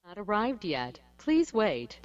Not arrived yet. Please wait.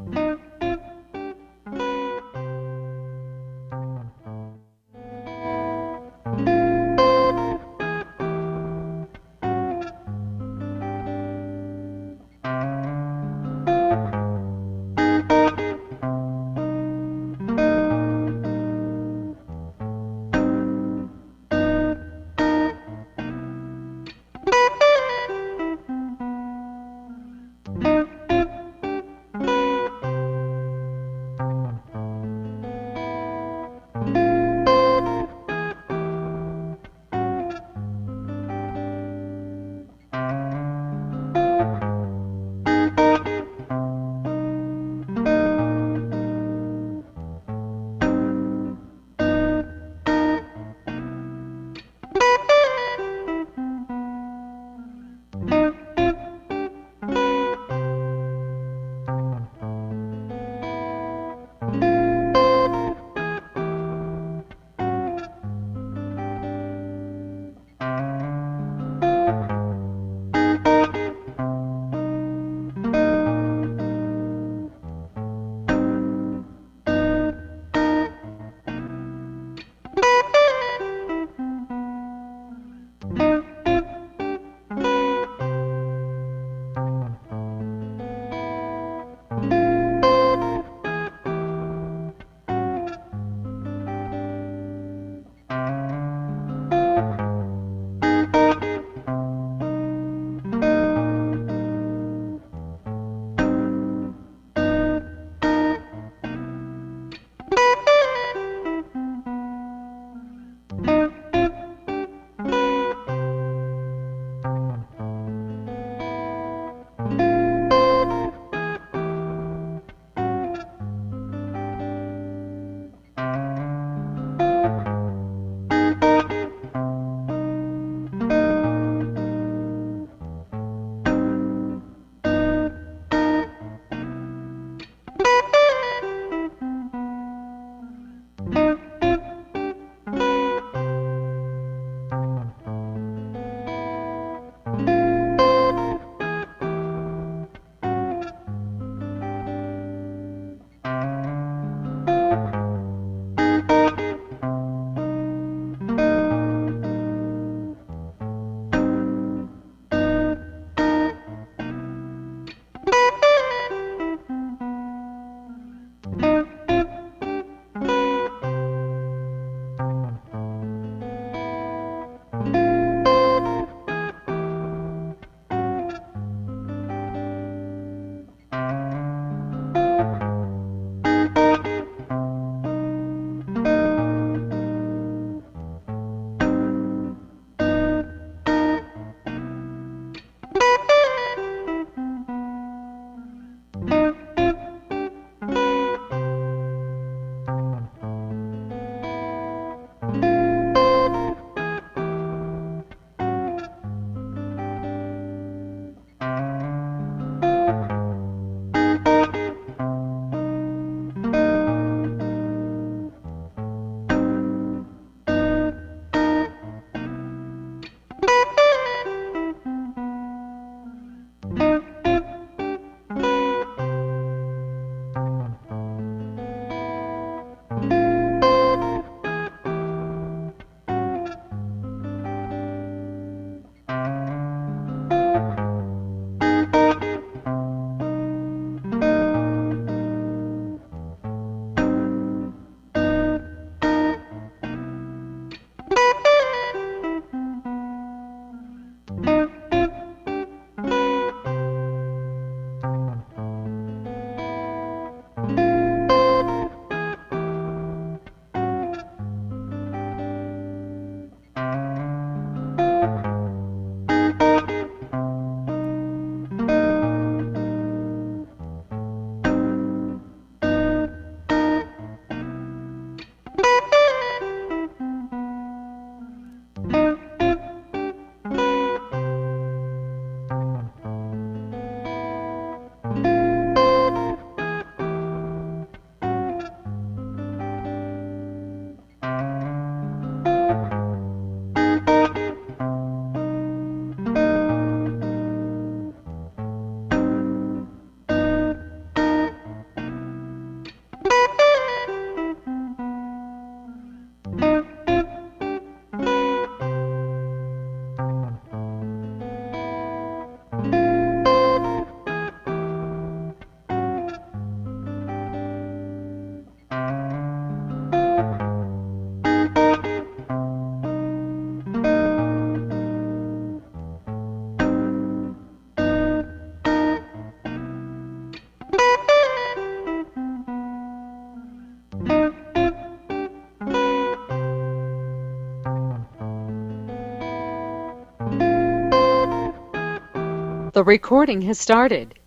The recording has started.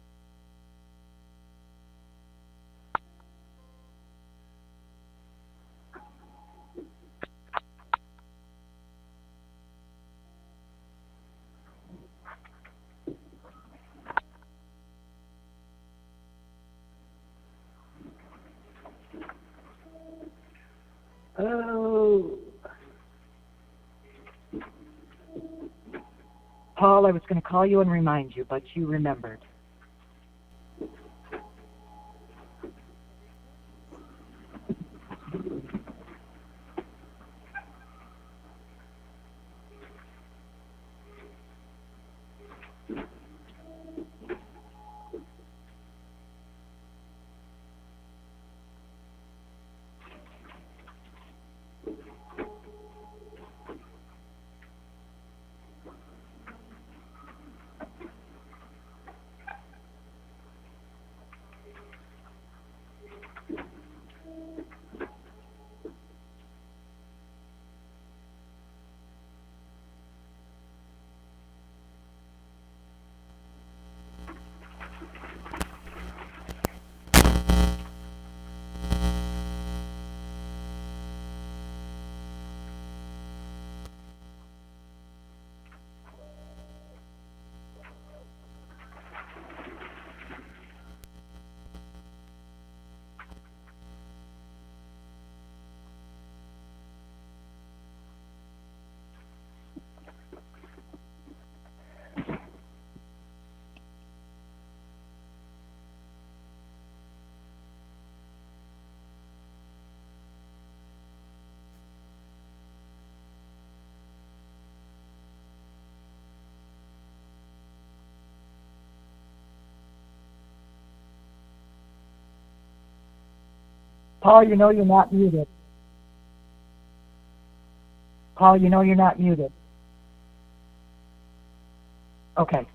Oh. Paul, I was going to call you and remind you, but you remembered. Paul, you know you're not muted. Paul, you know you're not muted. Okay.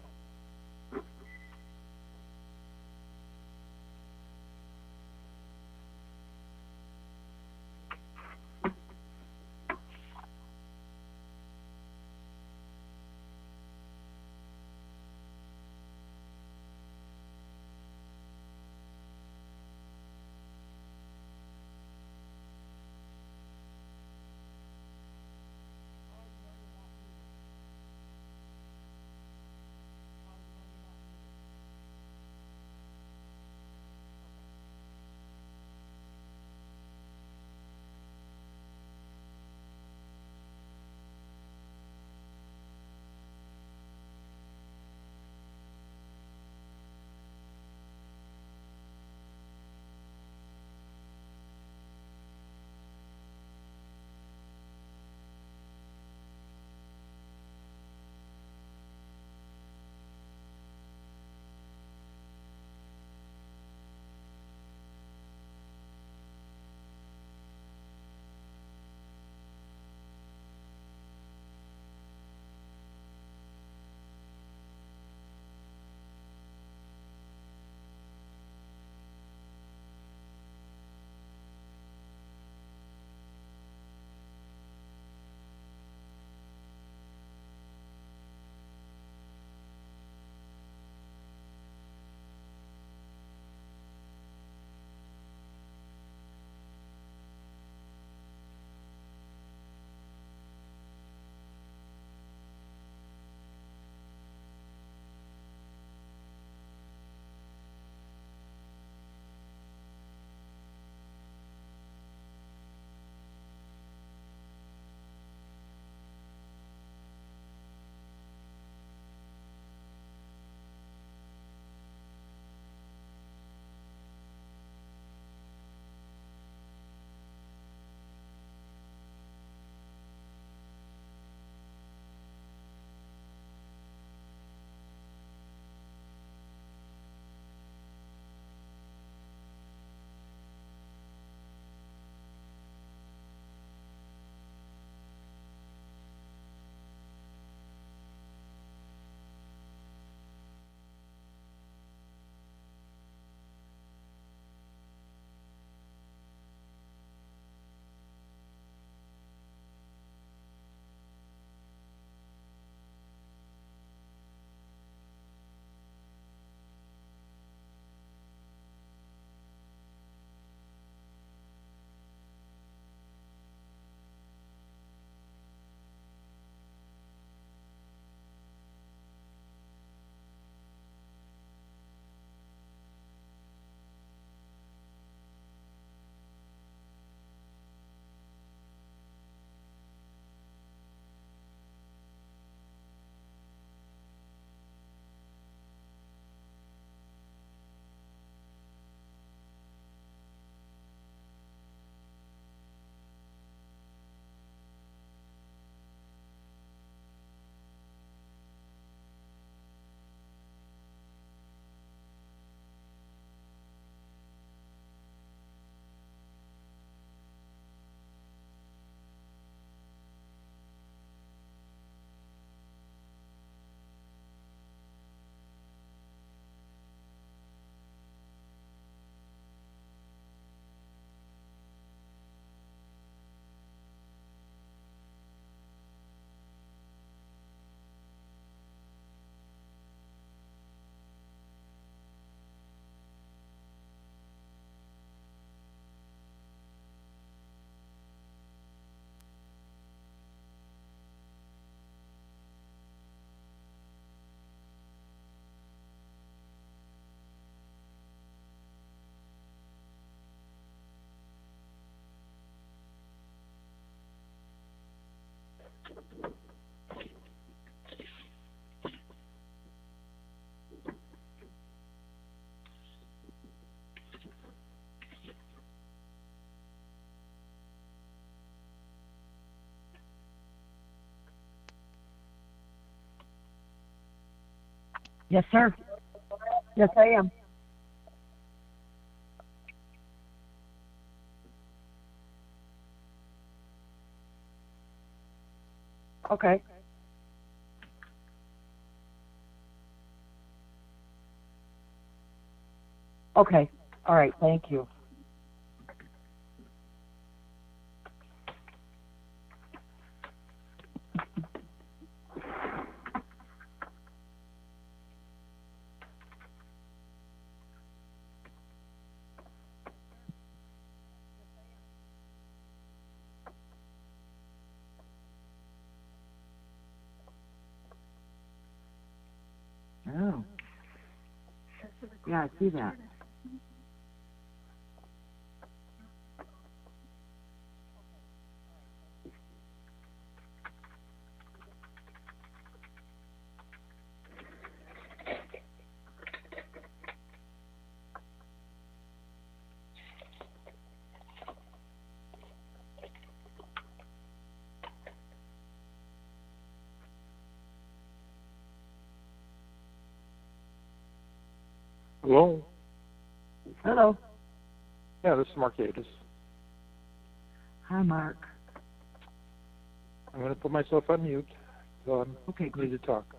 Yes, sir. Yes, I am. Okay. Okay. All right. Thank you. Oh. Yeah, I see that. Hello? Hello. Yeah, this is Marquez. Hi, Mark. I'm going to put myself on mute. So I'm Okay, need good. to talk.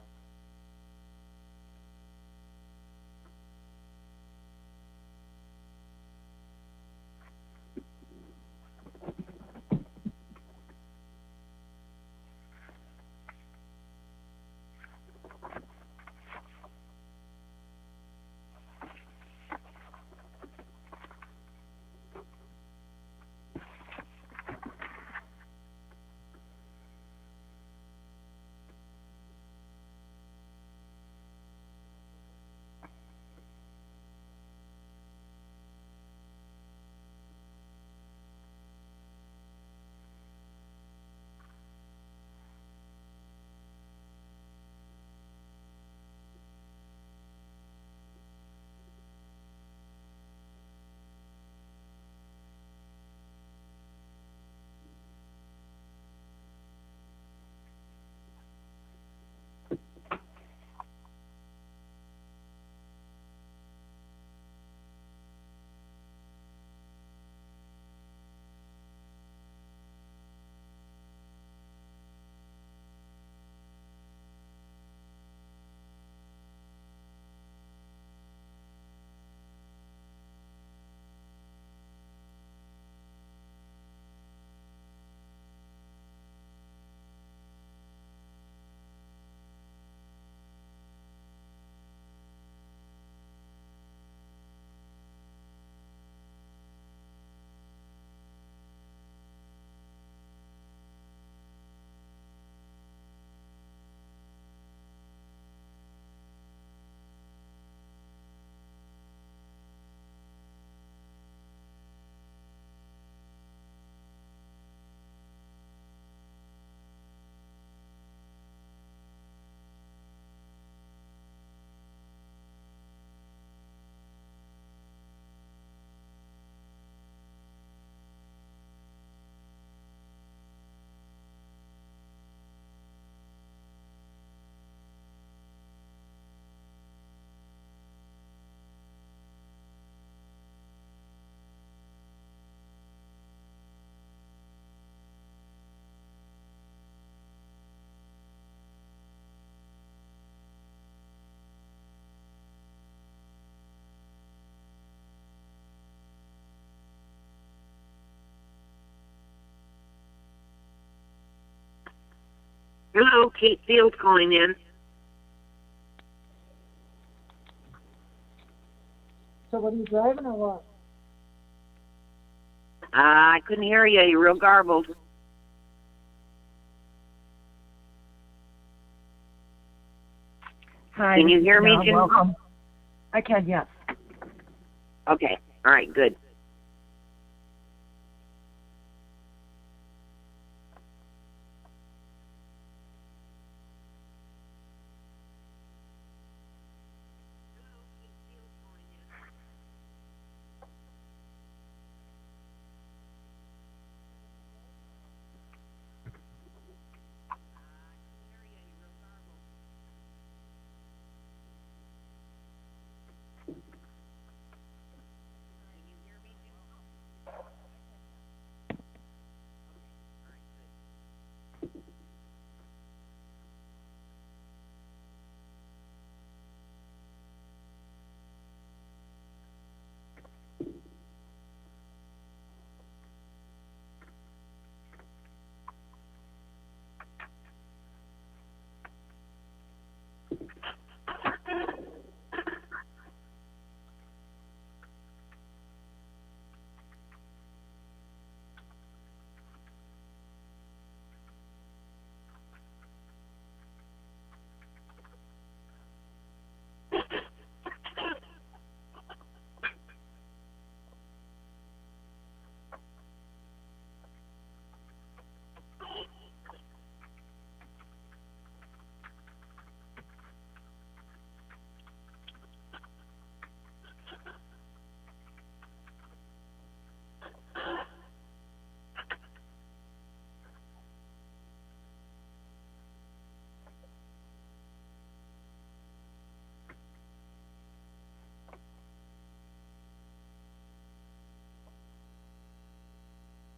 Hello, Kate Field calling in. So, what are you driving or what? I couldn't hear you. You're real garbled. Hi. Can you hear me, Jim? Welcome. I can, yes. Okay. All right, good.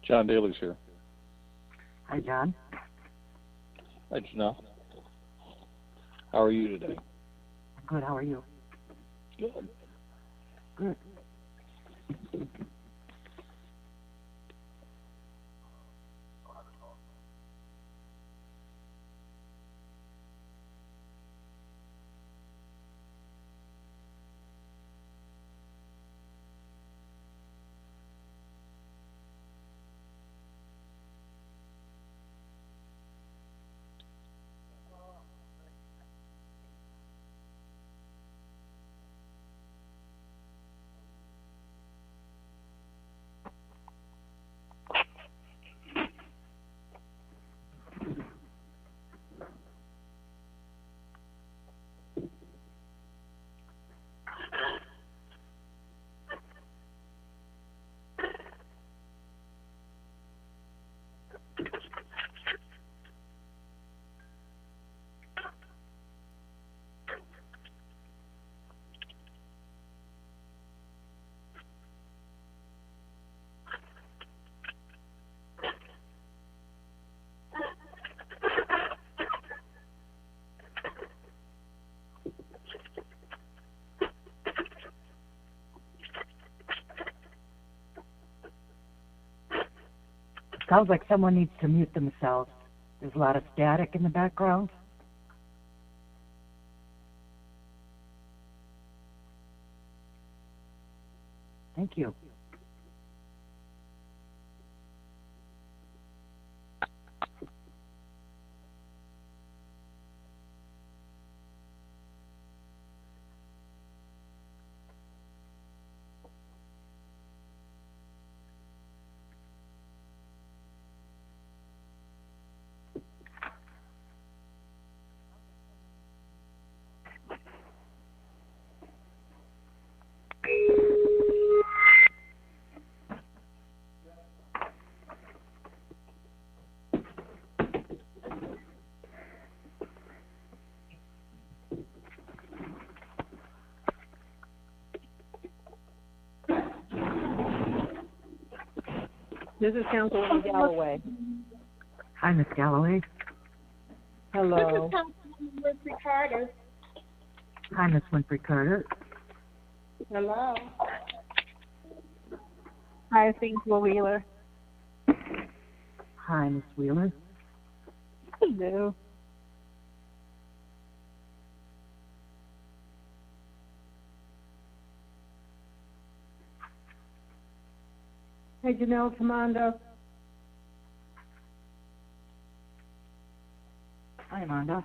John Daly's here. Hi, John. Hi, Janelle. How are you today? Good. How are you? Good. Good. Sounds like someone needs to mute themselves. There's a lot of static in the background. Thank you. This is Councilwoman Galloway. Hi, Miss Galloway. Hello. This is Councilwoman Winfrey Carter. Hi, Miss Winfrey Carter. Hello. Hi, Cynthia Wheeler. Hi, Miss Wheeler. Hello. Hey, Janelle Commando. Hi, Amanda.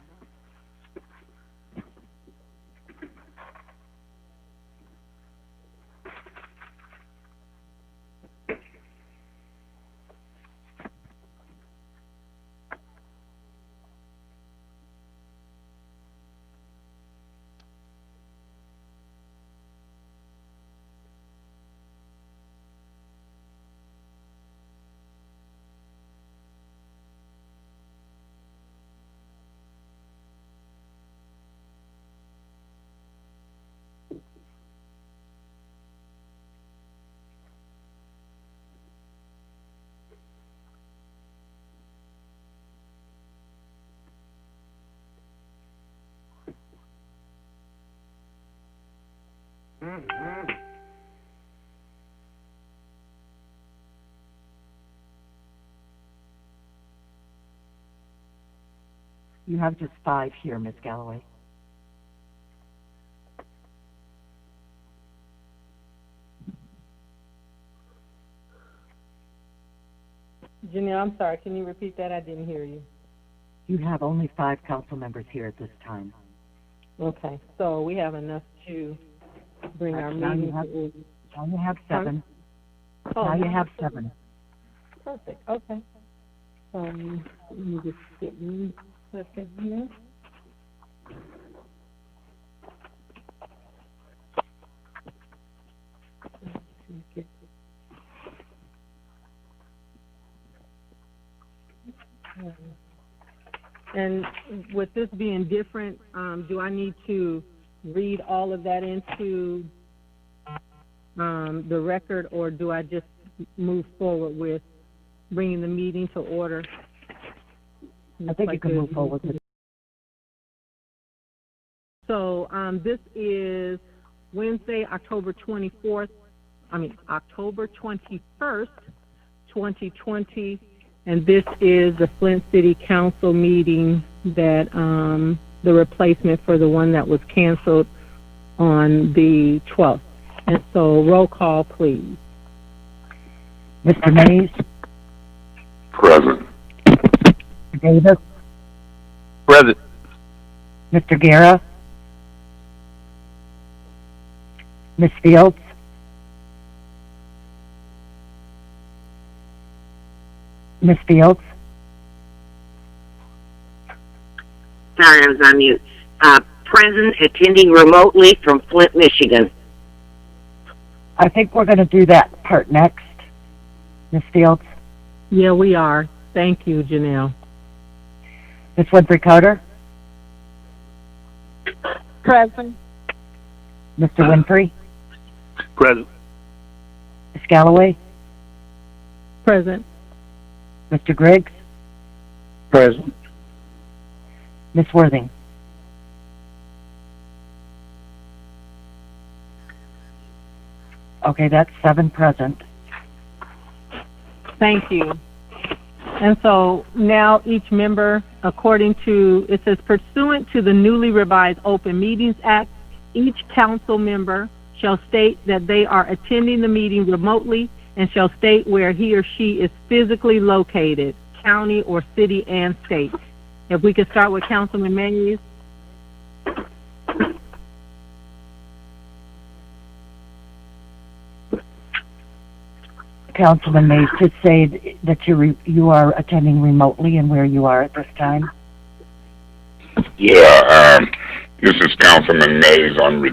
You have just 5 here, Miss Galloway. Janelle, I'm sorry. Can you repeat that? I didn't hear you. You have only 5 council members here at this time. Okay. So we have enough to bring our Now you meeting have- to... Now you have 7. Oh, Now you have 7. Perfect. Okay. Let me just get 1 second here. And with this being different, do I need to read all of that into the record, or do I just move forward with bringing the meeting to order. I think you can move forward with. So this is Wednesday, October 21st, 2020, and this is the Flint City Council meeting that the replacement for the one that was canceled on the 12th. And so roll call, please. Mr. Mays? Present. Mr. Davis? Present. Mr. Guerra? Ms. Fields? Ms. Fields? Sorry, I was on mute. Present, attending remotely from Flint, Michigan. I think we're going to do that part next. Ms. Fields? Yeah, we are. Thank you, Janelle. Ms. Winfrey Carter? Present. Mr. Winfrey? Present. Ms. Galloway? Present. Mr. Griggs? Present. Ms. Worthing? Okay, that's 7 present. Thank you. And so now each member, according to, it says pursuant to the newly revised Open Meetings Act, each council member shall state that they are attending the meeting remotely and shall state where he or she is physically located, county or city and state. If we could start with Councilman Mays. Councilman Mays, just say that you are attending remotely and where you are at this time. Yeah, this is Councilman Mays. I'm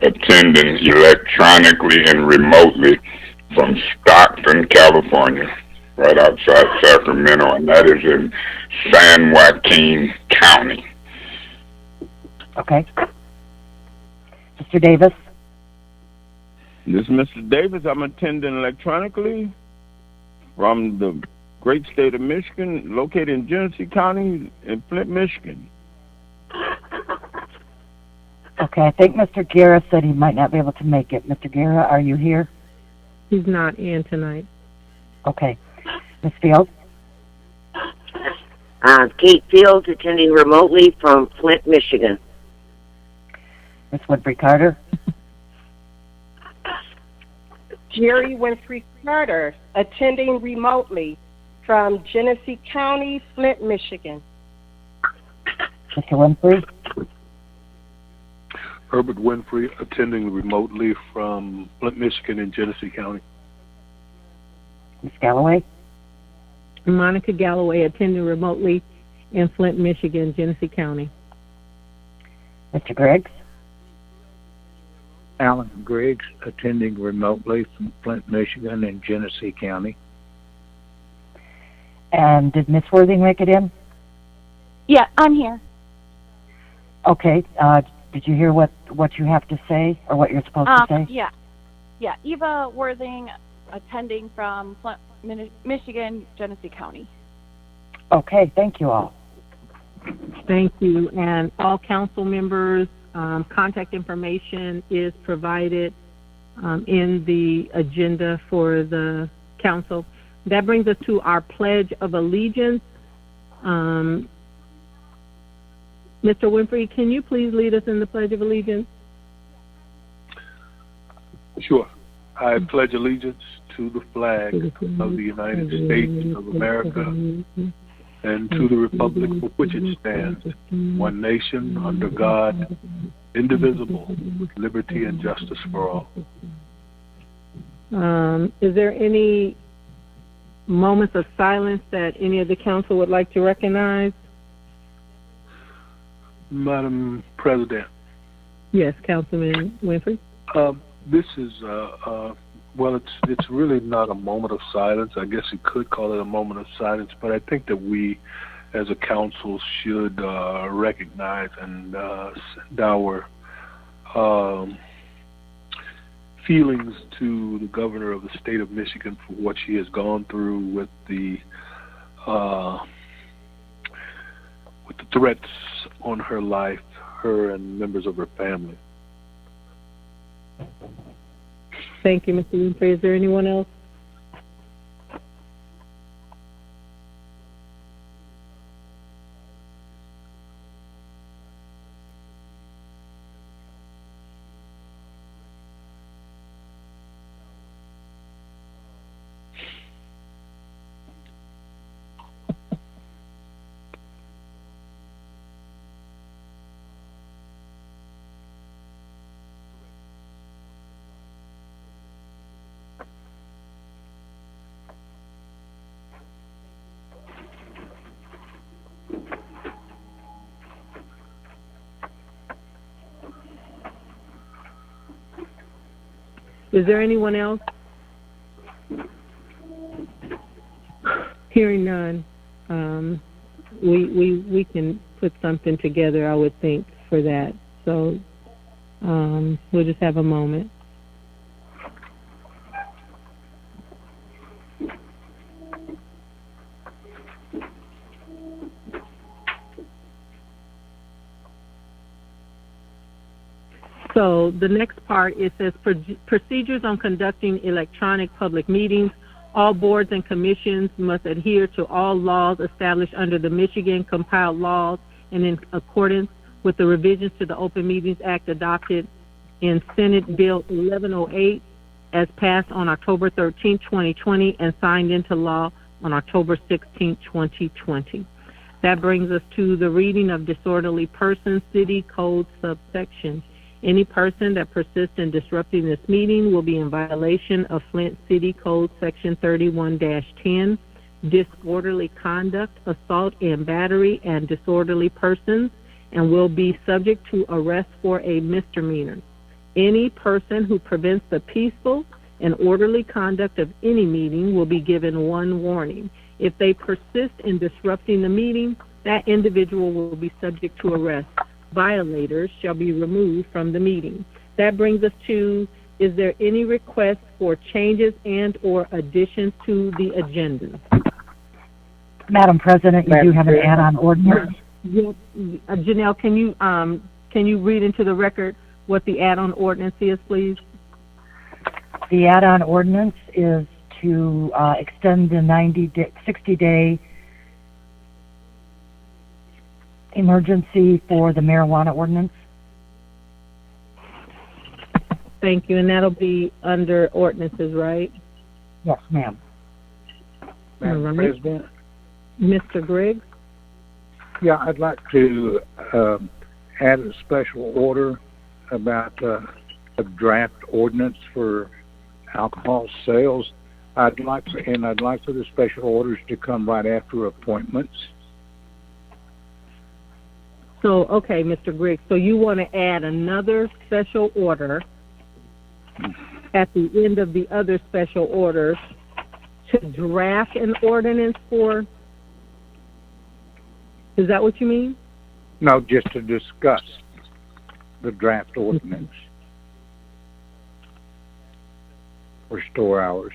attending electronically and remotely from Stockton, California, right outside Sacramento, and that is in San Joaquin County. Okay. Mr. Davis? This is Mr. Davis. I'm attending electronically from the great state of Michigan, located in Genesee County in Flint, Michigan. Okay, I think Mr. Guerra said he might not be able to make it. Mr. Guerra, are you here? He's not in tonight. Okay. Ms. Fields? Kate Fields, attending remotely from Flint, Michigan. Ms. Winfrey Carter? Jerry Winfrey Carter, attending remotely from Genesee County, Flint, Michigan. Mr. Winfrey? Herbert Winfrey, attending remotely from Flint, Michigan and Genesee County. Ms. Galloway? Monica Galloway, attending remotely in Flint, Michigan, Genesee County. Mr. Griggs? Alan Griggs, attending remotely from Flint, Michigan and Genesee County. And did Ms. Worthing make it in? Yeah, I'm here. Okay. Did you hear what you have to say or what you're supposed to say? Yeah. Eva Worthing, attending from Flint, Michigan, Genesee County. Okay, thank you all. Thank you. And all council members, contact information is provided in the agenda for the council. That brings us to our Pledge of Allegiance. Mr. Winfrey, can you please lead us in the Pledge of Allegiance? Sure. I pledge allegiance to the flag of the United States of America and to the republic for which it stands, one nation, under God, indivisible, with liberty and justice for all. Is there any moments of silence that any of the council would like to recognize? Madam President. Yes, Councilman Winfrey. This is, well, it's really not a moment of silence. I guess you could call it a moment of silence, but I think that we, as a council, should recognize and send our feelings to the governor of the state of Michigan for what she has gone through with the threats on her life, her and members of her family. Thank you, Mr. Winfrey. Is there anyone else? Is there anyone else? Hearing none, we can put something together, I would think, for that. So we'll just have a moment. So the next part, it says procedures on conducting electronic public meetings. All boards and commissions must adhere to all laws established under the Michigan compiled laws and in accordance with the revisions to the Open Meetings Act adopted in Senate Bill 1108 as passed on October 13, 2020 and signed into law on October 16, 2020. That brings us to the reading of disorderly persons, city code subsection. Any person that persists in disrupting this meeting will be in violation of Flint City Code Section 31-10, disorderly conduct, assault and battery, and disorderly persons, and will be subject to arrest for a misdemeanor. Any person who prevents the peaceful and orderly conduct of any meeting will be given one warning. If they persist in disrupting the meeting, that individual will be subject to arrest. Violators shall be removed from the meeting. That brings us to, is there any request for changes and or additions to the agenda? Madam President, you do have an add-on ordinance. Yes, Janelle, can you read into the record what the add-on ordinance is, please? The add-on ordinance is to extend the 60-day emergency for the marijuana ordinance. Thank you, and that'll be under ordinances, right? Yes, ma'am. Madam President? Mr. Griggs? Yeah, I'd like to add a special order about a draft ordinance for alcohol sales. I'd like for the special orders to come right after appointments. So, okay, Mr. Griggs, so you want to add another special order at the end of the other special orders to draft an ordinance for, is that what you mean? No, just to discuss the draft ordinance for store hours.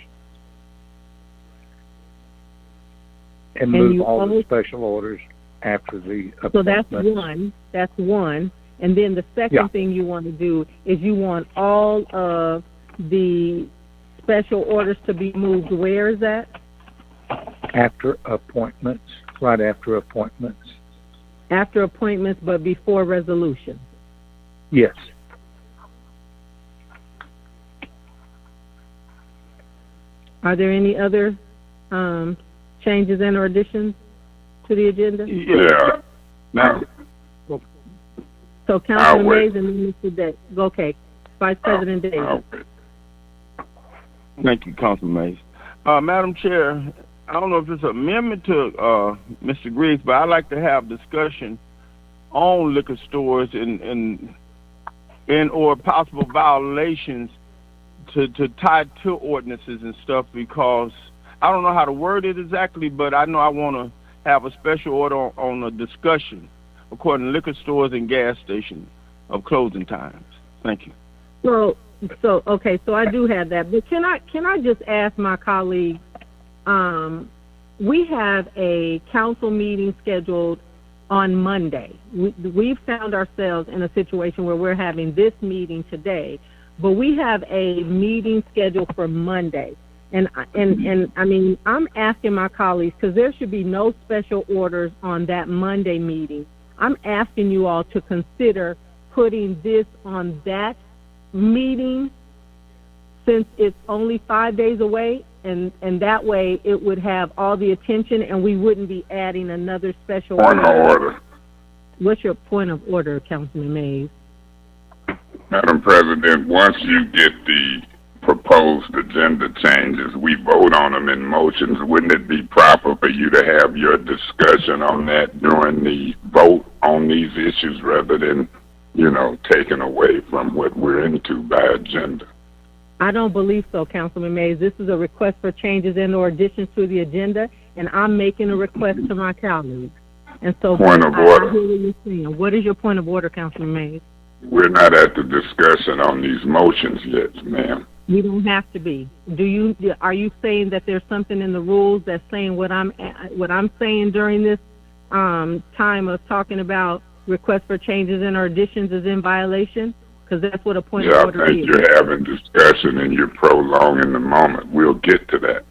And move all the special orders after the appointment. So that's one. And then the second thing you want to do is you want all of the special orders to be moved. Where is that? After appointments, right after appointments. After appointments, but before resolution. Yes. Are there any other changes and or additions to the agenda? Yeah. Now, So Councilman Mays and then Mr. Day. Okay. Vice President Davis. Okay. Thank you, Councilman Mays. Madam Chair, I don't know if it's an amendment to Mr. Griggs, but I'd like to have discussion on liquor stores and or possible violations to tie to ordinances and stuff, because I don't know how to word it exactly, but I know I want to have a special order on a discussion according to liquor stores and gas stations of closing times. Thank you. So So okay, so I do have that. But can I just ask my colleague? We have a council meeting scheduled on Monday. We've found ourselves in a situation where we're having this meeting today, but we have a meeting scheduled for Monday. And I mean, I'm asking my colleagues, because there should be no special orders on that Monday meeting. I'm asking you all to consider putting this on that meeting, since it's only 5 days away, and that way it would have all the attention and we wouldn't be adding another special order. What's your point of order, Councilman Mays? Madam President, once you get the proposed agenda changes, we vote on them in motions. Wouldn't it be proper for you to have your discussion on that during the vote on these issues rather than, taken away from what we're into by agenda? I don't believe so, Councilman Mays. This is a request for changes and or additions to the agenda, and I'm making a request to my colleagues. And so point of order. I hear what you're saying. What is your point of order, Councilman Mays? We're not at the discussion on these motions yet, ma'am. You don't have to be. Are you saying that there's something in the rules that's saying what I'm saying during this time of talking about requests for changes and or additions is in violation? Because that's what a point of order is. I think you're having discussion and you're prolonging the moment. We'll get to that.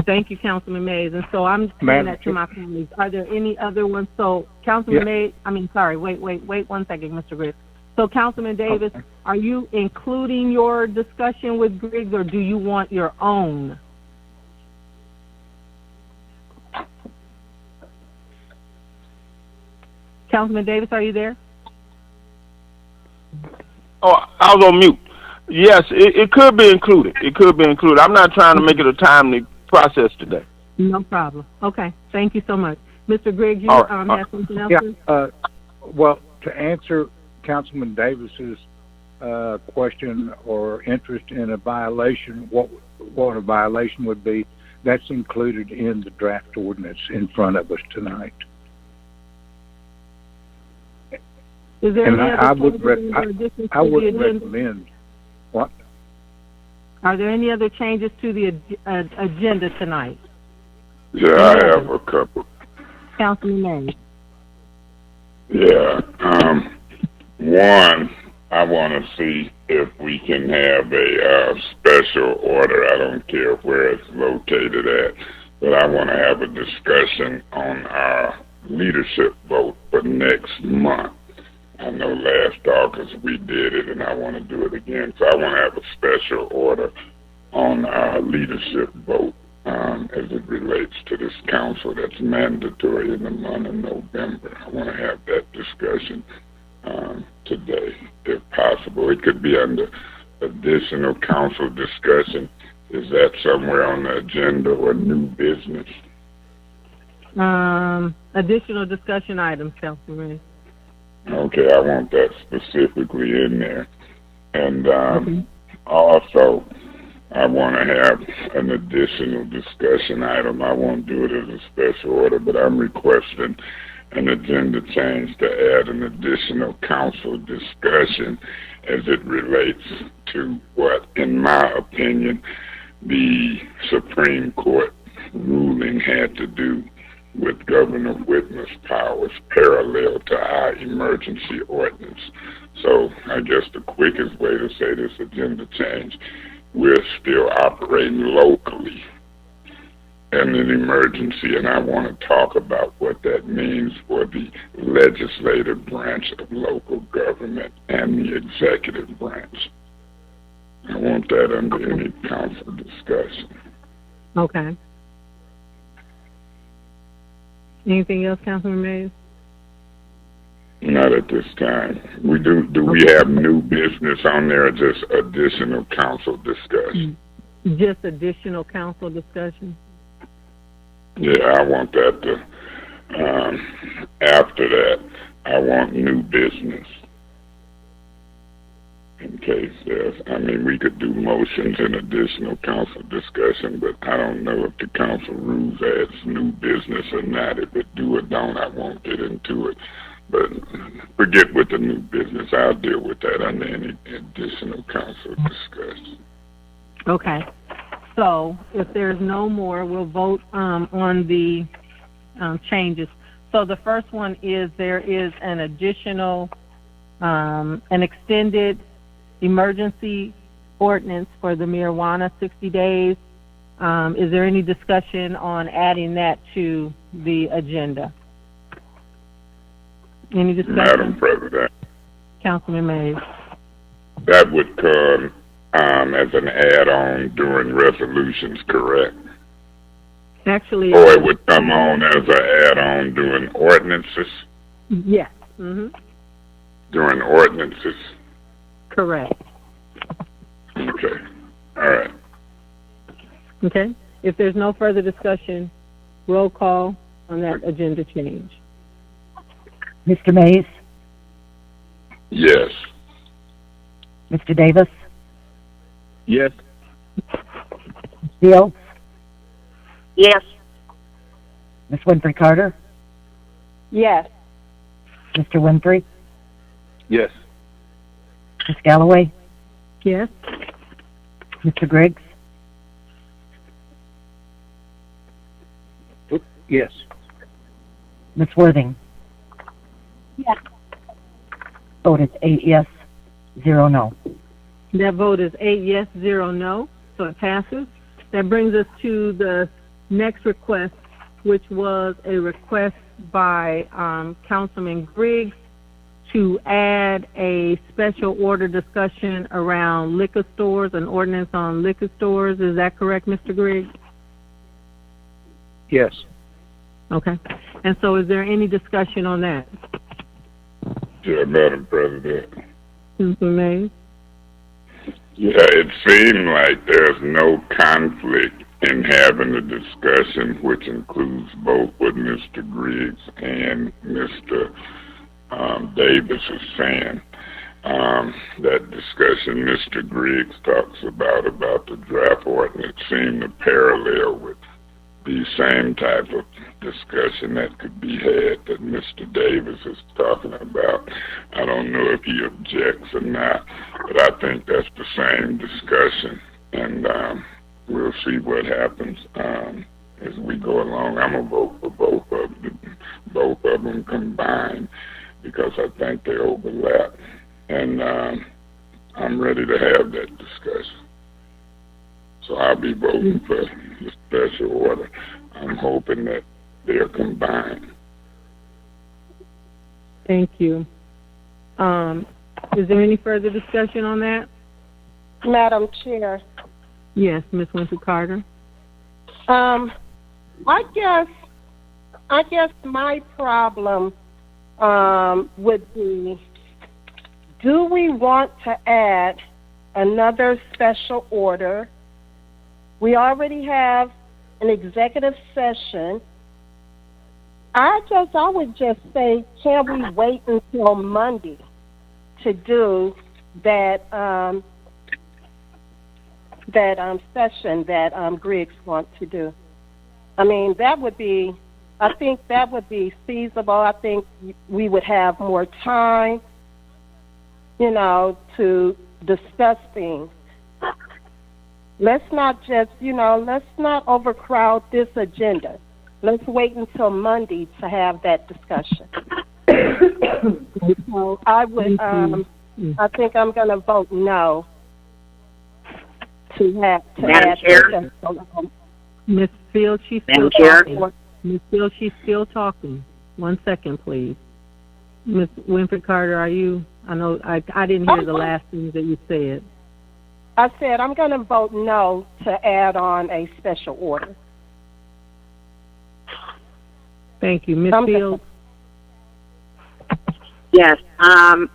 Thank you, Councilman Mays. And so I'm saying that to my colleagues. Are there any other ones? So, Councilman Mays, wait 1 second, Mr. Griggs. So, Councilman Davis, are you including your discussion with Griggs, or do you want your own? Councilman Davis, are you there? Oh, I was on mute. Yes, it could be included. It could be included. I'm not trying to make it a timely process today. No problem. Okay. Thank you so much. Mr. Griggs, you have something else? Yeah. Well, to answer Councilman Davis's question or interest in a violation, what a violation would be, that's included in the draft ordinance in front of us tonight. Is there any other I would recommend. What? Are there any other changes to the agenda tonight? Yeah, I have a couple. Councilman Mays. Yeah. One, I want to see if we can have a special order. I don't care where it's located at, but I want to have a discussion on our leadership vote for next month. I know last August we did it, and I want to do it again. So I want to have a special order on our leadership vote as it relates to this council that's mandatory in the month of November. I want to have that discussion today, if possible. It could be under additional council discussion. Is that somewhere on the agenda or new business? Additional discussion items, Councilman. Okay, I want that specifically in there. And also, I want to have an additional discussion item. I won't do it as a special order, but I'm requesting an agenda change to add an additional council discussion as it relates to what, in my opinion, the Supreme Court ruling had to do with Governor Whitmer's powers parallel to our emergency ordinance. So I guess the quickest way to say this agenda change, we're still operating locally in an emergency, and I want to talk about what that means for the legislative branch of local government and the executive branch. I want that under any council discussion. Okay. Anything else, Councilman Mays? Not at this time. Do we have new business on there or just additional council discussion? Just additional council discussion? Yeah, I want that to, after that, I want new business. In case we could do motions and additional council discussion, but I don't know if the council rules adds new business or not. If it do or don't, I won't get into it. But forget with the new business. I'll deal with that under any additional council discussion. Okay. So if there's no more, we'll vote on the changes. So the first one is there is an additional, an extended emergency ordinance for the marijuana, 60 days. Is there any discussion on adding that to the agenda? Any discussion? Madam President. Councilman Mays. That would come as an add-on during resolutions, correct? Actually, or it would come on as an add-on during ordinances? Yes. Mm-hmm. During ordinances? Correct. Okay. All right. Okay. If there's no further discussion, roll call on that agenda change. Mr. Mays? Yes. Mr. Davis? Yes. Fields? Yes. Ms. Winfrey Carter? Yes. Mr. Winfrey? Yes. Ms. Galloway? Yes. Mr. Griggs? Yes. Ms. Worthing? Yes. Vote is 8 yes, 0 no. That vote is 8 yes, 0 no, so it passes. That brings us to the next request, which was a request by Councilman Griggs to add a special order discussion around liquor stores, an ordinance on liquor stores. Is that correct, Mr. Griggs? Yes. Okay. And so is there any discussion on that? Yeah, Madam President. Councilman Mays? Yeah, it seemed like there's no conflict in having a discussion, which includes both what Mr. Griggs and Mr. Davis is saying. That discussion Mr. Griggs talks about the draft ordinance seemed to parallel with the same type of discussion that could be had that Mr. Davis is talking about. I don't know if he objects or not, but I think that's the same discussion, and we'll see what happens as we go along. I'm gonna vote for both of them combined because I think they overlap, and I'm ready to have that discussion. So I'll be voting for the special order. I'm hoping that they're combined. Thank you. Is there any further discussion on that? Madam Chair. Yes, Ms. Winfrey Carter. I guess my problem would be, do we want to add another special order? We already have an executive session. I would just say, can we wait until Monday to do that session that Griggs wants to do? I mean, I think that would be feasible. I think we would have more time, to discuss things. Let's not overcrowd this agenda. Let's wait until Monday to have that discussion. So I think I'm going to vote no to add Chair? Ms. Fields, she's still talking. Ms. Fields, she's still talking. 1 second, please. Ms. Winfrey Carter, I know I didn't hear the last thing that you said. I said I'm going to vote no to add on a special order. Thank you. Ms. Fields? Yes, I'm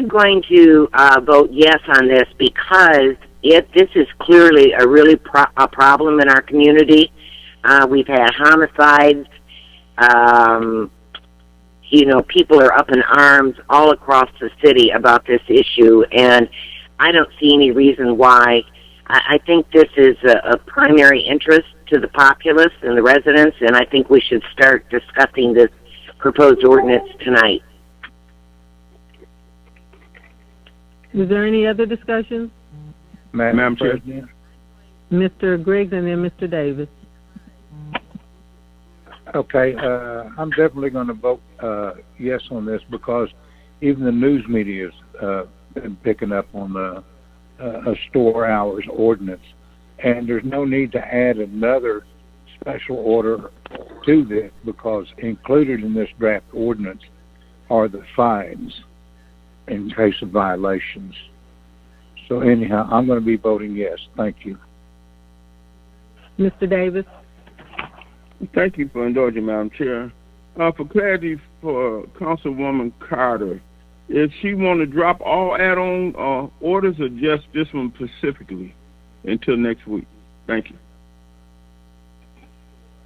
going to vote yes on this because this is clearly a really a problem in our community. We've had homicides. People are up in arms all across the city about this issue, and I don't see any reason why. I think this is a primary interest to the populace and the residents, and I think we should start discussing this proposed ordinance tonight. Is there any other discussion? Madam Chair. President. Mr. Griggs and then Mr. Davis. Okay, I'm definitely going to vote yes on this because even the news media's been picking up on the store hours ordinance, and there's no need to add another special order to this because included in this draft ordinance are the fines in case of violations. So anyhow, I'm going to be voting yes. Thank you. Mr. Davis. Thank you for indulging, Madam Chair. For clarity for Councilwoman Carter, if she want to drop all add-on orders or just this one specifically until next week? Thank you.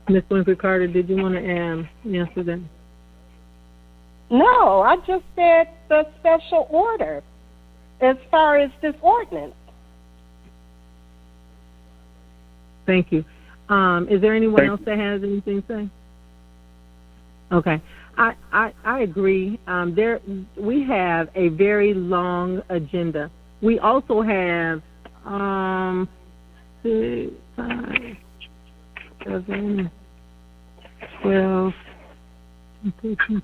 Ms. Winfrey Carter, did you want to answer that? No, I just said the special order as far as this ordinance. Thank you. Is there anyone else that has anything to say? Okay. I agree. We have a very long agenda. We also have 6, 5, 7, 12, 13,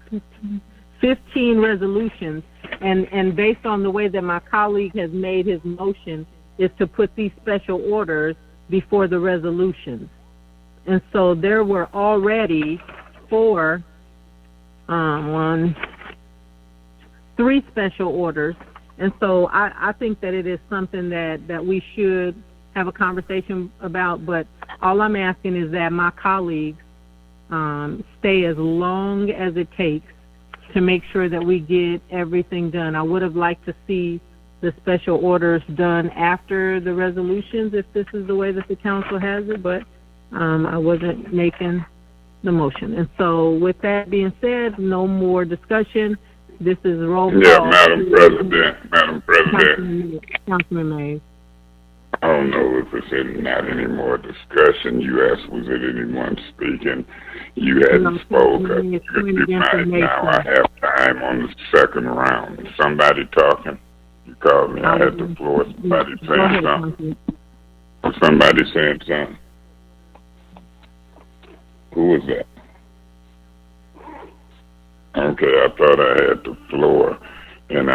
15 resolutions. And based on the way that my colleague has made his motion is to put these special orders before the resolutions. And so there were already 3 special orders. And so I think that it is something that we should have a conversation about. But all I'm asking is that my colleagues stay as long as it takes to make sure that we get everything done. I would have liked to see the special orders done after the resolutions if this is the way that the council has it, but I wasn't making the motion. And so with that being said, no more discussion. This is roll call. Yeah, Madam President. Councilman Mays. I don't know if it's not any more discussion. You asked, was it anyone speaking? You hadn't spoken. You could be mine now. I have time on the second round. Somebody talking? You called me. I had the floor. Somebody saying something. Somebody saying something. Who was that? Okay, I thought I had the floor. And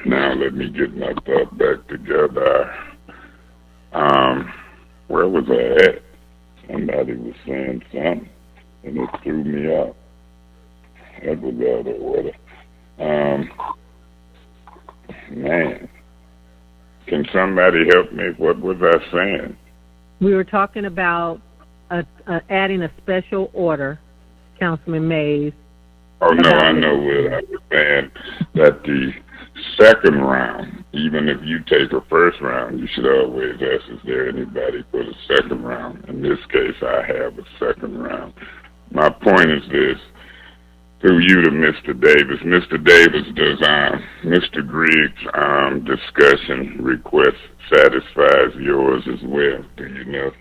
now let me get my thought back together. Where was I at? Somebody was saying something, and it threw me out. That was out of order. Man, can somebody help me? What was I saying? We were talking about adding a special order, Councilman Mays. Oh, no, I know what I was saying, that the second round, even if you take a first round, you should always ask, is there anybody for the second round? In this case, I have a second round. My point is this, through you to Mr. Davis. Mr. Davis, does Mr. Griggs' discussion request satisfies yours as well? Do you know?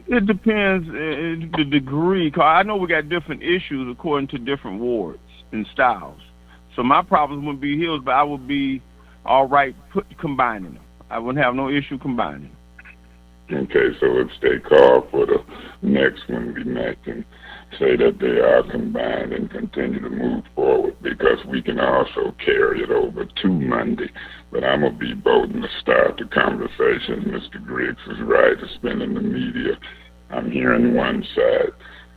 It depends the degree. 'Cause I know we got different issues according to different wards and styles. So my problems wouldn't be his, but I would be all right combining them. I wouldn't have no issue combining them. Okay, so if they call for the next one, we might can say that they are combined and continue to move forward, because we can also carry it over to Monday. But I'm going to be voting to start the conversation. Mr. Griggs is right. It's been in the media. I'm hearing one side.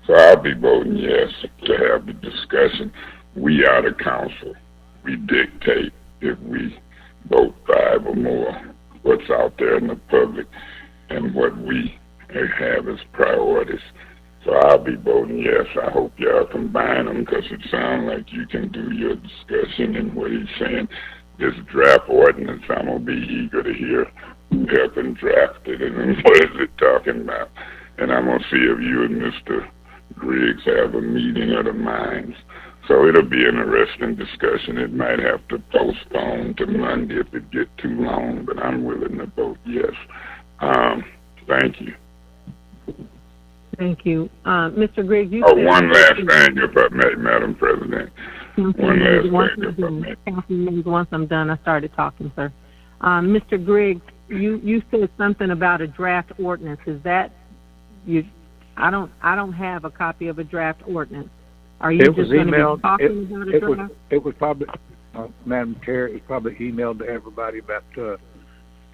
So I'll be voting yes to have the discussion. We are the council. We dictate, if we vote 5 or more, what's out there in the public and what we have as priorities. So I'll be voting yes. I hope y'all combine them, because it sounds like you can do your discussion and what he's saying. This draft ordinance, I'm going to be eager to hear who helping draft it and what is it talking about. And I'm going to see if you and Mr. Griggs have a meeting of the minds. So it'll be an interesting discussion. It might have to postpone to Monday if it gets too long, but I'm willing to vote yes. Thank you. Thank you. Mr. Griggs, you one last thing, if I may, Madam President. One last thing. Councilman, once I'm done, I started talking, sir. Mr. Griggs, you said something about a draft ordinance. Is that you? I don't have a copy of a draft ordinance. Are you just going to be talking about a draft? It was probably, Madam Chair, it was probably emailed to everybody about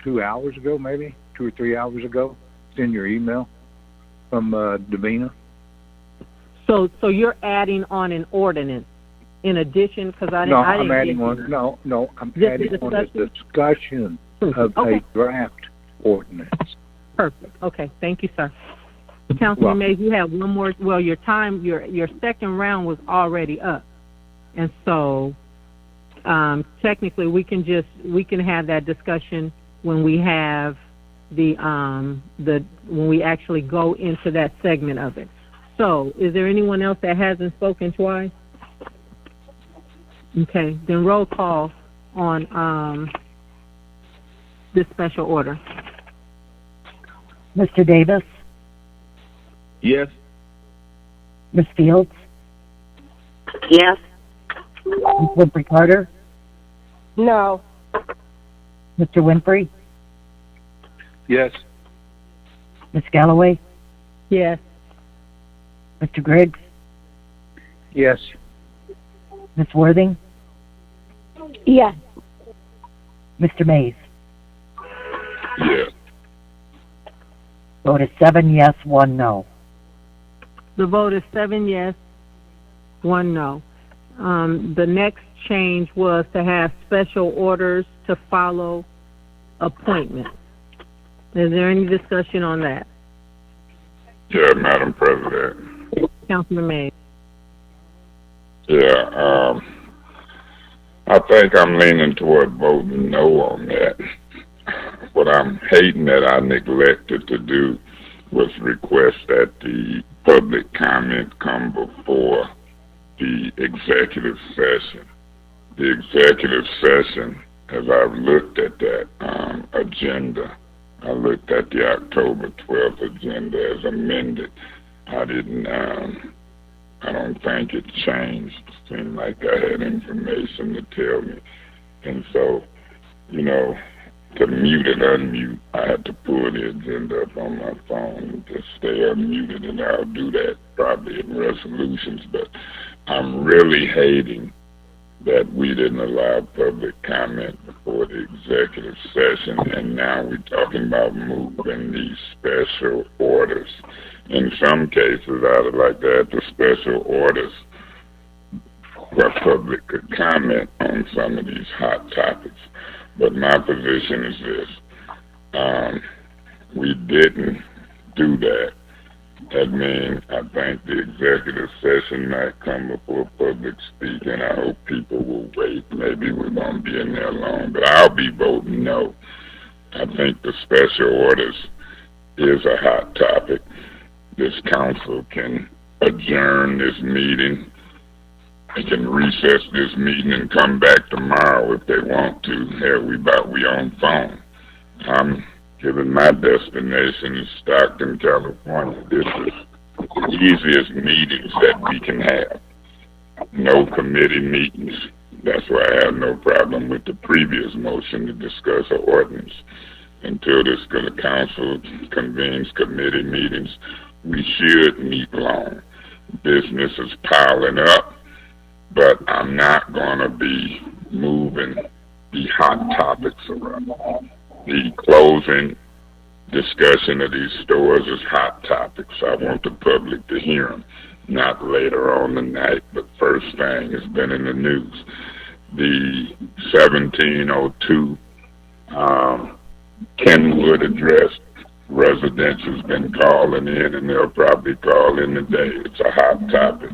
2 hours ago, maybe 2 or 3 hours ago. It's in your email from Davina. So you're adding on an ordinance in addition, because I didn't. No, I'm adding on. No, I'm adding on a discussion of a draft ordinance. Perfect. Okay, thank you, sir. Councilman Mays, you have one more. Well, your second round was already up, and so technically we can have that discussion when we have when we actually go into that segment of it. So, is there anyone else that hasn't spoken twice? Okay, then roll call on this special order. Mr. Davis? Yes. Ms. Fields? Yes. Ms. Winfrey Carter? No. Mr. Winfrey? Yes. Ms. Galloway? Yes. Mr. Griggs? Yes. Ms. Worthing? Yes. Mr. Mays? Yes. Vote is 7 yes, 1 no. The vote is 7 yes, 1 no. The next change was to have special orders to follow appointments. Is there any discussion on that? Yeah, Madam President. Councilman Mays. Yeah, I think I'm leaning toward voting no on that. What I'm hating that I neglected to do was request that the public comment come before the executive session. The executive session, as I've looked at that agenda, I looked at the October 12th agenda as amended. I don't think it changed. It seemed like I had information to tell me. And so, to mute and unmute, I had to pull the agenda up on my phone to stay unmuted, and I'll do that probably in resolutions. But I'm really hating that we didn't allow public comment before the executive session, and now we're talking about moving these special orders. In some cases, I would like to have the special orders where public could comment on some of these hot topics. But my position is this. We didn't do that. That means I think the executive session might come before public speaking. I hope people will wait. Maybe we won't be in there long, but I'll be voting no. I think the special orders is a hot topic. This council can adjourn this meeting. They can recess this meeting and come back tomorrow if they want to. Hell, we on phone. I'm giving my destination is Stockton, California. This is the easiest meetings that we can have. No committee meetings. That's why I have no problem with the previous motion to discuss an ordinance. Until this council convenes committee meetings, we should meet long. Business is piling up, but I'm not going to be moving the hot topics around. The closing discussion of these stores is hot topics. I want the public to hear them, not later on the night, but first thing. It's been in the news. The 1702 Kenwood address, residential's been calling in, and they'll probably call in today. It's a hot topic.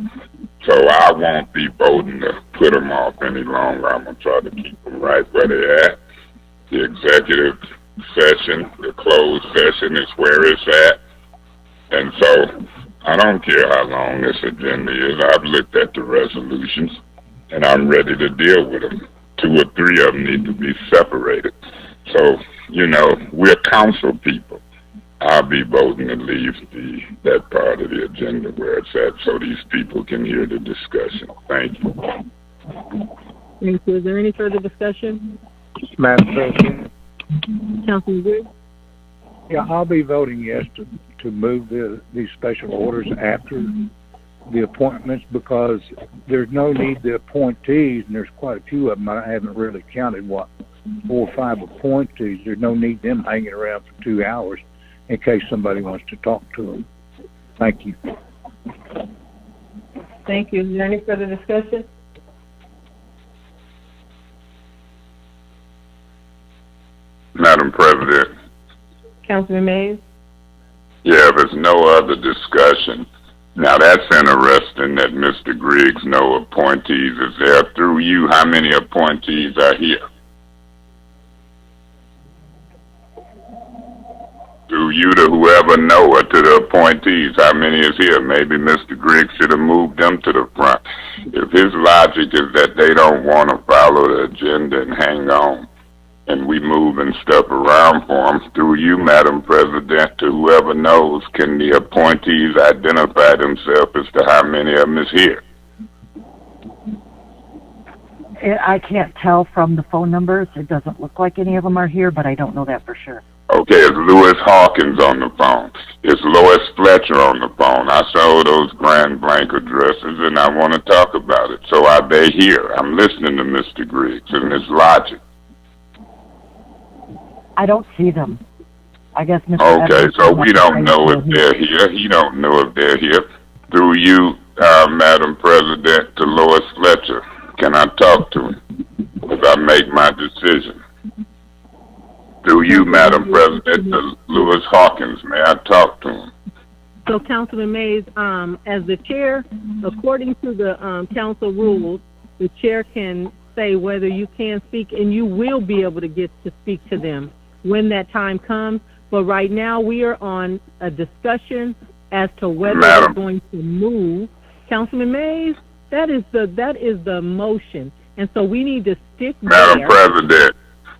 So I won't be voting to put them off any longer. I'm going to try to keep them right where they're at. The executive session, the closed session is where it's at. And so I don't care how long this agenda is. I've looked at the resolutions, and I'm ready to deal with them. 2 or 3 of them need to be separated. So, we're council people. I'll be voting to leave that part of the agenda where it's at so these people can hear the discussion. Thank you. Thank you. Is there any further discussion? Madam President, Councilman Griggs? yeah, I'll be voting yes to move these special orders after the appointments because there's no need the appointees, and there's quite a few of them. I haven't really counted, 4 or 5 appointees. There's no need them hanging around for 2 hours in case somebody wants to talk to them. Thank you. Thank you. Is there any further discussion? Madam President, Councilman Mays? yeah, there's no other discussion. Now that's interesting that Mr. Griggs, no appointees is there. Through you, how many appointees are here? Through you to whoever know or to the appointees, how many is here? Maybe Mr. Griggs should have moved them to the front. If his logic is that they don't want to follow the agenda and hang on, and we moving stuff around for them, through you, Madam President, to whoever knows, can the appointees identify themselves as to how many of them is here? I can't tell from the phone numbers. It doesn't look like any of them are here, but I don't know that for sure. Okay, is Lewis Hawkins on the phone? Is Lois Fletcher on the phone? I saw those Grand Blank addresses, and I want to talk about it. So are they here? I'm listening to Mr. Griggs and his logic. I don't see them. I guess Mr. Okay, Evans so we don't know if they're here. He don't know if they're here. Through you, Madam President, to Lois Fletcher, can I talk to him if I make my decision? Through you, Madam President, to Lewis Hawkins, may I talk to him? So, Councilman Mays, as the chair, according to the council rules, the chair can say whether you can speak, and you will be able to get to speak to them when that time comes. But right now, we are on a discussion as to whether we're going to move. Councilman Mays, that is the motion, and so we need to stick there.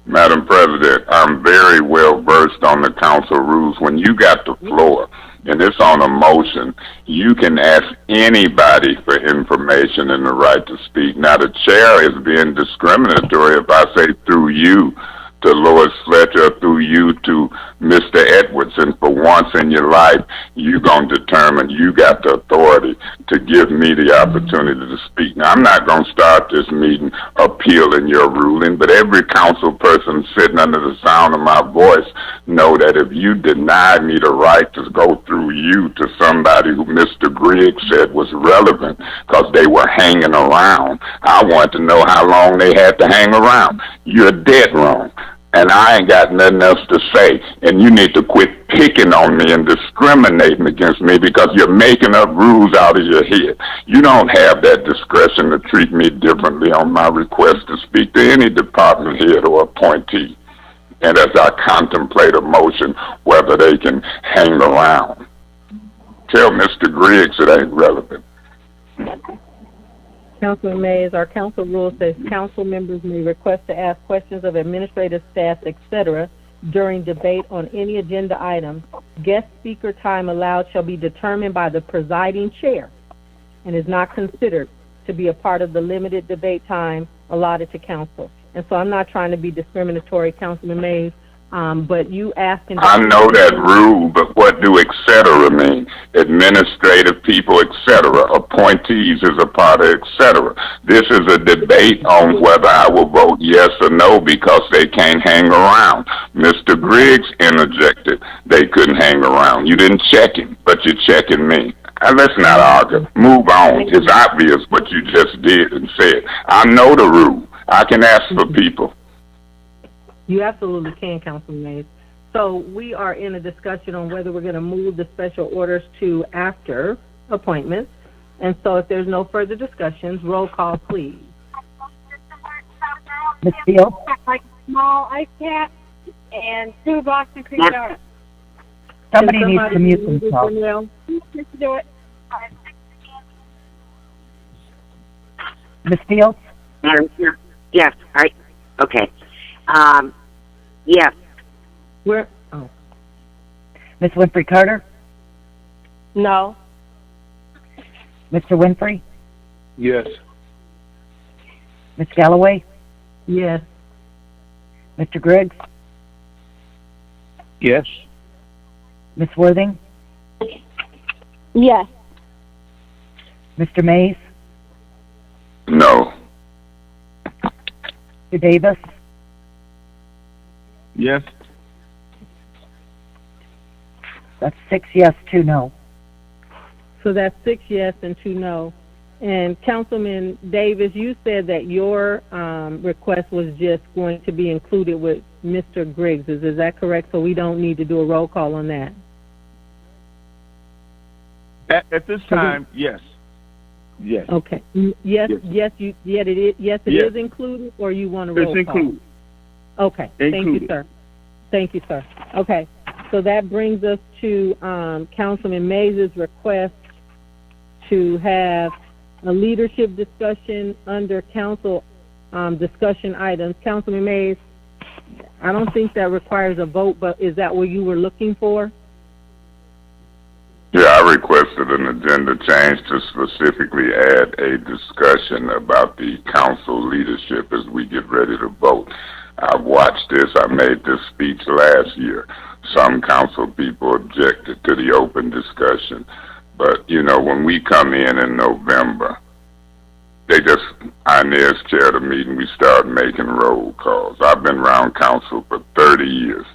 Madam President, I'm very well versed on the council rules. When you got the floor and it's on a motion, you can ask anybody for information and the right to speak. Now, the chair is being discriminatory if I say through you to Lois Fletcher, through you to Mr. Edwards, and for once in your life, you're going to determine you got the authority to give me the opportunity to speak. Now, I'm not going to start this meeting appealing your ruling, but every council person sitting under the sound of my voice know that if you deny me the right to go through you to somebody who Mr. Griggs said was relevant because they were hanging around, I want to know how long they had to hang around. You're dead wrong. And I ain't got nothing else to say. And you need to quit picking on me and discriminating against me because you're making up rules out of your head. You don't have that discretion to treat me differently on my request to speak to any department head or appointee. And as I contemplate a motion, whether they can hang around. Tell Mr. Griggs it ain't relevant. Councilman Mays, our council rule says council members may request to ask questions of administrative staff, etc., during debate on any agenda item. Guest speaker time allowed shall be determined by the presiding chair and is not considered to be a part of the limited debate time allotted to council. And so I'm not trying to be discriminatory, Councilman Mays, but you asking... I know that rule, but what do et cetera mean? Administrative people, et cetera. Appointees is a part of et cetera. This is a debate on whether I will vote yes or no because they can't hang around. Mr. Griggs interjected they couldn't hang around. You didn't check him, but you're checking me. Let's not argue. Move on. It's obvious what you just did and said. I know the rule. I can ask for people. You absolutely can, Councilman Mays. So we are in a discussion on whether we're going to move the special orders to after appointments. And so if there's no further discussions, roll call, please. Ms. Fields? Like small ice cap and 2 Boston Creek donuts. Somebody needs to mute themselves. Do it. Ms. Fields? Madam Chair? Yes, all right. Okay. Yes. Where? Oh. Ms. Winfrey Carter? No. Mr. Winfrey? Yes. Ms. Galloway, Yes. Mr. Griggs, Yes. Ms. Worthing, Yes. Mr. Mays, No. Mr. Davis, Yes. that's 6 yes, 2 no. So that's 6 yes and 2 no. And Councilman Davis, you said that your request was just going to be included with Mr. Griggs. Is that correct? So we don't need to do a roll call on that? At this time, yes. Yes. Okay. Yes, Yes. it is included, or you want a roll It's call? included. Okay. Thank you, Included. sir. Thank you, sir. Okay. So that brings us to Councilman Mays' request to have a leadership discussion under council discussion items. Councilman Mays, I don't think that requires a vote, but is that what you were looking for? Yeah, I requested an agenda change to specifically add a discussion about the council leadership as we get ready to vote. I've watched this. I made this speech last year. Some council people objected to the open discussion. But, you know, when we come in November, Inez chaired a meeting, we started making roll calls. I've been around council for 30 years.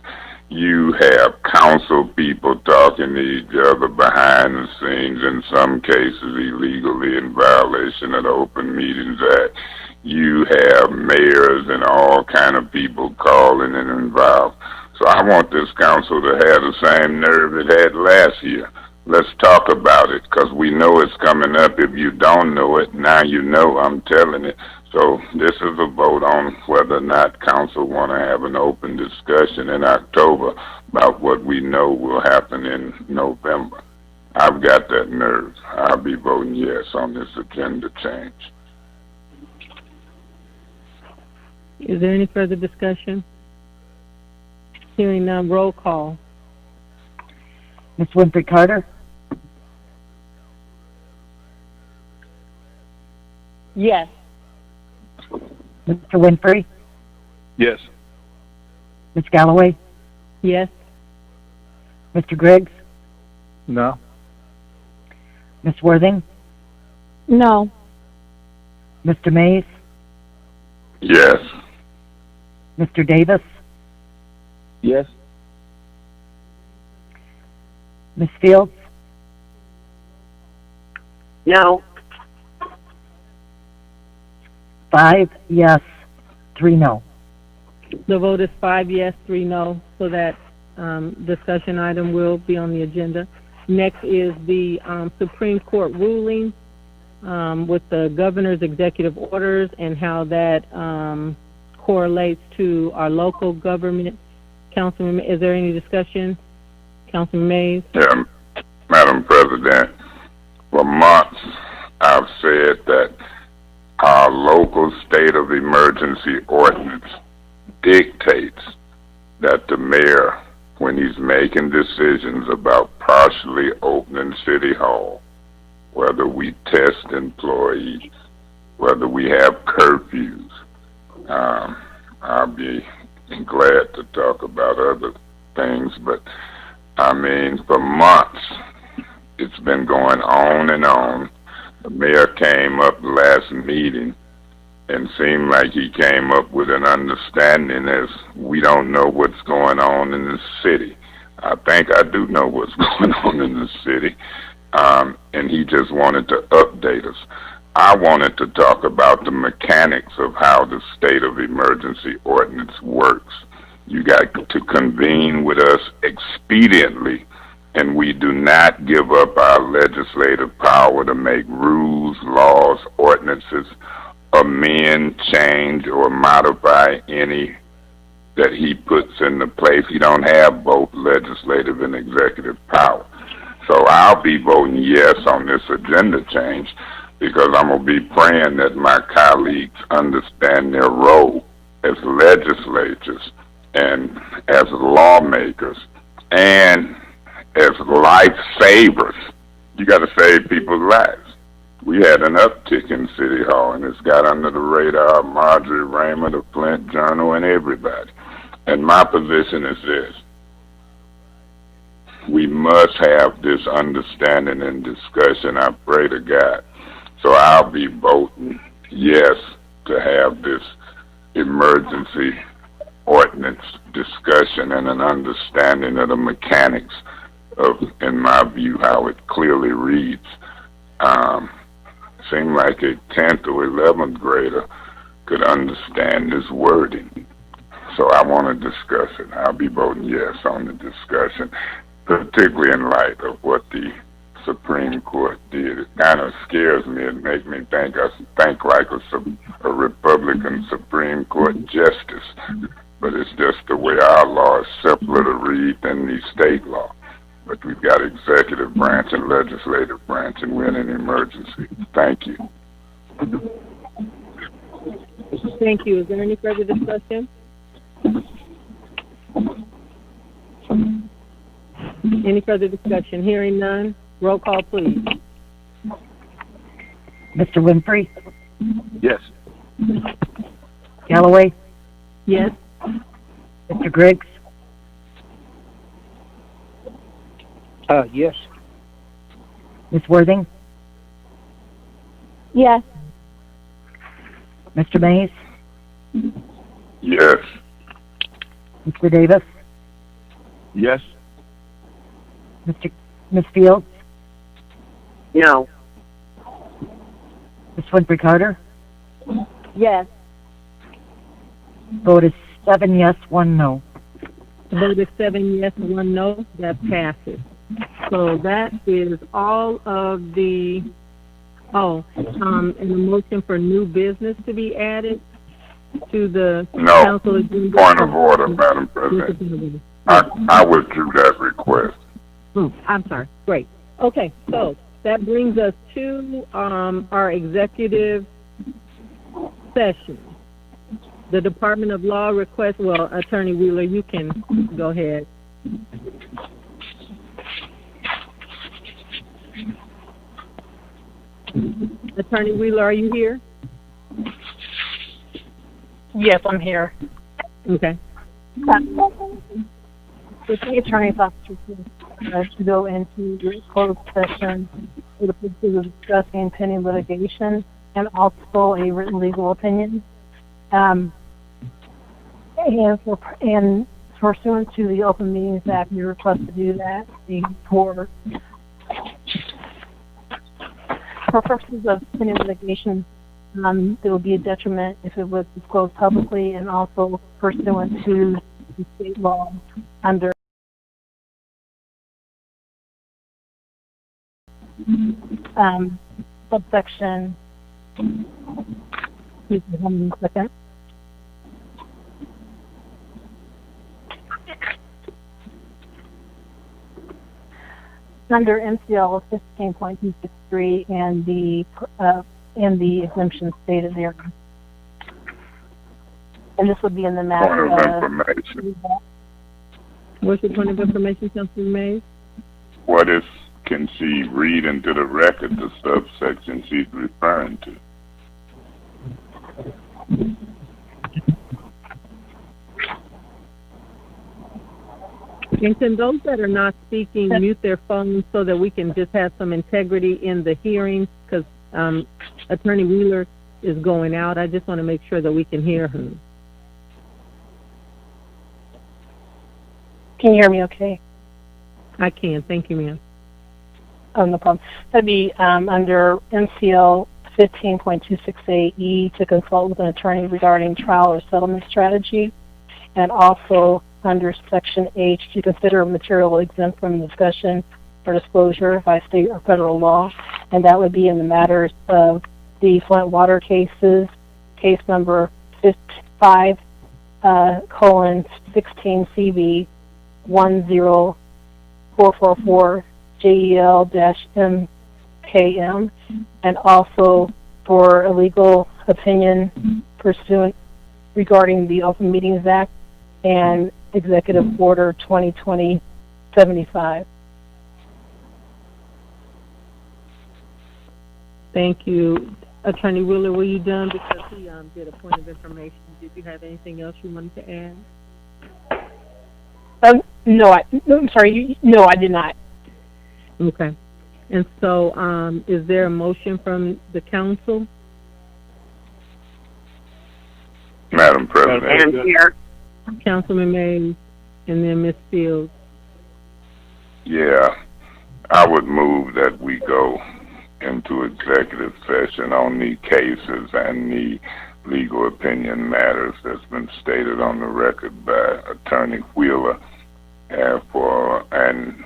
You have council people talking to each other behind the scenes, in some cases illegally in violation of the Open Meetings Act. You have mayors and all kind of people calling and involved. So I want this council to have the same nerve it had last year. Let's talk about it, because we know it's coming up. If you don't know it, now you know, I'm telling it. So this is a vote on whether or not council want to have an open discussion in October about what we know will happen in November. I've got that nerve. I'll be voting yes on this agenda change. Is there any further discussion? Hearing none, roll call. Ms. Winfrey Carter, Yes. Mr. Winfrey, Yes. Ms. Galloway, Yes. Mr. Griggs, No. Ms. Worthing, No. Mr. Mays, Yes. Mr. Davis, Yes. Ms. Fields, No. 5 yes, 3 no. The vote is 5 yes, 3 no, so that discussion item will be on the agenda. Next is the Supreme Court ruling with the governor's executive orders and how that correlates to our local government. Councilman, is there any discussion? Councilman Mays? Yeah, Madam President, for months I've said that our local state of emergency ordinance dictates that the mayor, when he's making decisions about partially opening City Hall, whether we test employees, whether we have curfews, I'll be glad to talk about other things, but I mean, for months, it's been going on and on. The mayor came up last meeting and seemed like he came up with an understanding as we don't know what's going on in the city. I think I do know what's going on in the city, and he just wanted to update us. I wanted to talk about the mechanics of how the state of emergency ordinance works. You got to convene with us expediently, and we do not give up our legislative power to make rules, laws, ordinances, amend, change, or modify any that he puts into place. He don't have both legislative and executive power. So I'll be voting yes on this agenda change because I'm going to be praying that my colleagues understand their role as legislators and as lawmakers and as lifesavers. You got to save people's lives. We had an uptick in City Hall, and it's got under the radar of Marjorie Raymond, the Flint Journal, and everybody. And my position is this. We must have this understanding and discussion, I pray to God. So I'll be voting yes to have this emergency ordinance discussion and an understanding of the mechanics of, in my view, how it clearly reads. Seemed like a 10th or 11th grader could understand this wording. So I want to discuss it. I'll be voting yes on the discussion, particularly in light of what the Supreme Court did. It kind of scares me. It makes me think like a Republican Supreme Court justice. But it's just the way our law is simpler to read than the state law. But we've got executive branch and legislative branch, and we're in an emergency. Thank you. Thank you. Is there any further discussion? Any further discussion? Hearing none. Roll call, please. Mr. Winfrey? Yes. Galloway? Yes. Mr. Griggs? Yes. Ms. Worthing? Yes. Mr. Mays? Yes. Mr. Davis? Yes. Ms. Fields? No. Ms. Winfrey Carter? Yes. Vote is 7 yes, 1 no. Vote is 7 yes, 1 no. That passes. So that is all of the, and a motion for new business to be added to the council agenda. Point of order, Madam President. I withdrew that request. I'm sorry. Great. Okay, so that brings us to our executive session. The Department of Law requests, well, Attorney Wheeler, you can go ahead. Attorney Wheeler, are you here? Yes, I'm here. Okay. The city attorney's office to go into closed session for the purposes of discussing pending litigation and also a written legal opinion. And pursuant to the Open Meetings Act, we request to do that for purposes of pending litigation. There would be a detriment if it was disclosed publicly, and also pursuant to the state law under subsection. Excuse me, 1 second. Under MCL 15.263 and the exemption stated there. And this would be in the matter of information. What's the point of information, Councilman Mays? What is, can she read into the record the subsection she's referring to? And can those that are not speaking mute their phones so that we can just have some integrity in the hearing? Because Attorney Wheeler is going out. I just want to make sure that we can hear her. Can you hear me okay? I can. Thank you, ma'am. Oh, no problem. That'd be under MCL 15.268E to consult with an attorney regarding trial or settlement strategy, and also under Section H to consider material exempt from discussion or disclosure by state or federal law, and that would be in the matters of the Flint water cases, case number 5:16 CV 10444 JEL-MKM, and also for a legal opinion pursuant regarding the Open Meetings Act and Executive Order 2020-75. Thank you. Attorney Wheeler, were you done? Because he did a point of information. Did you have anything else you wanted to add? No, I'm sorry. No, I did not. Okay. And so, is there a motion from the council? Madam President. And here, Councilman Mays, and then Ms. Fields. Yeah, I would move that we go into executive session on the cases and the legal opinion matters that's been stated on the record by Attorney Wheeler and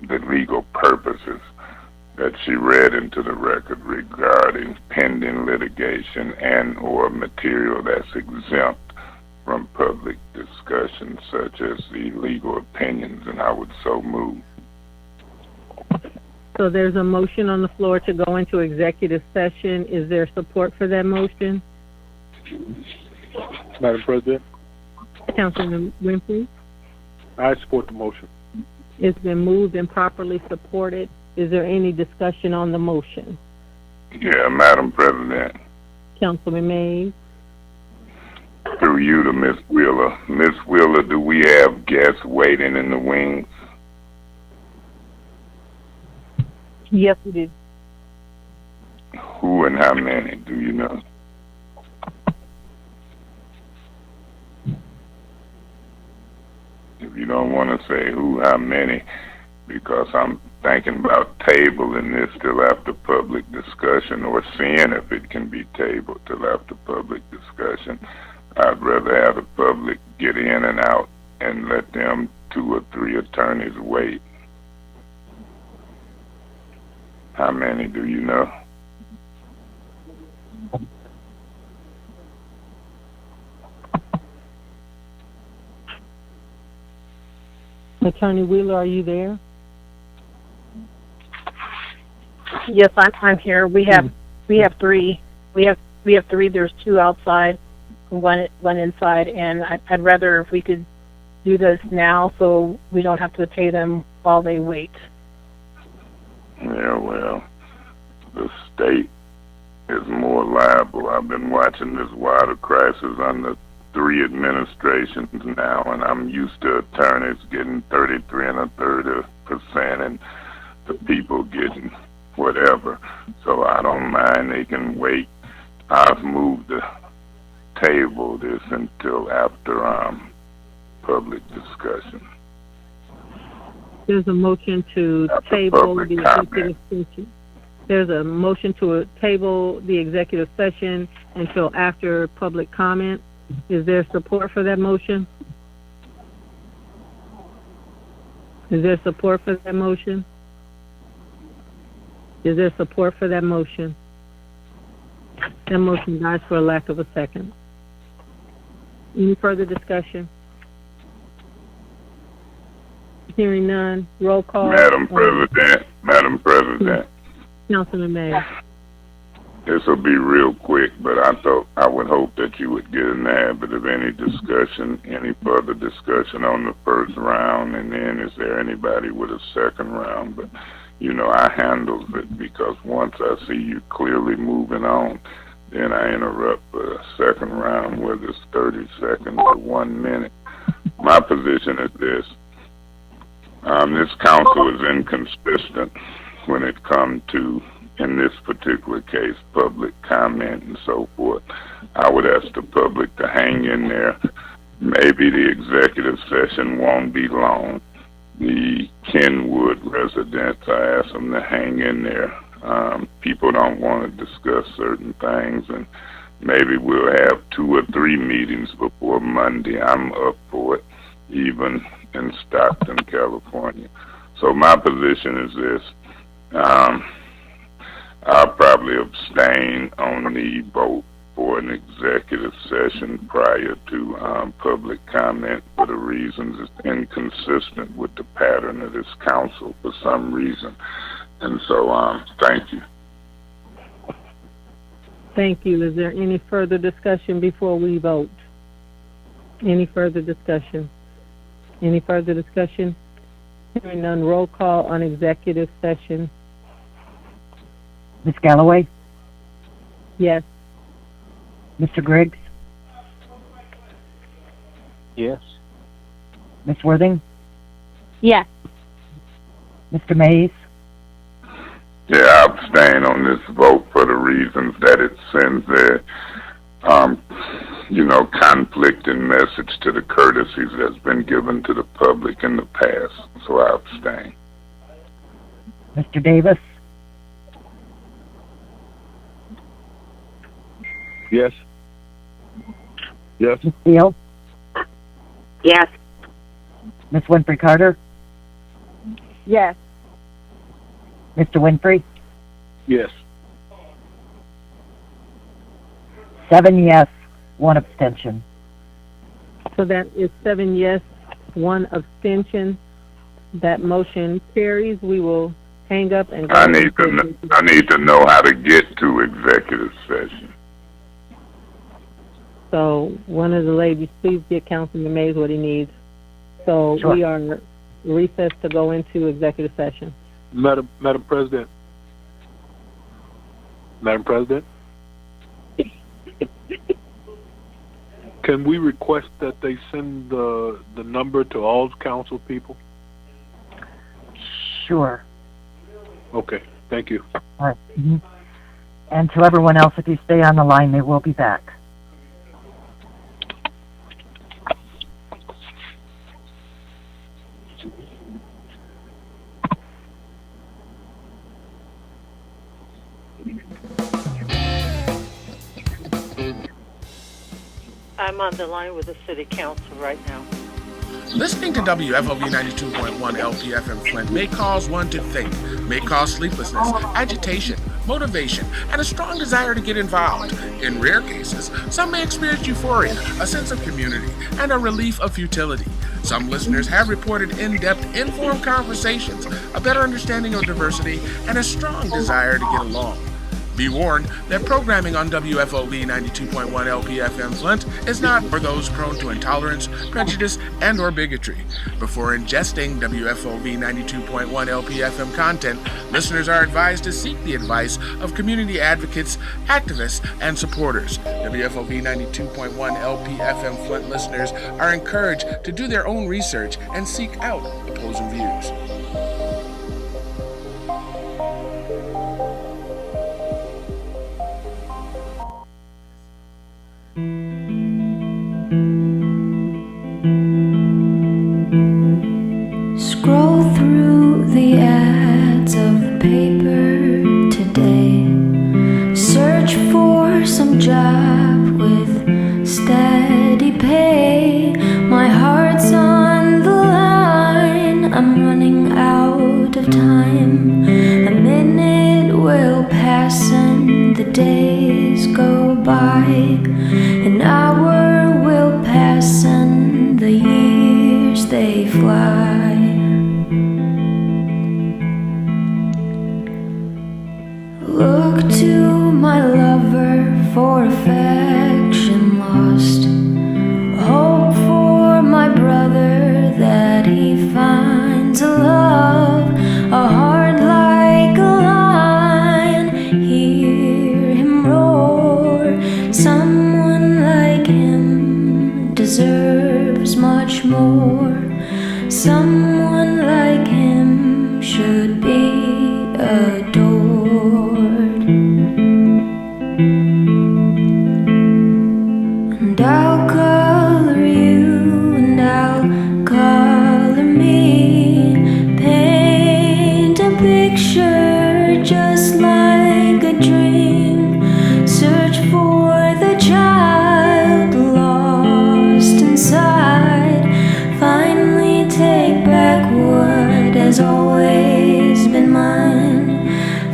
the legal purposes that she read into the record regarding pending litigation and or material that's exempt from public discussion, such as the legal opinions, and I would so move. So there's a motion on the floor to go into executive session. Is there support for that motion? Madam President, Councilman Winfrey? I support the motion. It's been moved and properly supported. Is there any discussion on the motion? Yeah, Madam President. Councilman Mays? Through you to Ms. Wheeler. Ms. Wheeler, do we have guests waiting in the wings? Yes, we did. Who and how many, do you know? If you don't want to say who, how many, because I'm thinking about tabling this till after public discussion or seeing if it can be tabled till after public discussion. I'd rather have the public get in and out and let them 2 or 3 attorneys wait. How many do you know? Attorney Wheeler, are you there? Yes, I'm here. We have 3. We have 3. There's 2 outside, one inside, and I'd rather if we could do this now so we don't have to pay them while they wait. Yeah, well, the state is more liable. I've been watching this water crisis under 3 administrations now, and I'm used to attorneys getting 33 1/3% and the people getting whatever. So I don't mind. They can wait. I've moved the table this until after public discussion. There's a motion to table the executive session. There's a motion to table the executive session until after public comment. Is there support for that motion? Is there support for that motion? Is there support for that motion? That motion dies for a lack of a second. Any further discussion? Hearing none, roll call. Madam President. Councilman Mays. This will be real quick, but I would hope that you would get in there. But if any discussion, any further discussion on the first round, and then is there anybody with a second round? But I handles it because once I see you clearly moving on, then I interrupt for a second round, whether it's 30 seconds or 1 minute. My position is this. This council is inconsistent when it comes to, in this particular case, public comment and so forth. I would ask the public to hang in there. Maybe the executive session won't be long. The Kenwood residents, I ask them to hang in there. People don't want to discuss certain things, and maybe we'll have 2 or 3 meetings before Monday. I'm up for it, even in Stockton, California. So my position is this. I'll probably abstain on the vote for an executive session prior to public comment for the reasons it's inconsistent with the pattern of this council for some reason. And so, thank you. Thank you. Is there any further discussion before we vote? Any further discussion? Any further discussion? Hearing none, roll call on executive session. Ms. Galloway? Yes. Mr. Griggs? Yes. Ms. Worthing? Yes. Mr. Mays? Yeah, I abstain on this vote for the reasons that it sends conflicting message to the courtesies that's been given to the public in the past. So I abstain. Mr. Davis? Yes. Yes. Ms. Steele? Yes. Ms. Winfrey Carter? Yes. Mr. Winfrey? Yes. 7 yes, 1 abstention. So that is 7 yes, 1 abstention. That motion carries. We will hang up and go. I need to know how to get to executive session. So one of the ladies, please get Councilman Mays what he needs. So Sure. we are recessed to go into executive session. Madam President. Madam President. Can we request that they send the number to all council people? Sure. Okay, thank you. All right. And to everyone else, if you stay on the line, they will be back. I'm on the line with the city council right now. Listening to WFOV 92.1 LPFM Flint may cause one to think, may cause sleeplessness, agitation, motivation, and a strong desire to get involved. In rare cases, some may experience euphoria, a sense of community, and a relief of futility. Some listeners have reported in-depth, informed conversations, a better understanding of diversity, and a strong desire to get along. Be warned that programming on WFOV 92.1 LPFM Flint is not for those prone to intolerance, prejudice, and or bigotry. Before ingesting WFOV 92.1 LPFM content, listeners are advised to seek the advice of community advocates, activists, and supporters. WFOV 92.1 LPFM Flint listeners are encouraged to do their own research and seek out opposing views. Scroll through the ads of the paper today. Search for some job with steady pay. My heart's on the line. I'm running out of time. A minute will pass and the days go by. An hour will pass and the years they fly. Look to my lover for affection lost. Hope for my brother that he finds a love, a heart like a lion. Hear him roar. Someone like him deserves much more. Someone like him should be adored. And I'll color you and I'll color me. Paint a picture just like a dream. Search for the child lost inside. Finally take back what has always been mine.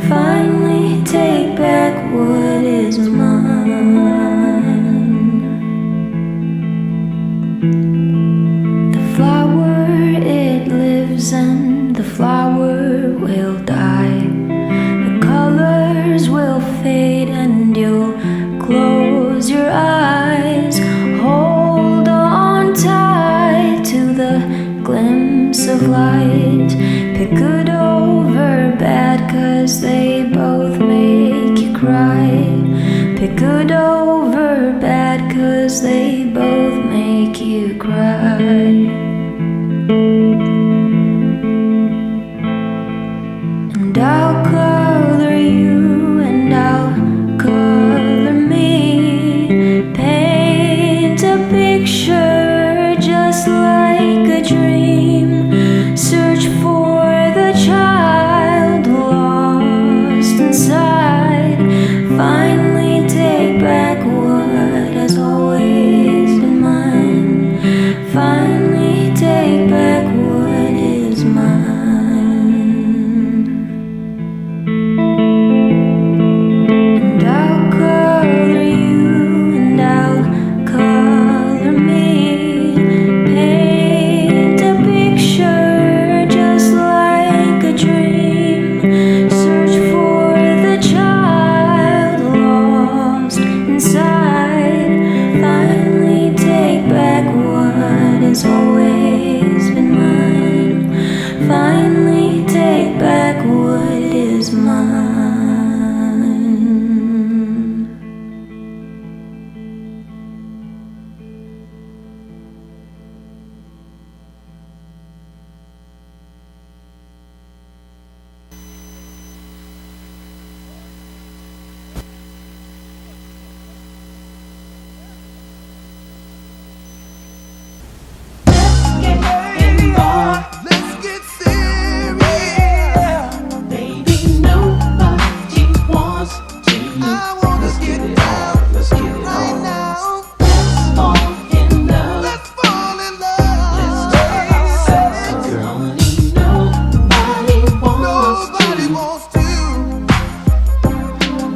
Finally take back what is mine. The flower, it lives and the flower will die. The colors will fade and you'll close your eyes. Hold on tight to the glimpse of light. Pick good over bad 'cause they both make you cry. they both make you cry. And I'll color you and I'll color me, paint a picture just like a dream, search for the child lost inside, finally take back what has always been mine, finally take back what is mine. And I'll color you and I'll color me, paint a picture just like a dream, search for the child lost inside, finally take back what has always been mine, finally take back what is mine. Let's get serious. Baby, nobody wants to. I wanna get down. Let's get it right on. Now. Let's fall in love. Let's fall in love. Let's talk about sex, girl. Honey, nobody wants to.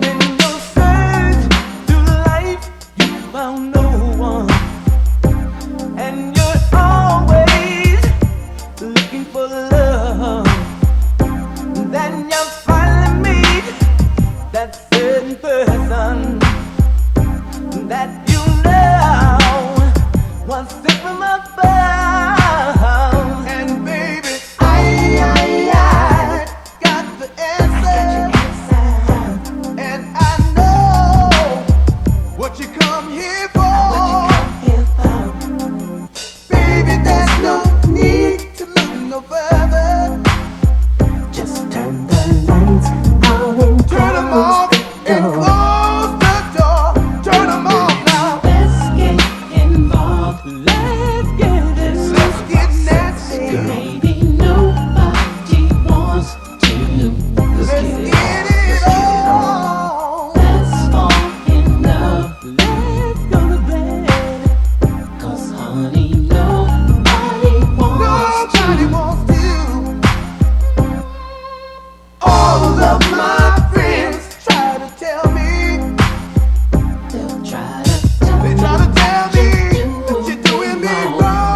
In your search through life, you found no one, and you're always looking for love. Then you finally meet that certain person that you know was sent from above. And baby, I got the answer, and I know what you come here for. Baby, there's no need to look no further. Just turn the lights on and turn them off and close the door. Turn them off now. Let's get involved. Let's get this. Let's get nasty. Baby, nobody wants to. Let's get it on. Let's fall in love. Let's go to bed. 'Cause honey, nobody wants to. All of my friends try to tell me. They try to tell me that you're doing me wrong.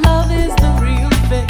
Love is the real thing.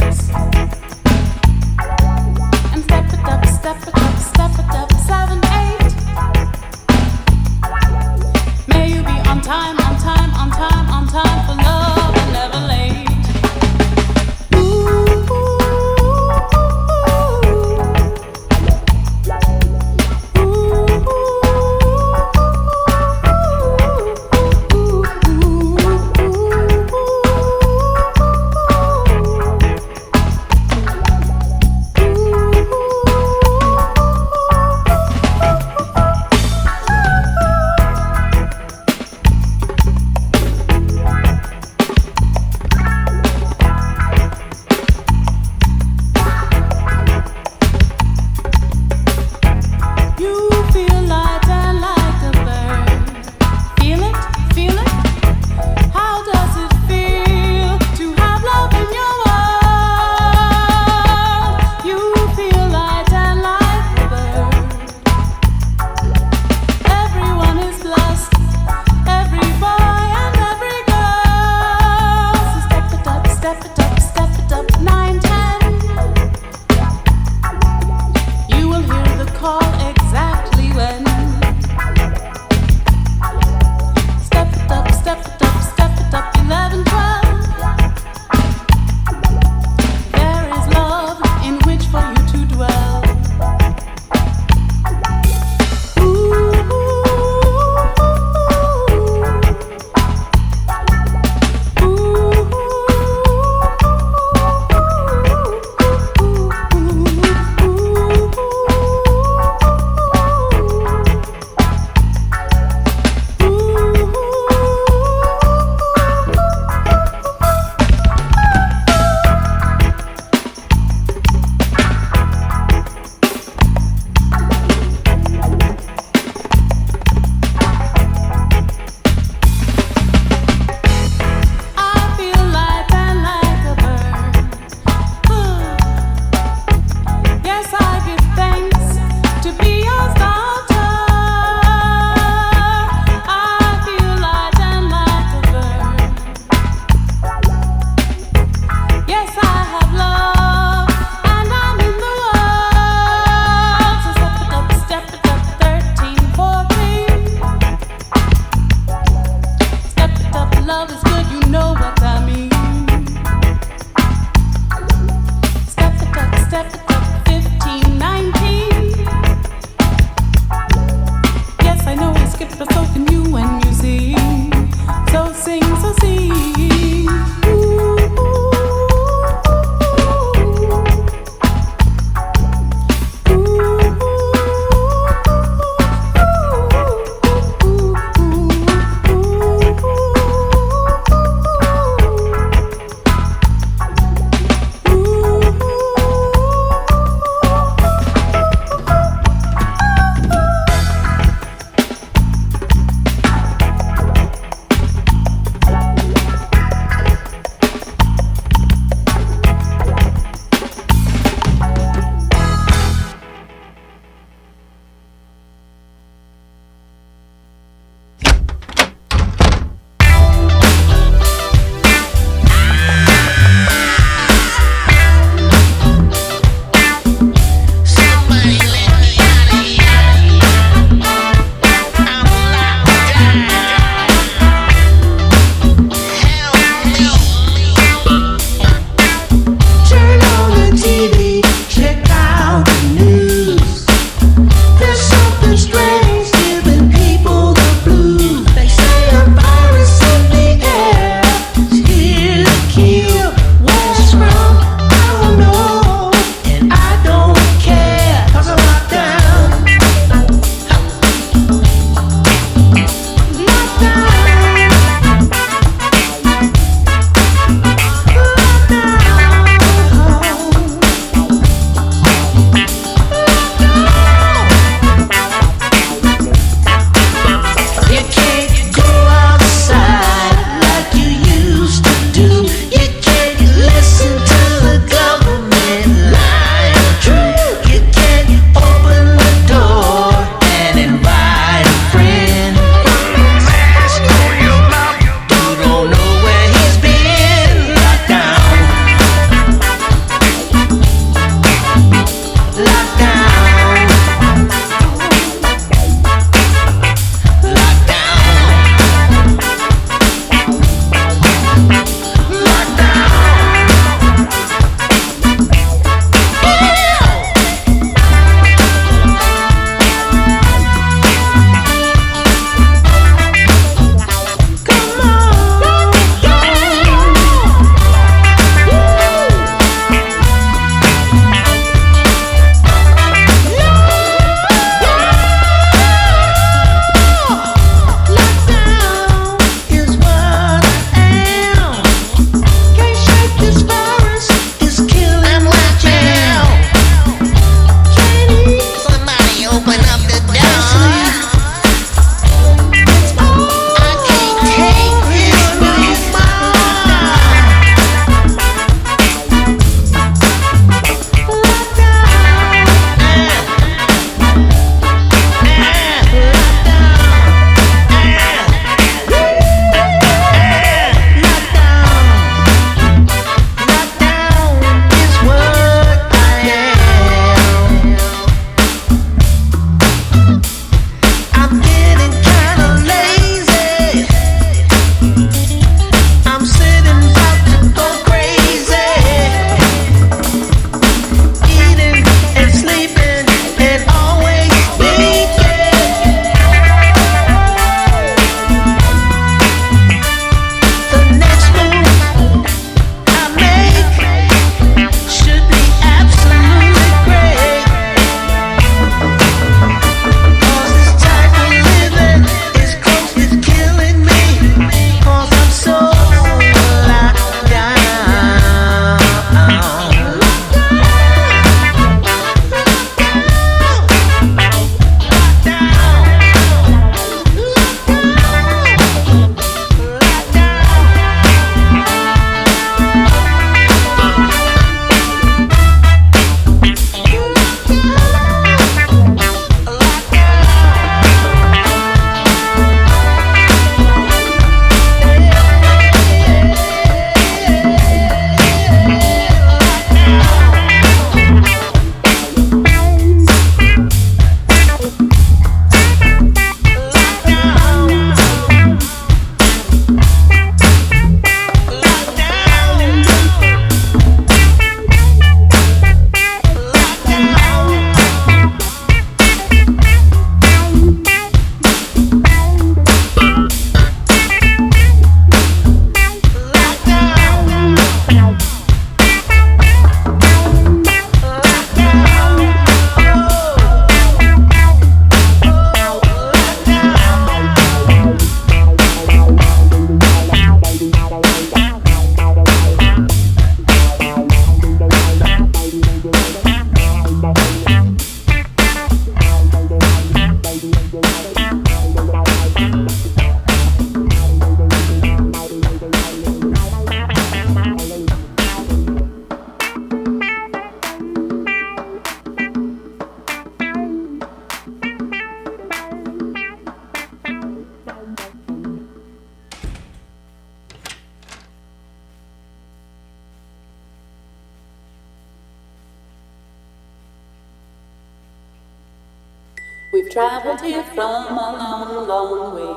We've traveled here from a long, long way,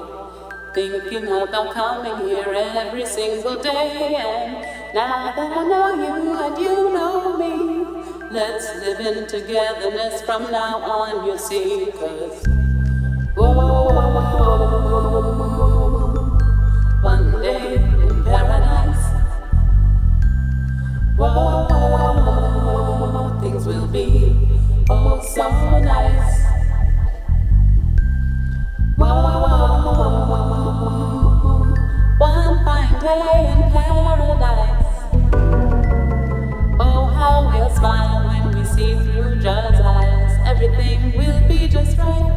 thinking about coming here every single day. And now that I know you and you know me, let's live in togetherness from now on, you see. 'Cause whoa, one day in paradise, whoa, things will be oh so nice. Whoa, one fine day in paradise. Oh, how we'll smile when we see through Jud's eyes. Everything will be just right.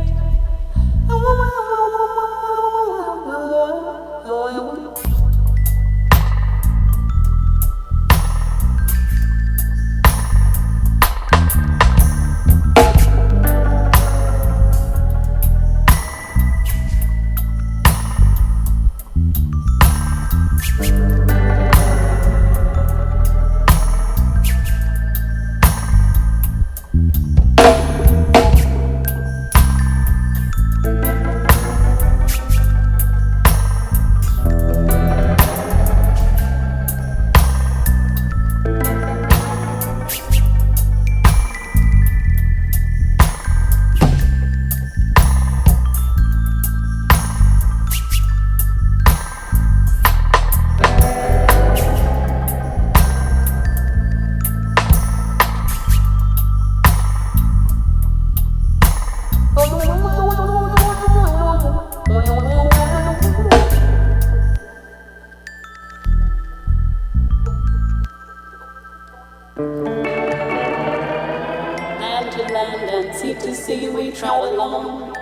Land to land and sea to sea we travel along.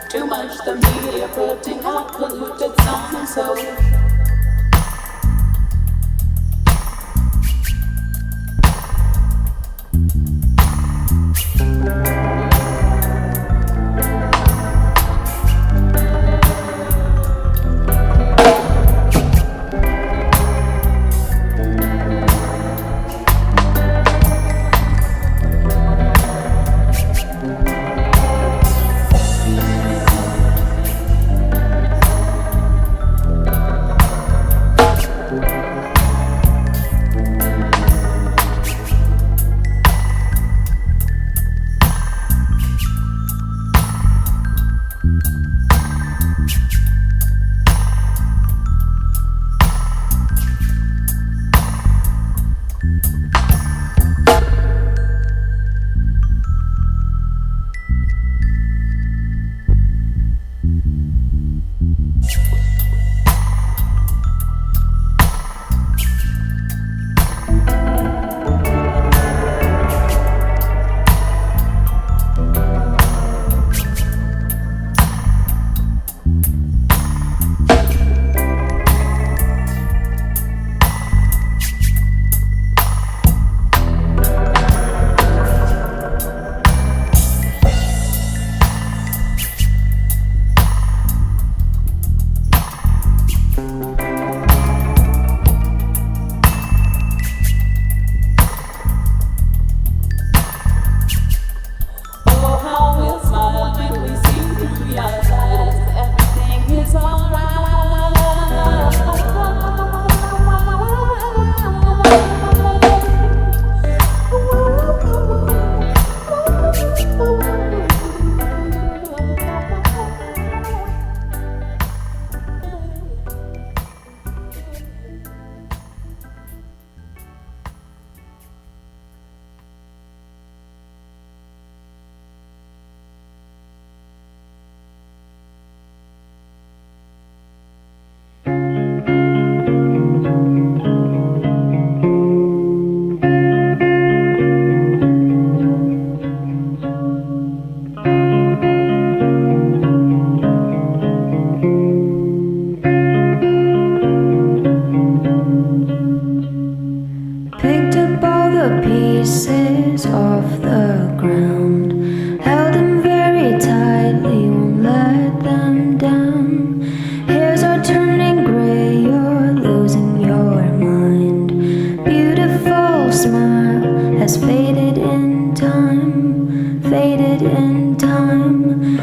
Too much the media putting out polluted songs, so Picked up all the pieces off the ground, held them very tightly, won't let them down. Hairs are turning gray, you're losing your mind. Beautiful smile has faded in time, faded in time.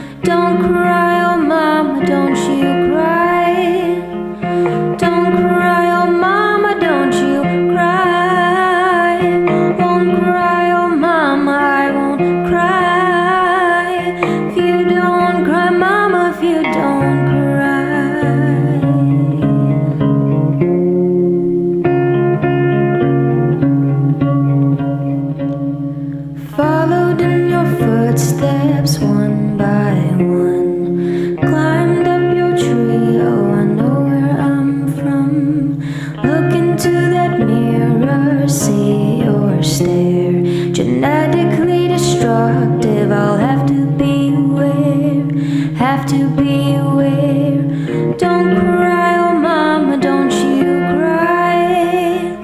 steps one by one. Climbed up your tree, oh, I know where I'm from. Look into that mirror, see your stare. Genetically destructive, I'll have to beware, have to beware. Don't cry, oh mama, don't you cry.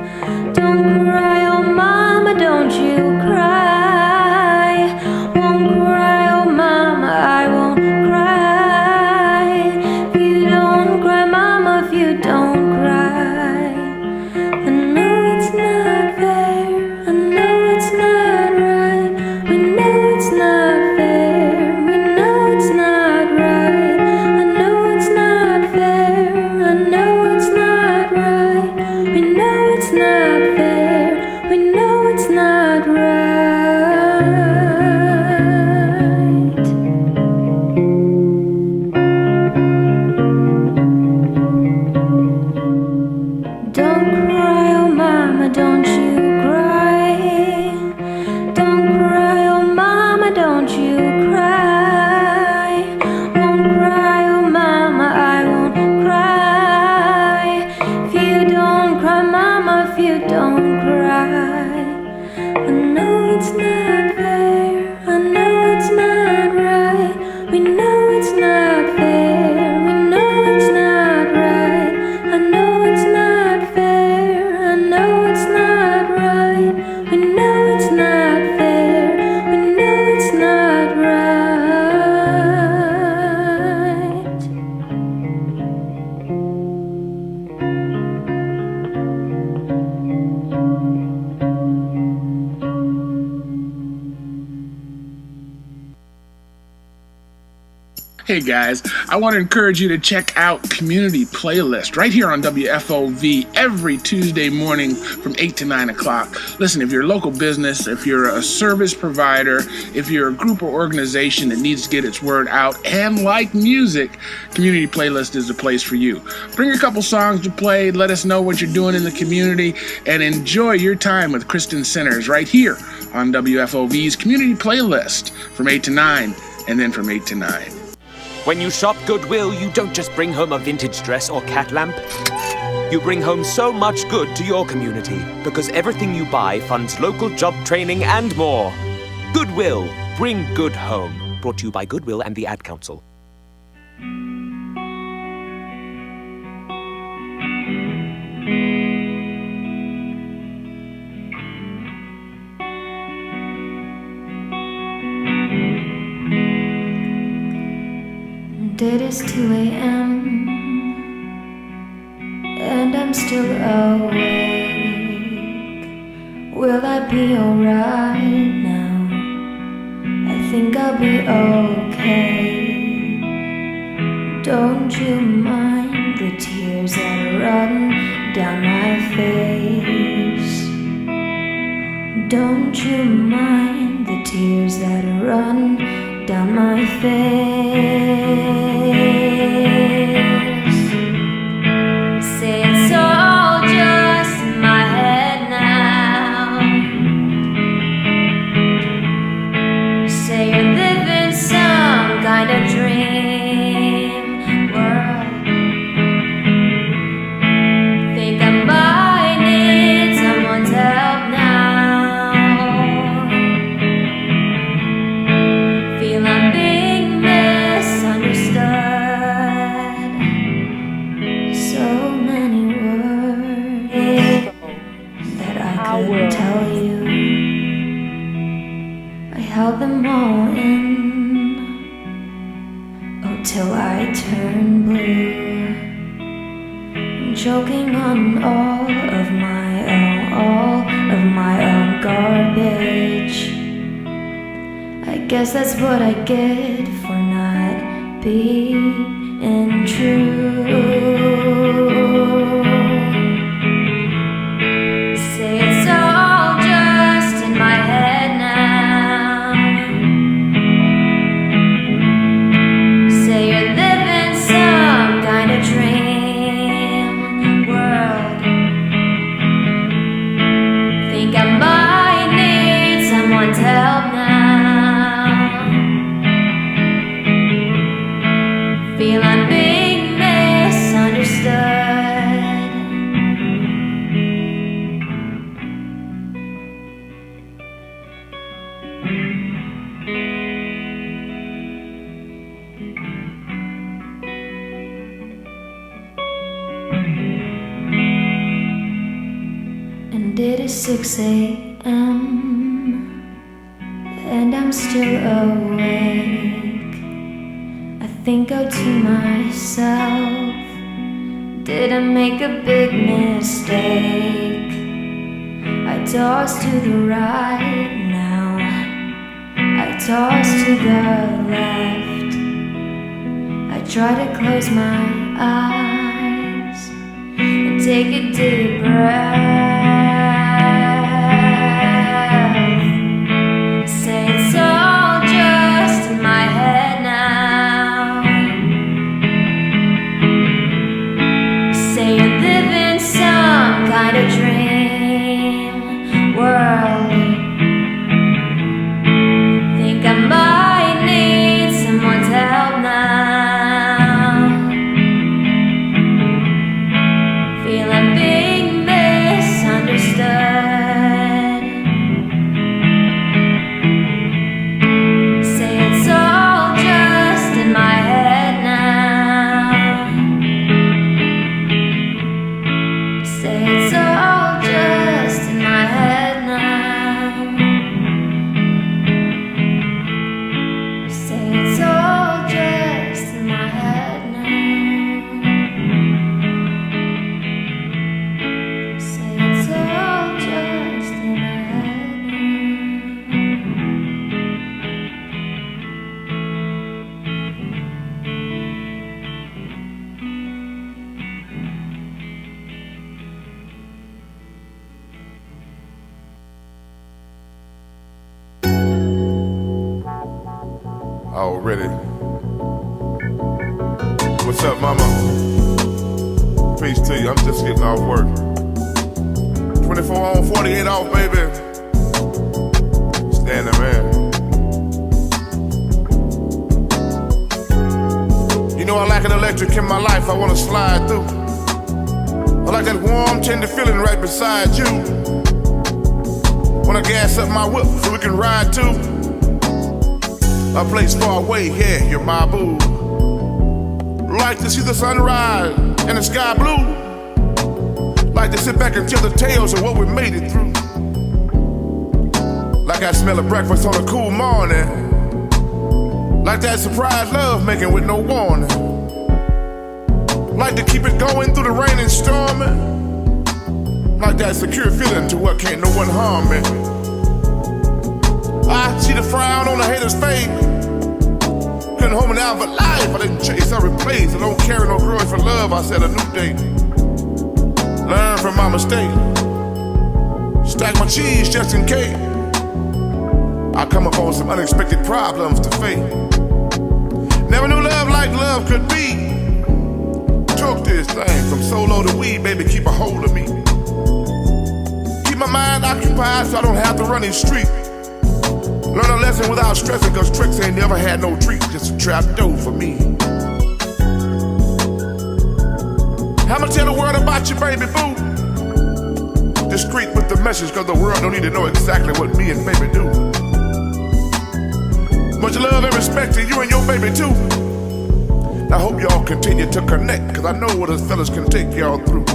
Don't cry, oh mama, don't you cry. Won't cry, oh mama, I won't cry. If you don't cry, mama, if you don't cry. I know it's not fair, I know it's not right. We know it's not fair, we know it's not right. I know it's not fair, I know it's not right. We know it's not fair, we know it's not right. Don't cry, oh mama, don't you cry. Don't cry, oh mama, don't you cry. Won't cry, oh mama, I won't cry. If you don't cry, mama, if you don't cry. I know it's not fair, I know it's not right. We know it's not fair, we know it's not right. I know it's not fair, I know it's not right. We know it's not fair, we know it's not right. Hey guys, I want to encourage you to check out Community Playlist right here on WFOV every Tuesday morning from 8 to 9 o'clock. Listen, if you're a local business, if you're a service provider, if you're a group or organization that needs to get its word out and like music, Community Playlist is the place for you. Bring a couple songs to play, let us know what you're doing in the community, and enjoy your time with Kristen Sinners right here on WFOV's Community Playlist from 8 to 9 and then from 8 to 9. When you shop Goodwill, you don't just bring home a vintage dress or cat lamp. You bring home so much good to your community because everything you buy funds local job training and more. Goodwill, bring good home. Brought to you by Goodwill and the Ad Council. It is 2 a.m. and I'm still awake. Will I be alright now? I think I'll be okay. Don't you mind the tears that run down my face? Don't you mind the tears that run down my face? Say it's all just in my head now. Say you're living some kind of dream world. Think I might need someone's help now. Feel I'm being misunderstood. So many words that I couldn't tell you. I held them all in, oh, till I turned blue. I'm choking on all of my own garbage. I guess that's what I get for not being true. Say it's all just in my head now. Say you're living some kind of dream world. Think I might need someone's help now. 6 a.m. and I'm still awake. I think to myself, did I make a big mistake? I toss to the right now, I toss to the left. I try to close my eyes and take a deep breath. Say it's all just in my head now. Say you live in some kind of dream world. Think I might need someone's help now. Feeling being misunderstood. Say it's all just in my head now. Say it's all just in my head now. Say it's all just in my head now. Say it's all just in my head Already. What's up, mama? Peace to you. I'm just getting off work. 24 on, 48 off, baby. Standing, man. You know I like an electric in my life. I want to slide through. I like that warm, tender feeling right beside you. Wanna gas up my whip so we can ride too. A place far away, yeah, you're my boo. Like to see the sunrise and the sky blue. Like to sit back and tell the tales of what we made it through. Like I smell of breakfast on a cool morning. Like that surprise love making with no warning. Like to keep it going through the rain and storming. Like that secure feeling to what can't no one harm me. I see the frown on the hater's face. Couldn't hold me down for life. I didn't chase, I replaced. I don't carry no grudge for love. I said a new day. Learn from my mistake. Stack my cheese just in case I come up on some unexpected problems to face. Never knew love like love could be. Took this thing from solo to weed, baby, keep a hold of me. Keep my mind occupied so I don't have to run these streets. Learn a lesson without stressing, cause tricks ain't never had no treat, just a trap door for me. I'ma tell the world about you, baby boo. Discreet with the message, cause the world don't need to know exactly what me and baby do. Much love and respect to you and your baby too. I hope y'all continue to connect, cause I know what us fellas can take y'all through.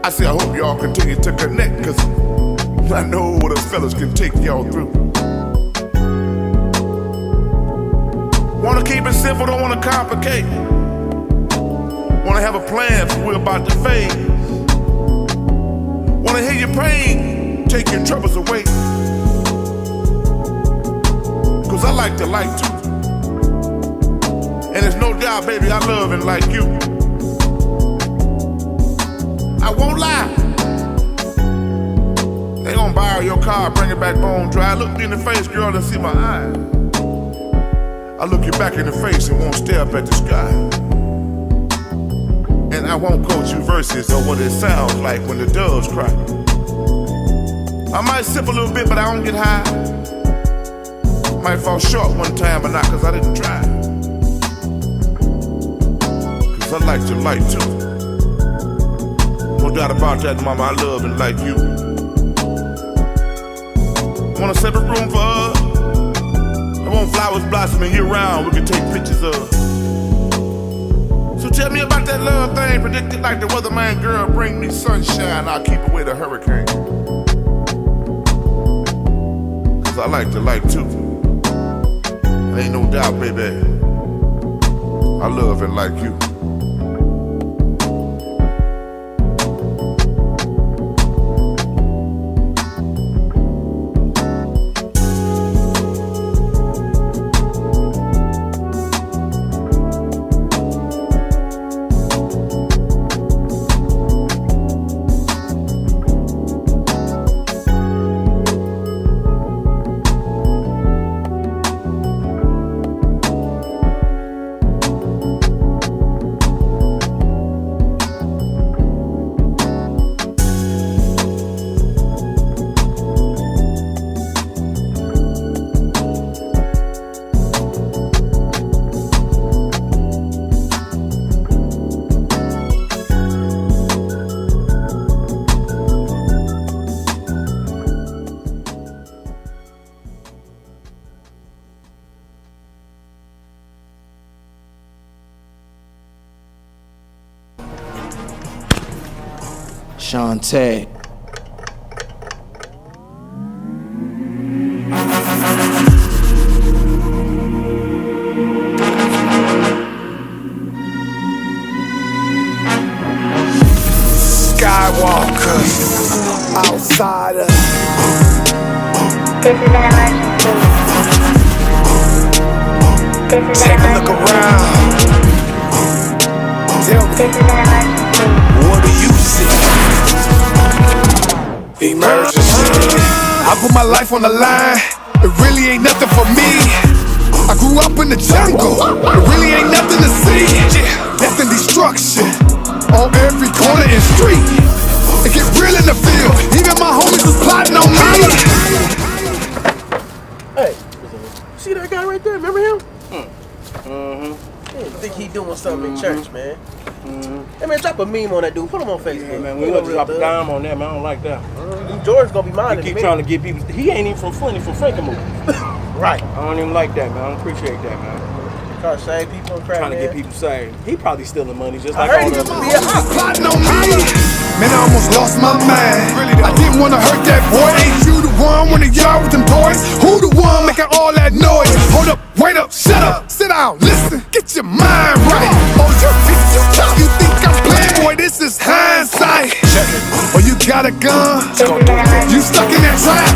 I say I hope y'all continue to connect, cause I know what us fellas can take y'all through. Wanna keep it simple, don't wanna complicate. Wanna have a plan for we're about to fade. Wanna hear your pain, take your troubles away. Cause I like to like too. And there's no doubt, baby, I love and like you. I won't lie. They gon' borrow your car, bring it back bone dry. Look me in the face, girl, and see my eyes. I look you back in the face and won't stare up at the sky. And I won't quote you verses or what it sounds like when the doves cry. I might sip a little bit, but I don't get high. Might fall short one time, but not cause I didn't try. Cause I like to like too. No doubt about that, mama, I love and like you. Want a separate room for us? I want flowers blossoming year round we can take pictures of. So tell me about that love thing, predicted like the weatherman, girl. Bring me sunshine, I'll keep away the hurricane. I like to like too. And ain't no doubt, baby, I love and like you. Shantae. Skywalker, outsider. This is an emergency. Take a look around. Tell me, what do you see? Emergency. I put my life on the line. It really ain't nothing for me. I grew up in the jungle. It really ain't nothing to see. Death and destruction on every corner and street. It get real in the field. Even my homies was plotting on me. Hey, see that guy right there? Remember him? I think he doing something in church, man. Hey man, drop a meme on that dude. Put him on Facebook. Yeah, man, we gonna drop a dime on that, man. I don't like that. George gonna be mine. He keep trying to get people. He ain't even from Flint. He from Frankenmuth. Right. I don't even like that, man. I don't appreciate that, man. Trying to save people and crap, Trying to get people saved. He probably stealing money just I like heard all he the used to other be a hot plotting on me. Man, I almost lost my mind. I didn't want to hurt that boy. Ain't you the one when the yard with them toys? Who the one making all that noise? Hold up, wait up, shut up, sit down, listen, get your mind right. Oh, you talk, you think I'm playing, boy? This is hindsight. Check it. Oh, you got a gun? You stuck in that trap?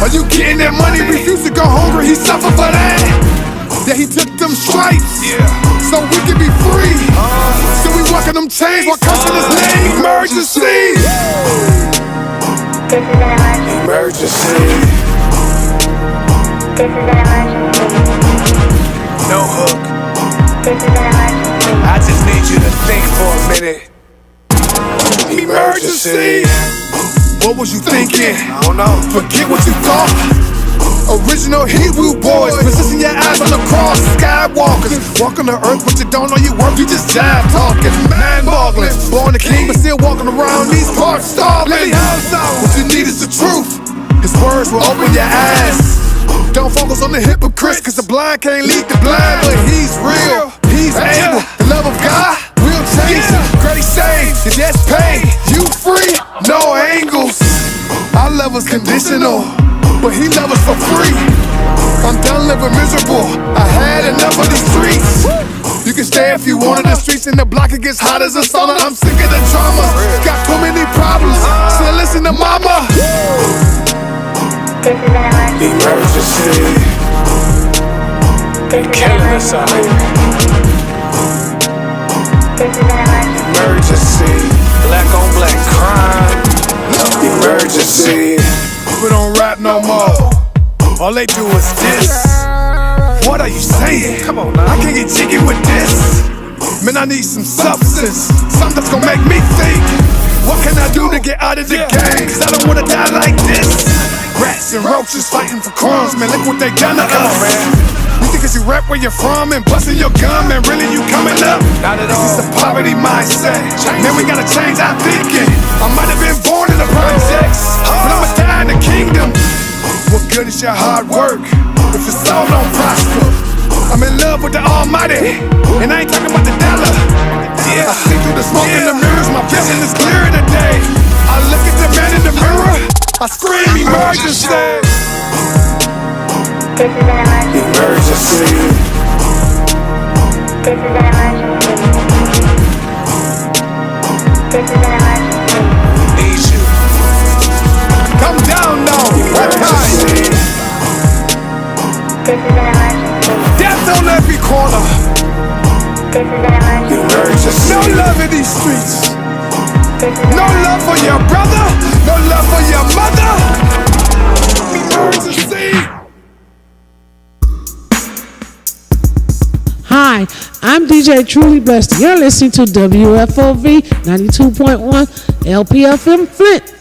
Are you getting that money? Refuse to go hungry, he suffered for that. Yeah, he took them stripes, so we can be free. So we walking them chains while cussing his name. Emergency. Emergency. No hook. I just need you to think for a minute. Emergency. What was you thinking? I don't know. Forget what you thought. Original Hebrew boys, position your eyes on the cross. Skywalkers, walking the earth, but you don't know your worth. You just jive talking, mind-boggling. Born a king, but still walking around these parts starving. What you need is the truth. His words will open your eyes. Don't focus on the hypocrites, cause the blind can't lead the blind. But he's real, he's able. The love of God will change you. Great save, your debt's paid. You free, no angles. Our love is conditional, but he loves us for free. I'm done living miserable. I had enough of these streets. You can stay if you want in the streets. In the block it gets hot as a sauna. I'm sick of the drama. Got too many problems. Still listen to mama. Emergency. They killing us out here. Emergency. Black on black crime. Emergency. We don't rap no more. All they do is diss. What are you saying? Come on now. I can't get jiggy with this. Man, I need some substance. Something that's gonna make me think. What can I do to get out of the game? Cause I don't wanna die like this. Rats and roaches fighting for crumbs. Man, look what they done to us. You think cause you rap where you're from and busting your gun, man, really you coming up? Not at all. This is a poverty mindset. Man, we gotta change our thinking. I might have been born in the projects, but I'ma die in the kingdom. What good is your hard work if your soul don't prosper? I'm in love with the Almighty, and I ain't talking about the dollar. Yeah, I see through the smoke in the mirrors, my vision is clearer today. I look at the man in the mirror, I scream emergency. Emergency. Need you. Come down now. What time? Death on every corner. Emergency. No love in these streets. No love for your brother. No love for your mother. Emergency. Hi, I'm DJ Truly Blessed. You're listening to WFOV 92.1 LPFM Flint.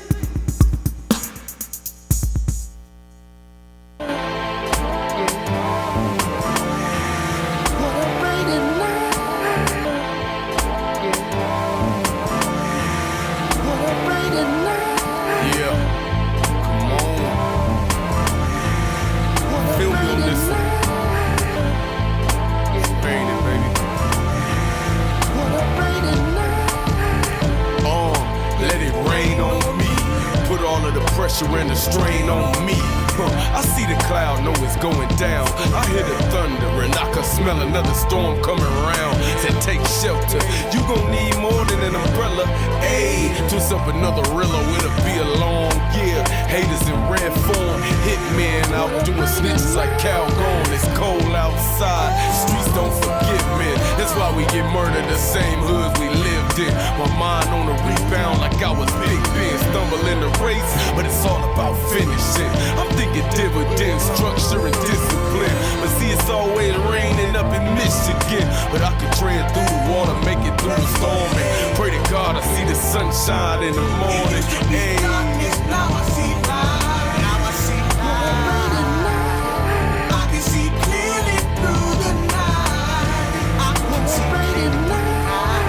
And the strain on me. I see the cloud, know it's going down. I hear the thunder and I can smell another storm coming around. Said take shelter, you gon' need more than an umbrella. Ayy, twist up another Rillo, it'll be a long year. Haters in red form, hitmen out doing snitches like Calgon. It's cold outside, streets don't forget men. That's why we get murdered, the same hoods we lived in. My mind on the rebound like I was Big Ben. Stumble in the race, but it's all about finishing. I'm thinking dividends, structure and discipline. But see, it's always raining up in Michigan. But I could tread through the water, make it through the storm. And pray to God I see the sunshine in the morning. Hey. Now I see light. Now I see light. I can see clearly through the night. I can see clearly.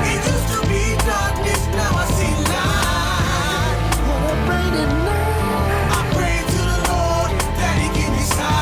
It used to be darkness, now I see light. I pray to the Lord that He give me sight.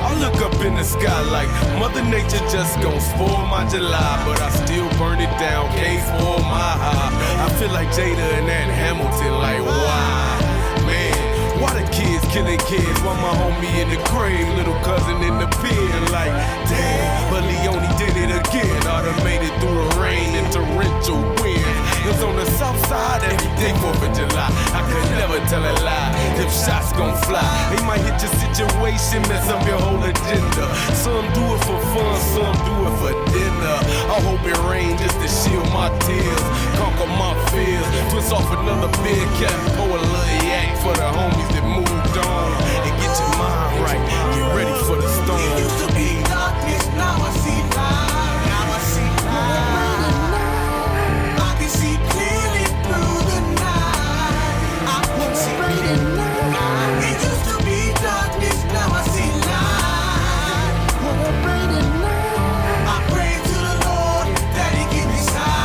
I look up in the sky like Mother Nature just gon' spoil my July, but I still burn it down, can't spoil my high. I feel like Jada and that Hamilton, like why, man? Why the kids killing kids? Why my homie in the grave, little cousin in the pen? Like, damn, but Leone did it again. I done made it through the rain and torrential wind. It's on the south side every day, 4th of July. I could never tell a lie, them shots gon' fly. They might hit your situation, mess up your whole agenda. Some do it for fun, some do it for dinner. I hope it rains just to shield my tears, conquer my fears, twist off another big cat, pour a little yak for the homies that moved on, and get your mind right, get ready for the storm. It used to be darkness, now I see light. Now I see light. I can see clearly through the night. I can see clearly. It used to be darkness, now I see light. I pray to the Lord that He give me sight.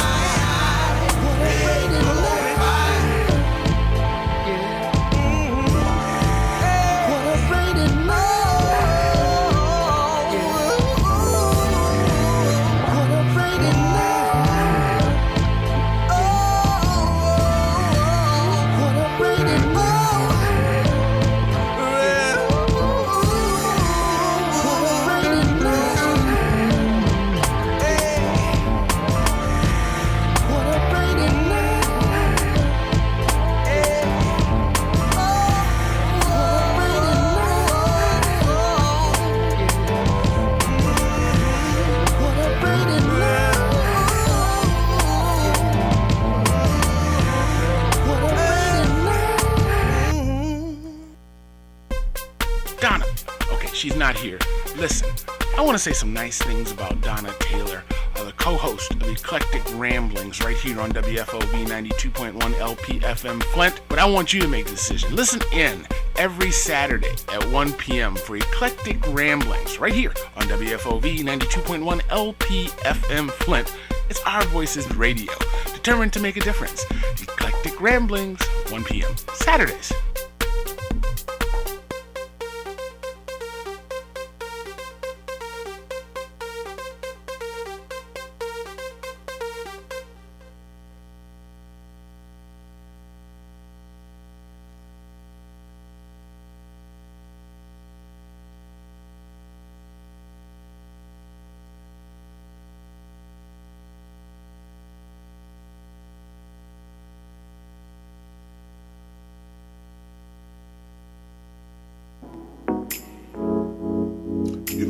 Donna. Okay, she's not here. Listen, I want to say some nice things about Donna Taylor, the co-host of Eclectic Ramblings right here on WFOV 92.1 LPFM Flint. But I want you to make the decision. Listen in every Saturday at 1 p.m. for Eclectic Ramblings right here on WFOV 92.1 LPFM Flint. It's our voices radio, determined to make a difference. Eclectic Ramblings, 1 p.m. Saturdays.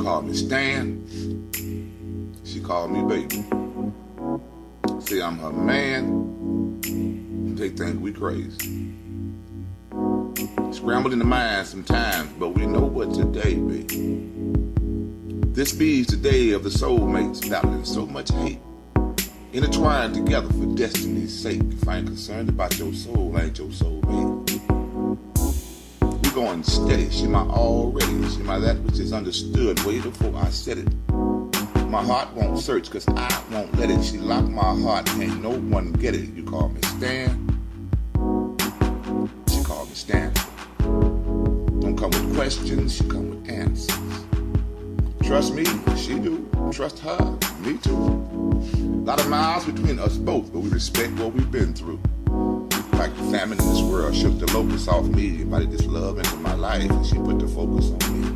called me Stan. She called me baby. Say I'm her man. They think we crazy. Scrambled in the mind sometimes, but we know what today be. This be's the day of the soulmates battling so much hate. Intertwined together for destiny's sake. If I ain't concerned about your soul, I ain't your soulmate. We going steady. She my already. She my that which is understood way before I said it. My heart won't search cause I won't let it. She locked my heart, ain't no one get it. You call me Stan. She called me Stanford. Don't come with questions, she come with answers. Trust me, she do. Trust her, me too. A lot of miles between us both, but we respect what we've been through. Like the famine in this world shook the locust off me, invited this love into my life, and she put the focus on me.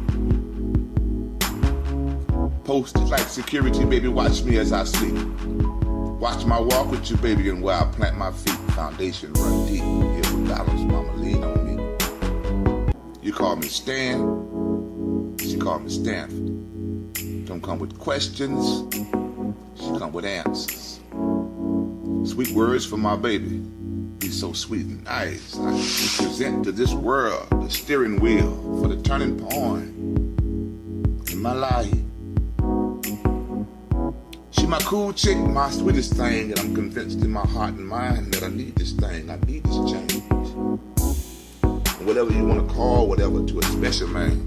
Posted like security, baby, watch me as I sleep. Watch my walk with you, baby, and where I plant my feet. Foundation run deep, here with balance, mama, lean on me. You call me Stan, she called me Stanford. Don't come with questions, she come with answers. Sweet words for my baby, be so sweet and nice. I present to this world the steering wheel for the turning point in my life. She my cool chick, my sweetest thing, and I'm convinced in my heart and mind that I need this thing, I need this change. Whatever you want to call whatever to a special man.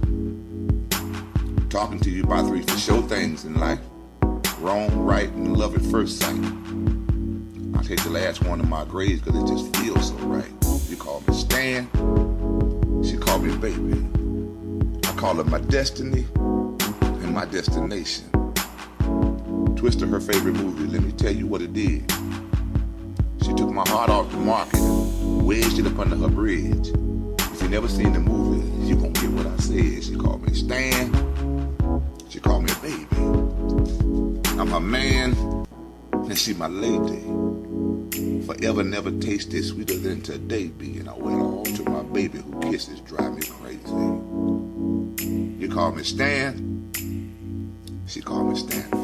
Talking to you about 3 for sure things in life. Wrong, right, and love at first sight. I'll take the last one in my grades because it just feels so right. You call me Stan, she called me baby. I call her my destiny and my destination. Twister, her favorite movie, let me tell you what it did. She took my heart off the market and wedged it up under her bridge. If you never seen the movie, you gon' get what I said. She called me Stan, she called me a baby. I'm her man, and she my lady. Forever never tasted sweeter than today be, and I went all to my baby who kisses drive me crazy. You call me Stan, she called me Stanford.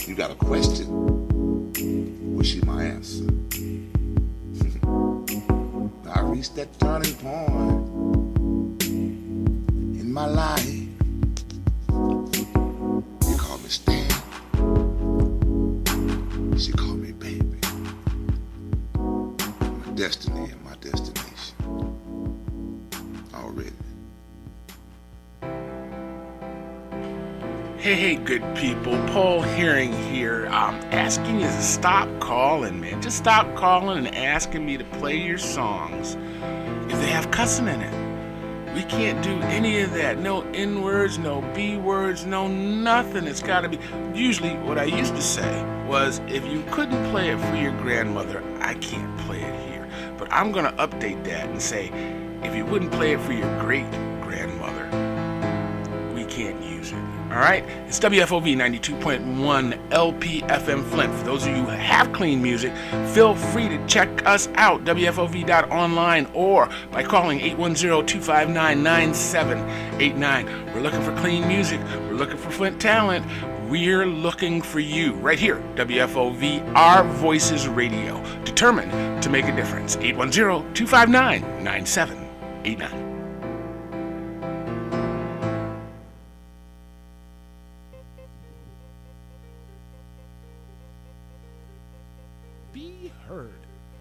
You got a question, well she my answer. I reached that turning point in my life. You call me Stan, she called me baby. My destiny and my destination already. Hey, good people. Paul Hearing here. Asking you to stop calling, man. Just stop calling and asking me to play your songs if they have cussing in it. We can't do any of that. No N-words, no B-words, no nothing. It's got to be... Usually, what I used to say was, if you couldn't play it for your grandmother, I can't play it here. But I'm going to update that and say, if you wouldn't play it for your great-grandmother, we can't use it. All right, it's WFOV 92.1 LPFM Flint. For those of you who have clean music, feel free to check us out, WFOV.online, or by calling 810-259-9789. We're looking for clean music. We're looking for Flint talent. We're looking for you right here, WFOV, Our Voices Radio, determined to make a difference. 810-259-9789.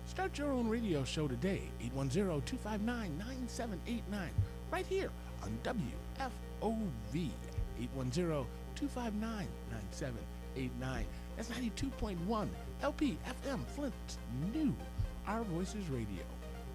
Start your own radio show today, 810-259-9789, right here on WFOV, 810-259-9789. That's 92.1 LPFM, Flint's new Our Voices Radio,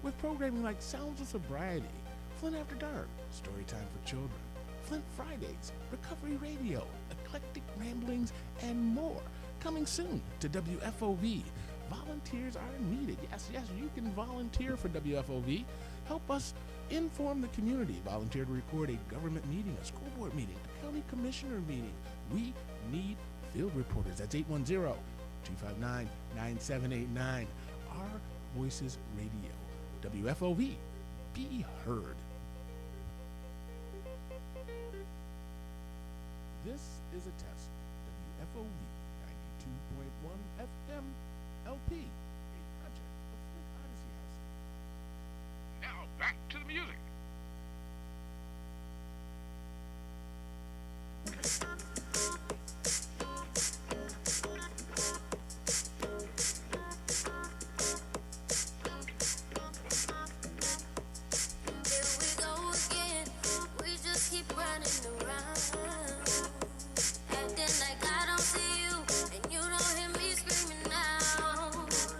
with programming like Sounds of Sobriety, Flint After Dark, Storytime for Children, Flint Fridays, Recovery Radio, Eclectic Ramblings, and more. Coming soon to WFOV. Volunteers are needed. Yes, you can volunteer for WFOV. Help us inform the community. Volunteer to record a government meeting, a school board meeting, a county commissioner meeting. We need field reporters. That's 810-259-9789. Our Voices Radio. WFOV. Be heard. This is a test. WFOV 92.1 FM LP. Project of Flint Odyssey House. Now back to the music. Keep running around, acting like I don't see you, and you don't hear me screaming out.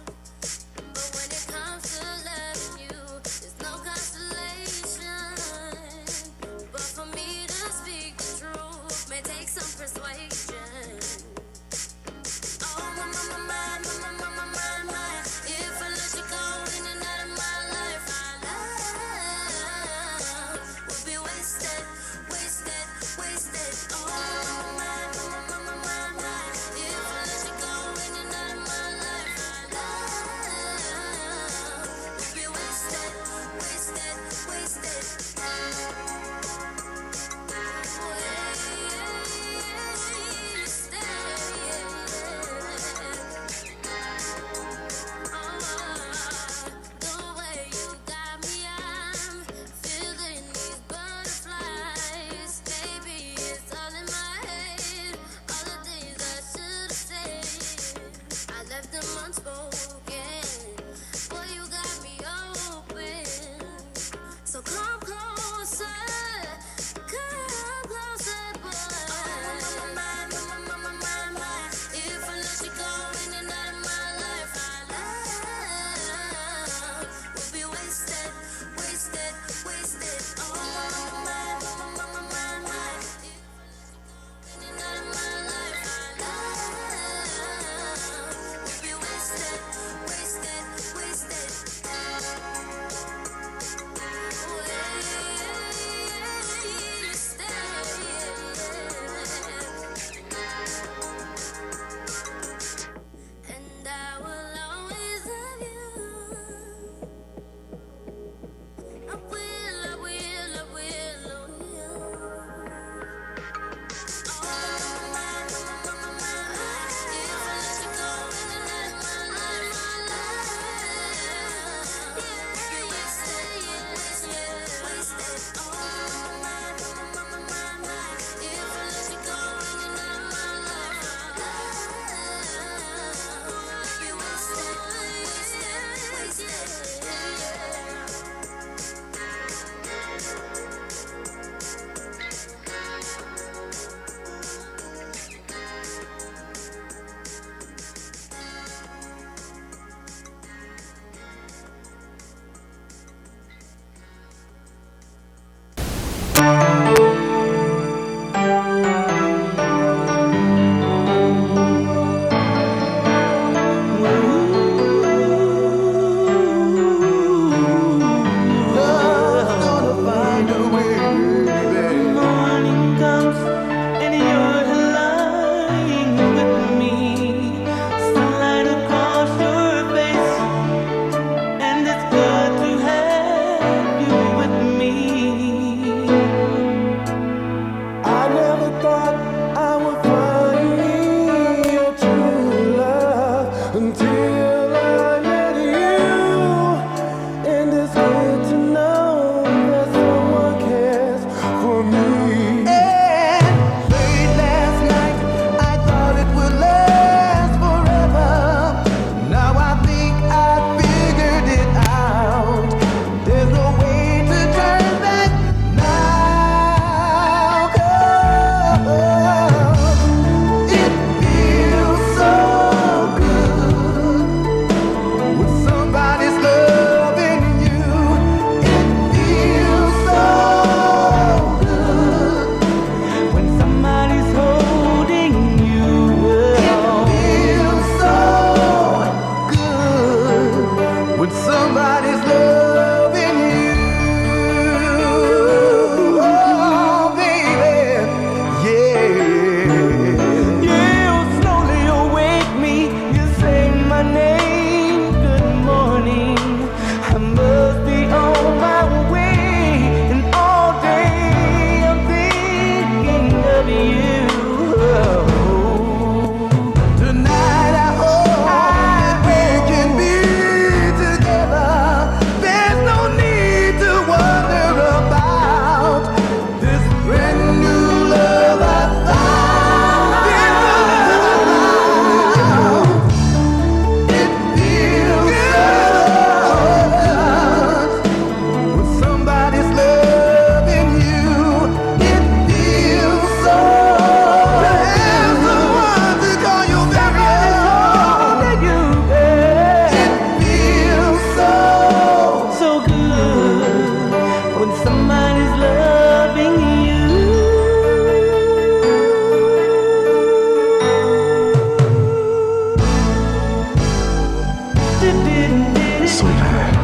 Sweetheart.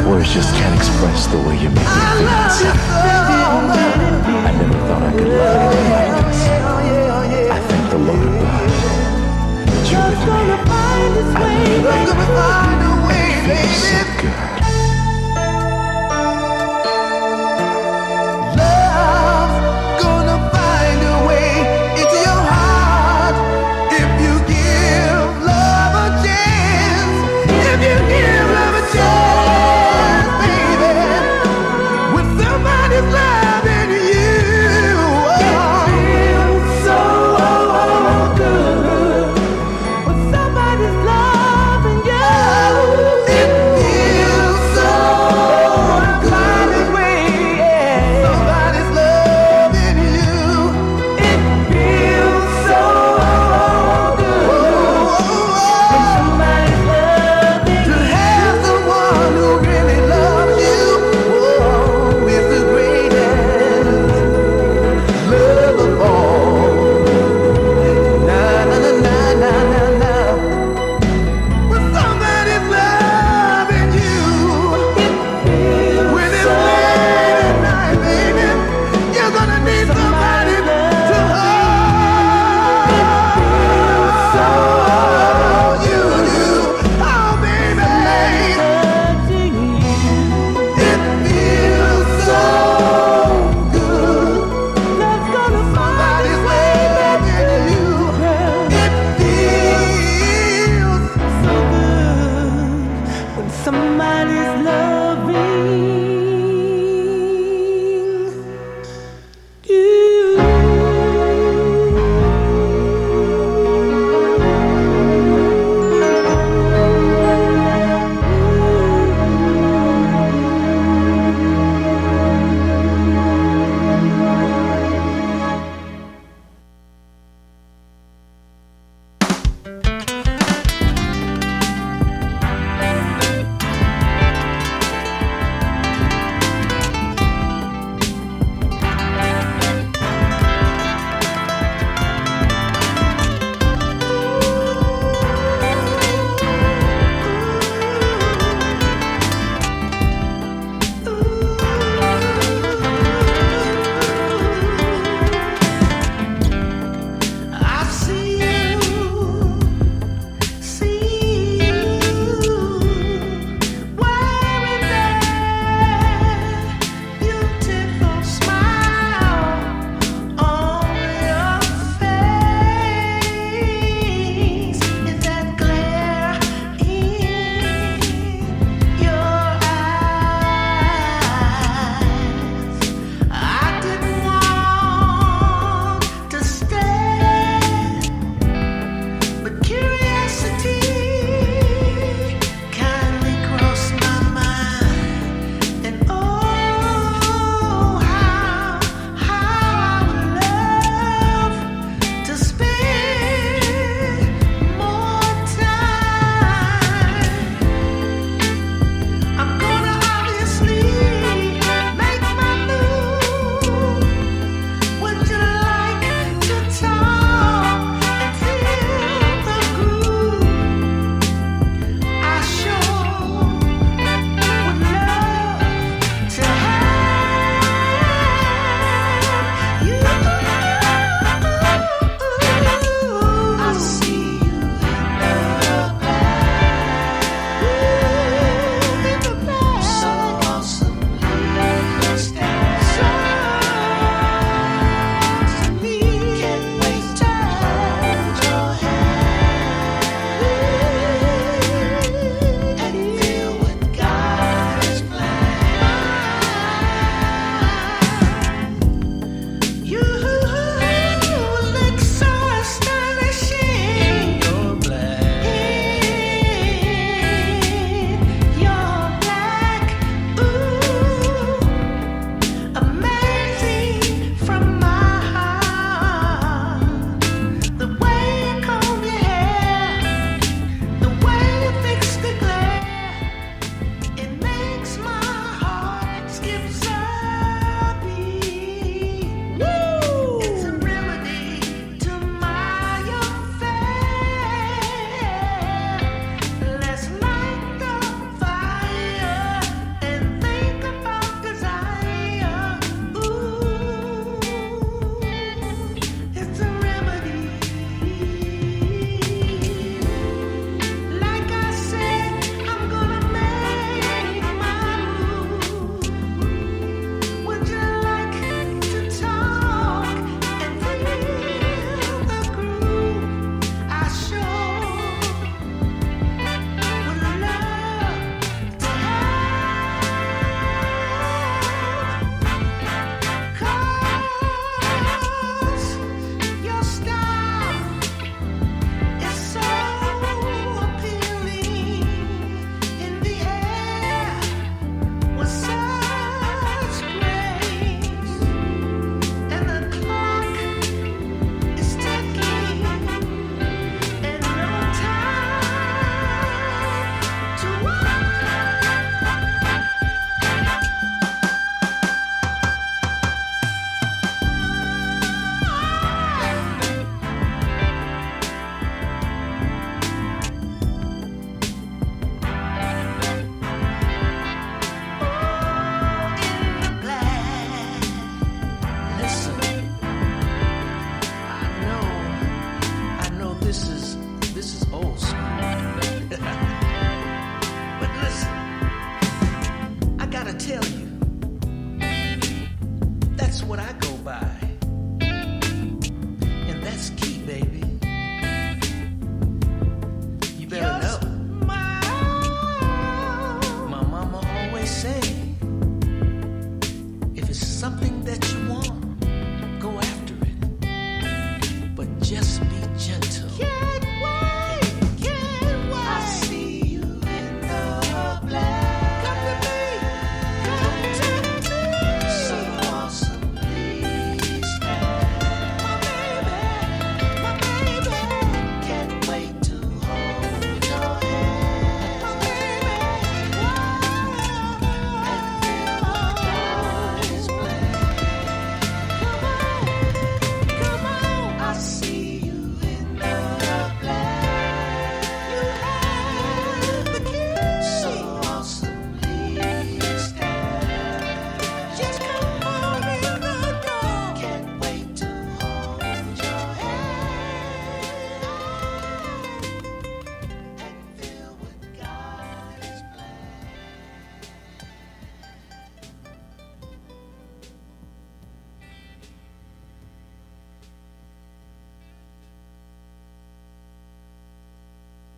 Words just can't express the way you make me feel inside. I never thought I could love anything like this. I thank the Lord above that you're with me. I love you, baby. It feels so good. Somebody's loving you. Oh, it feels so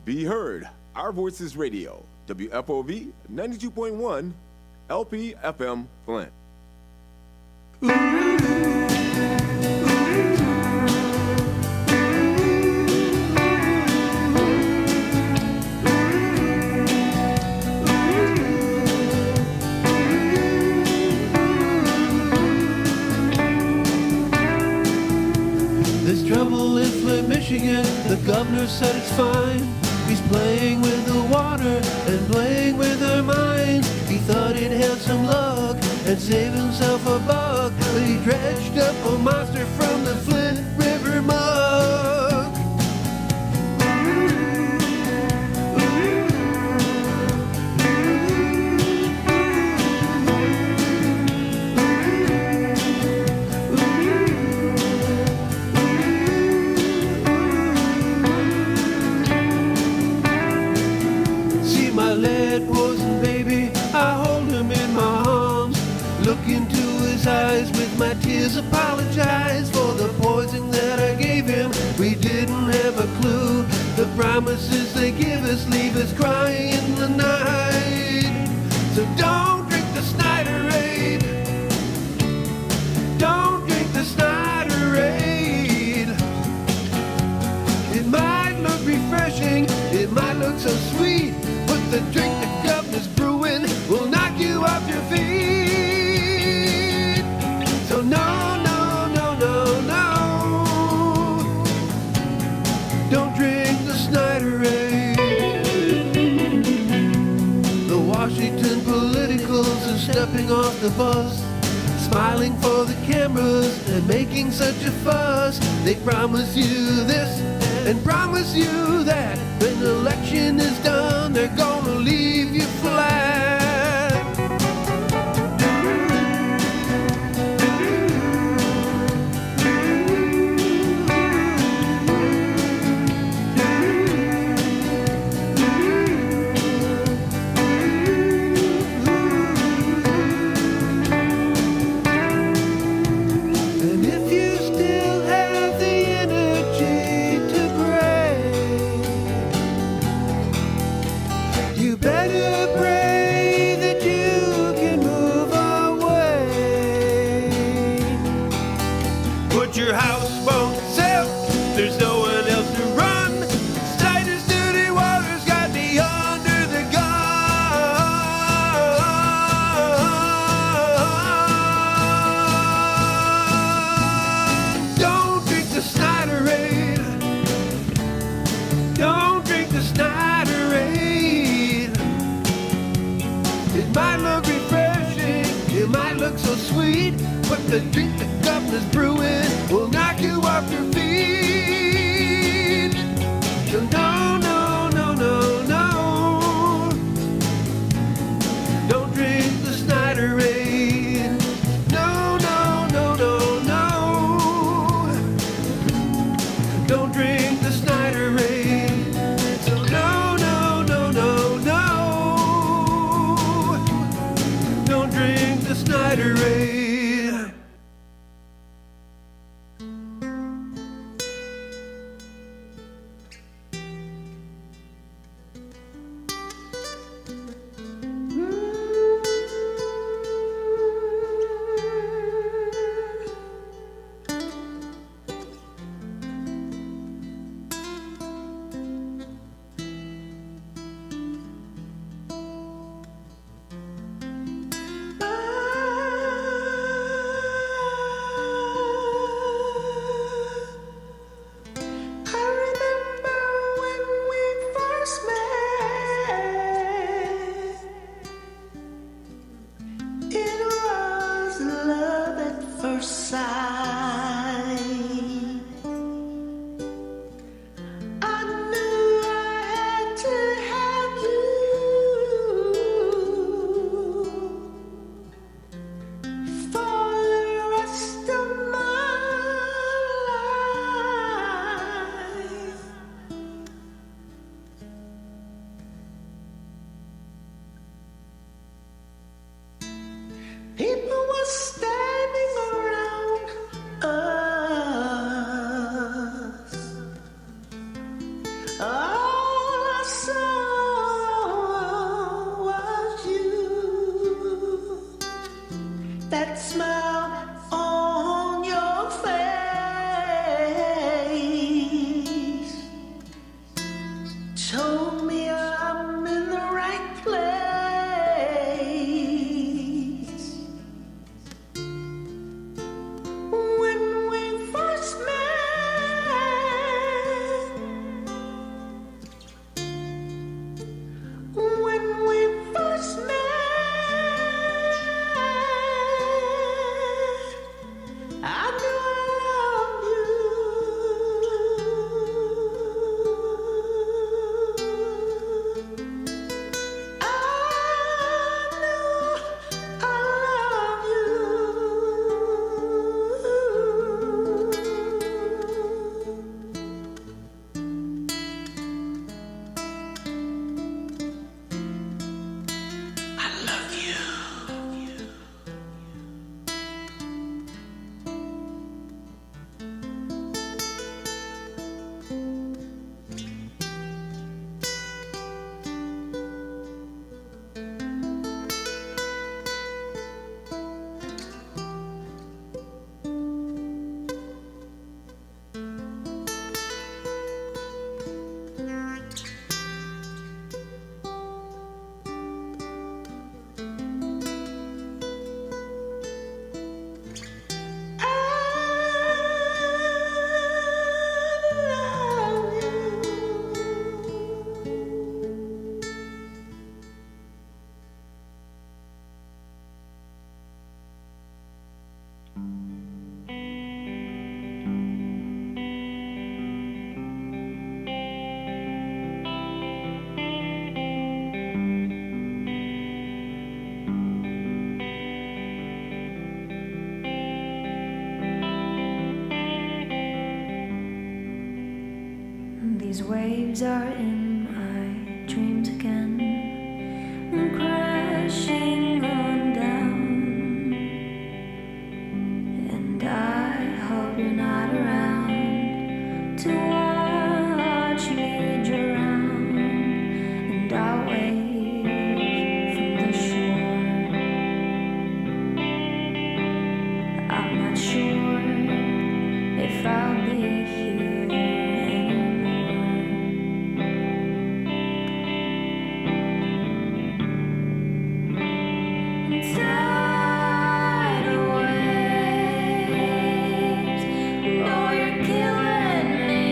Be heard. Our Voices Radio, WFOV 92.1, LP FM Flint. There's trouble in Flint, Michigan. The governor said it's fine. He's playing with the water and playing with our minds. He thought he'd have some luck and save himself a buck, but he dredged up a monster from the Flint River muck. My lead poison baby, I hold him in my arms. Look into his eyes with my tears, apologize for the poison that I gave him. We didn't have a clue. The promises they give us leave us crying in the night. So don't drink the Snyderade. Don't drink the Snyderade. It might look refreshing, it might look so sweet, but the drink the governor's brewing will knock you off your feet. So no, no, no, no, no, don't drink the Snyderade. The Washington politicals are stepping off the bus, smiling for the cameras and making such a fuss. They promise you this and promise you that. When the election is done, they're gonna leave you flat. And if you still have the energy to pray, you better pray that you can move away. Put your houseboats out, there's no one else to run. Snyder's dirty water's got me under the gun. Don't drink the Snyderade. Don't drink the Snyderade. It might look refreshing, it might look so sweet, but the drink the governor's brewing will knock you off your feet. So no, no, no, no, no, don't drink the Snyderade. No, no, no, no, no, don't drink the Snyderade. So no, no, no, no, no, don't drink the Snyderade. People were standing around waves are in my dreams again, crashing on down, and I hope you're not around to watch me drown, and I'll wave from the shore. I'm not sure if I'll be here anymore. Tidal waves, oh, you're killing me.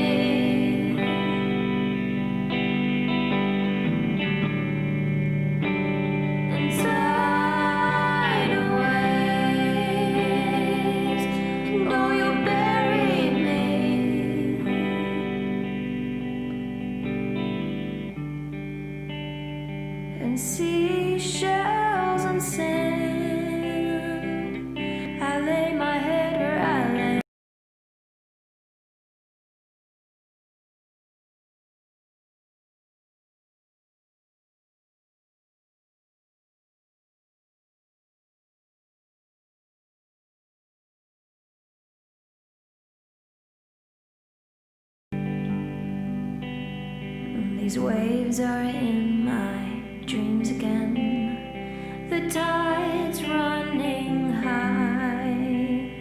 And tidal waves, oh, you'll bury me. And seashells and sand, I lay my head where I lay. These waves are in my dreams again. The tide's running high,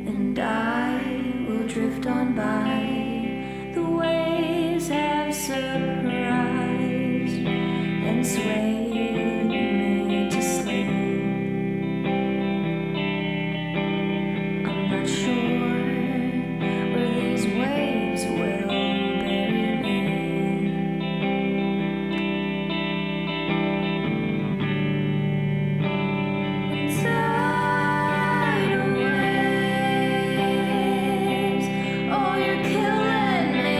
and I will drift on by. The waves have surprised and swayed me to sleep. I'm not sure where these waves will bury me. Tidal waves, oh, you're killing me.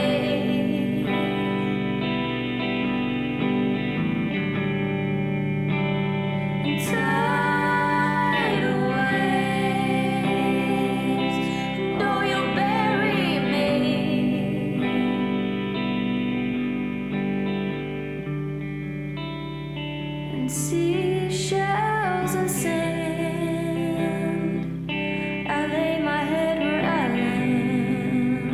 Tidal waves, oh, you'll bury me. And seashells and sand, I lay my head where I land.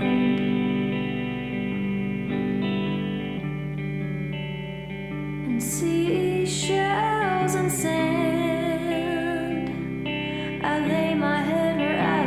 And seashells and sand, I lay my head where I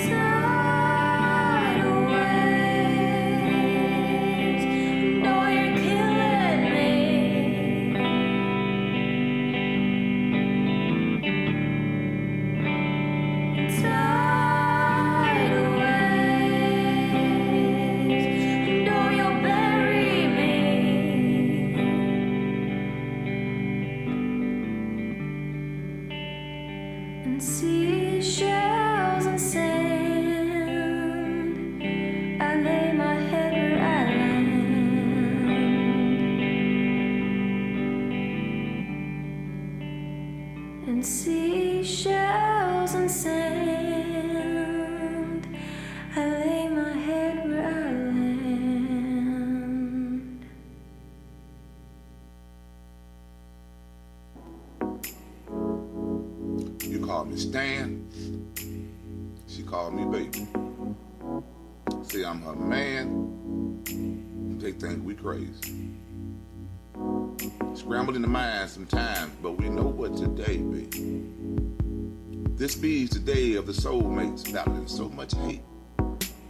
tidal waves, oh, you're killing me. Tidal waves, oh, you'll bury me. And seashells and sand, I lay my head where I land. And seashells and sand, I lay my head where I land. You call me Stan, she called me baby. Say I'm her man, they think we crazy. Scrambled in the mind sometimes, but we know what today be. This be's the day of the soulmates battling so much hate.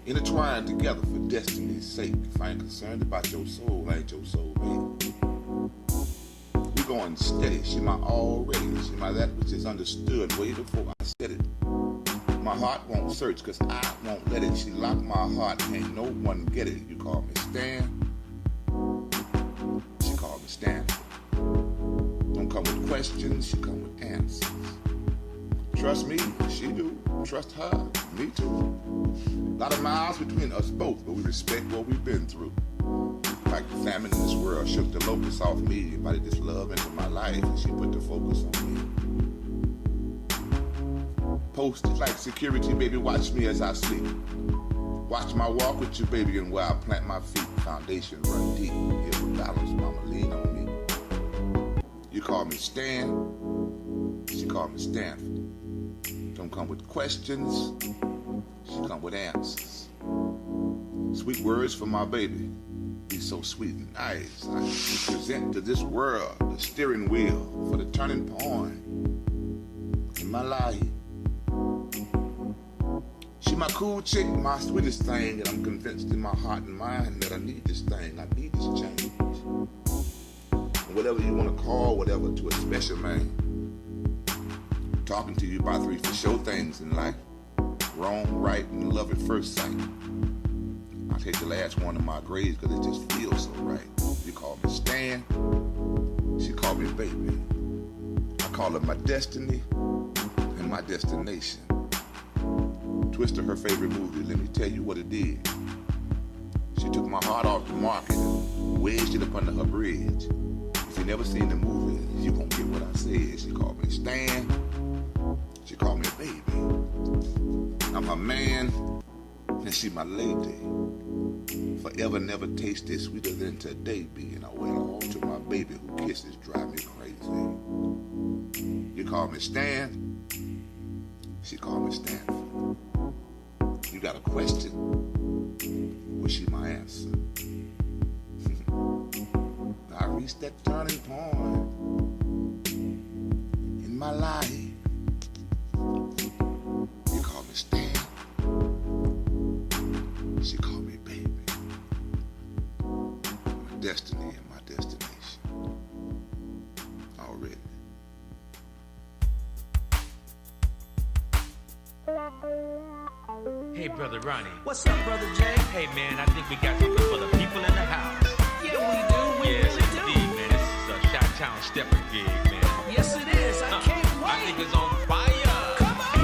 intertwined together for destiny's sake. If I ain't concerned about your soul, I ain't your soul, baby. We going steady. She my already. She my that which is understood way before I said it. My heart won't search, cause I won't let it. She locked my heart, can't no one get it. You call me Stan, she called me Stanford. Don't come with questions, she come with answers. Trust me, she do. Trust her, me too. A lot of miles between us both, but we respect what we've been through. Like the famine in this world shook the locust off me, invited this love into my life, and she put the focus on me. Posted like security, baby, watch me as I sleep. Watch my walk with you, baby, and where I plant my feet. Foundation run deep, here with balance, mama, lean on me. You call me Stan, she called me Stanford. Don't come with questions, she come with answers. Sweet words for my baby, be so sweet and nice. I present to this world the steering wheel for the turning point in my life. She my cool chick, my sweetest thing, and I'm convinced in my heart and mind that I need this thing, I need this change. And whatever you want to call whatever to a special man. Talking to you about three for sure things in life. Wrong, right, and love at first sight. I'll take the last one in my grades because it just feels so right. You call me Stan, she called me baby. I call her my destiny and my destination. Twist of her favorite movie, let me tell you what it did. She took my heart off the market and wedged it up under her bridge. If you never seen the movie, you gon' get what I said. She called me Stan, she called me baby. I'm her man, and she my lady. Forever never tasted sweeter than today, being I went all to my baby who kisses drive me crazy. You call me Stan, she called me Stanford. You got a question? Well, she my answer. I reached that turning point in my life. You call me Stan, she called me baby. My destiny and my destination. Already. Hey, Brother Ronnie. What's up, Brother Jay? Hey, man, I think we got something for the people in the house. Yeah, we do. We yes, really do. indeed, man. This is a Chi-Town stepper gig, man. Yes, it is. I can't wait. I think it's on fire. Come on.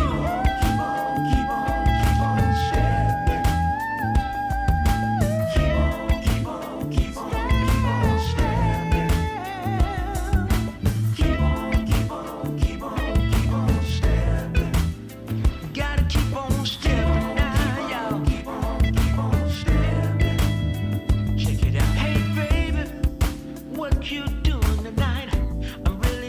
What you doing tonight? I'm really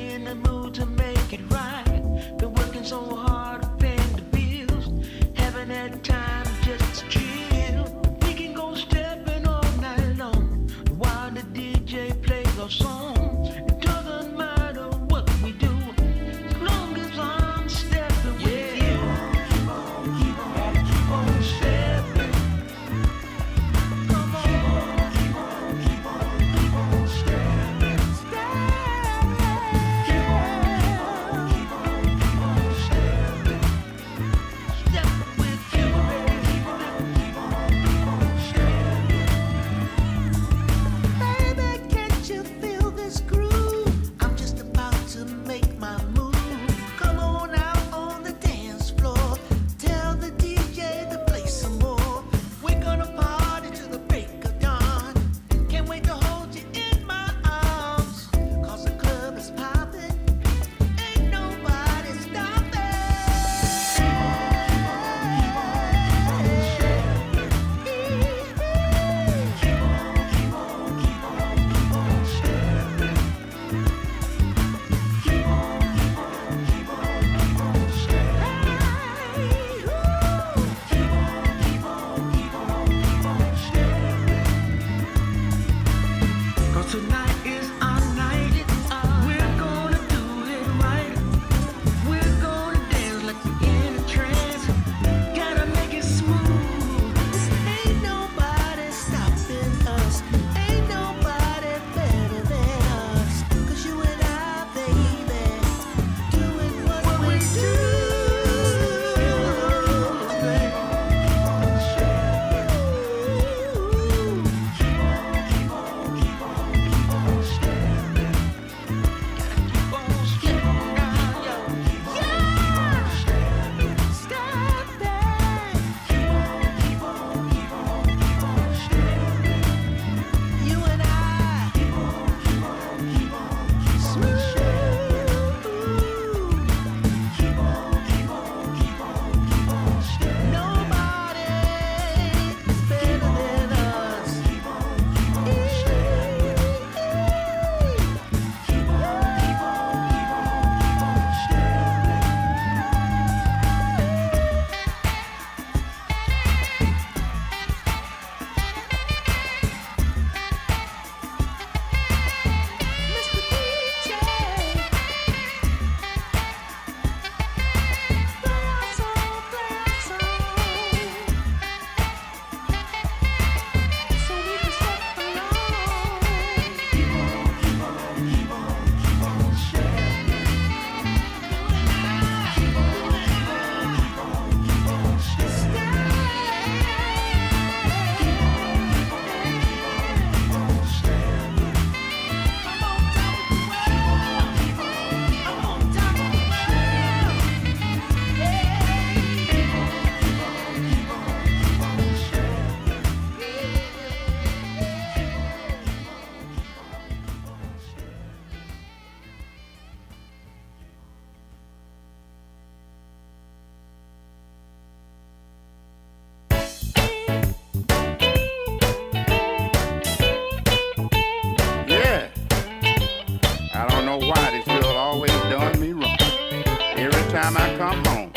time I come home,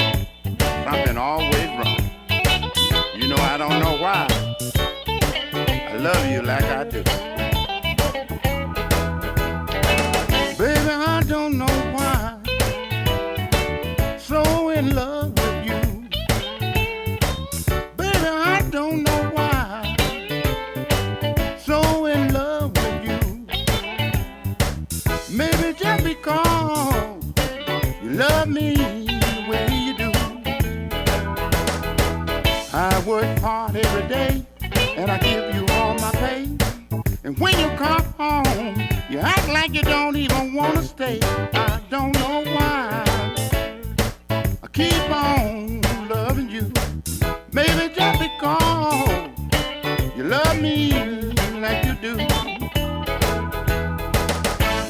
something always wrong. You know I don't know why. I love you like I do. Baby, I don't know why. So in love with you. Baby, I don't know why. So in love with you. Maybe just because you love me the way you do. I work hard every day and I give you all my pay. And when you come home, you act like you don't even want to stay. I don't know why I keep on loving you. Maybe just because you love me like you do.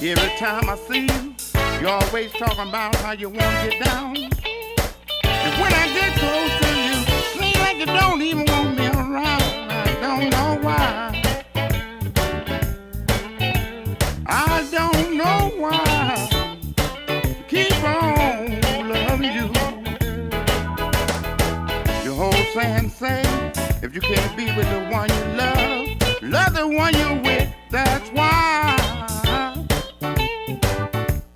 Every time I see you, you're always talking about how you want to get down. And when I get close to you, seems like you don't even want me around. I don't know why. I don't know why. Keep on loving you. Your whole saying say, if you can't be with the one you love, love the one you're with. That's why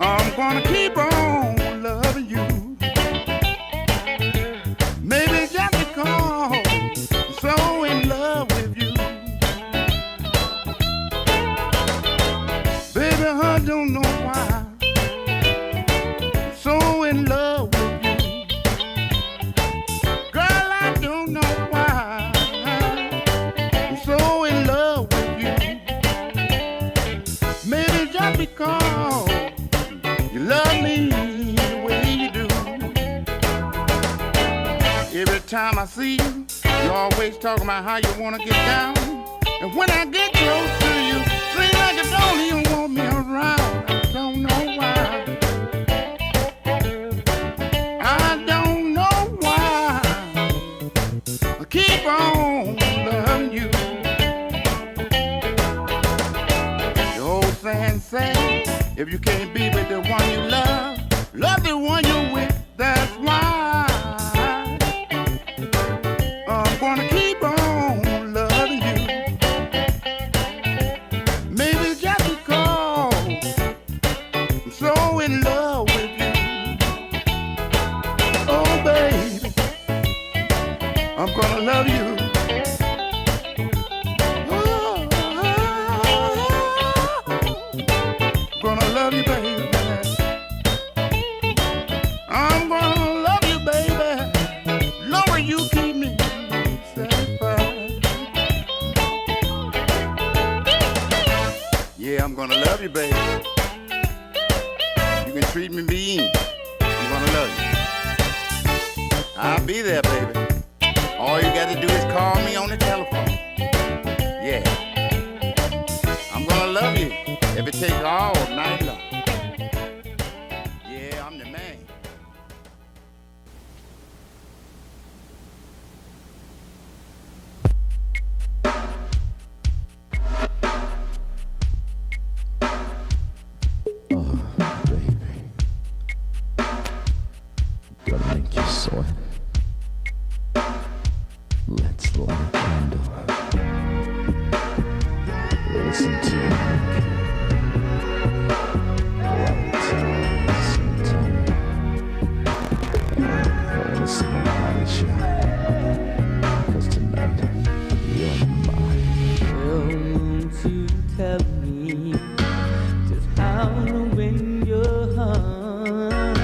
I'm gonna keep on loving you. Maybe just because I'm so in love with you. Baby, I don't know why I'm so in love with you. Girl, I don't know why I'm so in love with you. Maybe just because you love me the way you do. Every time I see you, you're always talking about how you want to get down. And when I get close to you, seems like you don't even want me around. I don't know why. I don't know why. I keep on loving you. The old saying say, if you can't be with the one you love, love the one you're with. That's why I'm gonna keep on loving you. Maybe just because I'm so in love with you. Oh, baby, I'm gonna love you. Oh, gonna love you, baby. I'm gonna love you, baby. Longer you keep me satisfied. Yeah, I'm gonna love you, baby. You can treat me mean. I'm gonna love you. I'll be there, baby. All you gotta do is call me on the telephone. Yeah. I'm gonna love you if it takes all night long. Yeah, I'm the man. Gonna make you sweat. Let's light a candle. Listen to the listen to how it shine. 'Cause tonight you're mine. Won't you tell me just how to win your heart?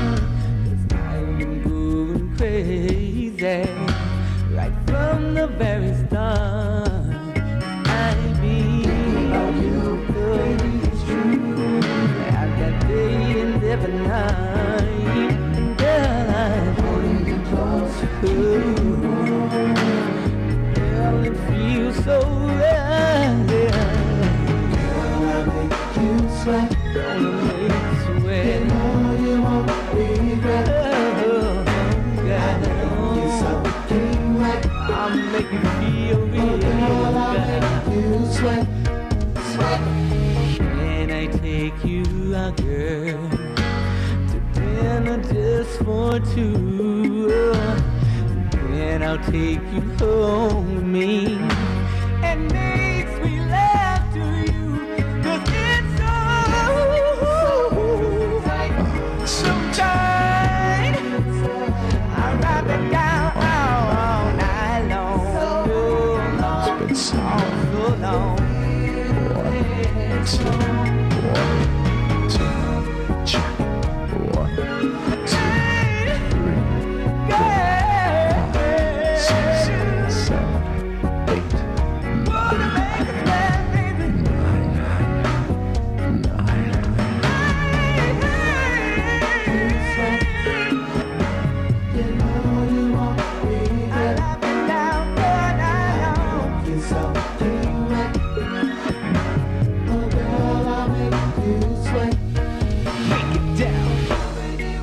'Cause I've been going crazy right from the very start. I've been about you, baby, it's true. I've got day and every night, girl, I'm holding you close. Girl, it feels so right. Girl, I make you sweat. Gonna make you sweat. You know you won't regret. Oh, God. You something right. I'll make you feel real. Girl, I'll make you sweat. Sweat. Can I take you out, girl, to dinner just just for two. Then I'll take you home with me and make sweet love to you, 'cause it's so tight. I'll wrap it down all night long. It's been all so long. check. 1, 2, 3, 4, 5, 6, 7, 8, 9.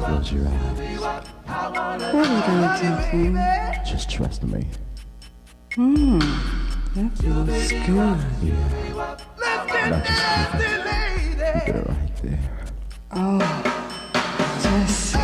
Close your eyes. What are we gonna do, Flint? Just trust me. That feels good. Now just keep it right there. Oh, just.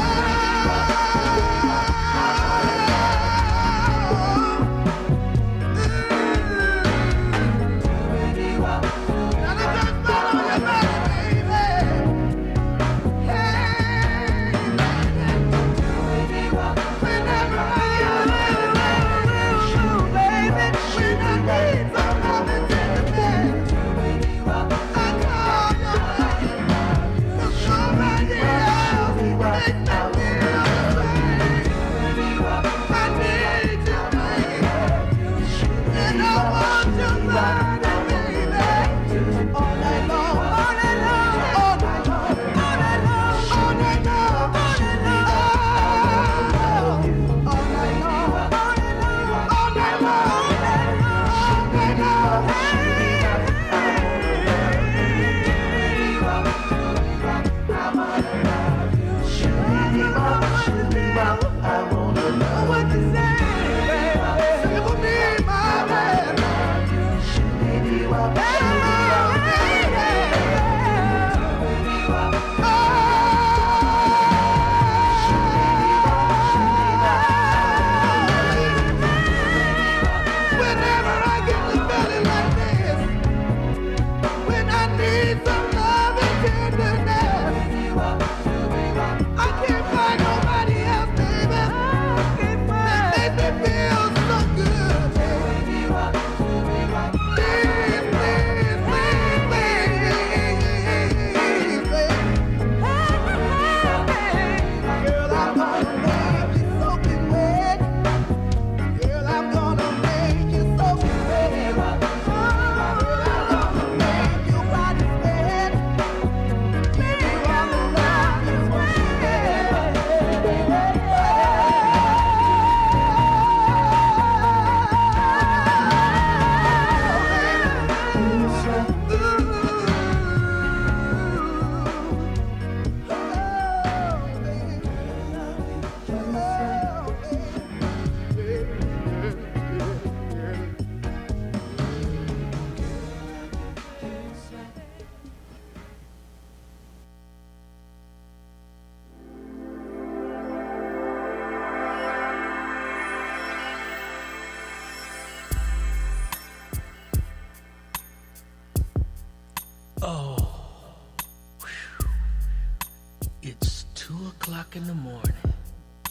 It's 2 o'clock in the morning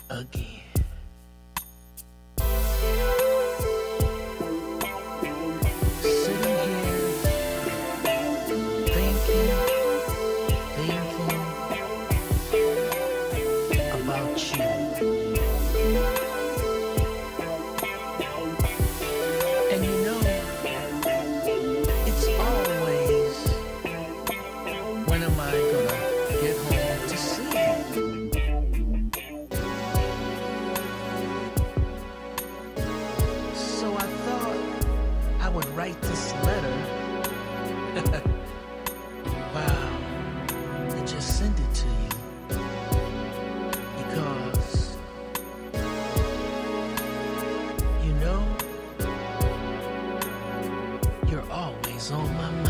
again. Sitting here thinking about you. And you know, it's always, when am I gonna get home to see you? So I thought I would write this letter. Wow, and just send it to you. Because, you know, you're always on my mind.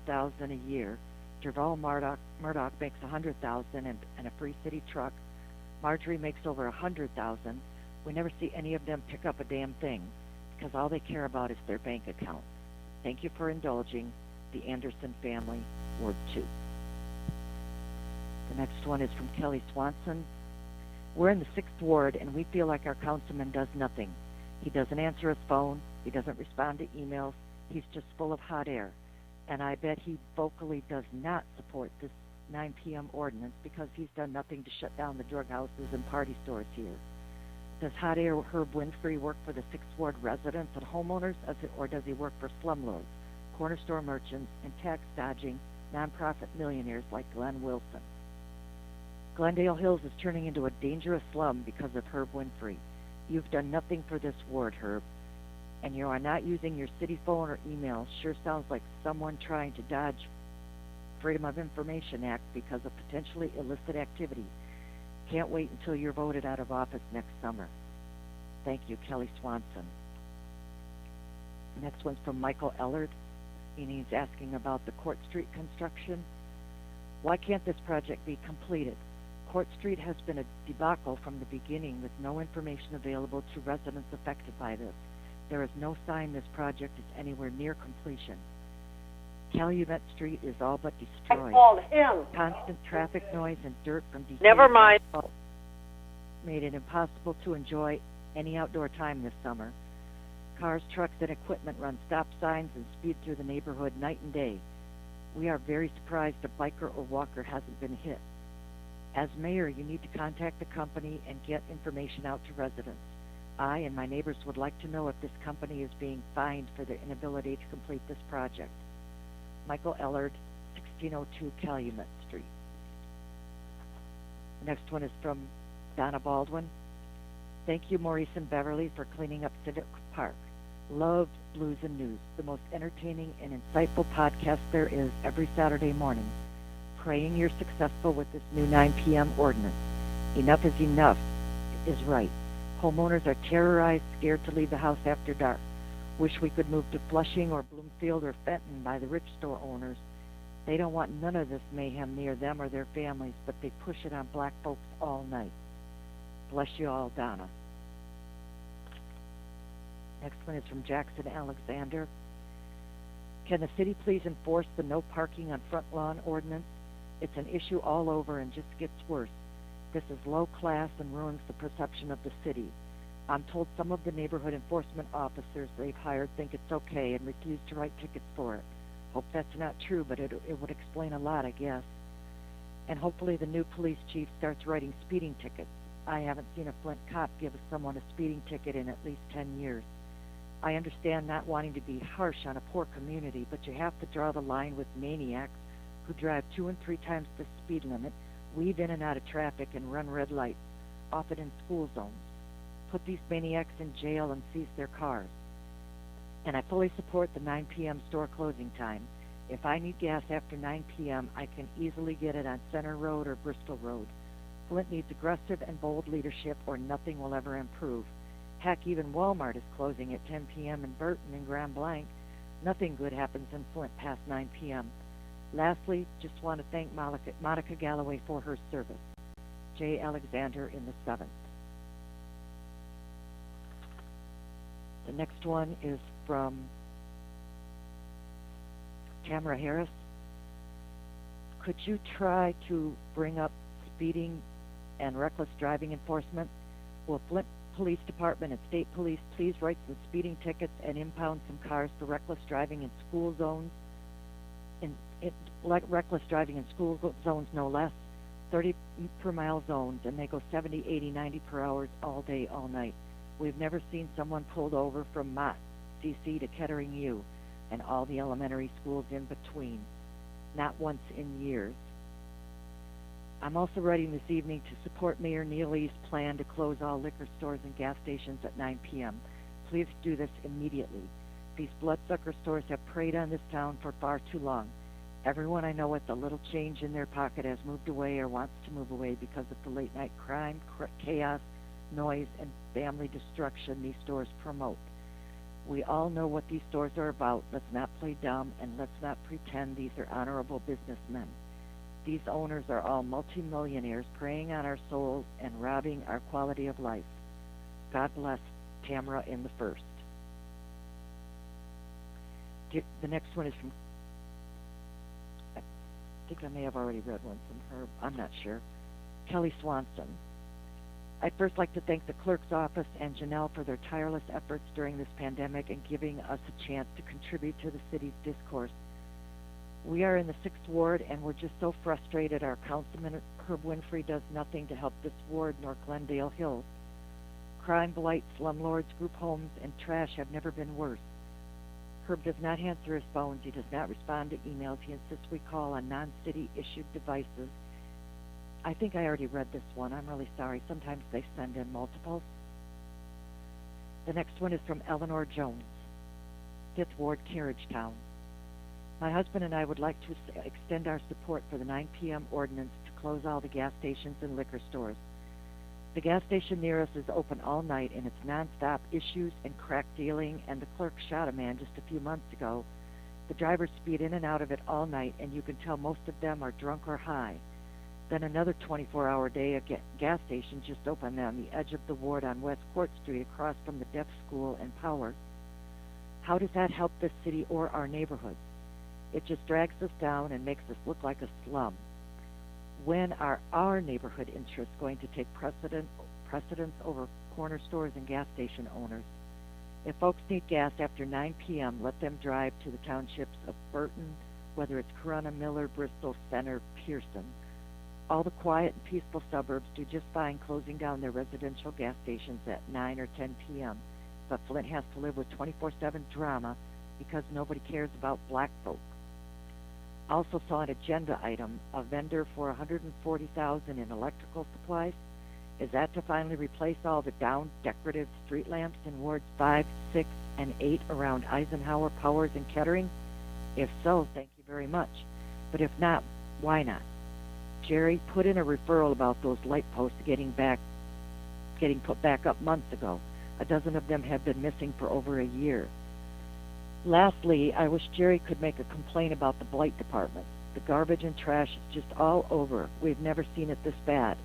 $50,000 a year. Derval Murdoch makes $100,000 and a free city truck. Marjorie makes over $100,000. We never see any of them pick up a damn thing because all they care about is their bank account. Thank you for indulging the Anderson family, Ward 2. The next one is from Kelly Swanson. We're in the 6th Ward, and we feel like our councilman does nothing. He doesn't answer his phone. He doesn't respond to emails. He's just full of hot air. And I bet he vocally does not support this 9 p.m. ordinance because he's done nothing to shut down the drug houses and party stores here. Does hot air Herb Winfrey work for the 6th Ward residents and homeowners, or does he work for slumlords, corner store merchants, and tax-dodging nonprofit millionaires like Glenn Wilson? Glendale Hills is turning into a dangerous slum because of Herb Winfrey. You've done nothing for this ward, Herb, and you are not using your city phone or email. Sure sounds like someone trying to dodge Freedom of Information Act because of potentially illicit activity. Can't wait until you're voted out of office next summer. Thank you, Kelly Swanson. The next one's from Michael Ellard, and he's asking about the Court Street construction. Why can't this project be completed? Court Street has been a debacle from the beginning with no information available to residents affected by this. There is no sign this project is anywhere near completion. Calumet Street is all but destroyed. I called him. Constant traffic noise and dirt from decayed Never mind. asphalt made it impossible to enjoy any outdoor time this summer. Cars, trucks, and equipment run stop signs and speed through the neighborhood night and day. We are very surprised a biker or walker hasn't been hit. As mayor, you need to contact the company and get information out to residents. I and my neighbors would like to know if this company is being fined for their inability to complete this project. Michael Ellard, 1602 Calumet Street. The next one is from Donna Baldwin. Thank you, Maurice and Beverly, for cleaning up Civic Park. Love Blues and News, the most entertaining and insightful podcast there is every Saturday morning. Praying you're successful with this new 9 p.m. ordinance. Enough is enough is right. Homeowners are terrorized, scared to leave the house after dark. Wish we could move to Flushing or Bloomfield or Fenton by the rich store owners. They don't want none of this mayhem near them or their families, but they push it on black folks all night. Bless you all, Donna. Next one is from Jackson Alexander. Can the city please enforce the no parking on front lawn ordinance? It's an issue all over and just gets worse. This is low class and ruins the perception of the city. I'm told some of the neighborhood enforcement officers they've hired think it's okay and refuse to write tickets for it. Hope that's not true, but it would explain a lot, I guess. And hopefully the new police chief starts writing speeding tickets. I haven't seen a Flint cop give someone a speeding ticket in at least 10 years. I understand not wanting to be harsh on a poor community, but you have to draw the line with maniacs who drive 2 and 3 times the speed limit, weave in and out of traffic, and run red lights, often in school zones. Put these maniacs in jail and seize their cars. And I fully support the 9 p.m. store closing time. If I need gas after 9 p.m., I can easily get it on Center Road or Bristol Road. Flint needs aggressive and bold leadership or nothing will ever improve. Heck, even Walmart is closing at 10 p.m. in Burton and Grand Blanc. Nothing good happens in Flint past 9 p.m. Lastly, just want to thank Monica Galloway for her service. J. Alexander in the 7th. The next one is from Tamara Harris. Could you try to bring up speeding and reckless driving enforcement? Will Flint Police Department and State Police please write some speeding tickets and impound some cars for reckless driving in school zones? Reckless driving in school zones, no less. 30 per mile zones, and they go 70, 80, 90 per hour all day, all night. We've never seen someone pulled over from Mott, D.C. to Kettering U, and all the elementary schools in between. Not once in years. I'm also writing this evening to support Mayor Neely's plan to close all liquor stores and gas stations at 9 p.m. Please do this immediately. These bloodsucker stores have preyed on this town for far too long. Everyone I know with a little change in their pocket has moved away or wants to move away because of the late-night crime, chaos, noise, and family destruction these stores promote. We all know what these stores are about. Let's not play dumb, and let's not pretend these are honorable businessmen. These owners are all multimillionaires preying on our souls and robbing our quality of life. God bless Tamara in the first. The next one is from, I think I may have already read one from her, I'm not sure. Kelly Swanson. I'd first like to thank the clerk's office and Janelle for their tireless efforts during this pandemic and giving us a chance to contribute to the city's discourse. We are in the 6th Ward, and we're just so frustrated our councilman, Herb Winfrey, does nothing to help this ward nor Glendale Hills. Crime, blight, slumlords, group homes, and trash have never been worse. Herb does not answer his phones. He does not respond to emails. He insists we call on non-city issued devices. I think I already read this one. I'm really sorry. Sometimes they send in multiples. The next one is from Eleanor Jones, 5th Ward, Carriagetown. My husband and I would like to extend our support for the 9 p.m. ordinance to close all the gas stations and liquor stores. The gas station near us is open all night, and it's nonstop issues and crack dealing, and the clerk shot a man just a few months ago. The drivers speed in and out of it all night, and you can tell most of them are drunk or high. Then another 24-hour day, a gas station just opened on the edge of the ward on West Court Street across from the deaf school and power. How does that help this city or our neighborhoods? It just drags us down and makes us look like a slum. When are our neighborhood interests going to take precedence over corner stores and gas station owners? If folks need gas after 9 p.m., let them drive to the townships of Burton, whether it's Corunna, Miller, Bristol, Center, Pearson. All the quiet and peaceful suburbs do just fine closing down their residential gas stations at 9 or 10 p.m., but Flint has to live with 24/7 drama because nobody cares about black folk. Also saw an agenda item, a vendor for $140,000 in electrical supplies. Is that to finally replace all the down decorative street lamps in wards 5, 6, and 8 around Eisenhower, Powers, and Kettering? If so, thank you very much. But if not, why not? Jerry, put in a referral about those light posts getting put back up months ago. A dozen of them have been missing for over a year. Lastly, I wish Jerry could make a complaint about the blight department. The garbage and trash is just all over. We've never seen it this bad.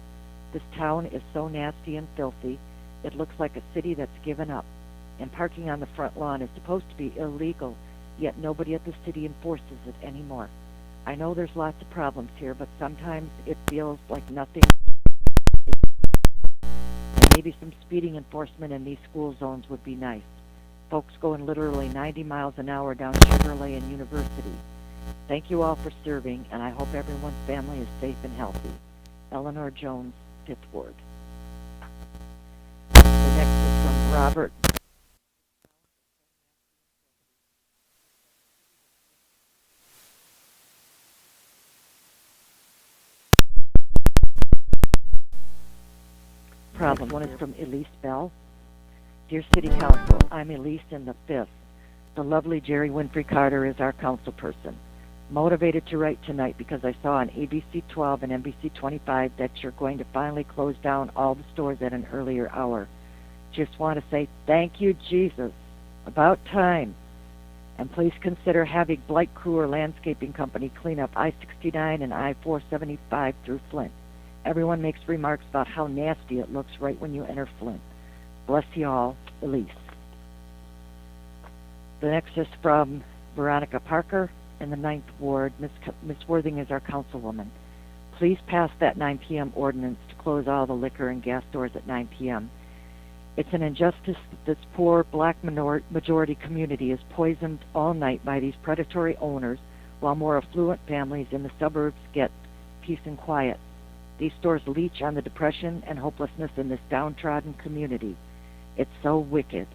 This town is so nasty and filthy, it looks like a city that's given up. And parking on the front lawn is supposed to be illegal, yet nobody at the city enforces it anymore. I know there's lots of problems here, but sometimes it feels like nothing. And maybe some speeding enforcement in these school zones would be nice. Folks going literally 90 miles an hour down Chevrolet and University. Thank you all for serving, and I hope everyone's family is safe and healthy. Eleanor Jones, 5th Ward. The next is from Robert. Problem. One is from Elise Bell. Dear City Council, I'm Elise in the 5th. The lovely Jerry Winfrey Carter is our council person. Motivated to write tonight because I saw on ABC 12 and NBC 25 that you're going to finally close down all the stores at an earlier hour. Just want to say thank you, Jesus. About time. And please consider having Blight Crew or Landscaping Company clean up I-69 and I-475 through Flint. Everyone makes remarks about how nasty it looks right when you enter Flint. Bless you all, Elise. The next is from Veronica Parker in the 9th Ward. Miss Worthing is our councilwoman. Please pass that 9 p.m. ordinance to close all the liquor and gas stores at 9 p.m. It's an injustice that this poor black majority community is poisoned all night by these predatory owners, while more affluent families in the suburbs get peace and quiet. These stores leech on the depression and hopelessness in this downtrodden community. It's so wicked.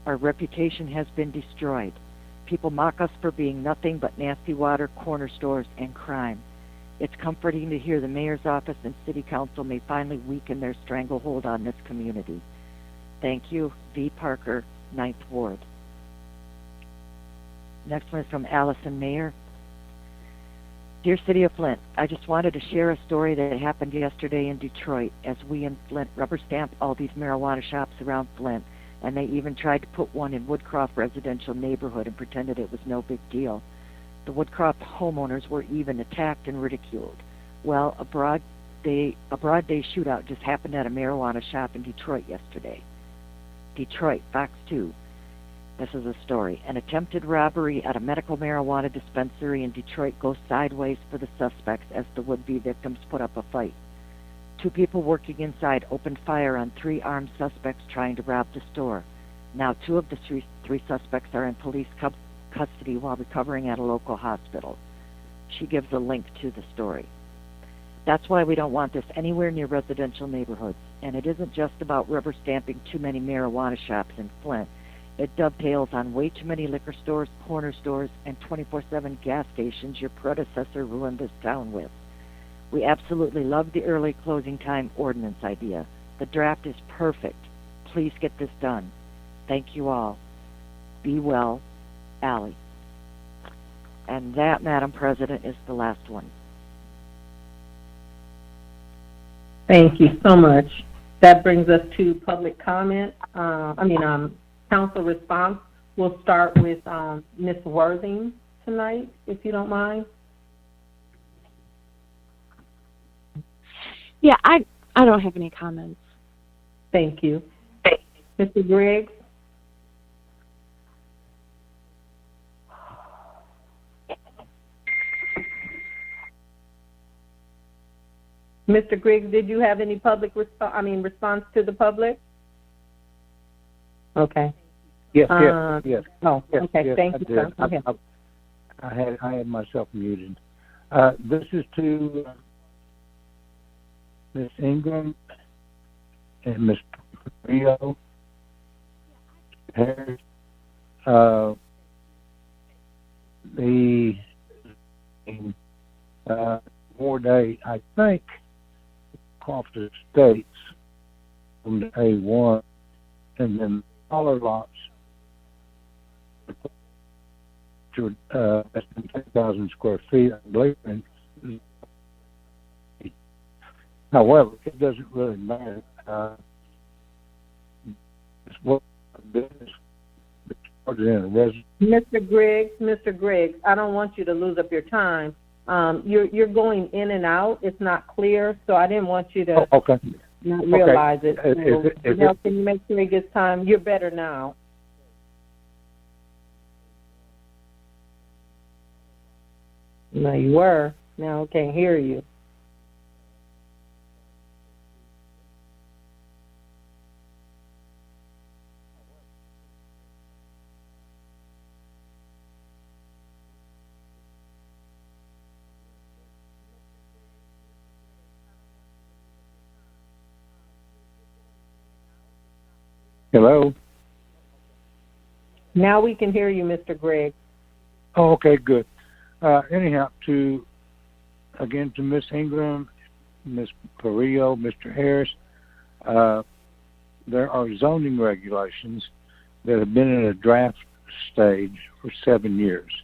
Our reputation has been destroyed. People mock us for being nothing but nasty water, corner stores, and crime. It's comforting to hear the mayor's office and city council may finally weaken their stranglehold on this community. Thank you, V. Parker, 9th Ward. Next one is from Allison Mayer. Dear City of Flint, I just wanted to share a story that happened yesterday in Detroit as we in Flint rubber stamp all these marijuana shops around Flint And they even tried to put one in Woodcroft residential neighborhood and pretended it was no big deal. The Woodcroft homeowners were even attacked and ridiculed. Well, a broad day shootout just happened at a marijuana shop in Detroit yesterday. Detroit, Fox 2. This is a story. An attempted robbery at a medical marijuana dispensary in Detroit goes sideways for the suspects as the would-be victims put up a fight. 2 people working inside opened fire on 3 armed suspects trying to rob the store. Now 2 of the three suspects are in police custody while recovering at a local hospital. She gives a link to the story. That's why we don't want this anywhere near residential neighborhoods. And it isn't just about rubber stamping too many marijuana shops in Flint. It dovetails on way too many liquor stores, corner stores, and 24/7 gas stations your predecessor ruined this town with. We absolutely love the early closing time ordinance idea. The draft is perfect. Please get this done. Thank you all. Be well, Allie. And that, Madam President, is the last one. Thank you so much. That brings us to public comment. Council response. We'll start with Ms. Worthing tonight, if you don't mind. Yeah, I don't have any comments. Thank you. Mr. Griggs? Mr. Griggs, did you have any public response to the public? Okay. Yes. Oh, Yes, okay. yes, Thank you, sir. Okay. I had myself muted. This is to Ms. Ingram and Ms. Rio. The 4-day, I think, across the states from the A1, and then smaller lots, which are less than 10,000 square feet, I believe. However, it doesn't really matter. It's what business started in a residence. Mr. Griggs, I don't want you to lose up your time. You're going in and out. It's not clear, so I didn't want you to not realize it. So, can you make sure he gets time? You're better now. No, you were. Now I can't hear you. Hello? Now we can hear you, Mr. Griggs. Oh, okay, good. Anyhow, to Miss Ingram, Miss Perillo, Mr. Harris, there are zoning regulations that have been in a draft stage for 7 years.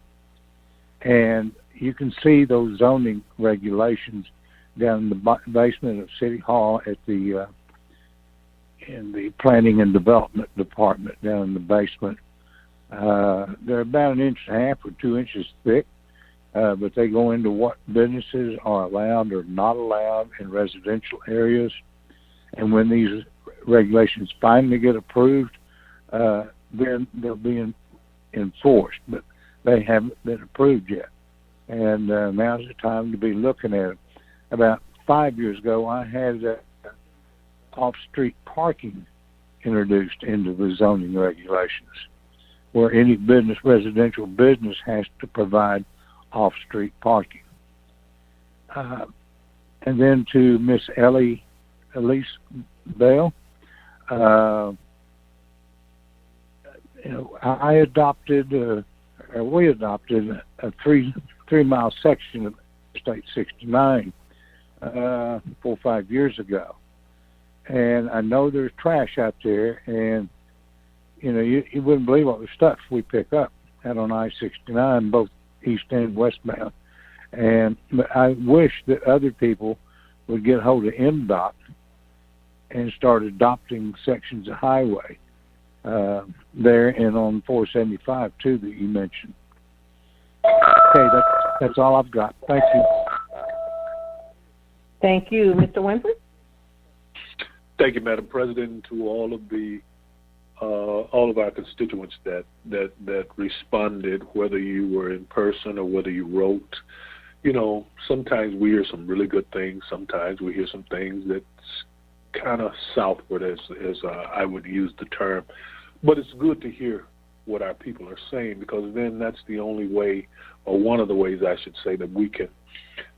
And you can see those zoning regulations down in the basement of City Hall at the in the Planning and Development Department down in the basement. They're about 1.5 inches or 2 inches thick, but they go into what businesses are allowed or not allowed in residential areas. And when these regulations finally get approved, then they'll be enforced, but they haven't been approved yet. And now's the time to be looking at it. About 5 years ago, I had off-street parking introduced into the zoning regulations, where any residential business has to provide off-street parking. And then to Miss Elise Bell, we adopted a 3-mile section of State 69 4 or 5 years ago. And I know there's trash out there, and you wouldn't believe what the stuff we pick up out on I-69, both east and westbound. But I wish that other people would get hold of MDOT and start adopting sections of highway there and on 475 too that you mentioned. Okay, that's all I've got. Thank you. Thank you, Mr. Wimper. Thank you, Madam President, and to all of our constituents that responded, whether you were in person or whether you wrote. You know, sometimes we hear some really good things. Sometimes we hear some things that's kind of southward, as I would use the term. But it's good to hear what our people are saying, because then that's the only way, or one of the ways I should say, that we can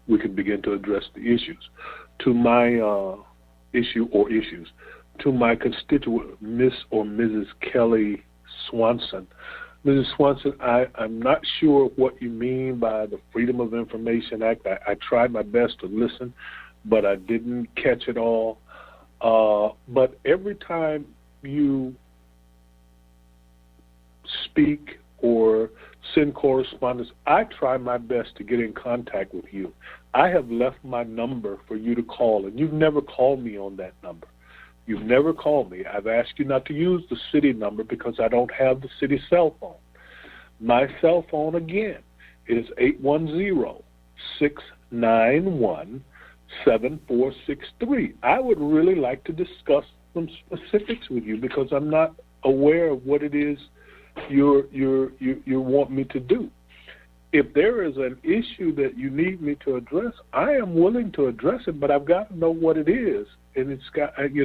begin to address the issues. To my issues, to my constituent, Miss or Mrs. Kelly Swanson. Mrs. Swanson, I'm not sure what you mean by the Freedom of Information Act. I tried my best to listen, but I didn't catch it all. But every time you speak or send correspondence, I try my best to get in contact with you. I have left my number for you to call, and you've never called me on that number. You've never called me. I've asked you not to use the city number because I don't have the city cell phone. My cell phone, again, is 810-691-7463. I would really like to discuss some specifics with you because I'm not aware of what it is you want me to do. If there is an issue that you need me to address, I am willing to address it, but I've got to know what it is. And it's got, I've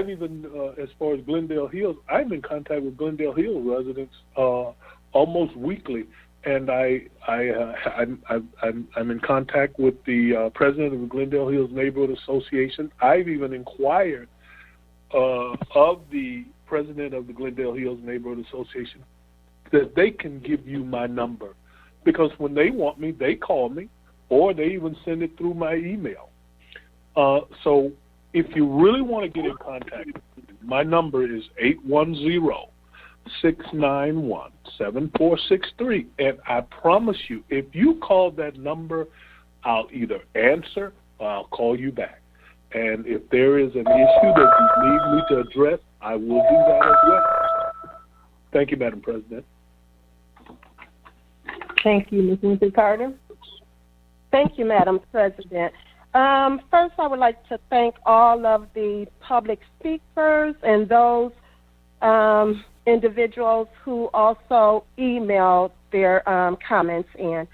even, as far as Glendale Hills, I'm in contact with Glendale Hills residents almost weekly, and I'm in contact with the president of the Glendale Hills Neighborhood Association. I've even inquired of the president of the Glendale Hills Neighborhood Association that they can give you my number, because when they want me, they call me, or they even send it through my email. So if you really want to get in contact with me, my number is 810-691-7463. And I promise you, if you call that number, I'll either answer or I'll call you back. And if there is an issue that you need me to address, I will do that as well. Thank you, Madam President. Thank you, Ms. Winter Carter. Thank you, Madam President. First, I would like to thank all of the public speakers and those individuals who also emailed their comments in.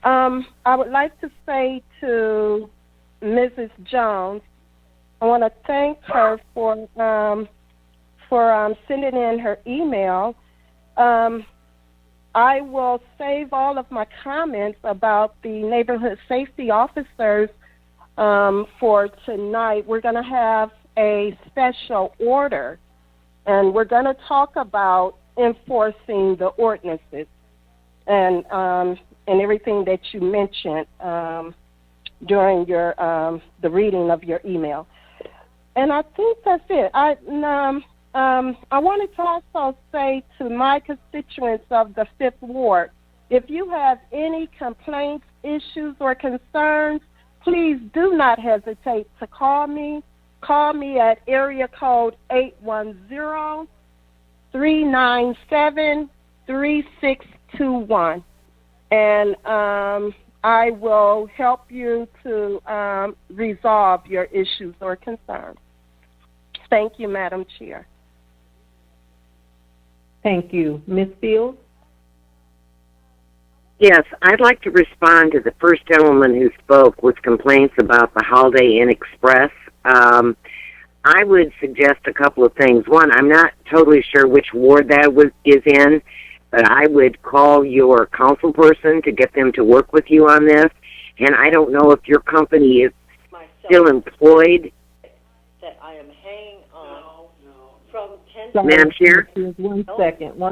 I would like to say to Mrs. Jones, I want to thank her for sending in her email. I will save all of my comments about the neighborhood safety officers for tonight. We're going to have a special order, and we're going to talk about enforcing the ordinances and everything that you mentioned during your the reading of your email. And I think that's it. I wanted to also say to my constituents of the 5th Ward, if you have any complaints, issues, or concerns, please do not hesitate to call me. Call me at area code 810-397-3621. And I will help you to resolve your issues or concerns. Thank you, Madam Chair. Thank you. Ms. Fields? Yes, I'd like to respond to the first gentleman who spoke with complaints about the Holiday Inn Express. I would suggest a couple of things. One, I'm not totally sure which ward that is in, but I would call your council person to get them to work with you on this. And I don't know if your company is still employed. That I am hanging on from 10 Sorry, Madam Chair? One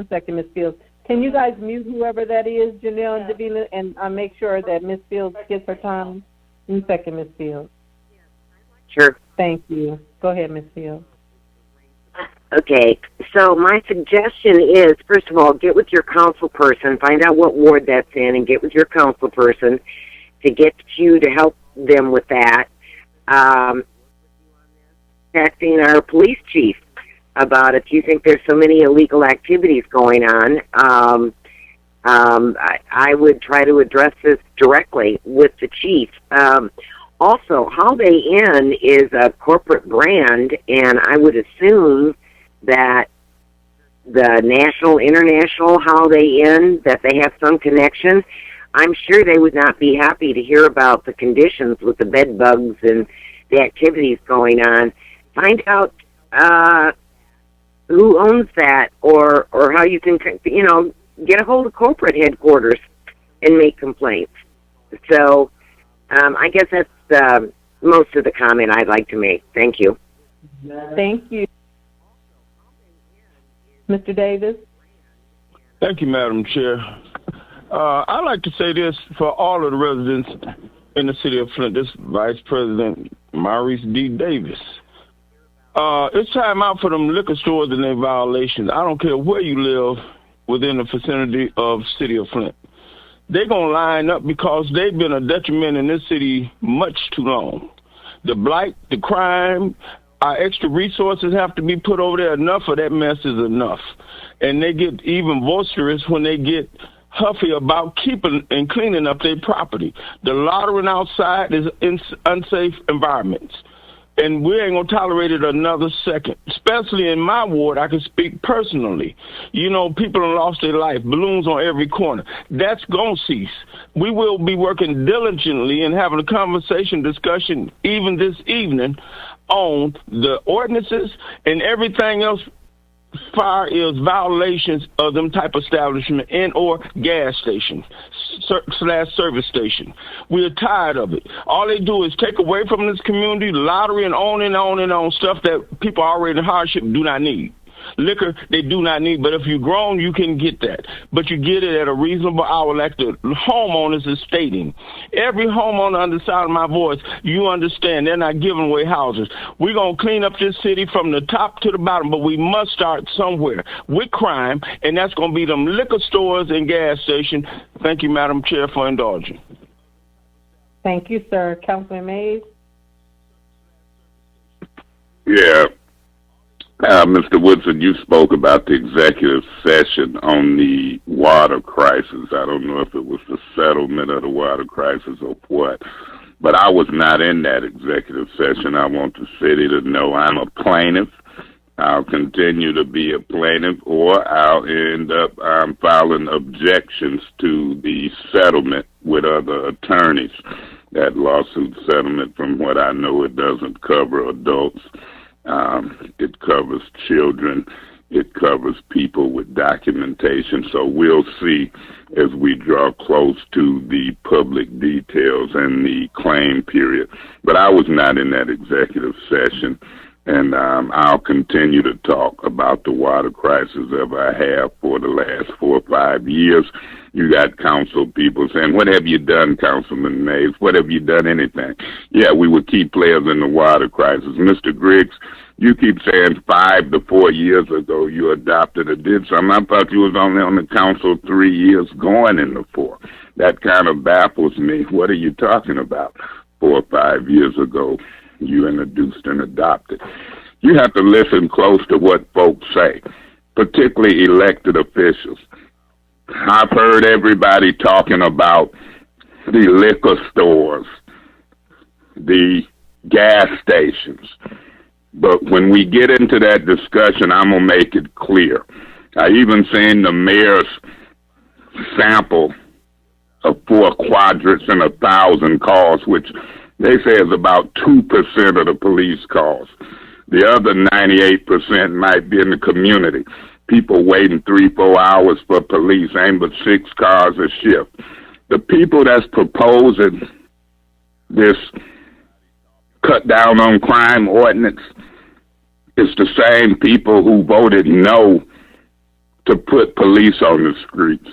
second, Ms. Fields. Can you guys mute whoever that is, Janelle and Davila, and make sure that Ms. Fields gets her time? 1 second, Ms. Fields. Sure. Thank you. Go ahead, Ms. Fields. Okay, so my suggestion is, first of all, get with your council person, find out what ward that's in, and get with your council person to get you to help them with that. Contacting our police chief. about if you think there's so many illegal activities going on, I would try to address this directly with the chief. Also, Holiday Inn is a corporate brand, and I would assume that the national, international Holiday Inn, that they have some connection. I'm sure they would not be happy to hear about the conditions with the bed bugs and the activities going on. Find out who owns that, or how you can, get a hold of corporate headquarters and make complaints. So I guess that's most of the comment I'd like to make. Thank you. Thank you. Mr. Davis? Thank you, Madam Chair. I'd like to say this for all of the residents in the city of Flint. This is Vice President Maurice D. Davis. It's time out for them liquor stores and their violations. I don't care where you live within the vicinity of city of Flint. They're going to line up because they've been a detriment in this city much too long. The blight, the crime, our extra resources have to be put over there. Enough of that mess is enough. And they get even boisterous when they get huffy about keeping and cleaning up their property. The loitering outside is in unsafe environments. And we ain't going to tolerate it another second. Especially in my ward, I can speak personally. People have lost their life. Balloons on every corner. That's going to cease. We will be working diligently and having a discussion, even this evening, on the ordinances and everything else far is violations of them type of establishment and or gas station / service station. We're tired of it. All they do is take away from this community, lottery and on and on and on, stuff that people already in hardship do not need. Liquor, they do not need, but if you're grown, you can get that. But you get it at a reasonable hour, like the homeowners is stating. Every homeowner on the side of my voice, you understand, they're not giving away houses. We're going to clean up this city from the top to the bottom, but we must start somewhere with crime, and that's going to be them liquor stores and gas stations. Thank you, Madam Chair, for indulging. Thank you, sir. Councilman Mays? Yeah. Mr. Woodson, you spoke about the executive session on the water crisis. I don't know if it was the settlement of the water crisis or what, but I was not in that executive session. I want the city to know I'm a plaintiff. I'll continue to be a plaintiff, or I'll end up filing objections to the settlement with other attorneys. That lawsuit settlement, from what I know, it doesn't cover adults. It covers children. It covers people with documentation. So we'll see as we draw close to the public details and the claim period. But I was not in that executive session, and I'll continue to talk about the water crisis as I have for the last 4 or 5 years. You got council people saying, what have you done, Councilman Mays? What have you done anything? Yeah, we were key players in the water crisis. Mr. Griggs, you keep saying 5 to 4 years ago you adopted or did something. I thought you was only on the council 3 years going into 4. That kind of baffles me. What are you talking about? 4 or 5 years ago you introduced and adopted. You have to listen close to what folks say, particularly elected officials. I've heard everybody talking about the liquor stores, the gas stations. But when we get into that discussion, I'm going to make it clear. I even seen the mayor's sample of 4 quadrants and 1,000 calls, which they say is about 2% of the police calls. The other 98% might be in the community. People waiting 3-4 hours for police, ain't but 6 cars a shift. The people that's proposing this cut down on crime ordinance is the same people who voted no to put police on the streets.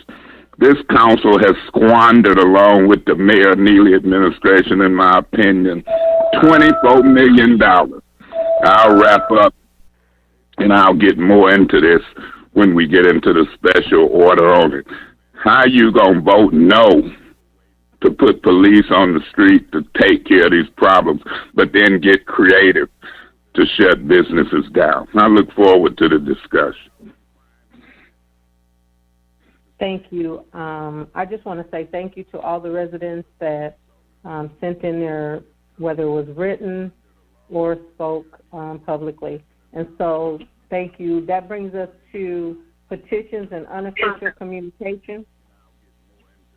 This council has squandered, along with the Mayor Neely administration, in my opinion, $24 million. I'll wrap up, and I'll get more into this when we get into the special order on it. How you gonna vote no to put police on the street to take care of these problems, but then get creative to shut businesses down. I look forward to the discussion. Thank you. I just want to say thank you to all the residents that sent in their, whether it was written or spoke publicly. And so thank you. That brings us to petitions and unofficial communication.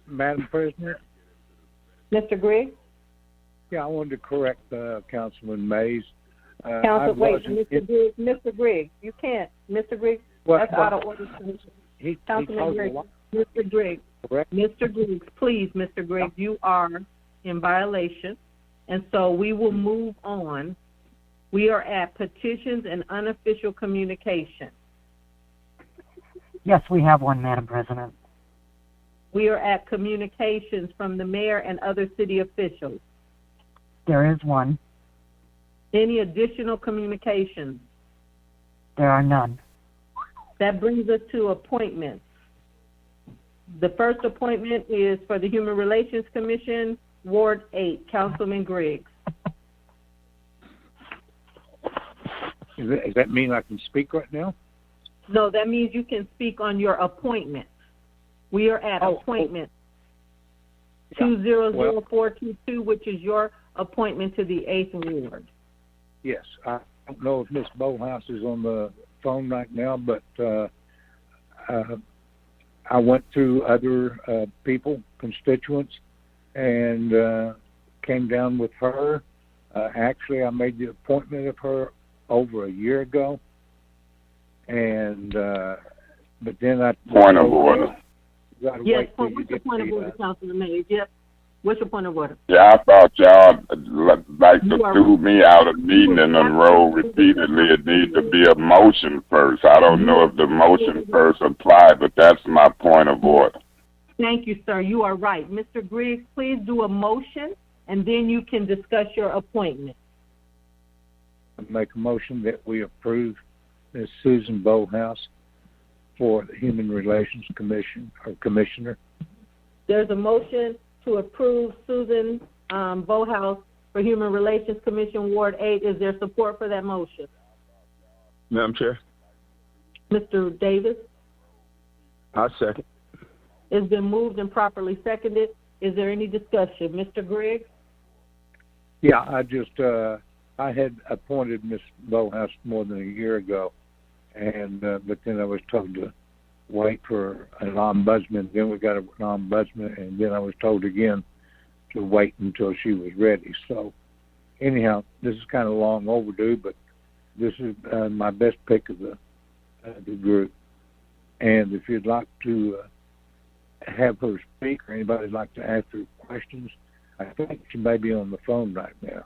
Madam President? Mr. Griggs? Yeah, I wanted to correct Councilman Mays. Mr. Griggs, you can't. Mr. Griggs, that's out of order. Councilman Griggs, Mr. Griggs, correct? Mr. Griggs, please, Mr. Griggs, you are in violation, and so we will move on. We are at petitions and unofficial communication. Yes, we have one, Madam President. We are at communications from the mayor and other city officials. There is one. Any additional communications? There are none. That brings us to appointments. The first appointment is for the Human Relations Commission, Ward 8, Councilman Griggs. Does that mean I can speak right now? No, that means you can speak on your appointment. We are at appointment 200422, which is your appointment to the 8th Ward. Yes, I don't know if Ms. Bowhouse is on the phone right now, but I went through other people, constituents, and came down with her. Actually, I made the appointment of her over a year ago, and but then I... Point of order. Yes, what's your point of order, Councilman Mays? Yes. What's your point of order? Yeah, I thought y'all like to threw me out of meeting and enroll repeatedly. It needs to be a motion first. I don't know if the motion first applied, but that's my point of order. Thank you, sir. You are right. Mr. Griggs, please do a motion, and then you can discuss your appointment. I make a motion that we approve Ms. Susan Bowhouse for the Human Relations Commission or Commissioner. There's a motion to approve Susan Bowhouse for Human Relations Commission, Ward 8. Is there support for that motion? Madam Chair? Mr. Davis? I second. It's been moved and properly seconded. Is there any discussion? Mr. Griggs? Yeah, I had appointed Ms. Bowhouse more than a year ago, and but then I was told to wait for an ombudsman. Then we got an ombudsman, and then I was told again to wait until she was ready. So anyhow, this is kind of long overdue, but this is my best pick of the group. And if you'd like to have her speak, or anybody'd like to ask her questions, I think she may be on the phone right now.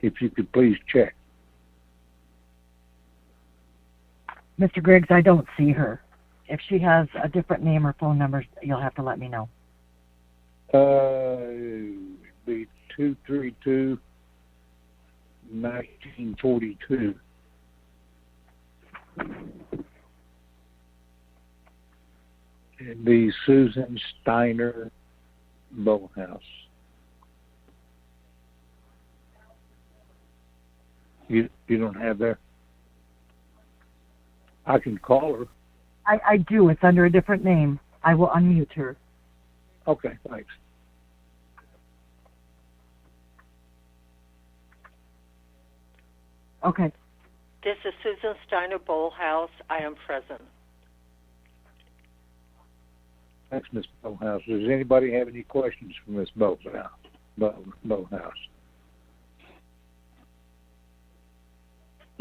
If you could please check. Mr. Griggs, I don't see her. If she has a different name or phone number, you'll have to let me know. It'd be 232-1942. It'd be Susan Steiner Bowhouse. You don't have there? I can call her. I do. It's under a different name. I will unmute her. Okay, thanks. Okay. This is Susan Steiner Bowhouse. I am present. Thanks, Ms. Bowhouse. Does anybody have any questions for Ms. Bowhouse?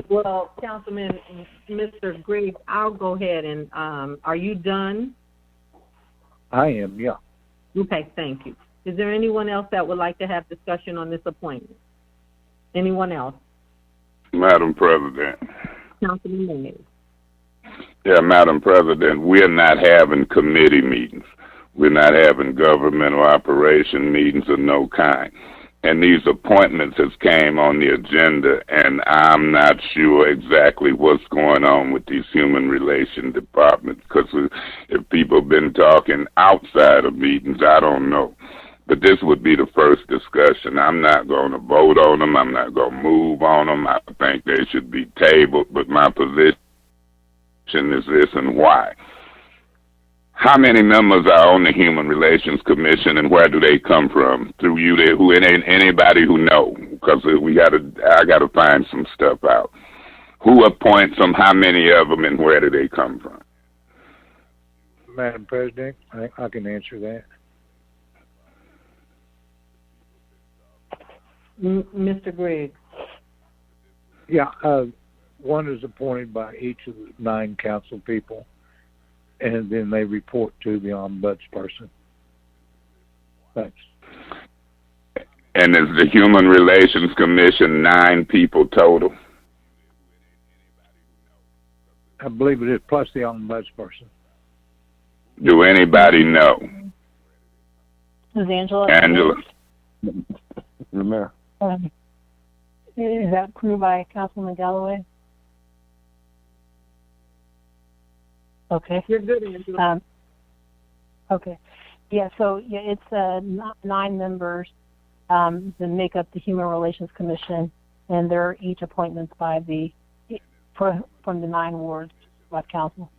Well, Councilman, Mr. Griggs, I'll go ahead and, are you done? I am, yeah. Okay, thank you. Is there anyone else that would like to have discussion on this appointment? Anyone else? Madam President. Councilman Mays. Yeah, Madam President, we're not having committee meetings. We're not having governmental operation meetings of no kind. And these appointments has came on the agenda, and I'm not sure exactly what's going on with these human relation departments, because if people have been talking outside of meetings, I don't know. But this would be the first discussion. I'm not going to vote on them. I'm not going to move on them. I think they should be tabled, but my position is this and why. How many members are on the Human Relations Commission, and where do they come from? Through you, who anybody who know? Because I got to find some stuff out. Who appoints them? How many of them, and where do they come from? Madam President, I can answer that. Mr. Griggs. Yeah, one is appointed by each of the 9 council people, and then they report to the ombudsperson. Thanks. And is the Human Relations Commission 9 people total? I believe it is, plus the ombudsperson. Do anybody know? Is Angela? Angela. The mayor. Is that approved by Councilman Galloway? Okay. You're good, Angela. Okay. Yeah, so it's 9 members that make up the Human Relations Commission, and they're each appointments by from the 9 wards by council.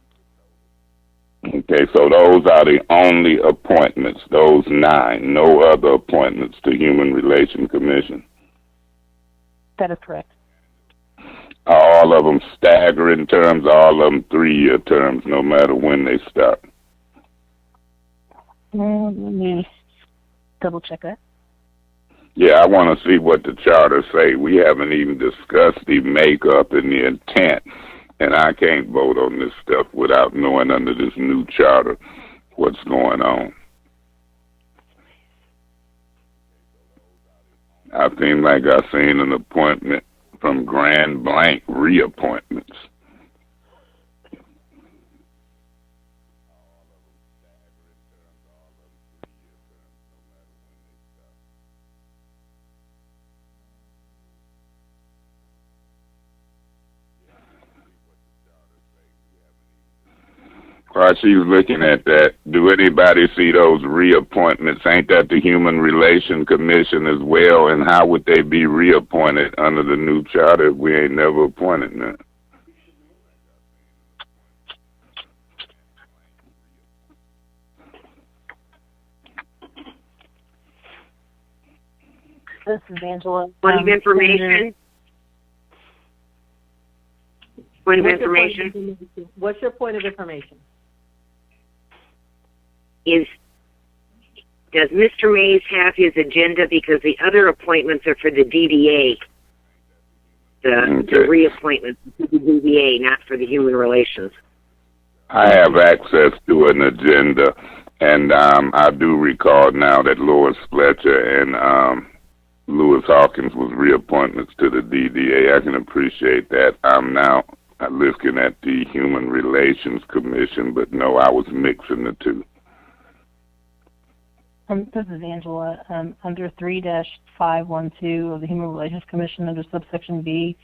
Okay, so those are the only appointments, those 9, no other appointments to Human Relations Commission. That is correct. Are all of them staggering terms, all of them 3-year terms, no matter when they start? Let me double check that. Yeah, I want to see what the charter say. We haven't even discussed the makeup and the intent, and I can't vote on this stuff without knowing under this new charter what's going on. I seem like I seen an appointment from Grand Blank reappointments. While she's looking at that, do anybody see those reappointments? Ain't that the Human Relations Commission as well? And how would they be reappointed under the new charter if we ain't never appointed them? This is Angela. Point of information? Point of information? What's your point of information? Does Mr. Mays have his agenda? Because the other appointments are for the DDA. The reappointments for the DDA, not for the Human Relations. I have access to an agenda, and I do recall now that Lois Fletcher and Lewis Hawkins was reappointments to the DDA. I can appreciate that. I'm now looking at the Human Relations Commission, but no, I was mixing the two. This is Angela. Under 3-512 of the Human Relations Commission, under subsection B,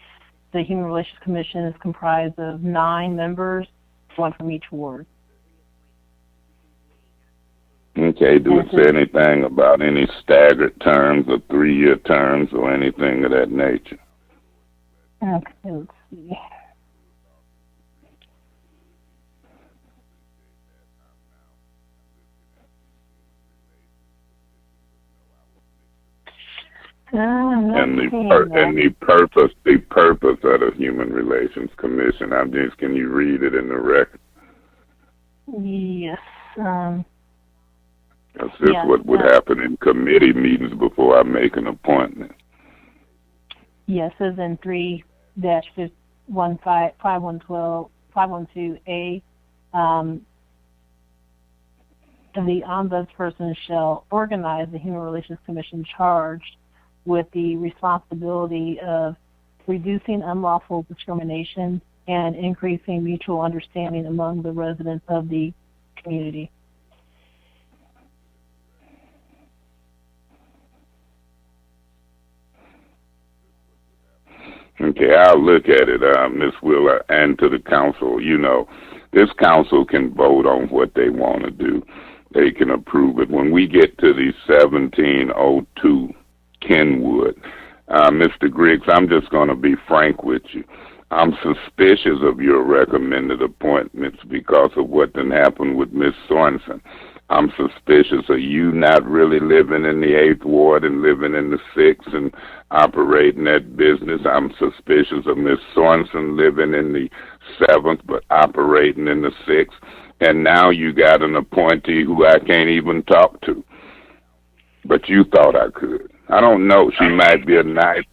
the Human Relations Commission is comprised of 9 members, 1 from each ward. Okay, do it say anything about any staggered terms or 3-year terms or anything of that nature? Okay, let's see. And the purpose of the Human Relations Commission. Can you read it in the record? Yes. That's just what would happen in committee meetings before I make an appointment. Yes, as in 3-512A, the ombudsperson shall organize the Human Relations Commission charged with the responsibility of reducing unlawful discrimination and increasing mutual understanding among the residents of the community. Okay, I'll look at it, Ms. Wheeler, and to the council. You know, this council can vote on what they want to do. they can approve it. When we get to the 1702 Kenwood, Mr. Griggs, I'm just going to be frank with you. I'm suspicious of your recommended appointments because of what done happened with Miss Sorensen. I'm suspicious of you not really living in the 8th Ward and living in the 6th and operating that business. I'm suspicious of Miss Sorensen living in the 7th but operating in the 6th. And now you got an appointee who I can't even talk to. But you thought I could. I don't know. She might be a nice...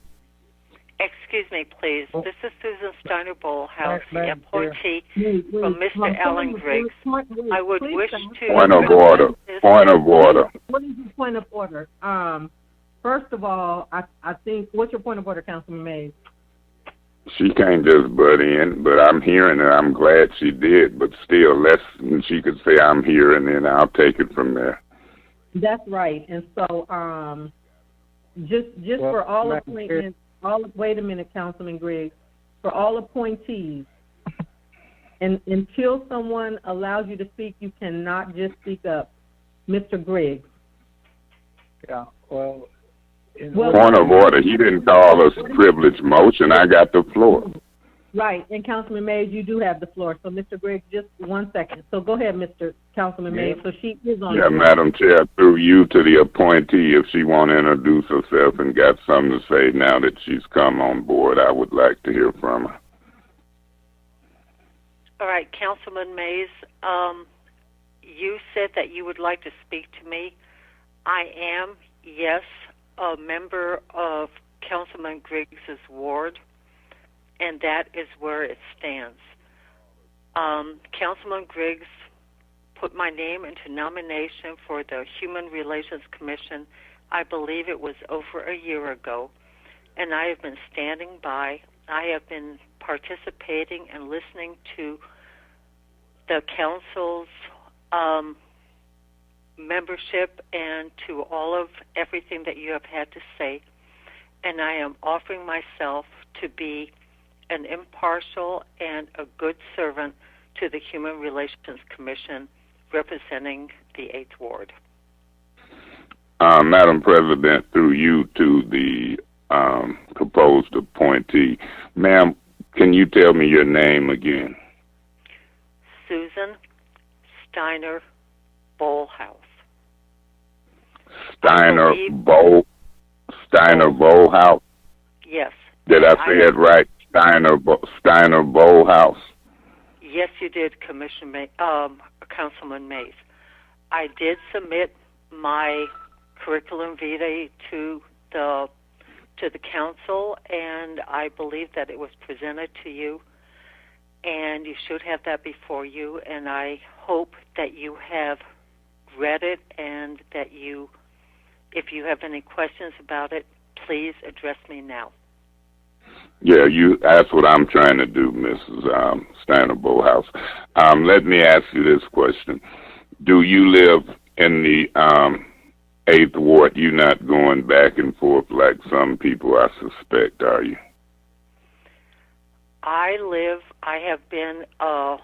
Excuse me, please. This is Susan Steiner Bowlhouse, the appointee from Mr. Alan Griggs. I would wish to... Point of order. Point of order. What is your point of order? First of all, I think, what's your point of order, Councilman Mays? She can't just butt in, but I'm hearing her. I'm glad she did, but still, less than she could say I'm here, and then I'll take it from there. That's right. And so, just for all appointments, wait a minute, Councilman Griggs. For all appointees, and until someone allows you to speak, you cannot just speak up. Mr. Griggs. Yeah, well... Point of order. He didn't call us privileged motion. I got the floor. Right, and Councilman Mays, you do have the floor. So, Mr. Griggs, just 1 second. So go ahead, Mr. Councilman Mays. So she is on. Yeah, Madam Chair, through you to the appointee, if she want to introduce herself and got something to say now that she's come on board, I would like to hear from her. All right, Councilman Mays, you said that you would like to speak to me. I am, yes, a member of Councilman Griggs' ward, and that is where it stands. Councilman Griggs put my name into nomination for the Human Relations Commission. I believe it was over a year ago, and I have been standing by. I have been participating and listening to the council's membership and to all of everything that you have had to say, and I am offering myself to be an impartial and a good servant to the Human Relations Commission representing the 8th Ward. Madam President, through you to the proposed appointee. Ma'am, can you tell me your name again? Susan Steiner Bowlhouse. Steiner Bowlhouse? Yes. Did I say it right? Steiner Bowlhouse? Yes, you did, Councilman Mays. I did submit my curriculum vitae to the council, and I believe that it was presented to you, and you should have that before you, and I hope that you have read it and that you, if you have any questions about it, please address me now. Yeah, that's what I'm trying to do, Mrs. Steiner Bowlhouse. Let me ask you this question. Do you live in the 8th Ward? You're not going back and forth like some people, I suspect, are you? I have been a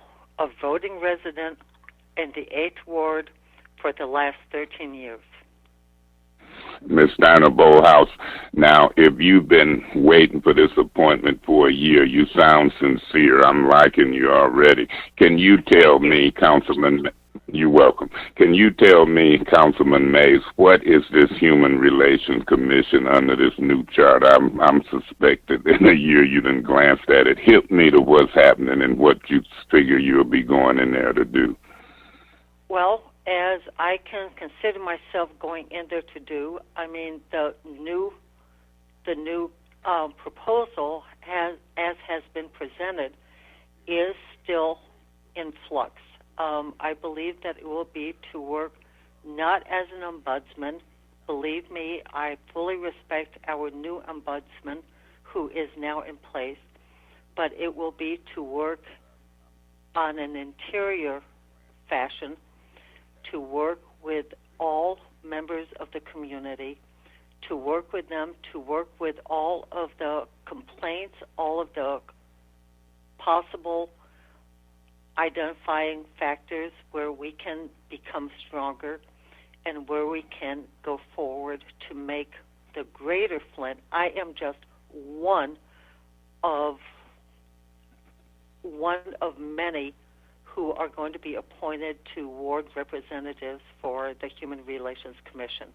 voting resident in the 8th Ward for the last 13 years. Ms. Steiner Bowlhouse, now, if you've been waiting for this appointment for a year, you sound sincere. I'm liking you already. Can you tell me, Councilman, you're welcome. Can you tell me, Councilman Mays, what is this Human Relations Commission under this new chart? I'm suspected in a year you done glanced at it. Hit me to what's happening and what you figure you'll be going in there to do. Well, as I can consider myself going in there to do, I mean, the new proposal, as has been presented, is still in flux. I believe that it will be to work not as an ombudsman. Believe me, I fully respect our new ombudsman who is now in place, but it will be to work on an interior fashion, to work with all members of the community, to work with them, to work with all of the complaints, all of the possible identifying factors where we can become stronger, and where we can go forward to make the greater Flint. I am just one of many who are going to be appointed to ward representatives for the Human Relations Commission.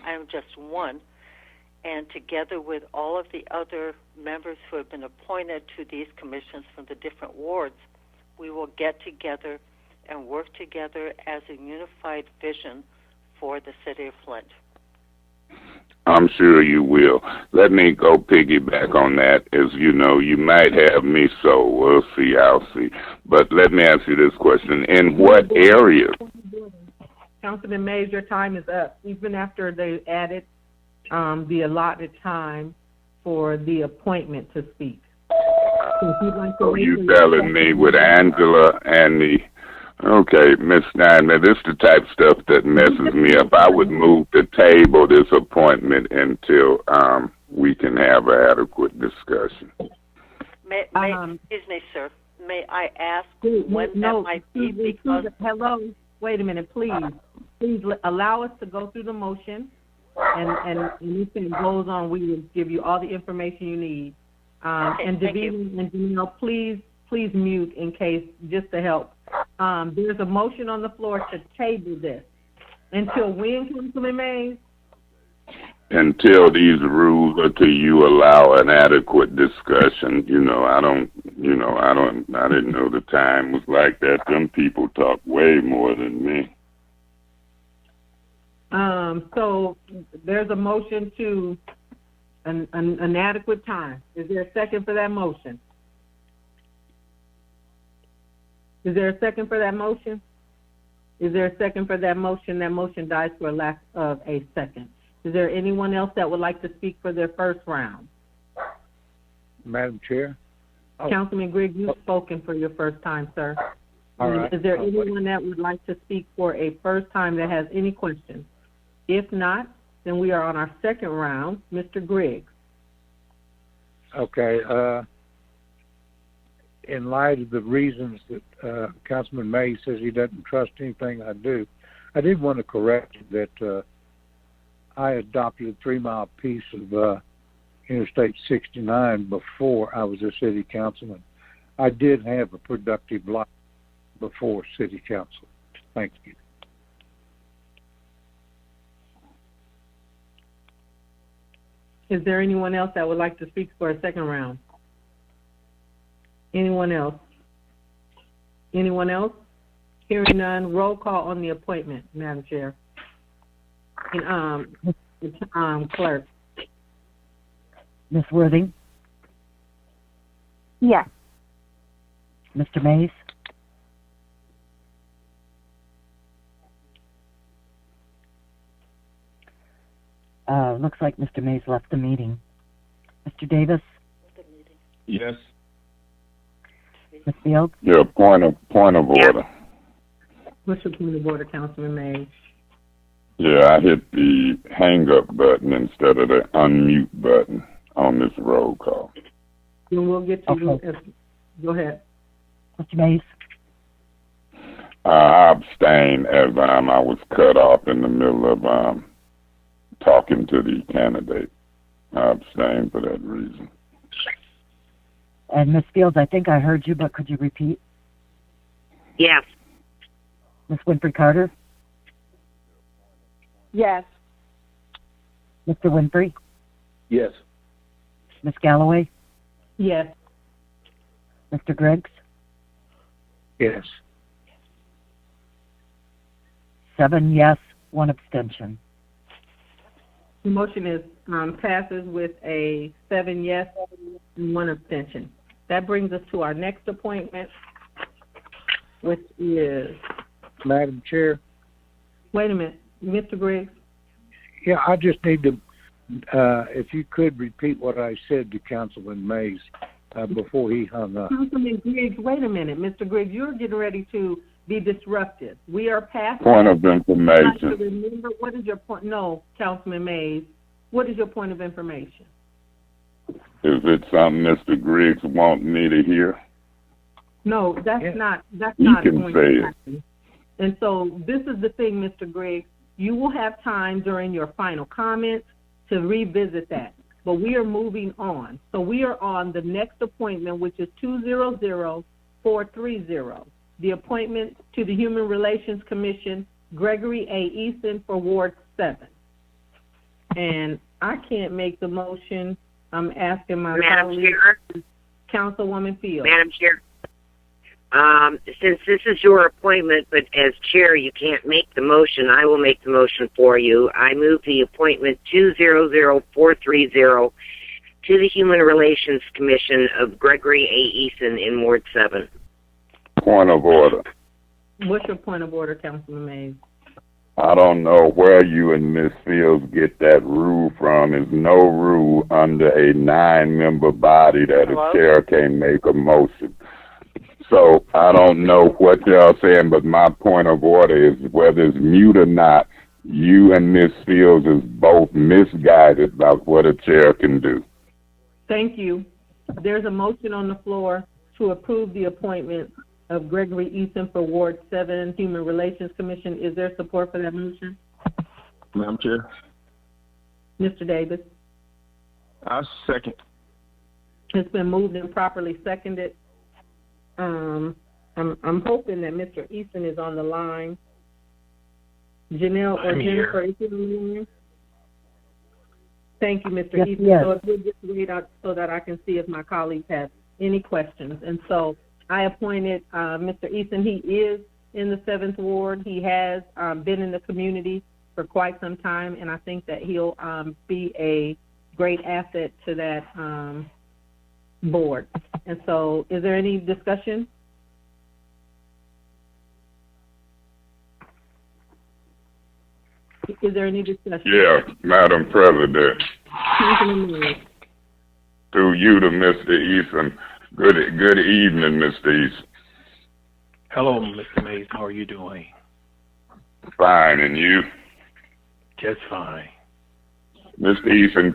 I am just one, and together with all of the other members who have been appointed to these commissions from the different wards, we will get together and work together as a unified vision for the city of Flint. I'm sure you will. Let me go piggyback on that. As you know, you might have me, so we'll see. I'll see. But let me ask you this question. In what areas? Councilman Mays, your time is up. Even after they added the allotted time for the appointment to speak. So you telling me with Angela and the... Okay, Ms. Steinman, this is the type of stuff that messes me up. I would move to table this appointment until we can have an adequate discussion. Excuse me, sir. May I ask when that might be? Because hello, wait a minute, please. Please allow us to go through the motion, and if it goes on, we will give you all the information you need. And Davina and Janelle, please mute in case, just to help. There's a motion on the floor to table this. Until when, Councilman Mays? Until these rules, until you allow an adequate discussion. I didn't know the time was like that. Them people talk way more than me. So there's a motion to an adequate time. Is there a second for that motion? Is there a second for that motion? Is there a second for that motion? That motion dies for lack of a second. Is there anyone else that would like to speak for their first round? Madam Chair? Councilman Griggs, you've spoken for your first time, sir. All right. Is there anyone that would like to speak for a first time that has any questions? If not, then we are on our second round. Mr. Griggs. Okay. In light of the reasons that Councilman Mays says he doesn't trust anything I do, I did want to correct that I adopted a 3-mile piece of Interstate 69 before I was a city councilman. I did have a productive life before city council. Thank you. Is there anyone else that would like to speak for a second round? Anyone else? Anyone else? Hearing none, roll call on the appointment, Madam Chair. And, clerk. Ms. Worthing? Yes. Mr. Mays? Looks like Mr. Mays left the meeting. Mr. Davis? Yes. Ms. Fields? Yeah, point of order. What's your point of order, Councilman Mays? Yeah, I hit the hang-up button instead of the unmute button on this roll call. Then we'll get to you. Go ahead. Mr. Mays? I abstained as I was cut off in the middle of talking to the candidate. I abstained for that reason. And Ms. Fields, I think I heard you, but could you repeat? Yes. Ms. Winfrey Carter? Yes. Mr. Winfrey? Yes. Ms. Galloway? Yes. Mr. Griggs? Yes. 7 yes, 1 abstention. The motion is passes with a 7 yes and 1 abstention. That brings us to our next appointment, which is... Madam Chair? Wait a minute. Mr. Griggs? Yeah, I just need to, if you could repeat what I said to Councilman Mays before he hung up. Councilman Griggs, wait a minute. Mr. Griggs, you're getting ready to be disruptive. We are past... Point of information. Remember, what is your point? No, Councilman Mays. What is your point of information? Is it something Mr. Griggs wants me to hear? No, that's not You going can to say happen. And so this is the thing, Mr. Griggs. You will have time during your final comments to revisit that. But we are moving on. So we are on the next appointment, which is 200430, the appointment to the Human Relations Commission, Gregory A. Eason for Ward 7. And I can't make the motion. I'm asking my colleague, Councilwoman Fields. Madam Chair, since this is your appointment, but as chair you can't make the motion, I will make the motion for you. I move the appointment 200430 to the Human Relations Commission of Gregory A. Eason in Ward 7. Point of order. What's your point of order, Councilman Mays? I don't know where you and Ms. Fields get that rule from. There's no rule under a 9-member body that a chair can make a motion. So I don't know what y'all saying, but my point of order is whether it's mute or not, you and Ms. Fields is both misguided about what a chair can do. Thank you. There's a motion on the floor to approve the appointment of Gregory Eason for Ward 7 Human Relations Commission. Is there support for that motion? Madam Chair. Mr. Davis? I second. It's been moved and properly seconded. I'm hoping that Mr. Eason is on the line. Janelle or Jennifer, is he on the line? Thank you, Mr. Eason. Yes. So if we'll just wait out so that I can see if my colleagues have any questions. And so I appointed Mr. Eason. He is in the 7th Ward. He has been in the community for quite some time, and I think that he'll be a great asset to that board. And so is there any discussion? Is there any discussion? Yeah, Madam President. Through you to Mr. Eason. Good evening, Mr. Eason. Hello, Mr. Mays. How are you doing? Fine, and you? Just fine. Mr. Eason,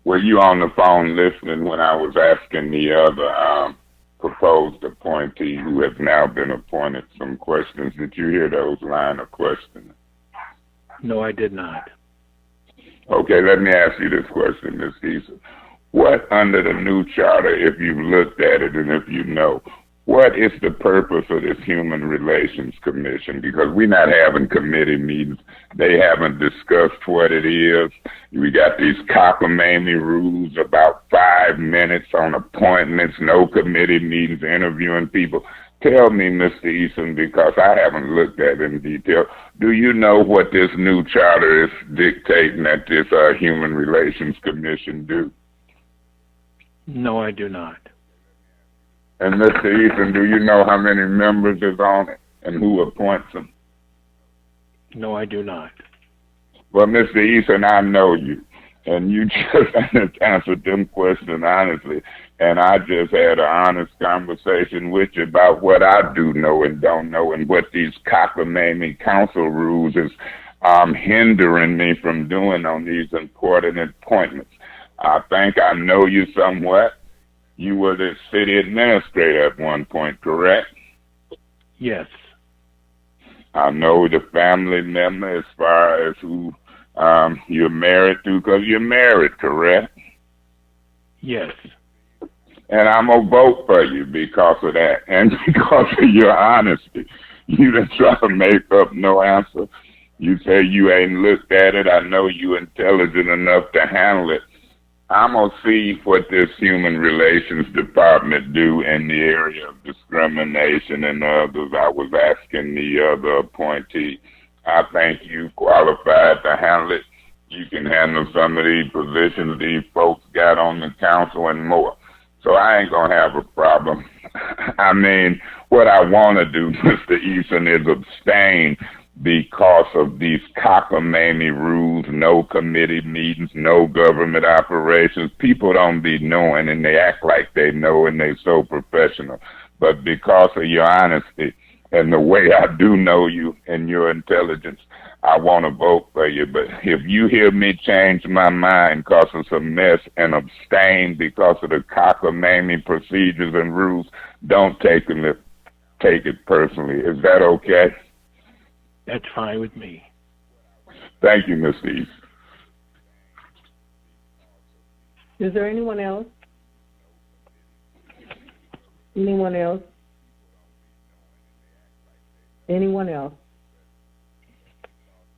were you on the phone listening when I was asking the other proposed appointee who has now been appointed some questions? Did you hear those line of questioning? No, I did not. Okay, let me ask you this question, Ms. Eason. What, under the new charter, if you've looked at it and if you know, what is the purpose of this Human Relations Commission? Because we're not having committee meetings. They haven't discussed what it is. We got these cockamamie rules about 5 minutes on appointments, no committee meetings, interviewing people. Tell me, Mr. Eason, because I haven't looked at it in detail, do you know what this new charter is dictating that this Human Relations Commission do? No, I do not. And Mr. Eason, do you know how many members is on it and who appoints them? No, I do not. Well, Mr. Eason, I know you, and you just answered them questions honestly, and I just had an honest conversation with you about what I do know and don't know and what these cockamamie council rules is hindering me from doing on these important appointments. I think I know you somewhat. You were the city administrator at one point, correct? Yes. I know the family member as far as who you're married to, because you're married, correct? Yes. And I'm going to vote for you because of that and because of your honesty. You didn't try to make up no answer. You say you ain't looked at it. I know you intelligent enough to handle it. I'm going to see what this Human Relations Department do in the area of discrimination and others. I was asking the other appointee. I think you qualified to handle it. You can handle some of these positions these folks got on the council and more. So I ain't going to have a problem. I mean, what I want to do, Mr. Eason, is abstain because of these cockamamie rules, no committee meetings, no government operations. People don't be knowing, and they act like they know, and they so professional. But because of your honesty and the way I do know you and your intelligence, I want to vote for you. But if you hear me change my mind because of some mess and abstain because of the cockamamie procedures and rules, don't take it personally. Is that okay? That's fine with me. Thank you, Mr. East. Is there anyone else? Anyone else? Anyone else?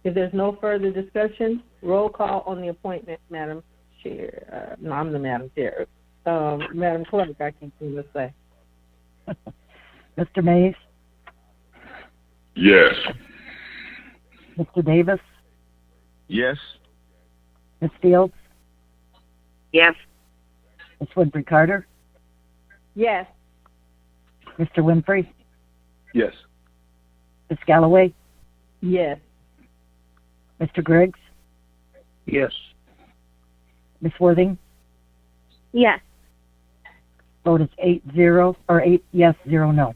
If there's no further discussion, roll call on the appointment, Madam Chair. No, I'm the Madam Chair. Madam Clerk, I can say. Mr. Mays? Yes. Mr. Davis? Yes. Ms. Fields? Yes. Ms. Woodbury Carter? Yes. Mr. Winfrey? Yes. Ms. Galloway? Yes. Mr. Griggs? Yes. Ms. Worthing? Yes. Vote is 8-0, or 8 yes, 0 no.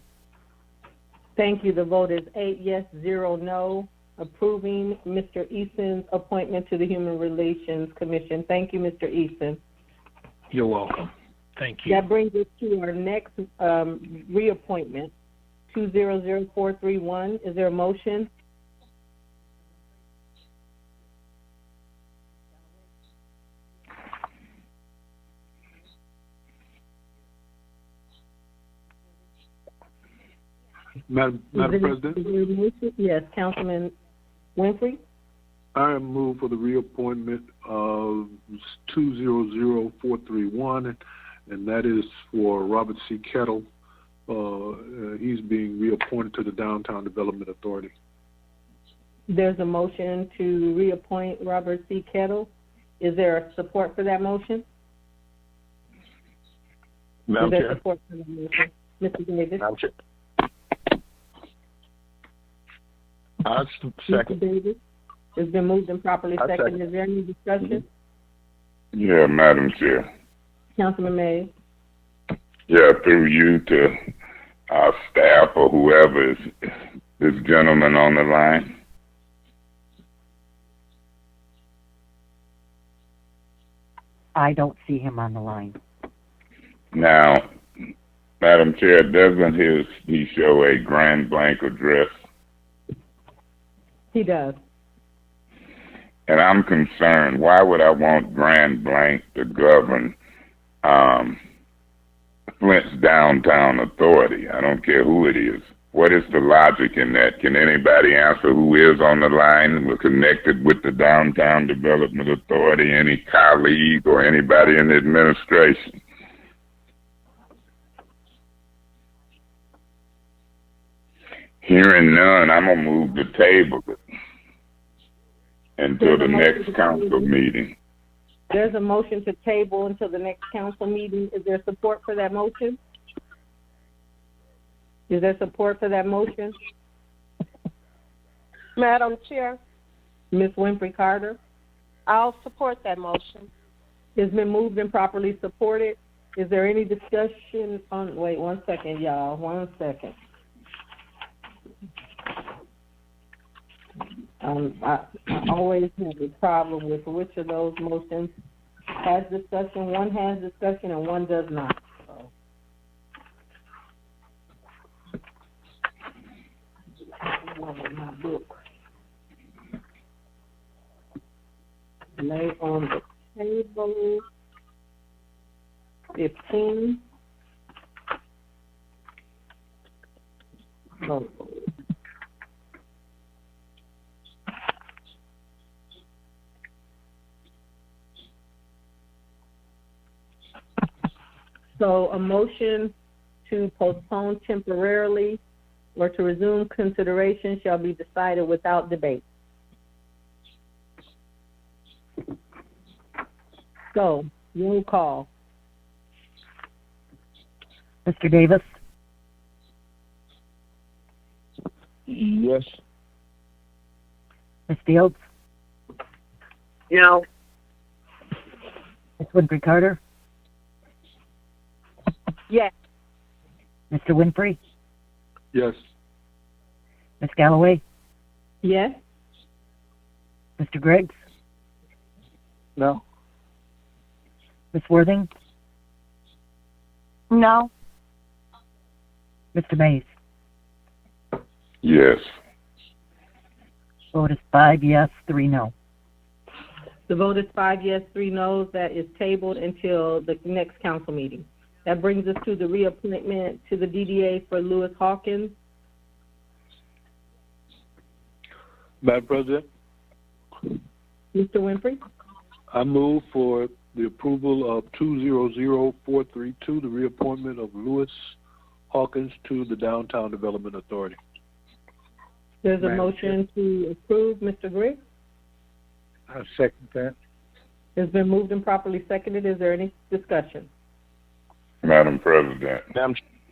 Thank you. The vote is 8 yes, 0 no, approving Mr. Easton's appointment to the Human Relations Commission. Thank you, Mr. Easton. You're welcome. Thank you. That brings us to our next reappointment, 200431. Is there a motion? Madam President? Yes, Councilman Winfrey. I move for the reappointment of 200431, and that is for Robert C. Kettle. He's being reappointed to the Downtown Development Authority. There's a motion to reappoint Robert C. Kettle. Is there support for that motion? Madam Is there Chair. support for that motion? Mr. Davis? Madam Chair. Mr. Davis? It's been moved and properly I seconded. second. Is there any discussion? Yeah, Madam Chair. Councilman Mays? Yeah, through you to our staff or whoever is this gentleman on the line. I don't see him on the line. Now, Madam Chair, doesn't he show a Grand Blanc address? He does. And I'm concerned, why would I want Grand Blanc to govern Flint's downtown authority? I don't care who it is. What is the logic in that? Can anybody answer who is on the line? We're connected with the Downtown Development Authority, any colleague or anybody in the administration? Hearing none, I'm going to move the table until the next council meeting. There's a motion to table until the next council meeting. Is there support for that motion? Is there support for that motion? Madam Chair, Ms. Winfrey Carter? I'll support that motion. It's been moved and properly supported. Is there any discussion on, wait 1 second, y'all, 1 second. I always have a problem with which of those motions has discussion. One has discussion and one does not. So. My book. Lay on the table 15. Oh. So a motion to postpone temporarily or to resume consideration shall be decided without debate. So, roll call. Mr. Davis? Yes. Ms. Fields? No. Ms. Woodbury Carter? Yes. Mr. Winfrey? Yes. Ms. Galloway? Yes. Mr. Griggs? No. Ms. Worthing? No. Mr. Mays? Yes. Vote is 5 yes, 3 no. The vote is 5 yes, 3 no's. That is tabled until the next council meeting. That brings us to the reappointment to the DDA for Lewis Hawkins. Madam President, Mr. Winfrey? I move for the approval of 200432, the reappointment of Lewis Hawkins to the Downtown Development Authority. There's a motion to approve. Mr. Griggs? I second that. It's been moved and properly seconded. Is there any discussion? Madam President.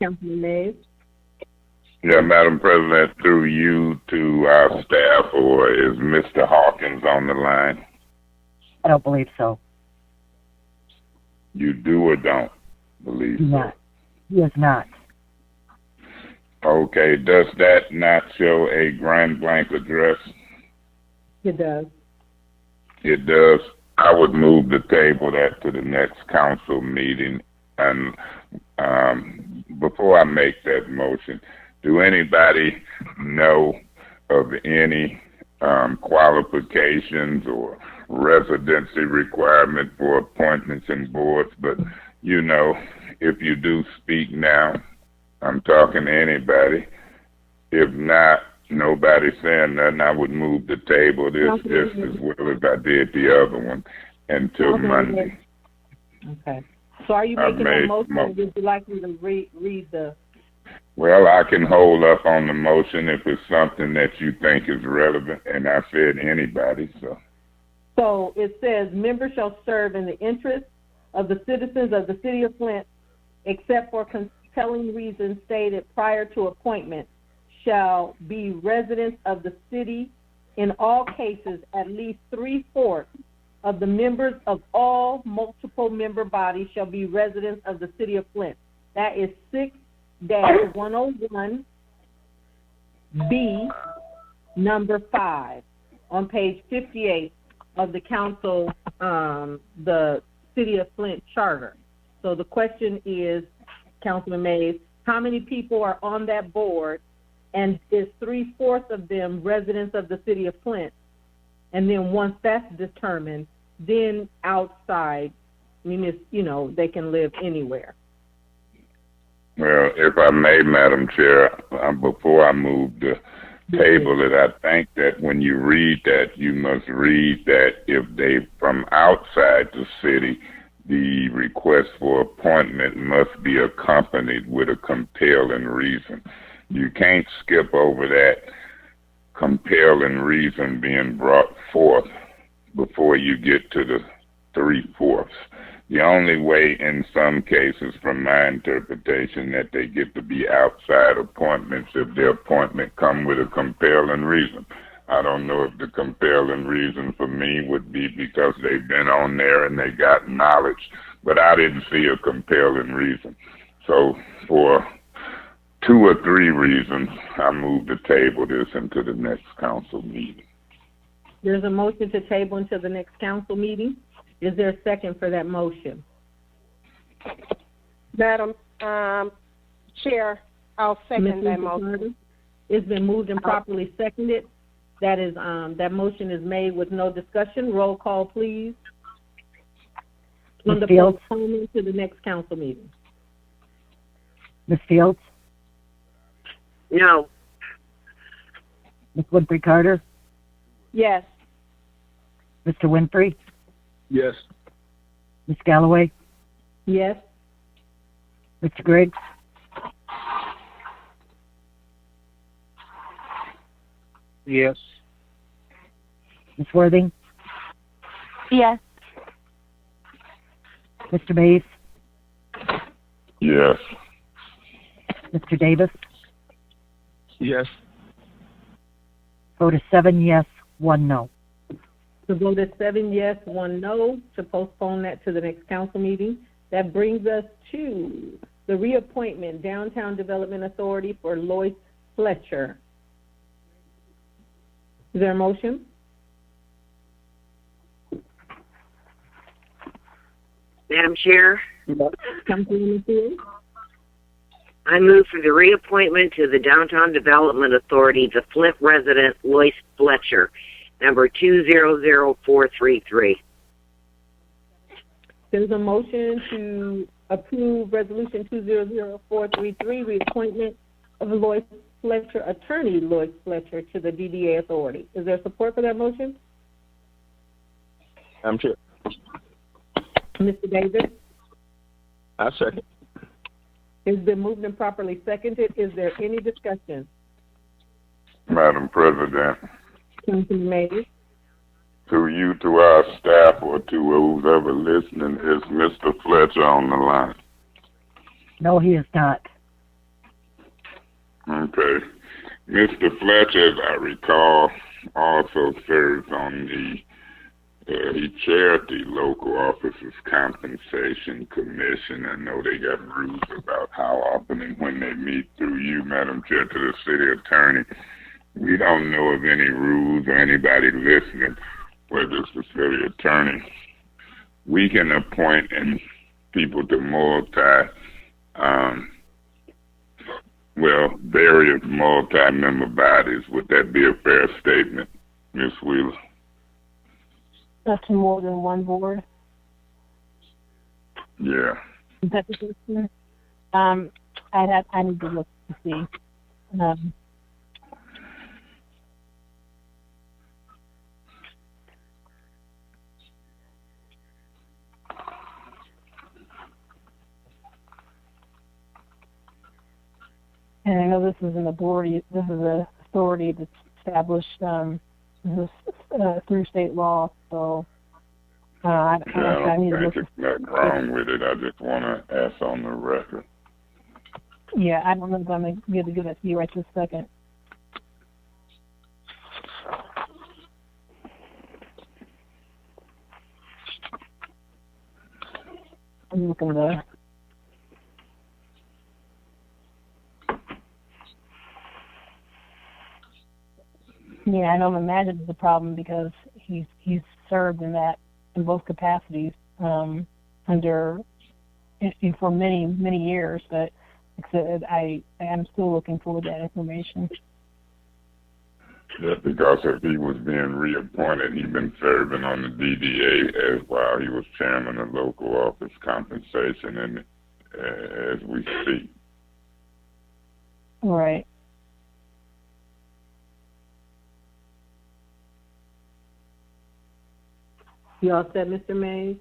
Councilman Mays? Yeah, Madam President, through you to our staff, or is Mr. Hawkins on the line? I don't believe so. You do or don't believe so? Not. He is not. Okay, does that not show a Grand Blanc address? It does. It does. I would move the table that to the next council meeting. And before I make that motion, do anybody know of any qualifications or residency requirement for appointments in boards? But, you know, if you do speak now, I'm talking to anybody. If not, nobody saying nothing, I would move the table this just as well as I did the other one until Monday. Okay. So are you making a motion, or would you like me to read the... Well, I can hold up on the motion if it's something that you think is relevant, and I said anybody, so. So it says, members shall serve in the interest of the citizens of the city of Flint, except for compelling reasons stated prior to appointment, shall be residents of the city. In all cases, at least 3/4 of the members of all multiple member bodies shall be residents of the city of Flint. That is 6-101B, number 5, on page 58 of the council, the city of Flint charter. So the question is, Councilman Mays, how many people are on that board, and is 3/4 of them residents of the city of Flint? And then once that's determined, then outside, I mean, it's, you know, they can live anywhere. Well, if I may, Madam Chair, before I move the table it, I think that when you read that, you must read that if they from outside the city, the request for appointment must be accompanied with a compelling reason. You can't skip over that compelling reason being brought forth before you get to the 3/4. The only way in some cases, from my interpretation, that they get to be outside appointments if their appointment come with a compelling reason. I don't know if the compelling reason for me would be because they've been on there and they got knowledge, but I didn't see a compelling reason. So for 2 or 3 reasons, I moved the table this into the next council meeting. There's a motion to table until the next council meeting. Is there a second for that motion? Madam Chair, I'll second that motion. It's been moved and properly seconded. That is, that motion is made with no discussion. Roll call, please. On the postponement to the next council meeting. Ms. Fields? No. Ms. Winfrey Carter? Yes. Mr. Winfrey? Yes. Ms. Galloway? Yes. Mr. Griggs? Yes. Ms. Worthing? Yes. Mr. Mays? Yes. Mr. Davis? Yes. Vote is 7 yes, 1 no. The vote is 7 yes, 1 no to postpone that to the next council meeting. That brings us to the reappointment Downtown Development Authority for Lois Fletcher. Is there a motion? Madam Chair, Councilwoman Fields? I I move for the reappointment to the Downtown Development Authority, the Flint resident, Lois Fletcher, number 200433. There's a motion to approve Resolution 200433, reappointment of Lois Fletcher, attorney Lois Fletcher, to the DDA Authority. Is there support for that motion? I'm sure. Mr. Davis? I second. It's been moved and properly seconded. Is there any discussion? Madam President, Councilman Mays? to you, to our staff, or to who's ever listening, is Mr. Fletcher on the line? No, he is not. Okay. Mr. Fletcher, as I recall, also serves on the he chaired the local officers compensation commission. I know they got rules about how often and when they meet. Through you, Madam Chair, to the city attorney, we don't know of any rules or anybody listening, whether it's the city attorney. We can appoint people to various multi-member bodies. Would that be a fair statement, Ms. Wheeler? Up to more than one board. Yeah. Is that the question? I need to look to see. And I know this is an authority. This is an authority that's established through state law. So I need to look. There's nothing wrong with it. I just want to ask on the record. Yeah, I don't know if I'm going to be able to give that to you right this second. I'm looking there. Yeah, I don't imagine it's a problem because he's served in both capacities for many years. But I am still looking for that information. Yeah, because if he was being reappointed, he'd been serving on the DDA while he was chairman of local office compensation, and as we speak. Right. You all said, Mr. Mays?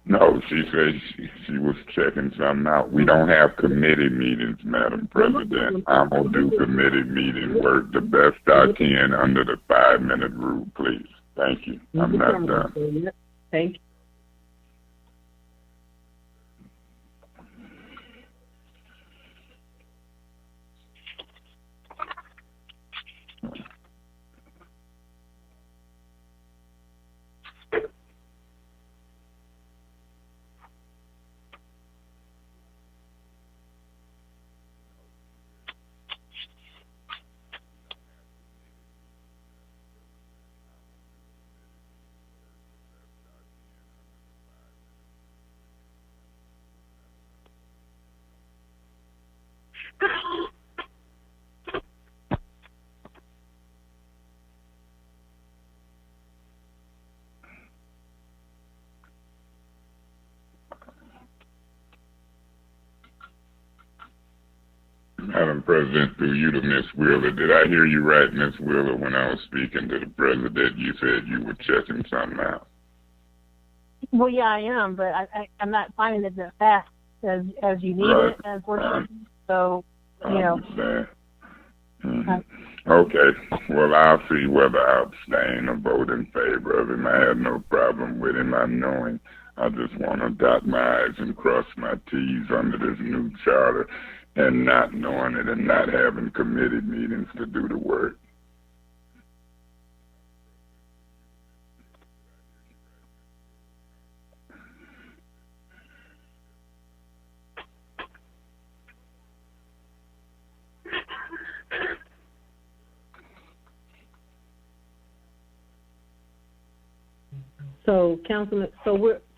No, she said she was checking something out. We don't have committee meetings, Madam President. I'm going to do committee meeting work the best I can under the 5-minute rule, please. Thank you. I'm not done. Thank you. Madam President, through you to Ms. Wheeler. Did I hear you right, Ms. Wheeler, when I was speaking to the President? You said you were checking something out. Well, yeah, I am, but I'm not finding it that fast as you need it, unfortunately. So, you know. Mm-hmm. Okay. Well, I'll see whether I abstain or vote in favor of him. I have no problem with him. I know him. I just want to dot my I's and cross my T's under this new charter, and not knowing it and not having committee meetings to do the work. So, Councilman,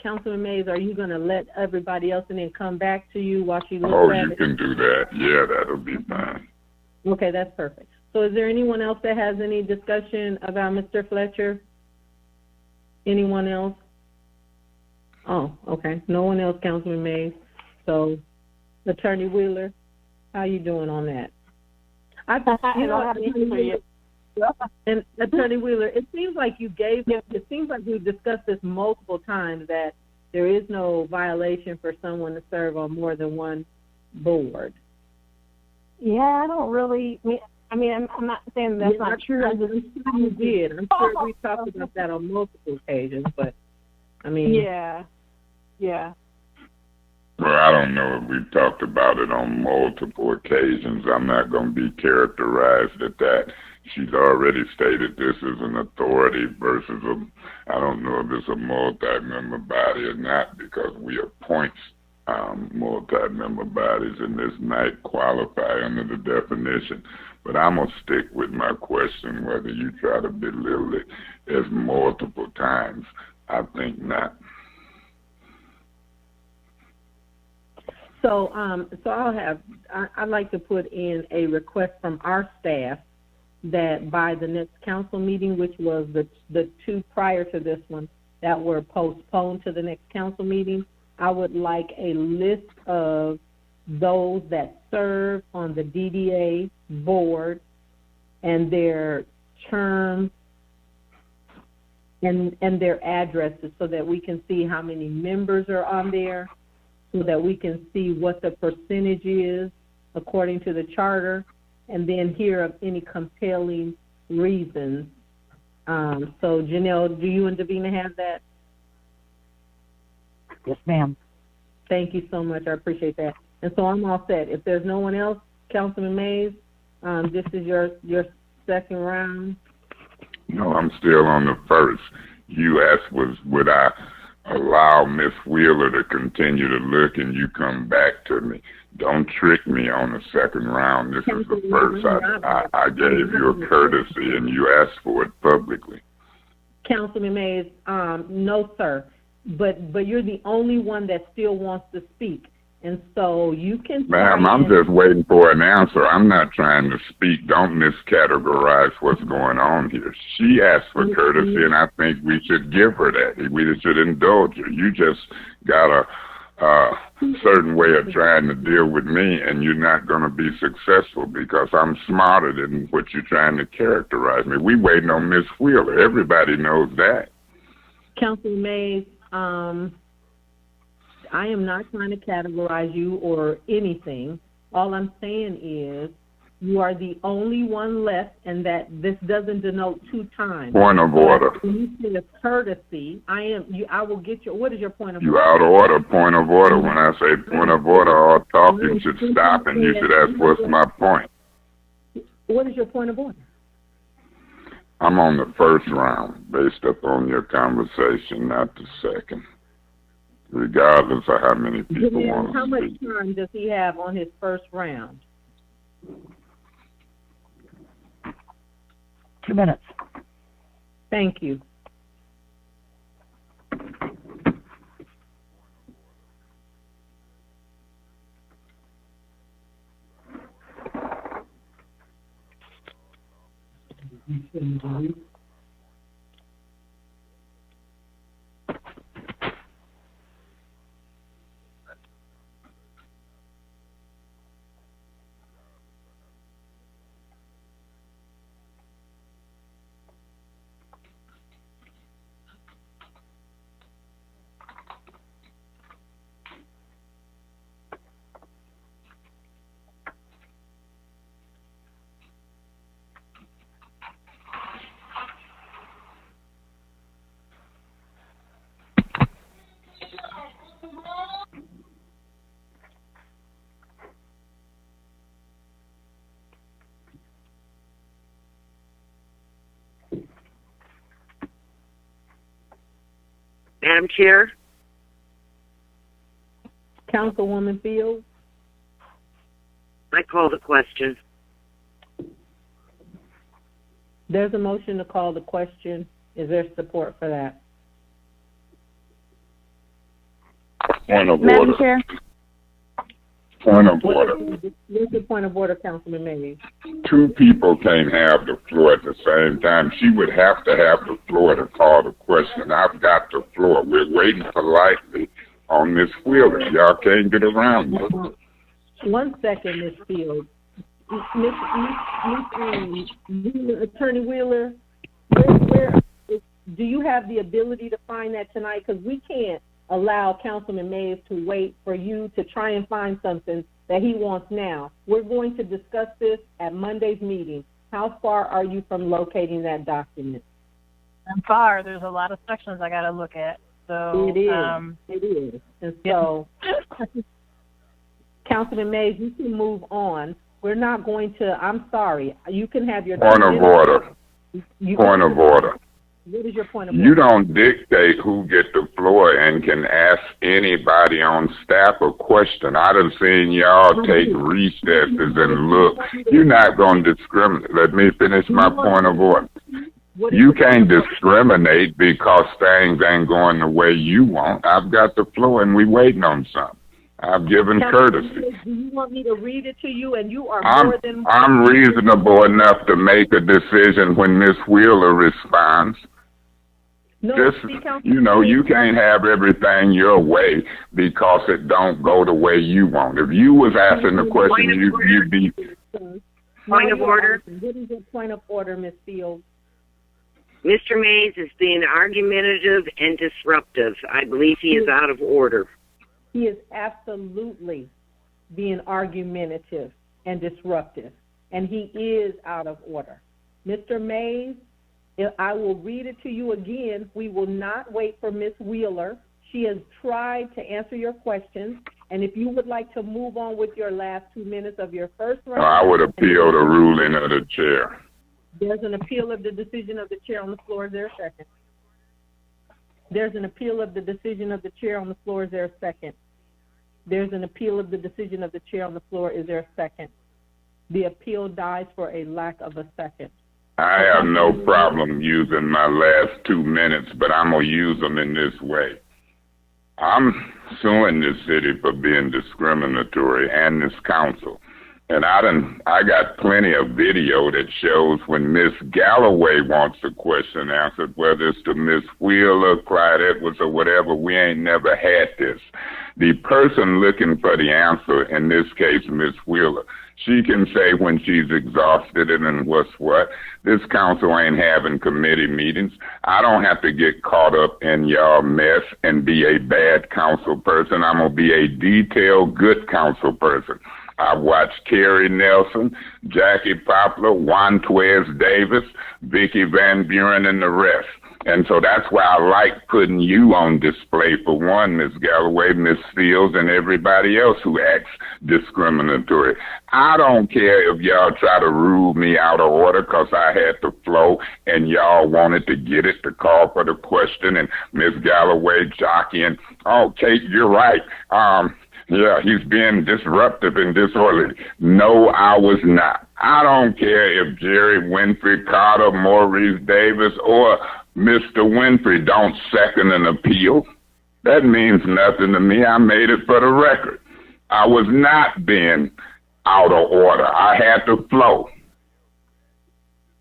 Councilman Mays, are you going to let everybody else and then come back to you while she looks Oh, at you it? can do that. Yeah, that'll be fine. Okay, that's perfect. So is there anyone else that has any discussion about Mr. Fletcher? Anyone else? Oh, okay. No one else, Councilman Mays. So, Attorney Wheeler, how you doing on that? And Attorney Wheeler, it seems like it seems like we've discussed this multiple times that there is no violation for someone to serve on more than one board. Yeah, I don't really. I'm not saying that's not true. I'm sure you did. I'm sure we talked about that on multiple occasions, but I mean. Yeah. Well, I don't know if we've talked about it on multiple occasions. I'm not going to be characterized at that. She's already stated this is an authority versus I don't know if it's a multi-member body or not, because we appoint multi-member bodies, and this might qualify under the definition. But I'm going to stick with my question, whether you try to belittle it as multiple times. I think not. So, I'd like to put in a request from our staff that by the next council meeting, which was the two prior to this one that were postponed to the next council meeting, I would like a list of those that serve on the DDA board and their terms and their addresses, so that we can see how many members are on there, so that we can see what the percentage is according to the charter, and then hear of any compelling reasons. So, Janelle, do you and Davina have that? Yes, ma'am. Thank you so much. I appreciate that. And so I'm all set. If there's no one else, Councilman Mays, this is your second round. No, I'm still on the first. You asked would I allow Miss Wheeler to continue to look, and you come back to me. Don't trick me on the second round. This is the first. I gave you a courtesy, and you asked for it publicly. Councilman Mays, no, sir. But you're the only one that still wants to speak. And so you can... Ma'am, I'm just waiting for an answer. I'm not trying to speak. Don't miscategorize what's going on here. She asked for courtesy, and I think we should give her that. We should indulge her. You just got a certain way of trying to deal with me, and you're not going to be successful because I'm smarter than what you're trying to characterize me. We waiting on Miss Wheeler. Everybody knows that. Councilman Mays, I am not trying to categorize you or anything. All I'm saying is you are the only one left, and that this doesn't denote two times. Point of order. When you say a courtesy, I will get your... What is your point of order? You out of order. Point of order. When I say point of order, all talking should stop, and you should ask, what's my point? What is your point of order? I'm on the first round, based upon your conversation, not the second. Regardless of how many people want to speak. How much time does he have on his first round? 2 minutes. Thank you. Madam Chair? Councilwoman Fields? I call the question. There's a motion to call the question. Is there support for that? Point of Madam order. Chair. Point of order. What's your point of order, Councilman Mays? Two people can't have the floor at the same time. She would have to have the floor to call the question. I've got the floor. We're waiting politely on Miss Wheeler. Y'all can't get around it. 1 second, Miss Fields. Miss Attorney Wheeler, do you have the ability to find that tonight? Because we can't allow Councilman Mays to wait for you to try and find something that he wants now. We're going to discuss this at Monday's meeting. How far are you from locating that document? I'm far. There's a lot of sections I got to look at. So it is. And so, Councilman Mays, you can move on. We're not going to. I'm sorry. You can have your point of order. Point of order. What is your point of order? You don't dictate who gets the floor and can ask anybody on staff a question. I done seen y'all take recesses and look. You're not going to discriminate. Let me finish my point of order. You can't discriminate because things ain't going the way you want. I've got the floor and we waiting on something. I've given courtesy. Do you want me to read it to you? And you are I'm reasonable enough to make a decision when Miss Wheeler responds. No, you can't have everything your way because it don't go the way you want. If you was asking the question, you'd be... Point of order. What is your point of order, Ms. Fields? Mr. Mays is being argumentative and disruptive. I believe he is out of order. He is absolutely being argumentative and disruptive, and he is out of order. Mr. Mays, I will read it to you again. We will not wait for Ms. Wheeler. She has tried to answer your questions, and if you would like to move on with your last 2 minutes of your first round. I would appeal the ruling of the chair. There's an appeal of the decision of the chair on the floor. Is there a second? There's an appeal of the decision of the chair on the floor. Is there a second? There's an appeal of the decision of the chair on the floor. Is there a second? The appeal dies for a lack of a second. I have no problem using my last 2 minutes, but I'm going to use them in this way. I'm suing this city for being discriminatory and this council. And I got plenty of video that shows when Miss Galloway wants a question answered, whether it's to Miss Wheeler, Clyde Edwards, or whatever, we ain't never had this. The person looking for the answer, in this case, Miss Wheeler, she can say when she's exhausted and what's what. This council ain't having committee meetings. I don't have to get caught up in y'all mess and be a bad council person. I'm going to be a detailed, good council person. I've watched Kerry Nelson, Jackie Poplar, Juantez Davis, Vicky Van Buren, and the rest. And so that's why I like putting you on display for one, Miss Galloway, Miss Fields, and everybody else who acts discriminatory. I don't care if y'all try to rule me out of order because I had the flow and y'all wanted to get it to call for the question, and Miss Galloway jockeying. Oh, Kate, you're right. Yeah, he's being disruptive and disorderly. No, I was not. I don't care if Jerry Winfrey, Carter, Maurice Davis, or Mr. Winfrey don't second an appeal. That means nothing to me. I made it for the record. I was not being out of order. I had to flow.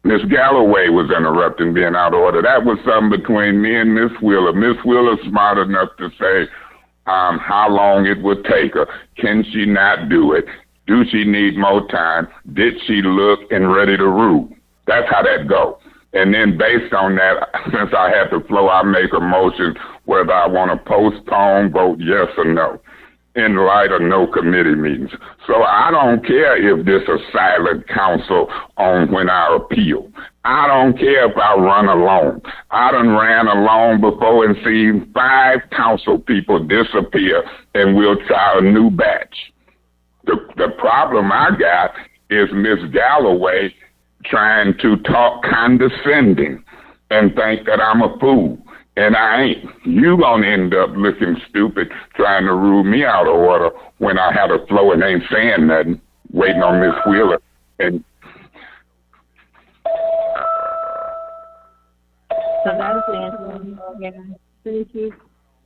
Miss Galloway was interrupting being out of order. That was something between me and Miss Wheeler. Miss Wheeler's smart enough to say how long it would take her. Can she not do it? Do she need more time? Did she look and ready to rule? That's how that goes. And then based on that, since I had the flow, I make a motion whether I want to postpone, vote yes or no, in light of no committee meetings. So I don't care if this is a silent council on when I appeal. I don't care if I run alone. I done ran alone before and seen 5 council people disappear, and we'll try a new batch. The problem I got is Miss Galloway trying to talk condescending and think that I'm a fool, and I ain't. You gonna end up looking stupid trying to rule me out of order when I had a flow and ain't saying nothing, waiting on Miss Wheeler. And so that is the answer. Thank you.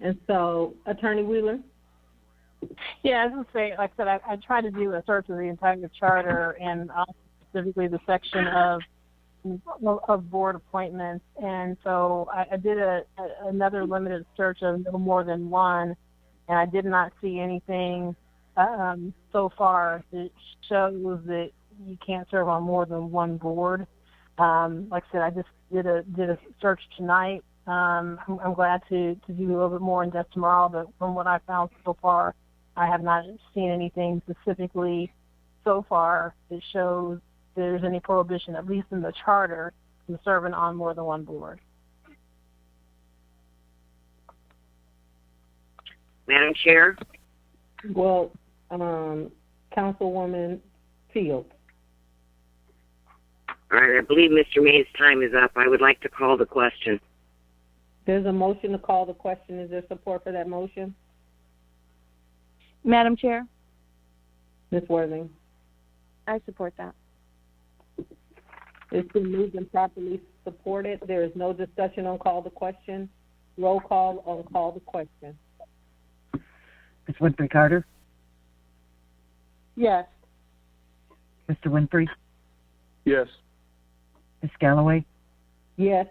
And so, Attorney Wheeler? Yeah, I was going to say, like I said, I tried to do a search of the entire charter and specifically the section of board appointments, and so I did another limited search of no more than one, and I did not see anything so far that shows that you can't serve on more than one board. Like I said, I just did a search tonight. I'm glad to do a little bit more in depth tomorrow, but from what I found so far, I have not seen anything specifically so far that shows there's any prohibition, at least in the charter, from serving on more than one board. Madam Chair? Well, Councilwoman Fields. All right, I believe Mr. May's time is up. I would like to call the question. There's a motion to call the question. Is there support for that motion? Madam Chair? Ms. Worthing. I support that. It's been moved and properly supported. There is no discussion on call the question. Roll call on call the question. Ms. Winfrey Carter? Yes. Mr. Winfrey? Yes. Ms. Galloway? Yes.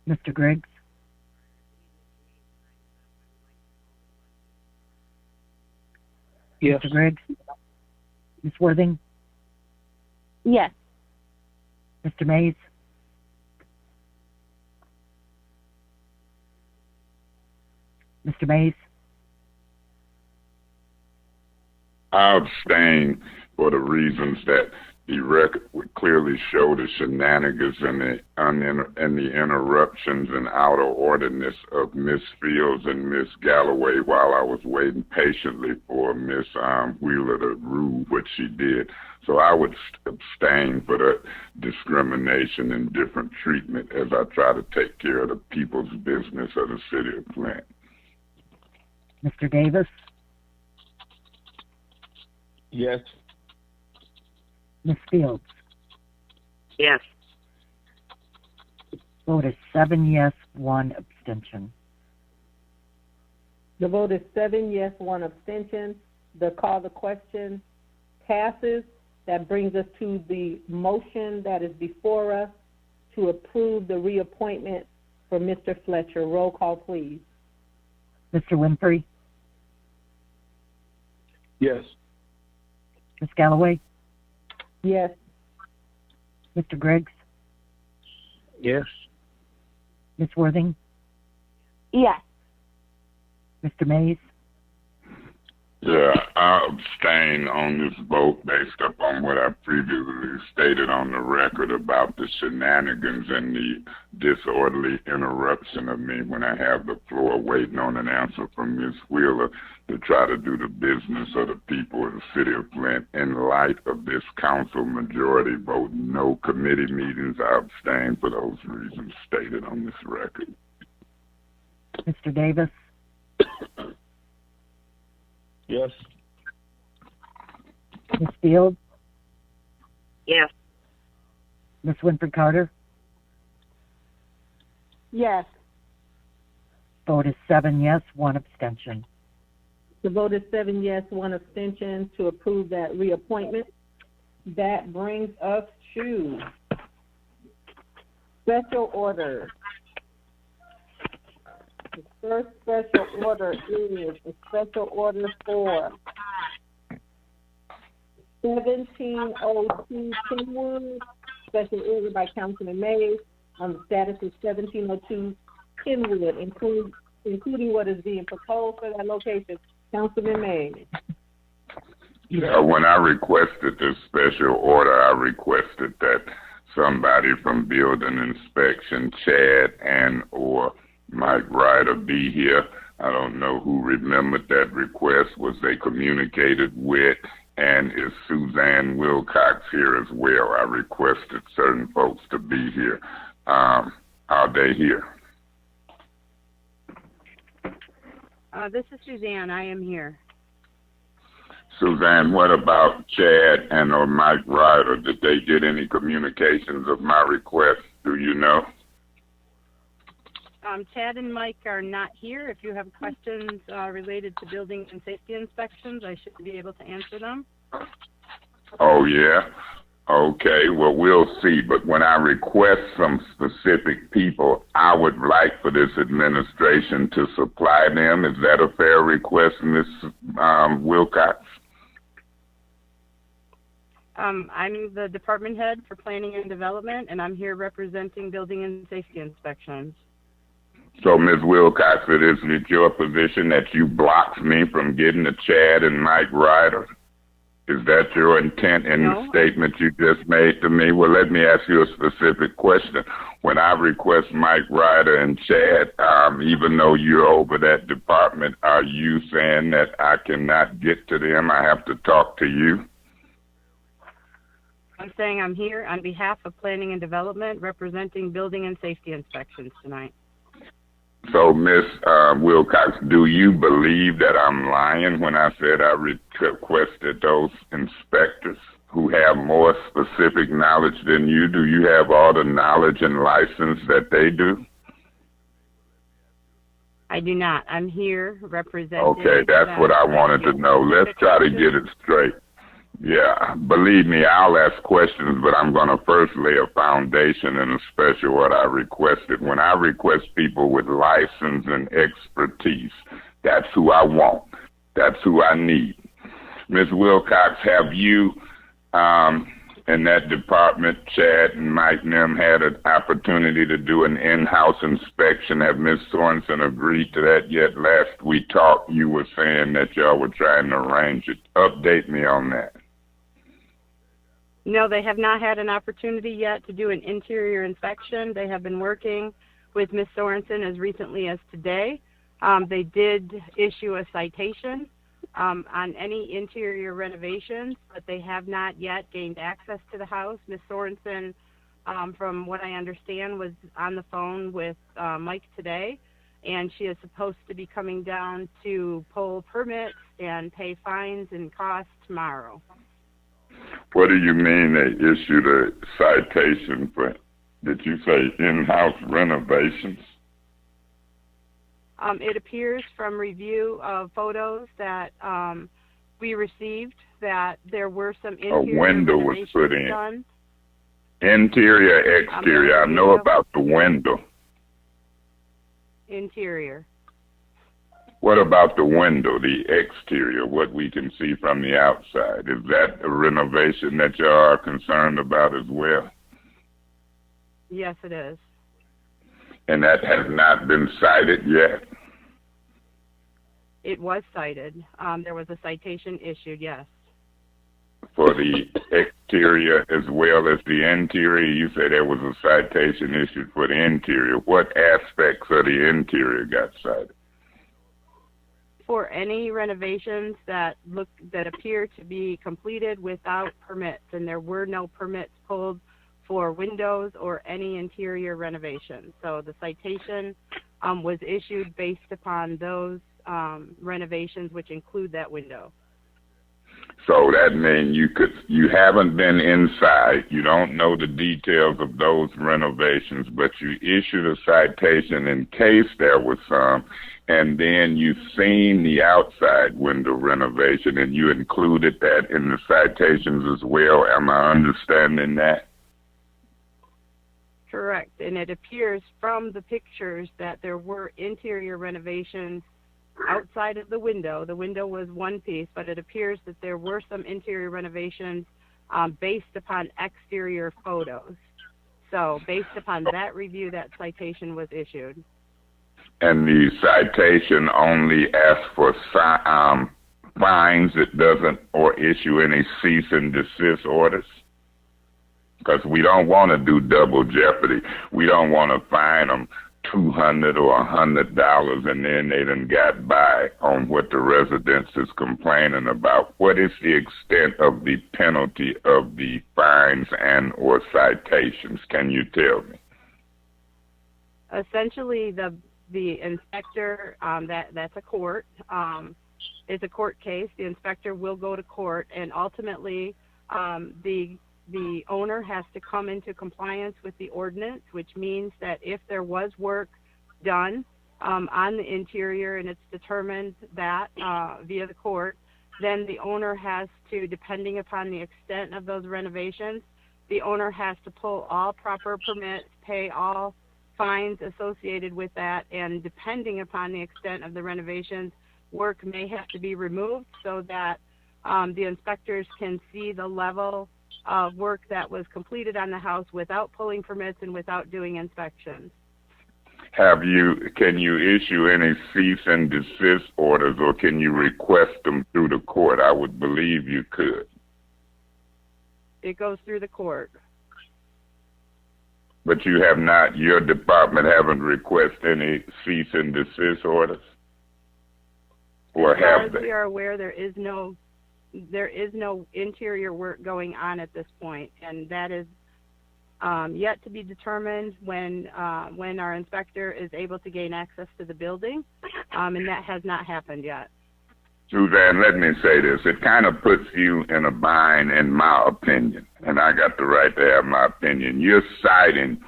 Mr. Griggs? Yes. Mr. Griggs? Ms. Worthing? Yes. Mr. Mays? Mr. Mays? I abstain for the reasons that the record would clearly show the shenanigans and the interruptions and out of orderness of Miss Fields and Miss Galloway while I was waiting patiently for Miss Wheeler to rule what she did. So I would abstain for the discrimination and different treatment as I try to take care of the people's business of the city of Flint. Mr. Davis? Yes. Ms. Fields? Yes. Vote is 7 yes, 1 abstention. The vote is 7 yes, 1 abstention. The call the question passes. That brings us to the motion that is before us to approve the reappointment for Mr. Fletcher. Roll call, please. Mr. Winfrey? Yes. Ms. Galloway? Yes. Mr. Griggs? Yes. Ms. Worthing? Yes. Mr. Mays? Yeah, I abstain on this vote based upon what I previously stated on the record about the shenanigans and the disorderly interruption of me when I have the floor waiting on an answer from Ms. Wheeler to try to do the business of the people of the city of Flint in light of this council majority vote. No committee meetings. I abstain for those reasons stated on this record. Mr. Davis? Yes. Ms. Fields? Yes. Ms. Winfrey Carter? Yes. Vote is 7 yes, 1 abstention. The vote is 7 yes, 1 abstention to approve that reappointment. That brings us to special orders. The first special order is a special order for 1702 Kenwood, special order by Councilman Mays on the status of 1702 Kenwood, including what is being proposed for that location. Councilman Mays. Yeah, when I requested this special order, I requested that somebody from building inspection, Chad and or Mike Ryder, be here. I don't know who remembered that request. Was they communicated with? And is Suzanne Wilcox here as well? I requested certain folks to be here. Are they here? This is Suzanne. I am here. Suzanne, what about Chad and or Mike Ryder? Did they get any communications of my request? Do you know? Chad and Mike are not here. If you have questions related to building and safety inspections, I should be able to answer them. Oh, yeah? Okay, well, we'll see. But when I request some specific people, I would like for this administration to supply them. Is that a fair request, Ms. Wilcox? I'm the department head for planning and development, and I'm here representing building and safety inspections. So, Ms. Wilcox, it is your position that you blocked me from getting to Chad and Mike Ryder? Is that your intent in the statement you just made to me? Well, let me ask you a specific question. When I request Mike Ryder and Chad, even though you're over that department, are you saying that I cannot get to them? I have to talk to you? I'm saying I'm here on behalf of planning and development representing building and safety inspections tonight. So, Ms. Wilcox, do you believe that I'm lying when I said I requested those inspectors who have more specific knowledge than you? Do you have all the knowledge and license that they do? I do not. I'm here representing... Okay, that's what I wanted to know. Let's try to get it straight. Yeah, believe me, I'll ask questions, but I'm going to first lay a foundation and especially what I requested. When I request people with license and expertise, that's who I want. That's who I need. Ms. Wilcox, have you in that department, Chad and Mike and them, had an opportunity to do an in-house inspection? Have Ms. Sorensen agreed to that yet? Last we talked, you were saying that y'all were trying to arrange it. Update me on that. No, they have not had an opportunity yet to do an interior inspection. They have been working with Ms. Sorensen as recently as today. They did issue a citation on any interior renovations, but they have not yet gained access to the house. Ms. Sorensen, from what I understand, was on the phone with Mike today, and she is supposed to be coming down to pull permits and pay fines and costs tomorrow. What do you mean they issued a citation for, did you say in-house renovations? It appears from review of photos that we received that there were some interior a window was put in. Done. Interior, exterior. I know about the window. Interior. What about the window, the exterior, what we can see from the outside? Is that a renovation that you are concerned about as well? Yes, it is. And that has not been cited yet? It was cited. There was a citation issued, yes. For the exterior as well as the interior? You said there was a citation issued for the interior. What aspects of the interior got cited? For any renovations that appear to be completed without permits, and there were no permits pulled for windows or any interior renovations. So the citation was issued based upon those renovations, which include that window. So that means you haven't been inside, you don't know the details of those renovations, but you issued a citation in case there was some, and then you've seen the outside window renovation and you included that in the citations as well. Am I understanding that? Correct, and it appears from the pictures that there were interior renovations outside of the window. The window was one piece, but it appears that there were some interior renovations based upon exterior photos. So based upon that review, that citation was issued. And the citation only asks for fines, it doesn't or issue any cease and desist orders? Because we don't want to do double jeopardy. We don't want to fine them $200 or $100 and then they done got by on what the residents is complaining about. What is the extent of the penalty of the fines and or citations? Can you tell me? Essentially, the inspector, that's a court. It's a court case. The inspector will go to court, and ultimately the owner has to come into compliance with the ordinance, which means that if there was work done on the interior and it's determined that via the court, then the owner has to, depending upon the extent of those renovations, the owner has to pull all proper permits, pay all fines associated with that, and depending upon the extent of the renovations, work may have to be removed so that the inspectors can see the level of work that was completed on the house without pulling permits and without doing inspections. Can you issue any cease and desist orders, or can you request them through the court? I would believe you could. It goes through the court. But you have not, your department haven't requested any cease and desist orders? Or have they? As far as we are aware, there is no interior work going on at this point, and that is yet to be determined when our inspector is able to gain access to the building, and that has not happened yet. Suzanne, let me say this. It kind of puts you in a bind, in my opinion, and I got the right to have my opinion. You're citing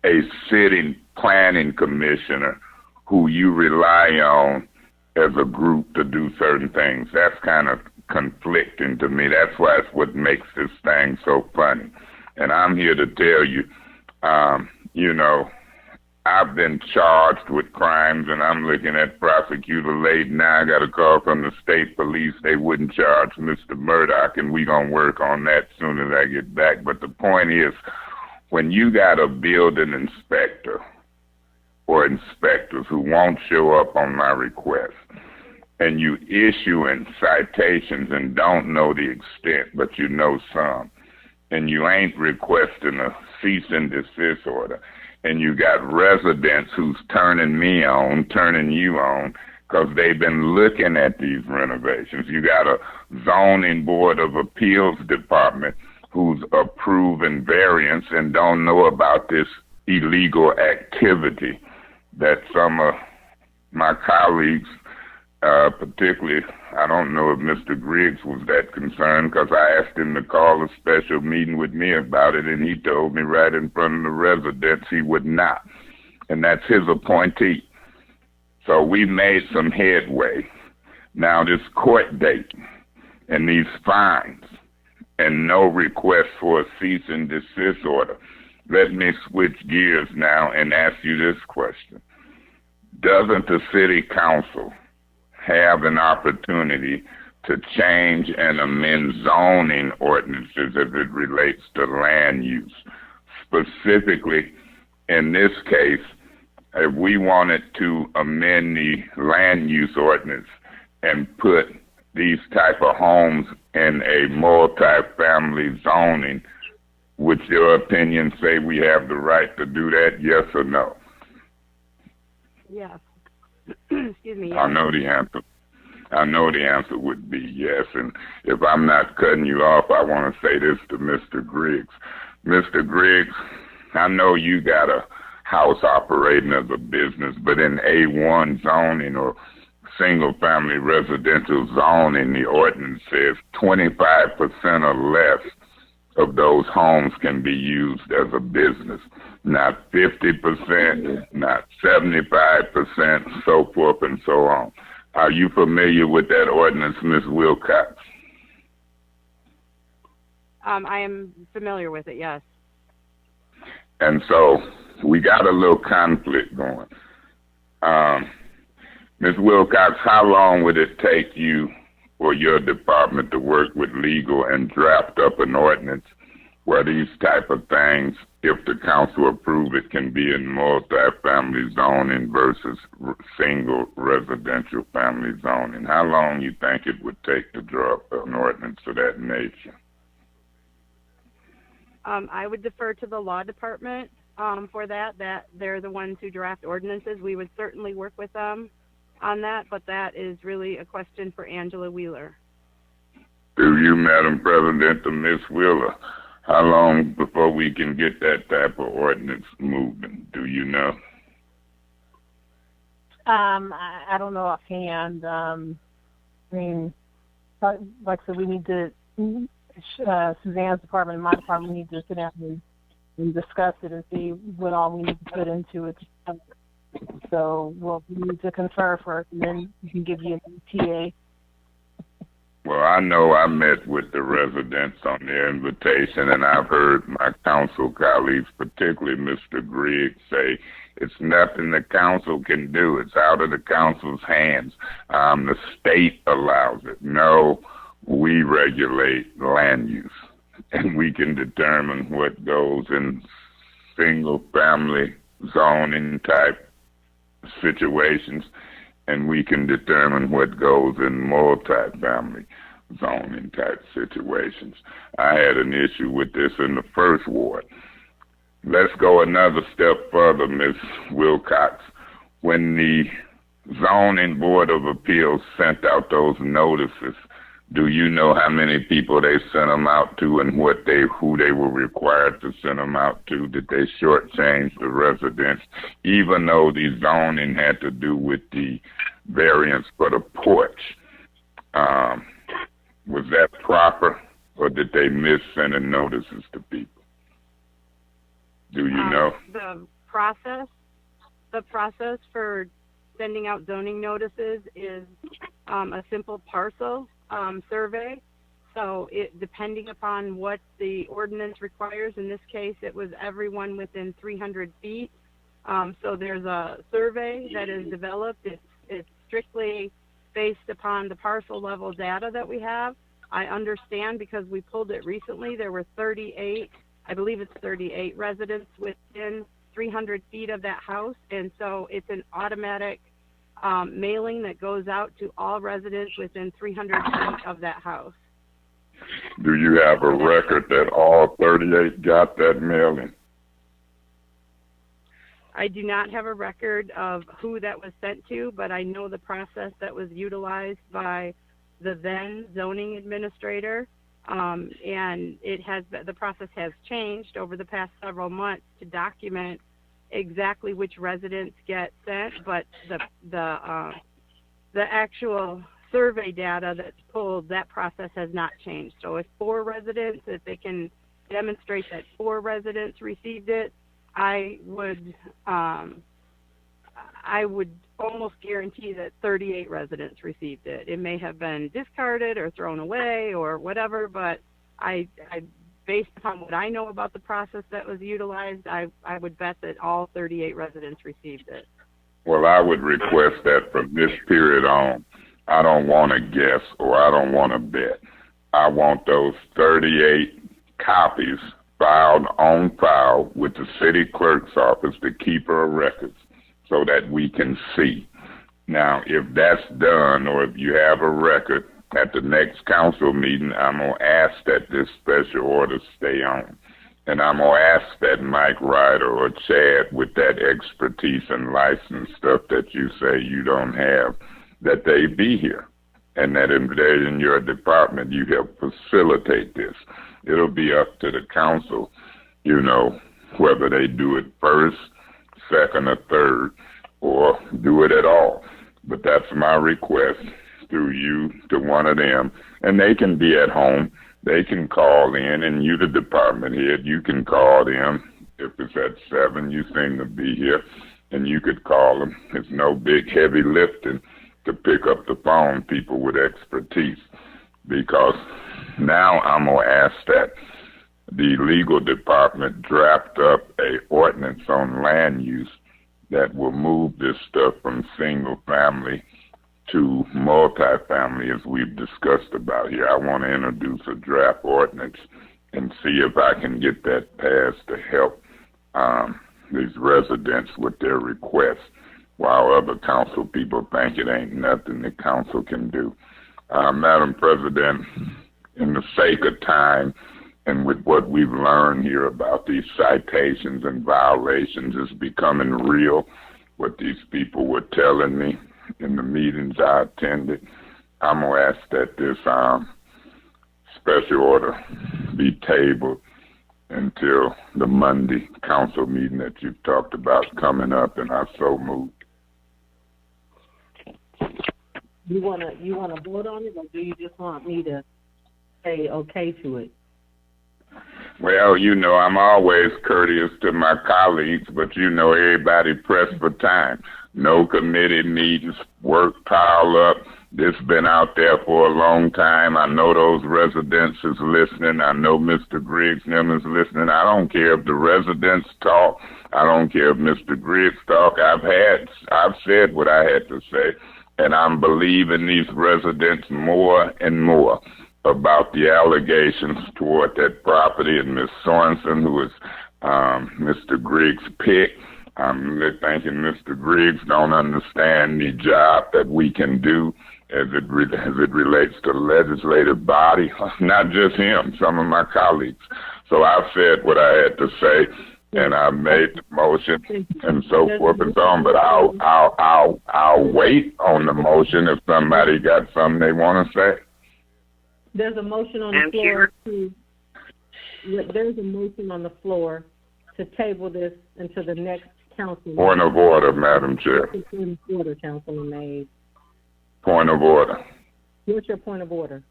a sitting planning commissioner who you rely on as a group to do certain things. That's kind of conflicting to me. That's why it's what makes this thing so funny. And I'm here to tell you, I've been charged with crimes, and I'm looking at prosecutor late now. I got a call from the state police. They wouldn't charge Mr. Murdoch, and we going to work on that as soon as I get back. But the point is, when you got a building inspector or inspectors who won't show up on my request, and you issuing citations and don't know the extent, but you know some, and you ain't requesting a cease and desist order, and you got residents who's turning me on, turning you on, because they've been looking at these renovations. You got a zoning board of appeals department who's approving variance and don't know about this illegal activity that some of my colleagues, particularly, I don't know if Mr. Griggs was that concerned, because I asked him to call a special meeting with me about it, and he told me right in front of the residents he would not. And that's his appointee. So we made some headway. Now this court date and these fines and no request for a cease and desist order. Let me switch gears now and ask you this question. Doesn't the city council have an opportunity to change and amend zoning ordinances as it relates to land use? Specifically, in this case, if we wanted to amend the land use ordinance and put these type of homes in a multi-family zoning, would your opinion say we have the right to do that, yes or no? Yes. Excuse me. Yes. I know the answer. I know the answer would be yes. And if I'm not cutting you off, I want to say this to Mr. Griggs. Mr. Griggs, I know you got a house operating as a business, but in A1 zoning or single-family residential zoning, the ordinance says 25% or less of those homes can be used as a business. Not 50%, not 75%, so forth and so on. Are you familiar with that ordinance, Ms. Wilcox? I am familiar with it, yes. And so we got a little conflict going. Ms. Wilcox, how long would it take you or your department to work with legal and draft up an ordinance where these type of things, if the council approve it, can be in multi-family zoning versus single residential family zoning? How long you think it would take to draw up an ordinance of that nature? I would defer to the law department for that they're the ones who draft ordinances. We would certainly work with them on that, but that is really a question for Angela Wheeler. Through you, Madam President, to Ms. Wheeler, how long before we can get that type of ordinance moving? Do you know? I don't know offhand. I mean, like I said, we need to, Suzanne's department and my department, we need to sit down and discuss it and see what all we need to put into it. So we'll need to confer first, and then we can give you an ETA. Well, I know I met with the residents on their invitation, and I've heard my council colleagues, particularly Mr. Griggs, say it's nothing the council can do. It's out of the council's hands. The state allows it. No, we regulate land use, and we can determine what goes in single-family zoning type situations, and we can determine what goes in multi-family zoning type situations. I had an issue with this in the first ward. Let's go another step further, Ms. Wilcox. When the Zoning Board of Appeals sent out those notices, do you know how many people they sent them out to and who they were required to send them out to? Did they shortchange the residents, even though the zoning had to do with the variance for the porch? Was that proper, or did they miss sending notices to people? Do you know? The process for sending out zoning notices is a simple parcel survey. So depending upon what the ordinance requires, in this case it was everyone within 300 feet. So there's a survey that is developed. It's strictly based upon the parcel level data that we have. I understand because we pulled it recently, there were 38, I believe it's 38 residents within 300 feet of that house, and so it's an automatic mailing that goes out to all residents within 300 feet of that house. Do you have a record that all 38 got that mailing? I do not have a record of who that was sent to, but I know the process that was utilized by the then zoning administrator, and the process has changed over the past several months to document exactly which residents get sent, but the actual survey data that's pulled, that process has not changed. So if if they can demonstrate that 4 residents received it, I would almost guarantee that 38 residents received it. It may have been discarded or thrown away or whatever, but I based upon what I know about the process that was utilized, I would bet that all 38 residents received it. Well, I would request that from this period on, I don't want to guess or I don't want to bet. I want those 38 copies filed on file with the city clerk's office, the keeper of records, so that we can see. Now, if that's done, or if you have a record, at the next council meeting, I'm going to ask that this special order stay on. And I'm going to ask that Mike Ryder or Chad, with that expertise and license stuff that you say you don't have, that they be here. And that if they're in your department, you help facilitate this. It'll be up to the council, whether they do it first, second, or third, or do it at all. But that's my request through you to one of them. And they can be at home. They can call in, and you, the department head, you can call them. If it's at 7, you seem to be here, and you could call them. It's no big heavy lifting to pick up the phone, people with expertise, because now I'm going to ask that the legal department draft up a ordinance on land use that will move this stuff from single family to multifamily, as we've discussed about here. I want to introduce a draft ordinance and see if I can get that passed to help these residents with their requests, while other council people think it ain't nothing the council can do. Madam President, in the sake of time, and with what we've learned here about these citations and violations is becoming real, what these people were telling me in the meetings I attended, I'm going to ask that this special order be tabled until the Monday council meeting that you've talked about coming up, and I so moved. You wanna vote on it, or do you just want me to say okay to it? Well, I'm always courteous to my colleagues, but everybody pressed for time. No committee meetings, work pile up. This been out there for a long time. I know those residents is listening. I know Mr. Griggs and them is listening. I don't care if the residents talk. I don't care if Mr. Griggs talk. I've said what I had to say, and I'm believing these residents more and more about the allegations toward that property, and Ms. Sorensen, who is Mr. Griggs' pick. I'm thinking Mr. Griggs don't understand the job that we can do as it relates to the legislative body, not just him, some of my colleagues. So I've said what I had to say, and I made the motion and so forth and so on. But I'll wait on the motion if somebody got something they want to say. There's a motion on the floor to table this until the next council. Point of order, Madam Chair. Point of order, Councilman Mays. Point of order. What's your point of order?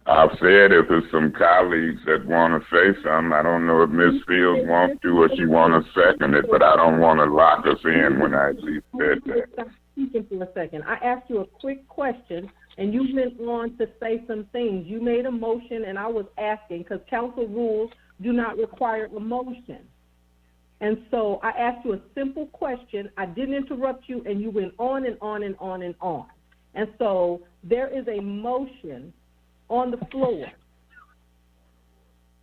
I've said if there's some colleagues that want to say something, I don't know if Ms. Fields wants to or she want to second it, but I don't want to lock us in when I at least said that. Stop speaking for a second. I asked you a quick question, and you went on to say some things. You made a motion, and I was asking, because council rules do not require a motion. And so I asked you a simple question. I didn't interrupt you, and you went on and on and on and on. And so there is a motion on the floor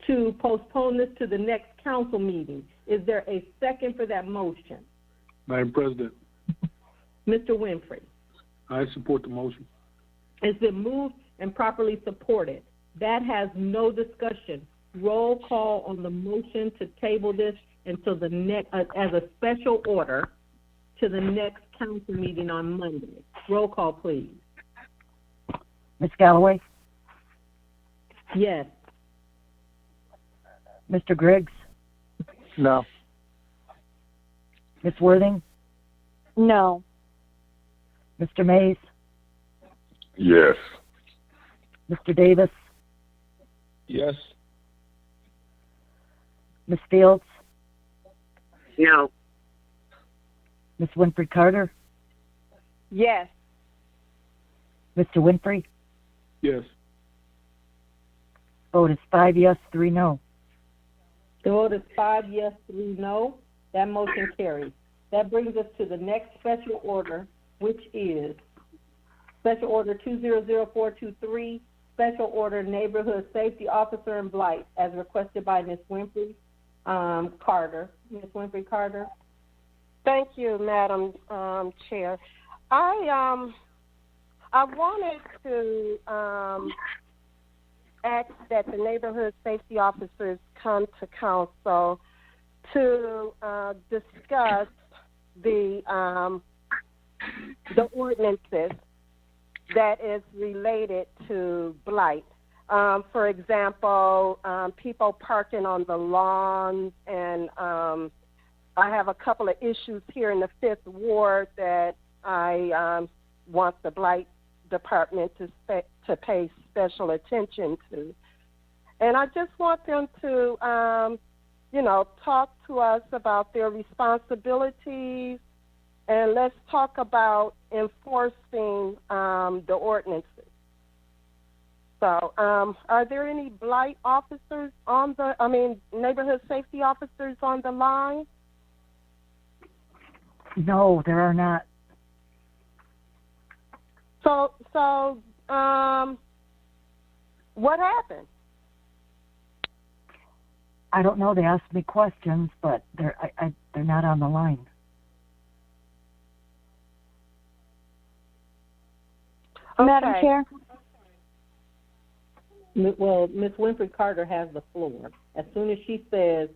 to postpone this to the next council meeting. Is there a second for that motion? Madam President, Mr. Winfrey. I support the motion. It's been moved and properly supported. That has no discussion. Roll call on the motion to table this until the next, as a special order, to the next council meeting on Monday. Roll call, please. Ms. Galloway? Yes. Mr. Griggs? No. Ms. Worthing? No. Mr. Mays? Yes. Mr. Davis? Yes. Ms. Fields? No. Ms. Winfrey Carter? Yes. Mr. Winfrey? Yes. Vote is 5 yes, 3 no. The vote is 5 yes, 3 no. That motion carries. That brings us to the next special order, which is Special Order 200423, Special Order Neighborhood Safety Officer in Blight, as requested by Ms. Winfrey Carter. Ms. Winfrey Carter. Thank you, Madam Chair. I wanted to ask that the neighborhood safety officers come to council to discuss the ordinances that is related to blight. For example, people parking on the lawns, and I have a couple of issues here in the 5th Ward that I want the blight department to pay special attention to. And I just want them to, talk to us about their responsibilities, and let's talk about enforcing the ordinances. So, are there any blight officers neighborhood safety officers on the line? No, there are not. So, what happened? I don't know. They asked me questions, but they're not on the line. Okay. Madam Chair? Well, Ms. Winfrey Carter has the floor. As soon as she says,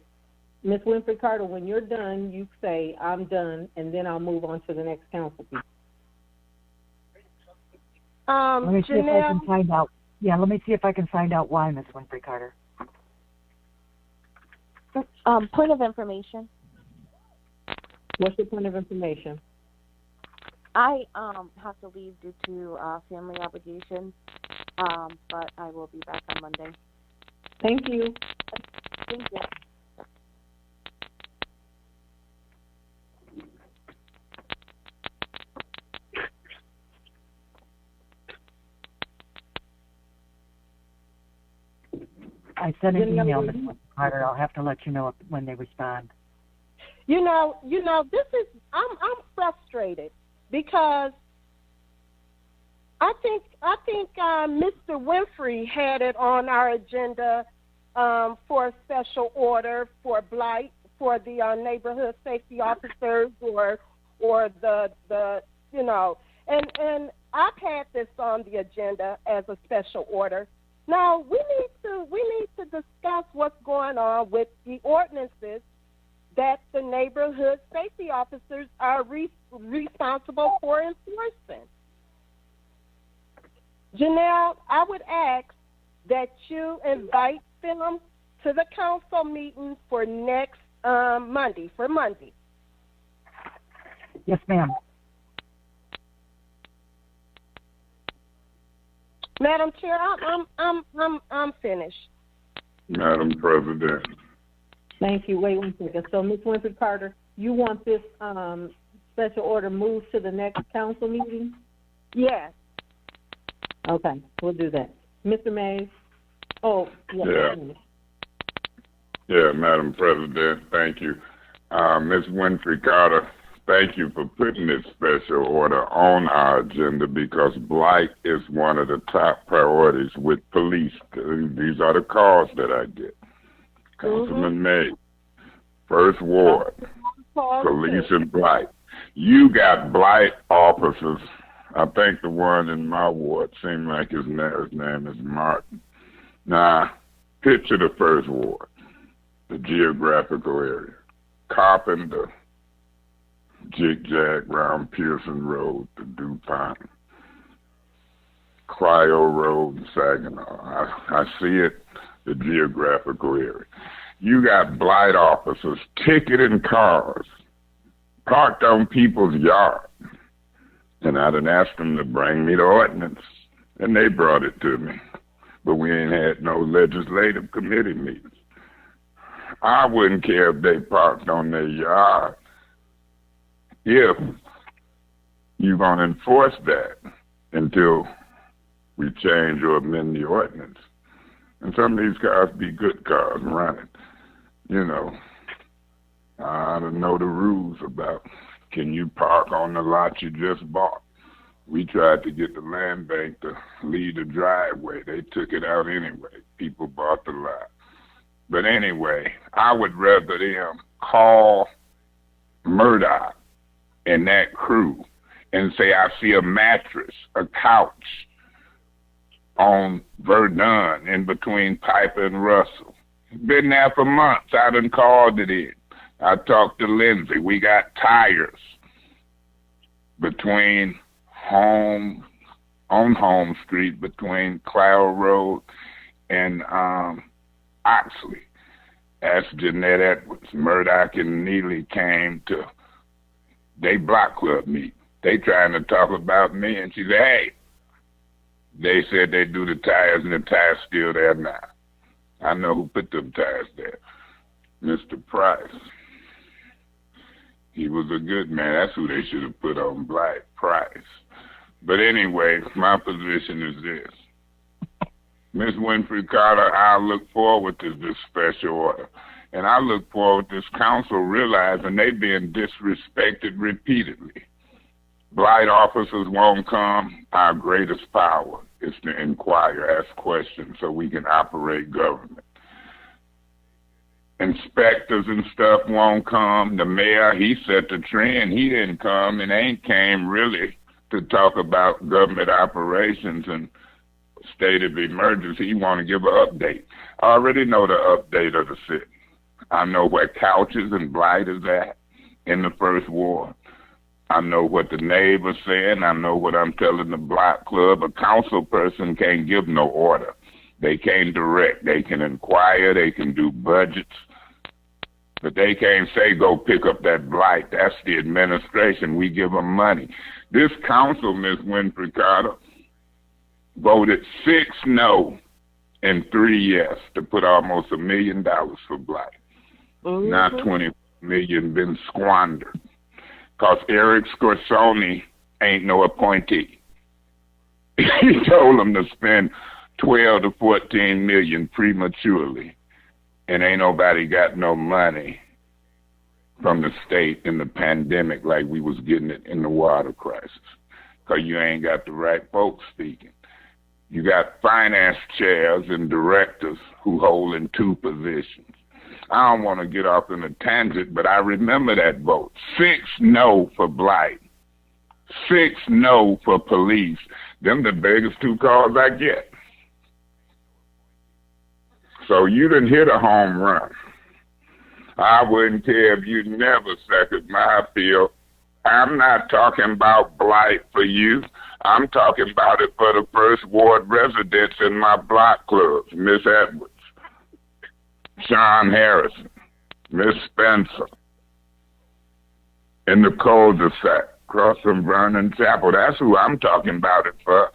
Ms. Winfrey Carter, when you're done, you say, I'm done, and then I'll move on to the next council people. Let me see if I can find out. Yeah, let me see if I can find out why, Ms. Winfrey Carter. Point of information. What's your point of information? I have to leave due to family obligations, but I will be back on Monday. Thank you. Thank you. I sent an email, Ms. Carter. I'll have to let you know when they respond. You know, this is I'm frustrated because I think Mr. Winfrey had it on our agenda for a special order for blight for the neighborhood safety officers or the and I've had this on the agenda as a special order. Now we need to discuss what's going on with the ordinances that the neighborhood safety officers are responsible for enforcing. Janelle, I would ask that you invite them to the council meeting for next Monday. Yes, ma'am. Madam Chair, I'm finished. Madam President. Thank you. Wait 1 second. So, Ms. Winfrey Carter, you want this special order moved to the next council meeting? Yes. Okay, we'll do that. Mr. Mays? Oh, yeah. Yeah, Madam President, thank you. Ms. Winfrey Carter, thank you for putting this special order on our agenda because blight is one of the top priorities with police. These are the calls that I get. Councilman May, First Ward, police and blight. You got blight officers. I think the one in my ward seemed like his name is Martin. Now, picture the First Ward, the geographical area. Carpenter, Jig-Jag round Pearson Road to DuPont, Clio Road and Saginaw. I see it, the geographical area. You got blight officers ticketing cars parked on people's yards. And I done asked them to bring me the ordinance, and they brought it to me. But we ain't had no legislative committee meetings. I wouldn't care if they parked on their yard if you're going to enforce that until we change or amend the ordinance. And some of these cars be good cars running. You know, I don't know the rules about can you park on the lot you just bought. We tried to get the land bank to lead the driveway. They took it out anyway. People bought the lot. But anyway, I would rather them call Murdoch and that crew and say, I see a mattress, a couch on Verdun in between Piper and Russell. It's been there for months. I done called it in. I talked to Lindsay. We got tires between on Home Street, between Cloud Road and Oxley. Asked Jeanette Edwards. Murdoch and Neely came to they block club meeting. They trying to talk about me, and she said, hey, they said they do the tires, and the tires still there now. I know who put them tires there. Mr. Price. He was a good man. That's who they should have put on Black Price. But anyway, my position is this. Ms. Winfrey Carter, I look forward to this special order. And I look forward to this council realizing they're being disrespected repeatedly. Blight officers won't come. Our greatest power is to inquire, ask questions so we can operate government. Inspectors and stuff won't come. The mayor, he set the trend. He didn't come and ain't came really to talk about government operations and state of emergency. He want to give an update. I already know the update of the city. I know where couches and blight is at in the First Ward. I know what the neighbor's saying. I know what I'm telling the block club. A council person can't give no order. They can't direct. They can inquire. They can do budgets. But they can't say, go pick up that blight. That's the administration. We give them money. This council, Ms. Winfrey Carter, voted 6 no and 3 yes to put almost $1 million for blight. Now $20 million been squandered. Because Eric Scorsone ain't no appointee. He told them to spend 12 to 14 million prematurely, and ain't nobody got no money from the state in the pandemic like we was getting it in the water crisis, because you ain't got the right folks speaking. You got finance chairs and directors who hold in 2 positions. I don't want to get off in a tangent, but I remember that vote. 6 no for blight. 6 no for police. Them the biggest 2 calls I get. So you didn't hit a home run. I wouldn't care if you never second my field. I'm not talking about blight for you. I'm talking about it for the First Ward residents in my block clubs, Miss Edwards, Sean Harrison, Miss Spencer, in the cul-de-sac across from Vernon Chapel. That's who I'm talking about it for.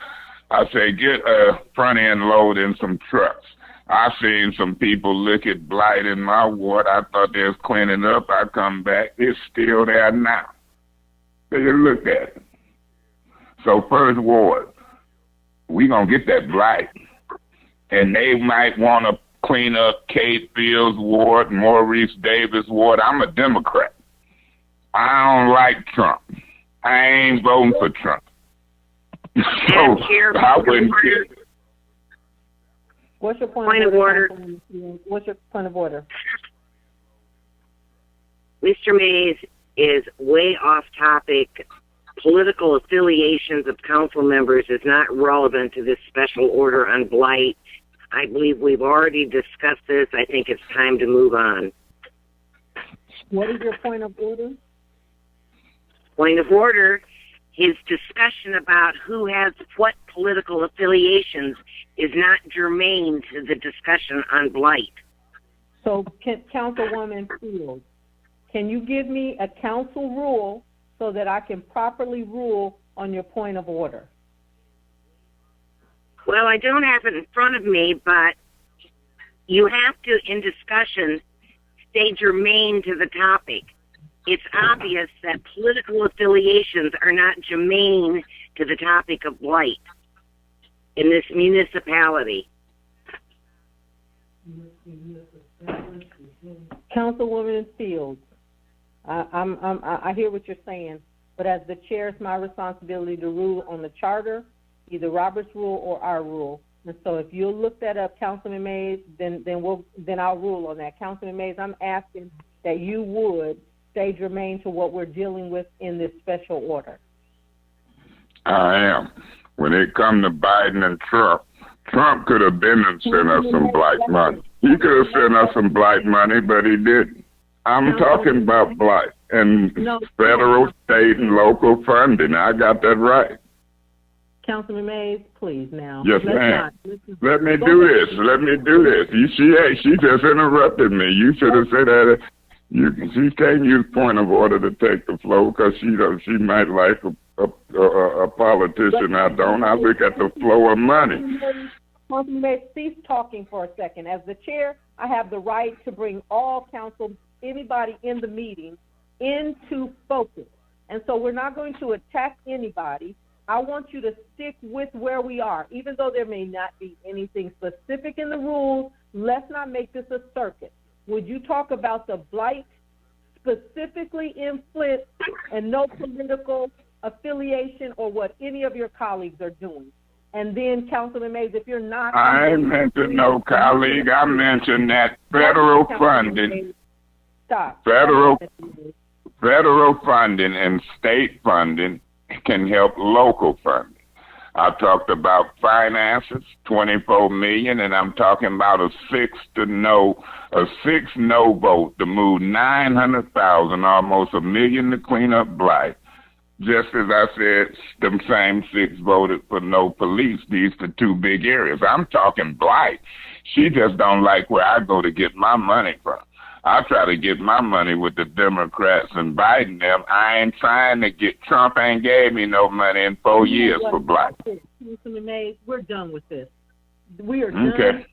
I say get a front-end load in some trucks. I seen some people look at blight in my ward. I thought they was cleaning up. I come back, it's still there now. They just looked at it. So First Ward, we gonna get that blight. And they might want to clean up Kate Fields' ward, Maurice Davis' ward. I'm a Democrat. I don't like Trump. I ain't voting for Trump. So I wouldn't care. What's your point of order? What's your point of order? Mr. Mays is way off topic. Political affiliations of council members is not relevant to this special order on blight. I believe we've already discussed this. I think it's time to move on. What is your point of order? Point of order, his discussion about who has what political affiliations is not germane to the discussion on blight. So, Councilwoman Fields, can you give me a council rule so that I can properly rule on your point of order? Well, I don't have it in front of me, but you have to, in discussion, stay germane to the topic. It's obvious that political affiliations are not germane to the topic of blight in this municipality. Councilwoman Fields, I hear what you're saying, but as the chair, it's my responsibility to rule on the charter, either Robert's rule or our rule. And so if you'll look that up, Councilman Mays, then I'll rule on that. Councilman Mays, I'm asking that you would stay germane to what we're dealing with in this special order. I am. When it come to Biden and Trump could have been and sent us some blight money. He could have sent us some blight money, but he didn't. I'm talking about blight and federal, state, and local funding. I got that right. Councilman Mays, please now. Yes, ma'am. Let me do this. She just interrupted me. You should have said that. She can't use point of order to take the floor because she might like a politician. I don't. I look at the flow of money. Councilman Mays, cease talking for a second. As the chair, I have the right to bring all council, anybody in the meeting, into focus. And so we're not going to attack anybody. I want you to stick with where we are. Even though there may not be anything specific in the rules, let's not make this a circuit. Would you talk about the blight specifically in Flint and no political affiliation or what any of your colleagues are doing? And then, Councilman Mays, if you're not... I ain't mentioned no colleague. I mentioned that federal funding... Stop. Federal funding and state funding can help local funding. I talked about finances, $24 million, and I'm talking about a 6 no vote to move 900,000, almost $1 million to clean up blight. Just as I said, them same 6 voted for no police. These are 2 big areas. I'm talking blight. She just don't like where I go to get my money from. I try to get my money with the Democrats and Biden them. I ain't trying to get, Trump ain't gave me no money in 4 years for black. Councilman Mays, we're done with this. We are done. Okay.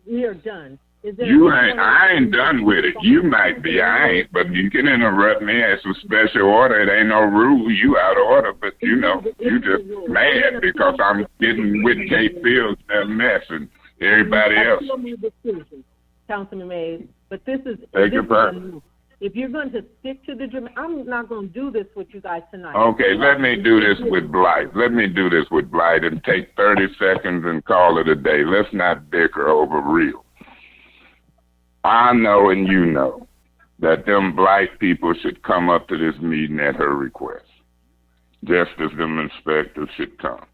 We are done. I ain't done with it. You might be, I ain't, but you can interrupt me. It's a special order. It ain't no rule. You out of order, but you just mad because I'm getting with Kate Fields and a mess and everybody else. Councilman Mays, but this is if you're going to stick to the I'm not going to do this with you guys tonight. Okay, let me do this with Blight. Let me do this with Blight and take 30 seconds and call it a day. Let's not bicker over real. I know and you know that them Blight people should come up to this meeting at her request, just as them inspectors should come.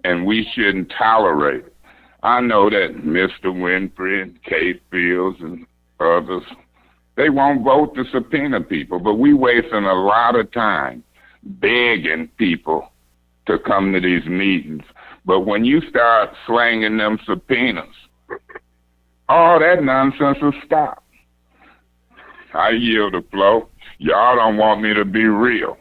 And we shouldn't tolerate it. I know that Mr. Winfrey and Kate Fields and others, they won't vote to subpoena people, but we wasting a lot of time begging people to come to these meetings. But when you start slanging them subpoenas, all that nonsense will stop. I yield the flow. Y'all don't want me to be real,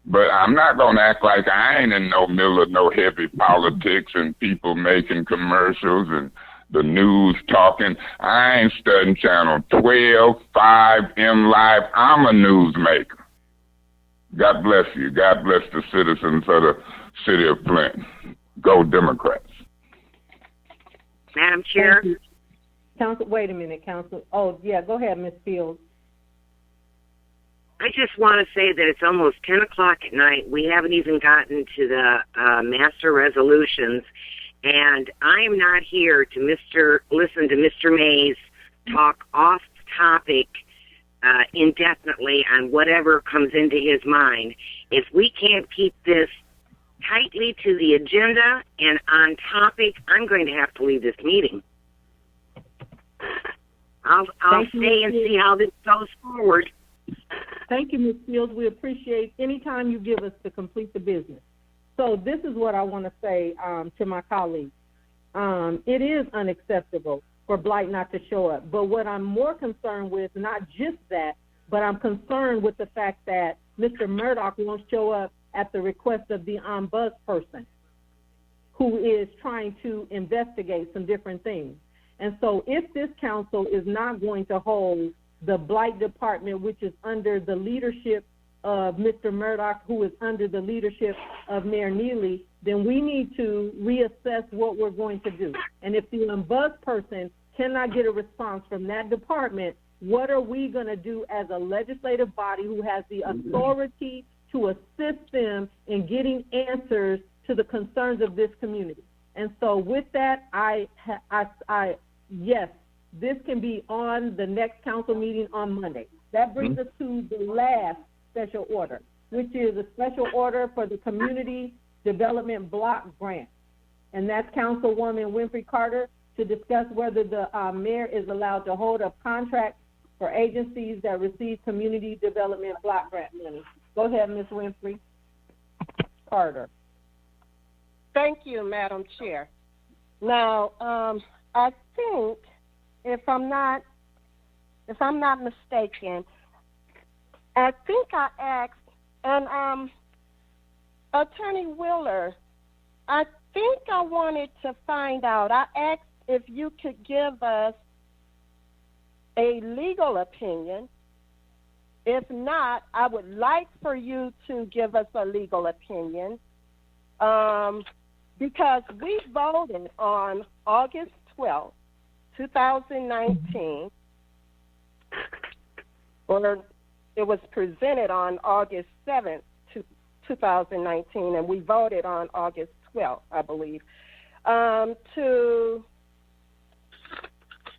but I'm not going to act like I ain't in no middle of no heavy politics and people making commercials and the news talking. I ain't studying Channel 12, 5, M Live. I'm a newsmaker. God bless you. God bless the citizens of the city of Flint. Go Democrats. Madam Chair? Council, wait a minute, Council. Oh, yeah, go ahead, Ms. Fields. I just want to say that it's almost 10 o'clock at night. We haven't even gotten to the master resolutions, and I am not here to listen to Mr. Mays talk off topic indefinitely on whatever comes into his mind. If we can't keep this tightly to the agenda and on topic, I'm going to have to leave this meeting. I'll stay and see how this goes forward. Thank you, Ms. Fields. We appreciate any time you give us to complete the business. So this is what I want to say to my colleagues. It is unacceptable for Blight not to show up. But what I'm more concerned with, not just that, but I'm concerned with the fact that Mr. Murdoch won't show up at the request of the ombudsperson who is trying to investigate some different things. And so if this council is not going to hold the Blight Department, which is under the leadership of Mr. Murdoch, who is under the leadership of Mayor Neely, then we need to reassess what we're going to do. And if the ombudsperson cannot get a response from that department, what are we going to do as a legislative body who has the authority to assist them in getting answers to the concerns of this community? And so with that, yes, this can be on the next council meeting on Monday. That brings us to the last special order, which is a special order for the Community Development Block Grant. And that's Councilwoman Winfrey Carter to discuss whether the mayor is allowed to hold up contracts for agencies that receive Community Development Block Grant money. Go ahead, Ms. Winfrey Carter. Thank you, Madam Chair. Now, I think, if I'm not mistaken, I think I asked, and Attorney Wheeler, I think I wanted to find out. I asked if you could give us a legal opinion. If not, I would like for you to give us a legal opinion, because we voted on August 12th, 2019, or it was presented on August 7th, 2019, and we voted on August 12th, I believe, to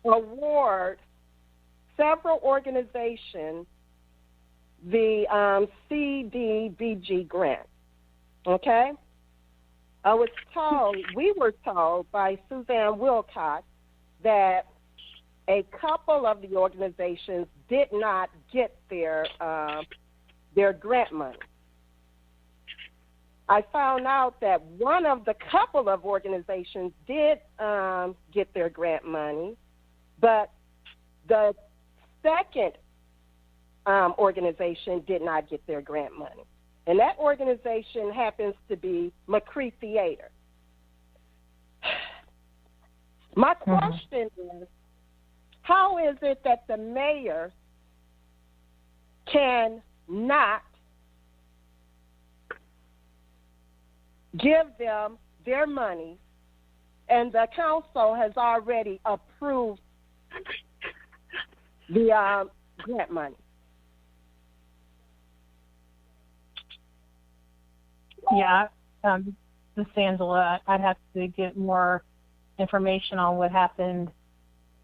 award several organizations the CDBG grant, okay? We were told by Suzanne Wilcox that a couple of the organizations did not get their grant money. I found out that one of the couple of organizations did get their grant money, but the second organization did not get their grant money. And that organization happens to be McCree Theater. My question is, How is it that the mayor can not give them their money, and the council has already approved the grant money? Yeah, this is Angela. I'd have to get more information on what happened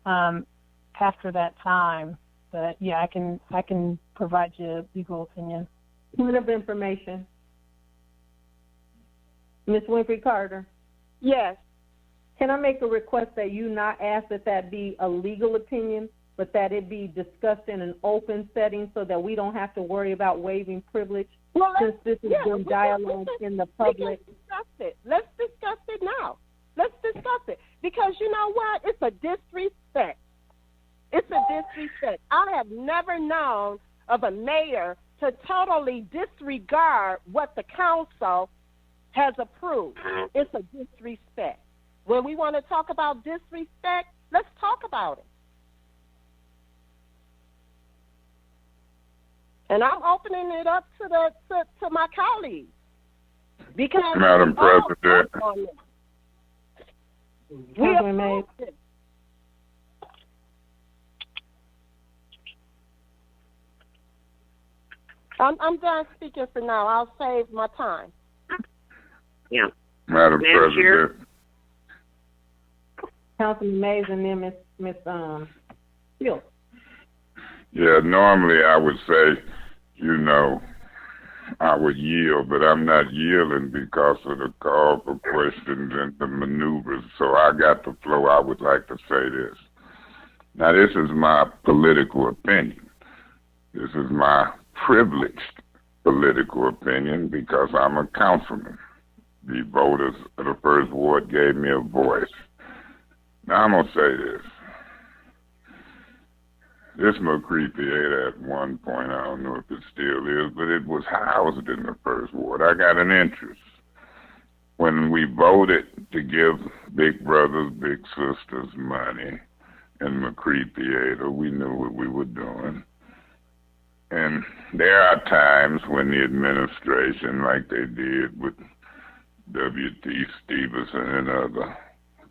after that time. But yeah, I can provide you a legal opinion. Point of information. Ms. Winfrey Carter. Yes. Can I make a request that you not ask that be a legal opinion, but that it be discussed in an open setting so that we don't have to worry about waiving privilege? Well, since this is been dialogue in the public. We can discuss it. Let's discuss it now. Let's discuss it. Because you know what? It's a disrespect. It's a disrespect. I have never known of a mayor to totally disregard what the council has approved. It's a disrespect. When we want to talk about disrespect, let's talk about it. And I'm opening it up to my colleagues. Because Madam President. We approved it. I'm done speaking for now. I'll save my time. Yeah. Madam President. Councilman Mays and then Ms. Fields. Yeah, normally I would say, I would yield, but I'm not yielding because of the call for questions and the maneuvers. So I got the flow. I would like to say this. Now, this is my political opinion. This is my privileged political opinion because I'm a councilman. The voters of the First Ward gave me a voice. Now, I'm going to say this. This McCree Theater at one point, I don't know if it still is, but it was housed in the First Ward. I got an interest. When we voted to give Big Brothers, Big Sisters money in McCree Theater, we knew what we were doing. And there are times when the administration, like they did with W.T. Stevenson and other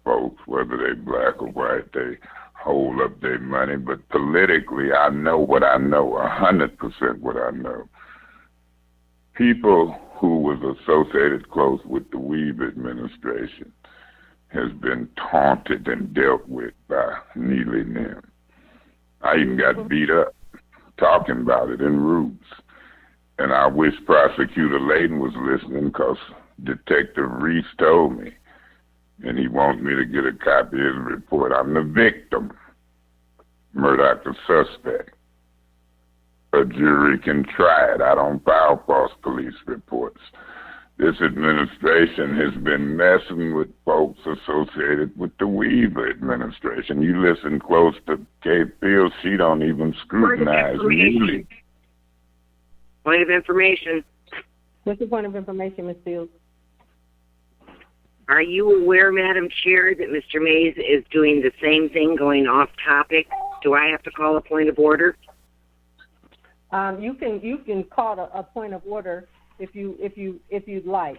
folks, whether they black or white, they hold up their money. But politically, I know what I know, 100% what I know. People who was associated close with the Weave administration has been taunted and dealt with by Neely and them. I even got beat up talking about it in Roots. And I wish Prosecutor Layden was listening because Detective Reese told me, and he wants me to get a copy of the report. I'm the victim. Murdoch the suspect. A jury can try it. I don't file false police reports. This administration has been messing with folks associated with the Weaver administration. You listen close to Kate Fields, she don't even scrutinize Neely. Point of information. What's the point of information, Ms. Fields? Are you aware, Madam Chair, that Mr. Mays is doing the same thing, going off topic? Do I have to call a point of order? You can call a point of order if you'd like.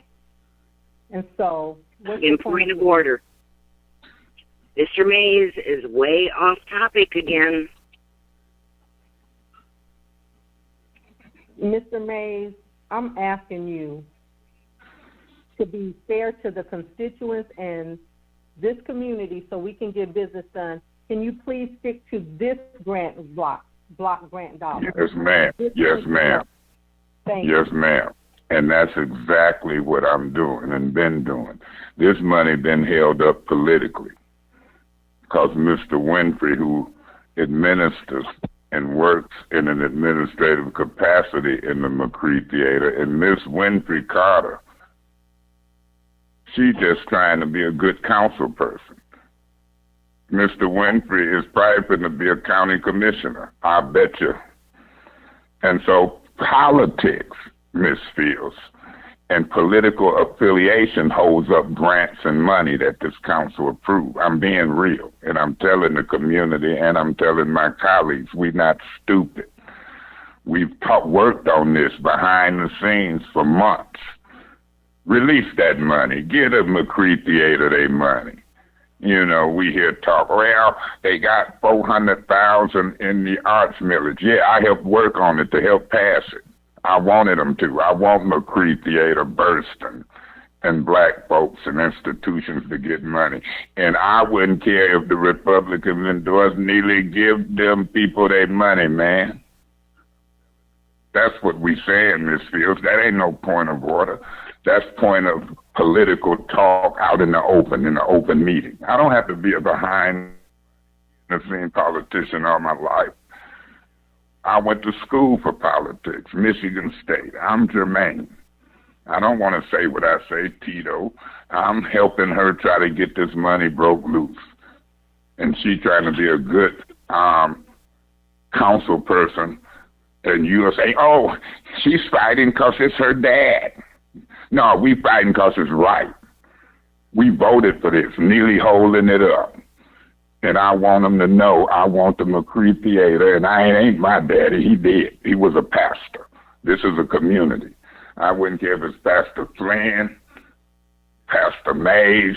And so, what's in the point of order? Mr. Mays is way off topic again. Mr. Mays, I'm asking you to be fair to the constituents and this community so we can get business done. Can you please stick to this grant block grant dollars? Yes, ma'am. Yes, ma'am. Thank you. Yes, ma'am. And that's exactly what I'm doing and been doing. This money been held up politically because Mr. Winfrey, who administers and works in an administrative capacity in the McCree Theater, and Miss Winfrey Carter, she just trying to be a good council person. Mr. Winfrey is probably going to be a county commissioner, I bet you. And so politics, Miss Fields, and political affiliation holds up grants and money that this council approved. I'm being real, and I'm telling the community, and I'm telling my colleagues, we're not stupid. We've worked on this behind the scenes for months. Release that money. Get the McCree Theater their money. You know, we hear talk, well, they got $400,000 in the arts millage. Yeah, I helped work on it to help pass it. I wanted them to. I want McCree Theater bursting and black folks and institutions to get money. And I wouldn't care if the Republicans endorsed Neely. Give them people their money, man. That's what we saying, Ms. Fields. That ain't no point of order. That's point of political talk out in the open meeting. I don't have to be a behind-the-scenes politician all my life. I went to school for politics, Michigan State. I'm Jermaine. I don't want to say what I say, Tito. I'm helping her try to get this money broke loose. And she trying to be a good council person. And you'll say, oh, she's fighting because it's her dad. No, we fighting because it's right. We voted for this, Neely holding it up. And I want them to know I want the McCree Theater, and I ain't my daddy. He did. He was a pastor. This is a community. I wouldn't care if it's Pastor Flint, Pastor Mays,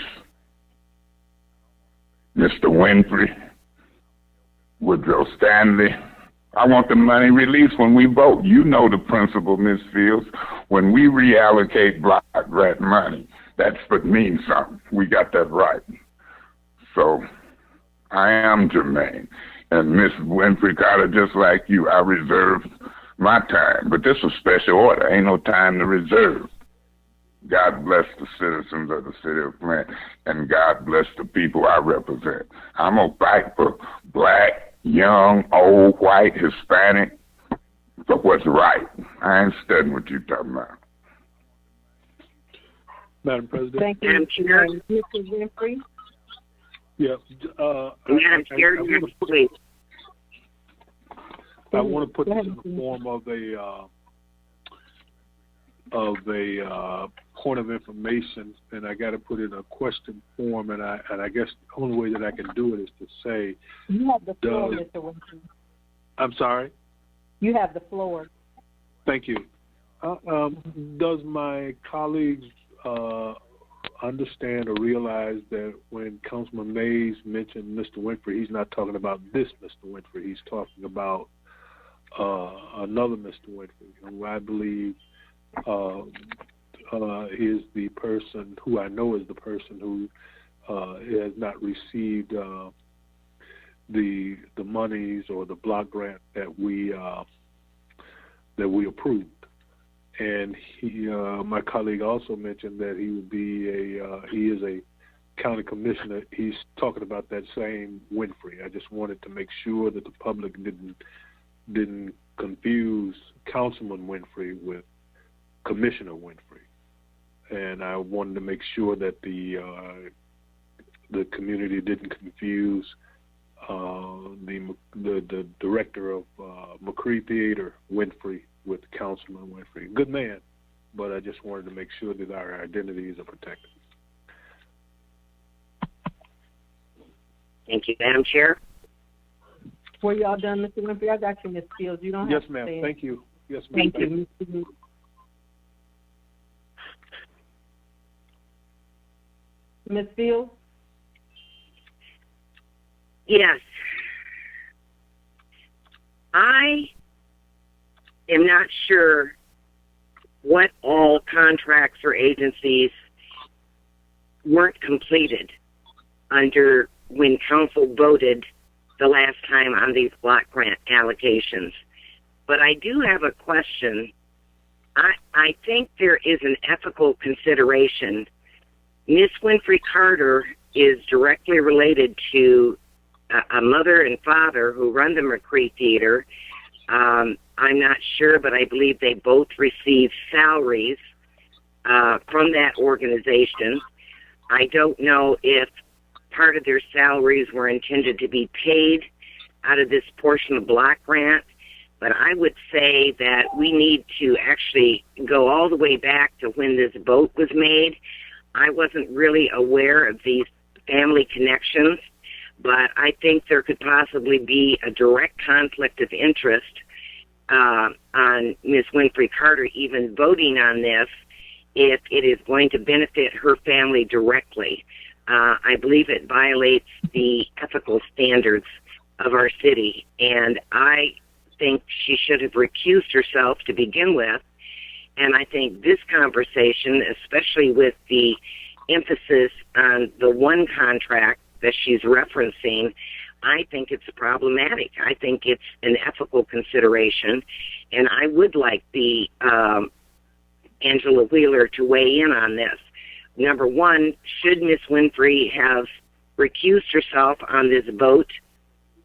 Mr. Winfrey, Woodrow Stanley. I want the money released when we vote. You know the principle, Ms. Fields. When we reallocate block grant money, that's what means something. We got that right. So I am Jermaine. And Miss Winfrey Carter, just like you, I reserved my time. But this is a special order. Ain't no time to reserve. God bless the citizens of the city of Flint, and God bless the people I represent. I'm going to fight for black, young, old, white, Hispanic, for what's right. I ain't studying what you talking about. Madam President. Thank you, Mr. Winfrey. Yeah. Madam Chair, please. I want to put this in the form of a point of information, and I got to put in a question form, and I guess the only way that I can do it is to say. You have the floor, Mr. Winfrey. I'm sorry. You have the floor. Thank you. Does my colleagues understand or realize that when Councilman Mays mentioned Mr. Winfrey, he's not talking about this Mr. Winfrey. He's talking about another Mr. Winfrey, who I believe is the person who I know is the person who has not received the monies or the block grant that we approved. And he, my colleague also mentioned that he would be he is a county commissioner. He's talking about that same Winfrey. I just wanted to make sure that the public didn't confuse Councilman Winfrey with Commissioner Winfrey. And I wanted to make sure that the community didn't confuse the director of McCree Theater, Winfrey, with Councilman Winfrey. Good man, but I just wanted to make sure that our identities are protected. Thank you, Madam Chair. Were y'all done, Mr. Winfrey? I got you, Ms. Fields. You don't have Yes, to ma'am. say Thank you. Yes, ma'am. Thank you, Mr. Ms. Fields? Yes. I am not sure what all contracts or agencies weren't completed under when council voted the last time on these block grant allocations. But I do have a question. I think there is an ethical consideration. Miss Winfrey Carter is directly related to a mother and father who run the McCree Theater. I'm not sure, but I believe they both receive salaries from that organization. I don't know if part of their salaries were intended to be paid out of this portion of block grant. But I would say that we need to actually go all the way back to when this boat was made. I wasn't really aware of these family connections, but I think there could possibly be a direct conflict of interest on Ms. Winfrey Carter even voting on this if it is going to benefit her family directly. I believe it violates the ethical standards of our city, and I think she should have recused herself to begin with. And I think this conversation, especially with the emphasis on the one contract that she's referencing, I think it's problematic. I think it's an ethical consideration, and I would like the Angela Wheeler to weigh in on this. Number one, should Miss Winfrey have recused herself on this vote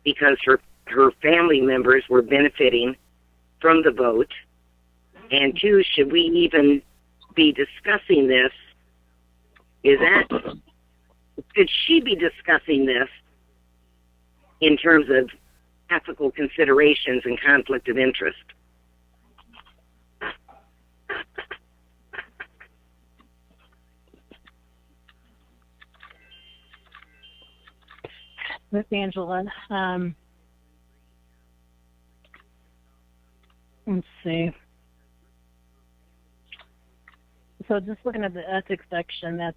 because her family members were benefiting from the vote? And two, should we even be discussing this? Should she be discussing this in terms of ethical considerations and conflict of interest? Miss Angela, let's see. So just looking at the ethics section, that's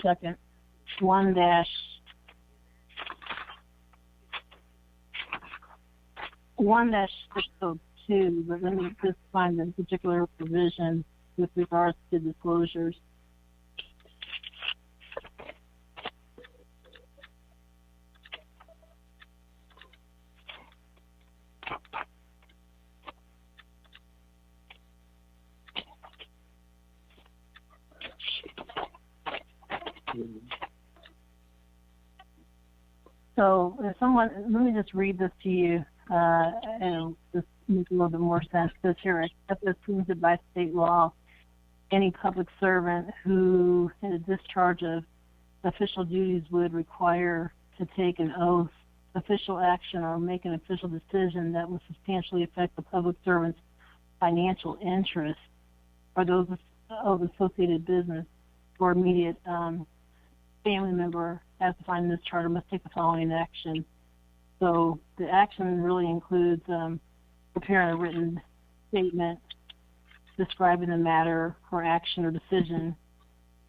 second 1-602, but let me just find the particular provision with regards to disclosures. So, if someone, let me just read this to you, and this makes a little bit more sense. It says here, except as permitted by state law, any public servant who, in a discharge of official duties, would require to take an oath, official action, or make an official decision that would substantially affect the public servant's financial interests or those of associated business or immediate family member, as defined in this charter, must take the following action. So the action really includes preparing a written statement describing the matter or action or decision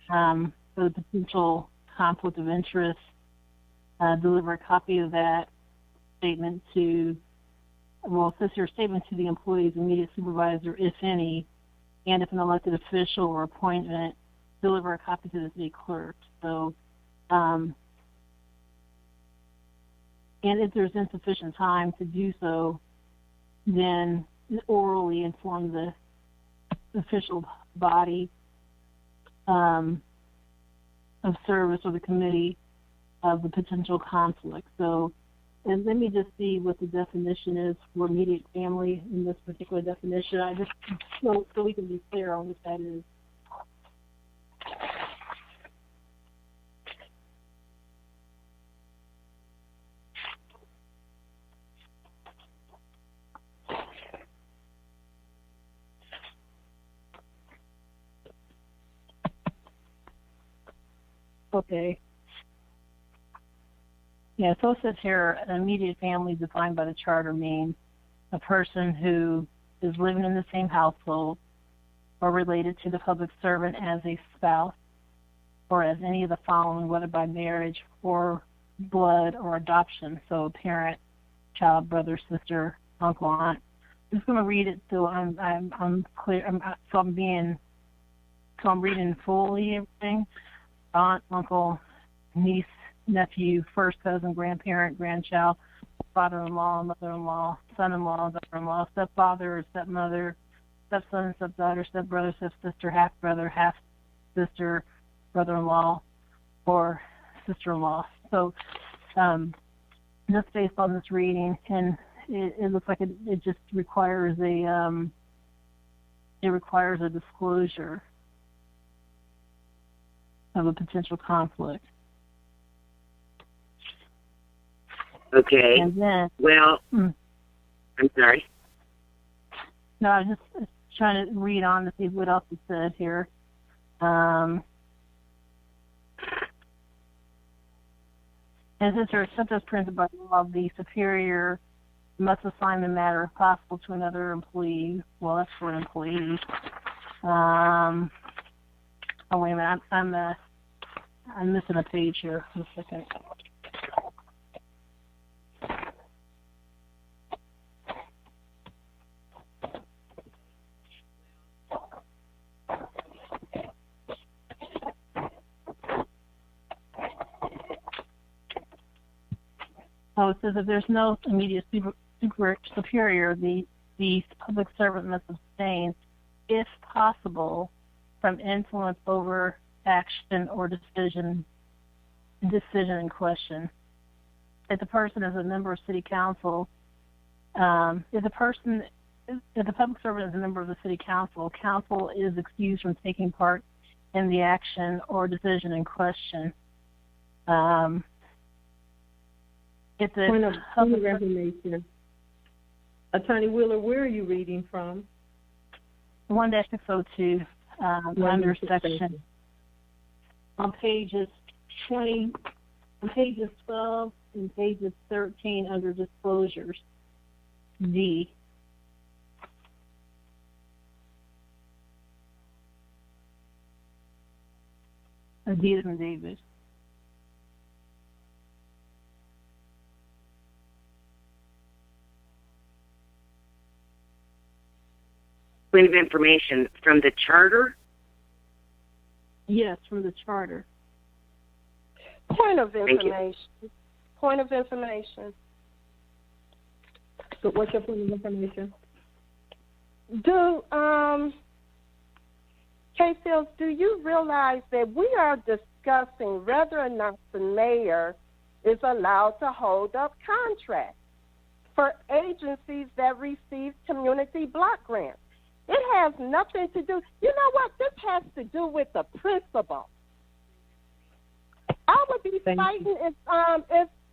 for the potential conflict of interest, deliver a copy of that statement to, well, it says here, statement to the employee's immediate supervisor, if any, and if an elected official or appointment, deliver a copy to the city clerk. So, and if there's insufficient time to do so, then orally inform the official body of service or the committee of the potential conflict. So, and let me just see what the definition is for immediate family in this particular definition. I just so we can be clear on what that is. Okay. Yeah, so it says here, an immediate family defined by the charter means a person who is living in the same household or related to the public servant as a spouse or as any of the following, whether by marriage or blood or adoption. So parent, child, brother, sister, uncle, aunt. I'm just going to read it so I'm clear. I'm reading fully everything. Aunt, uncle, niece, nephew, first cousin, grandparent, grandchild, father-in-law, mother-in-law, son-in-law, daughter-in-law, stepfather or stepmother, stepson, stepdaughter, stepbrother, stepsister, half-brother, half-sister, brother-in-law, or sister-in-law. So just based on this reading, and it looks like it just requires a disclosure of a potential conflict. Okay. And then, well, I'm sorry. No, I was just trying to read on to see what else it said here. And since there are symptoms printed by law, the superior must assign the matter, if possible, to another employee. Well, that's for an employee. Oh, wait a minute. I'm missing a page here. One second. Oh, it says if there's no immediate superior, the public servant must abstain, if possible, from influence over action or decision in question. If the person is a member of city council, if the public servant is a member of the city council, council is excused from taking part in the action or decision in question. It's a point of information. Attorney Wheeler, where are you reading from? 1-602, under section on pages 12 and pages 13 under disclosures. D. D and David. Point of information from the charter? Yes, from the charter. Point of information. Point of information. So what's your point of information? K-Fields, do you realize that we are discussing whether or not the mayor is allowed to hold up contracts for agencies that receive community block grants? It has nothing to do. You know what? This has to do with the principle. I would be fighting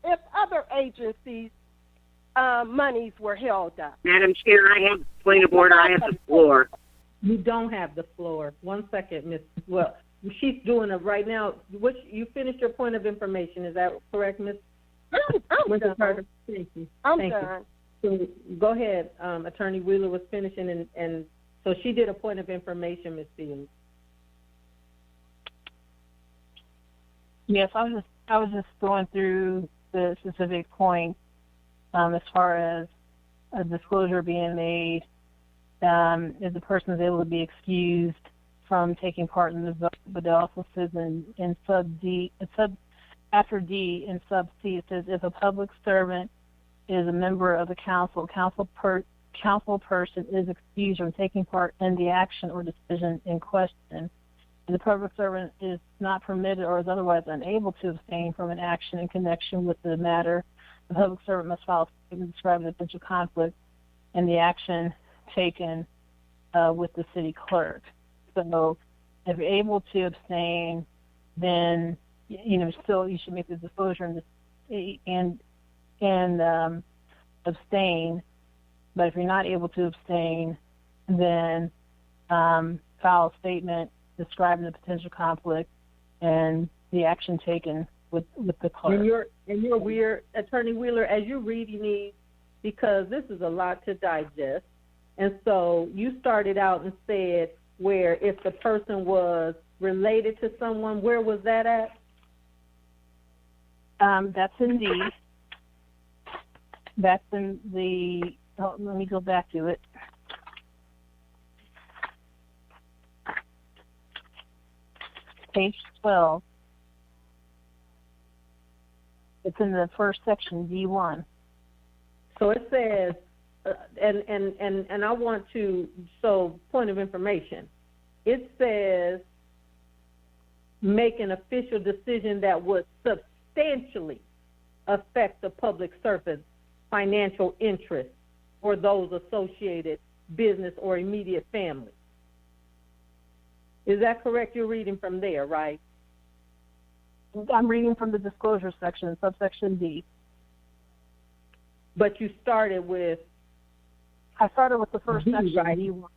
if other agencies' monies were held up. Madam Chair, I have point of order. I have the floor. You don't have the floor. 1 second, Miss. Well, she's doing it right now. You finished your point of information. Is that correct, Miss? I'm done. Carter? Thank you. I'm Thank done. You. So go ahead. Attorney Wheeler was finishing, and so she did a point of information, Ms. Fields. Yes, I was just going through the specific points as far as a disclosure being made. If the person is able to be excused from taking part in the vote, but it also says in sub D, after D in sub C, it says if a public servant is a member of the council person is excused from taking part in the action or decision in question. If the public servant is not permitted or is otherwise unable to abstain from an action in connection with the matter, the public servant must file a statement describing the potential conflict and the action taken with the city clerk. So if you're able to abstain, then still you should make the disclosure and abstain. But if you're not able to abstain, then file a statement describing the potential conflict and the action taken with the clerk. And you're Attorney Wheeler, as you're reading these, because this is a lot to digest, and so you started out and said where if the person was related to someone, where was that at? That's in D. That's in the. Oh, let me go back to it. Page 12. It's in the first section, D1. So it says, and I want to, so point of information. It says make an official decision that would substantially affect the public servant's financial interests or those associated business or immediate family. Is that correct? You're reading from there, right? I'm reading from the disclosure section, subsection D. But you started with... I started with the first section, right? D1.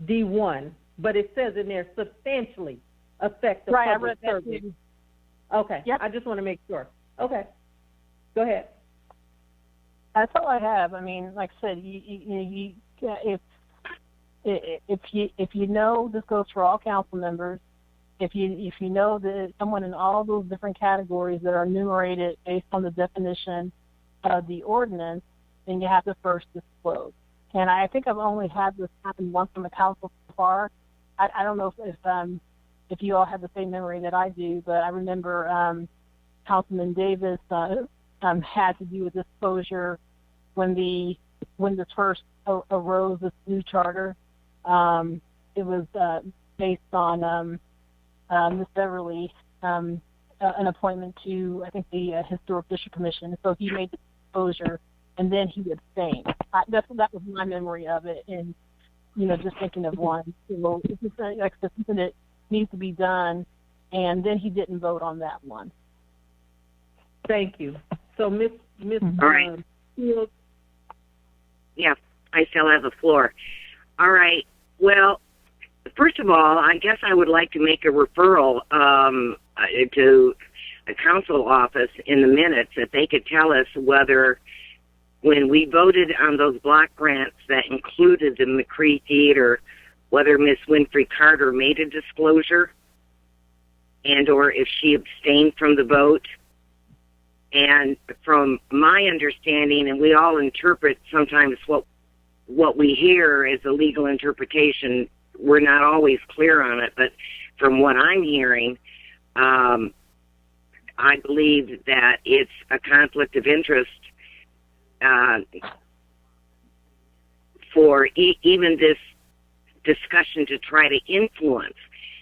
D1, but it says in there substantially affect the right, public service. Okay, yep. I just want to make sure. Okay, go ahead. That's all I have. I mean, like I said, if you know, this goes for all council members. If you know that someone in all those different categories that are enumerated based on the definition of the ordinance, then you have to first disclose. And I think I've only had this happen once in the council so far. I don't know if you all have the same memory that I do, but I remember Councilman Davis had to do with disclosure when this first arose, this new charter. It was based on Ms. Beverly, an appointment to, I think, the Historic District Commission. So he made the disclosure, and then he abstained. That was my memory of it, and just thinking of one. So it's just like something that needs to be done, and then he didn't vote on that one. Thank you. So, Miss All right. Fields. Yeah, I still have the floor. All right. Well, first of all, I guess I would like to make a referral to a council office in the minutes that they could tell us whether, when we voted on those block grants that included the McCree Theater, whether Miss Winfrey Carter made a disclosure and or if she abstained from the vote. And from my understanding, and we all interpret sometimes what we hear as a legal interpretation, we're not always clear on it, but from what I'm hearing, I believe that it's a conflict of interest for even this discussion to try to influence.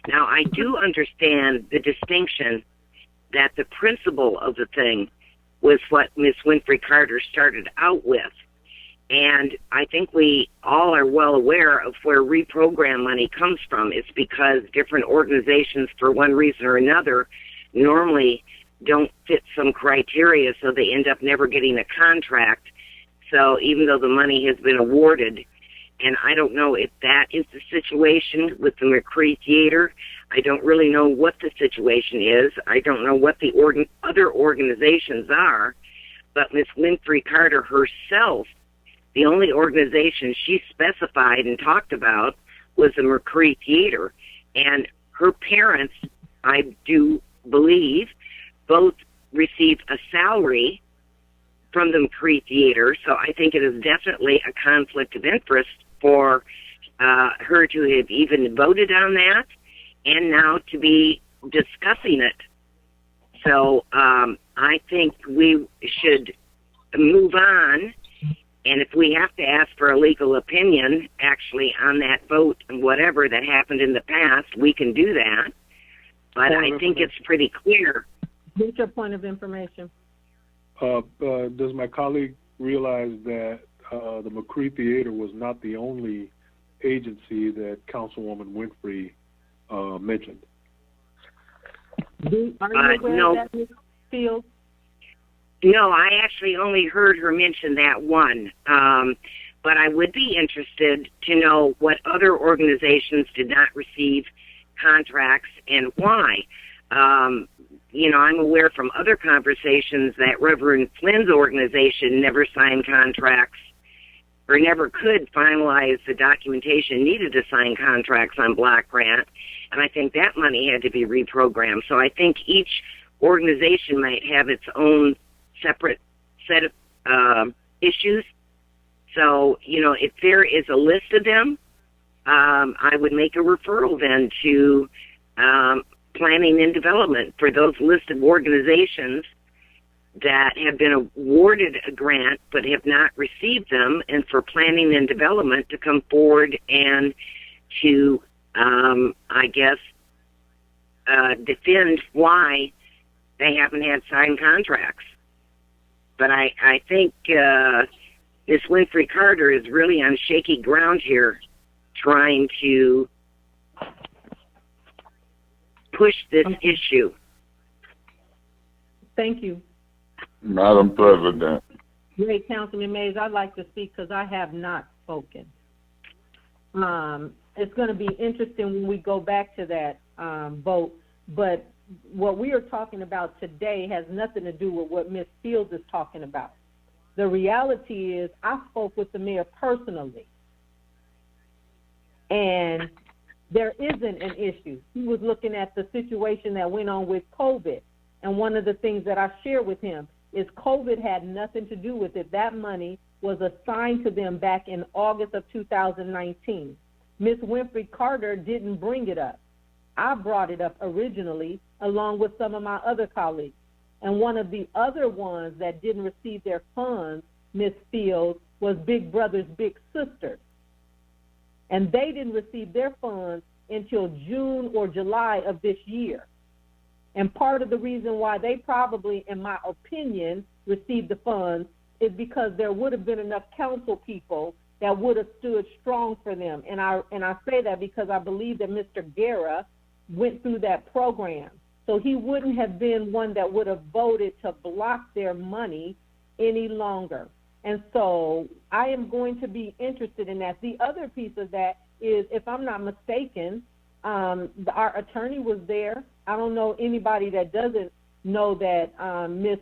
Now, I do understand the distinction that the principle of the thing was what Miss Winfrey Carter started out with. And I think we all are well aware of where reprogram money comes from. It's because different organizations, for one reason or another, normally don't fit some criteria, so they end up never getting a contract. So even though the money has been awarded, and I don't know if that is the situation with the McCree Theater. I don't really know what the situation is. I don't know what the other organizations are. But Miss Winfrey Carter herself, the only organization she specified and talked about was the McCree Theater. And her parents, I do believe, both received a salary from the McCree Theater. So I think it is definitely a conflict of interest for her to have even voted on that and now to be discussing it. So I think we should move on, and if we have to ask for a legal opinion actually on that vote and whatever that happened in the past, we can do that. But I think it's pretty clear. What's your point of information? Does my colleague realize that the McCree Theater was not the only agency that Councilwoman Winfrey mentioned? Are you aware no. of that, Ms. Fields? No, I actually only heard her mention that one. But I would be interested to know what other organizations did not receive contracts and why. I'm aware from other conversations that Reverend Flynn's organization never signed contracts or never could finalize the documentation needed to sign contracts on block grant, and I think that money had to be reprogrammed. So I think each organization might have its own separate set of issues. So, if there is a list of them, I would make a referral then to planning and development for those listed organizations that have been awarded a grant but have not received them, and for planning and development to come forward and to, defend why they haven't had signed contracts. But I think Ms. Winfrey Carter is really on shaky ground here, trying to push this issue. Thank you. Madam President. Great, Councilman Mays. I'd like to speak because I have not spoken. It's going to be interesting when we go back to that vote, but what we are talking about today has nothing to do with what Ms. Fields is talking about. The reality is I spoke with the mayor personally, and there isn't an issue. He was looking at the situation that went on with COVID, and one of the things that I shared with him is COVID had nothing to do with it. That money was assigned to them back in August of 2019. Ms. Winfrey Carter didn't bring it up. I brought it up originally along with some of my other colleagues. And one of the other ones that didn't receive their funds, Ms. Fields, was Big Brothers Big Sisters. And they didn't receive their funds until June or July of this year. And part of the reason why they probably, in my opinion, received the funds is because there would have been enough council people that would have stood strong for them. And I say that because I believe that Mr. Guerra went through that program. So he wouldn't have been one that would have voted to block their money any longer. And so I am going to be interested in that. The other piece of that is, if I'm not mistaken, our attorney was there. I don't know anybody that doesn't know that Miss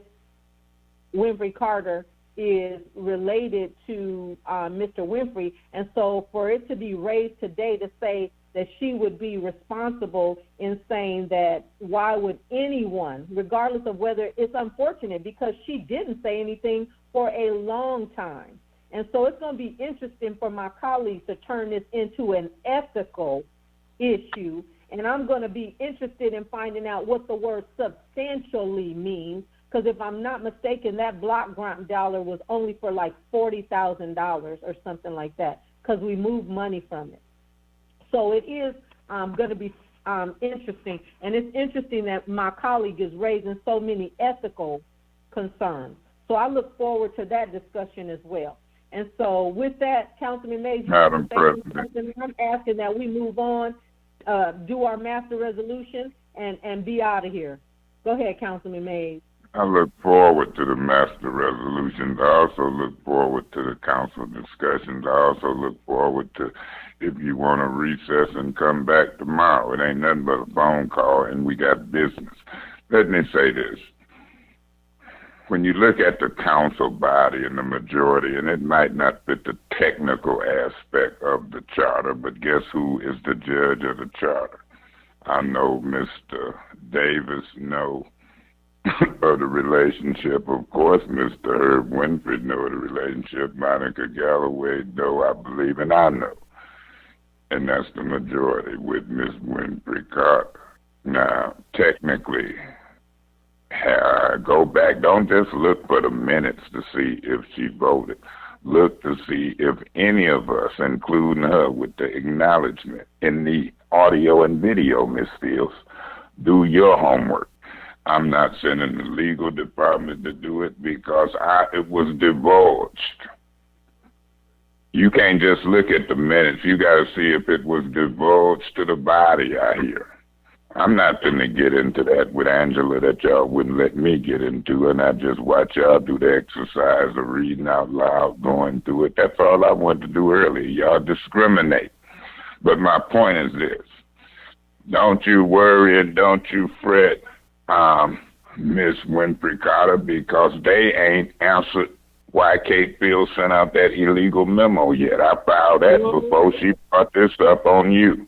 Winfrey Carter is related to Mr. Winfrey. And so for it to be raised today to say that she would be responsible in saying that why would anyone, regardless of whether, it's unfortunate because she didn't say anything for a long time. And so it's going to be interesting for my colleagues to turn this into an ethical issue. And I'm going to be interested in finding out what the word substantially means, because if I'm not mistaken, that block grant dollar was only for like $40,000 or something like that, because we moved money from it. So it is going to be interesting, and it's interesting that my colleague is raising so many ethical concerns. So I look forward to that discussion as well. And so with that, Councilman Mays, Madam President, I'm asking that we move on, do our master resolution, and be out of here. Go ahead, Councilman Mays. I look forward to the master resolutions. I also look forward to the council discussions. I also look forward to, if you want to recess and come back tomorrow. It ain't nothing but a phone call, and we got business. Let me say this. When you look at the council body and the majority, and it might not fit the technical aspect of the charter, but guess who is the judge of the charter? I know Mr. Davis know of the relationship. Of course, Mr. Herb Winfrey know the relationship. Monica Galloway know, I believe, and I know. And that's the majority with Miss Winfrey Carter. Now, technically, go back. Don't just look for the minutes to see if she voted. Look to see if any of us, including her with the acknowledgement in the audio and video, Miss Fields, do your homework. I'm not sending the legal department to do it because it was divulged. You can't just look at the minutes. You got to see if it was divulged to the body out here. I'm not going to get into that with Angela that y'all wouldn't let me get into, and I just watch y'all do the exercise of reading out loud, going through it. That's all I wanted to do earlier. Y'all discriminate. But my point is this. Don't you worry and don't you fret, Miss Winfrey Carter, because they ain't answered why Kate Fields sent out that illegal memo yet. I filed that before she brought this up on you.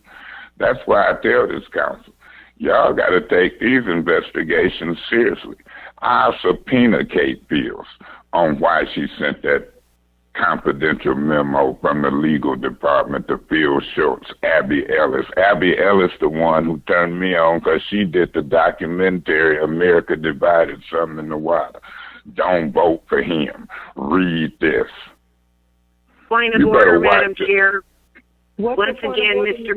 That's why I tell this council, y'all got to take these investigations seriously. I'll subpoena Kate Fields on why she sent that confidential memo from the legal department to Phil Schultz, Abby Ellis. Abby Ellis, the one who turned me on because she did the documentary America Divided, Something in the Water. Don't vote for him. Read this. Point of order, Madam Chair. Once again, Mr.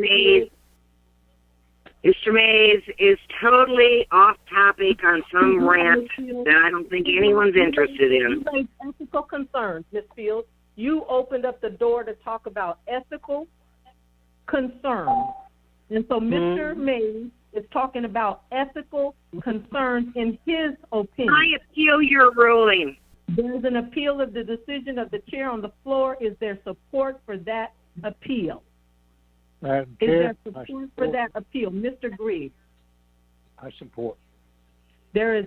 Mays is totally off topic on some rant that I don't think anyone's interested in. Ethical concerns, Ms. Fields. You opened up the door to talk about ethical concerns. And so Mr. Mays is talking about ethical concerns in his opinion. I appeal your ruling. There's an appeal of the decision of the chair on the floor. Is there support for that appeal? Madam Is Chair, there support for that appeal? Mr. Griggs? I support. There is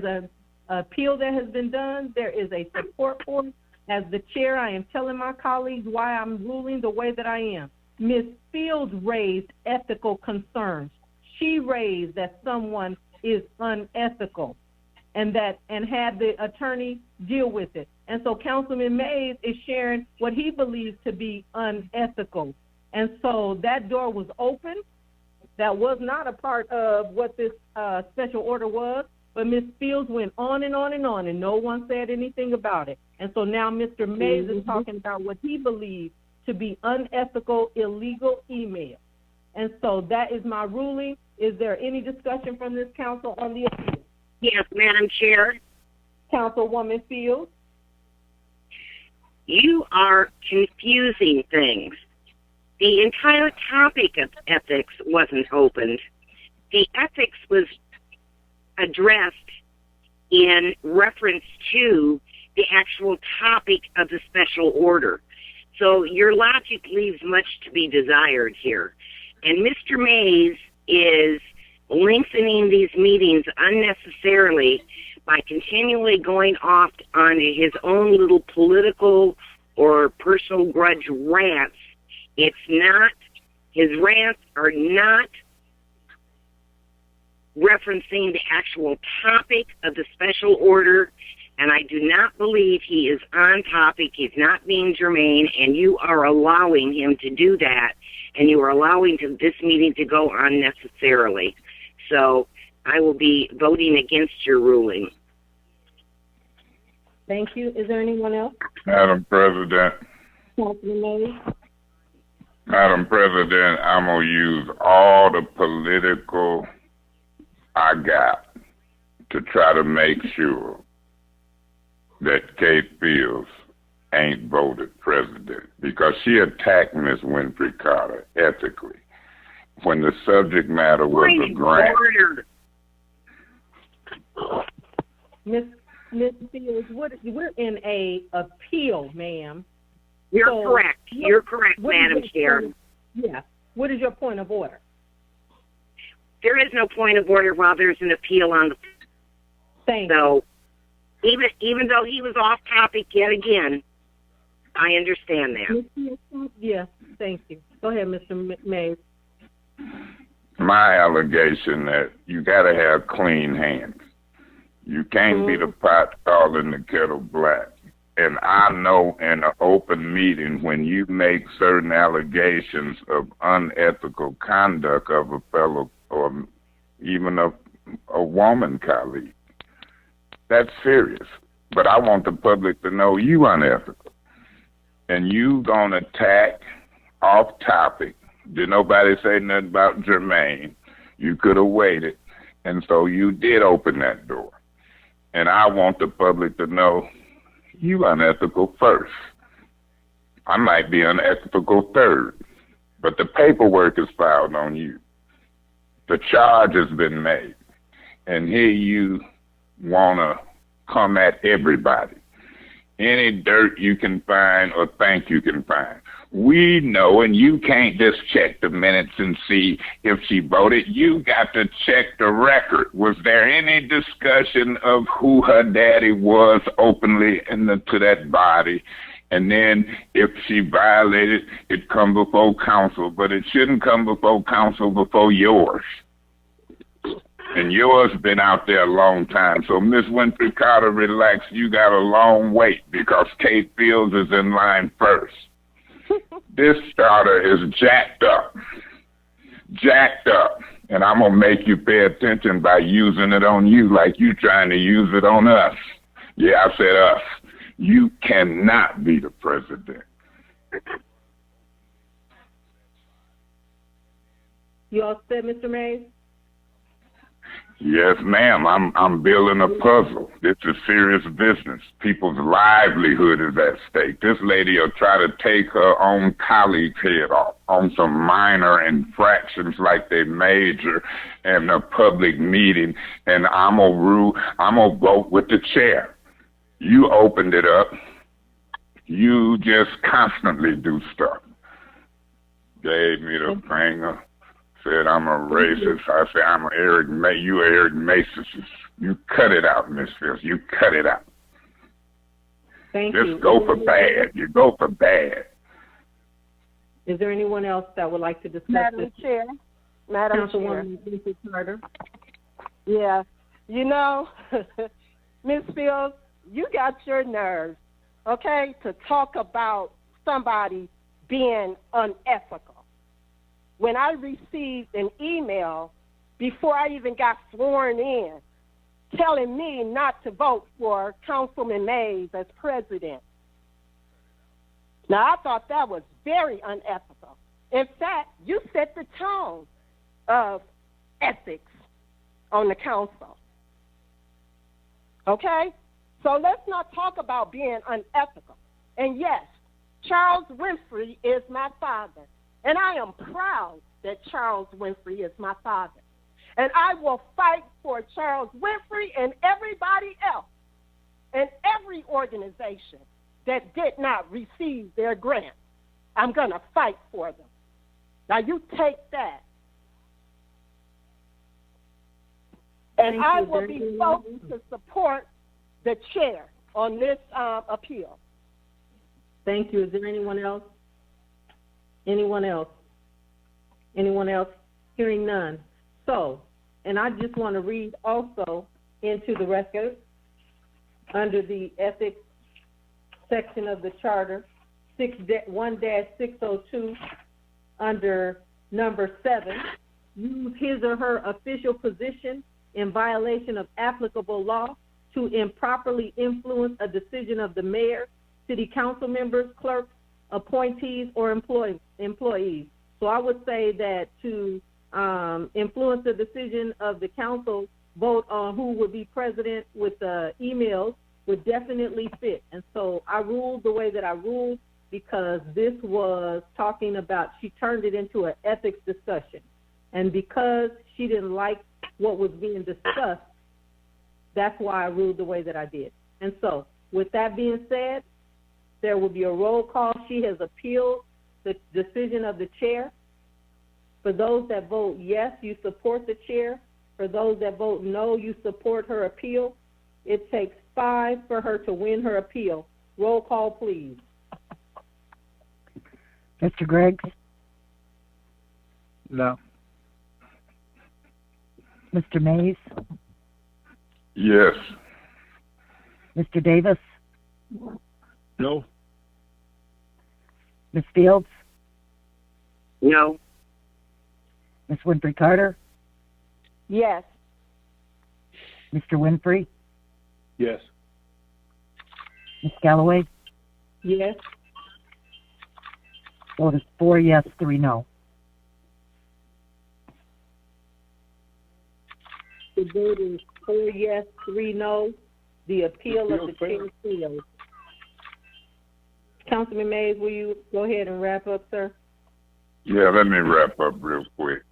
a appeal that has been done. There is a support for it. As the chair, I am telling my colleagues why I'm ruling the way that I am. Ms. Fields raised ethical concerns. She raised that someone is unethical and had the attorney deal with it. And so Councilman Mays is sharing what he believes to be unethical. And so that door was open. That was not a part of what this special order was, but Ms. Fields went on and on and on, and no one said anything about it. And so now Mr. Mays is talking about what he believes to be unethical, illegal email. And so that is my ruling. Is there any discussion from this council on the appeal? Yes, Madam Chair. Councilwoman Fields? You are confusing things. The entire topic of ethics wasn't opened. The ethics was addressed in reference to the actual topic of the special order. So your logic leaves much to be desired here. And Mr. Mays is lengthening these meetings unnecessarily by continually going off onto his own little political or personal grudge rants. It's not, his rants are not referencing the actual topic of the special order, and I do not believe he is on topic. He's not being germane, and you are allowing him to do that, and you are allowing this meeting to go unnecessarily. So I will be voting against your ruling. Thank you. Is there anyone else? Madam President. Councilman Mays? Madam President, I'm going to use all the political I got to try to make sure that Kate Fields ain't voted president, because she attacked Miss Winfrey Carter ethically when the subject matter was a grant. Miss Fields, we're in a appeal, ma'am. You're correct. You're correct, Madam Chair. Yeah. What is your point of order? There is no point of order while there's an appeal on the. Thank you. Even though he was off topic yet again, I understand that. Yes, thank you. Go ahead, Mr. Mays. My allegation that you got to have clean hands. You can't be the pot calling the kettle black. And I know in an open meeting, when you make certain allegations of unethical conduct of a fellow or even a woman colleague, that's serious. But I want the public to know you unethical. And you gonna attack off topic. Did nobody say nothing about Jermaine? You could have waited. And so you did open that door. And I want the public to know you unethical first. I might be unethical third, but the paperwork is filed on you. The charge has been made. And here you want to come at everybody. Any dirt you can find or think you can find. We know, and you can't just check the minutes and see if she voted. You got to check the record. Was there any discussion of who her daddy was openly to that body? And then if she violated, it come before council, but it shouldn't come before council before yours. And yours been out there a long time. So Miss Winfrey Carter, relax. You got a long wait because Kate Fields is in line first. This charter is jacked up. Jacked up. And I'm going to make you pay attention by using it on you like you trying to use it on us. Yeah, I said us. You cannot be the president. You all said, Mr. Mays? Yes, ma'am. I'm building a puzzle. This is serious business. People's livelihood is at stake. This lady will try to take her own colleague's head off on some minor infractions like they major in a public meeting, and I'm gonna vote with the chair. You opened it up. You just constantly do stuff. Gave me the finger. Said I'm a racist. I said I'm you Eric Masonist. You cut it out, Miss Fields. You cut it out. Thank you. Just go for bad. You go for bad. Is there anyone else that would like to discuss Madam this? Chair. Madam Chair. Councilwoman Mrs. Carter. Yeah. You know, Ms. Fields, you got your nerves, okay, to talk about somebody being unethical. When I received an email before I even got sworn in telling me not to vote for Councilman Mays as president. Now, I thought that was very unethical. In fact, you set the tone of ethics on the council. Okay? So let's not talk about being unethical. And yes, Charles Winfrey is my father. And I am proud that Charles Winfrey is my father. And I will fight for Charles Winfrey and everybody else and every organization that did not receive their grant. I'm going to fight for them. Now you take that. And I will be voting to support the chair on this appeal. Thank you. Is there anyone else? Anyone else? Anyone else? Hearing none. So, and I just want to read also into the record under the ethics section of the charter, 1-602, under number 7, use his or her official position in violation of applicable law to improperly influence a decision of the mayor, city council members, clerks, appointees, or employees. So I would say that to influence the decision of the council, vote on who would be president with emails would definitely fit. And so I ruled the way that I ruled because this was talking about, she turned it into an ethics discussion. And because she didn't like what was being discussed, that's why I ruled the way that I did. And so with that being said, there will be a roll call. She has appealed the decision of the chair. For those that vote yes, you support the chair. For those that vote no, you support her appeal. It takes 5 for her to win her appeal. Roll call, please. Mr. Griggs? No. Mr. Mays? Yes. Mr. Davis? No. Ms. Fields? No. Ms. Winfrey Carter? Yes. Mr. Winfrey? Yes. Ms. Galloway? Yes. Vote is 4 yes, 3 no. The vote is 4 yes, 3 no. The appeal of the chair fails. Councilman Mays, will you go ahead and wrap up, sir? Yeah, let me wrap up real quick.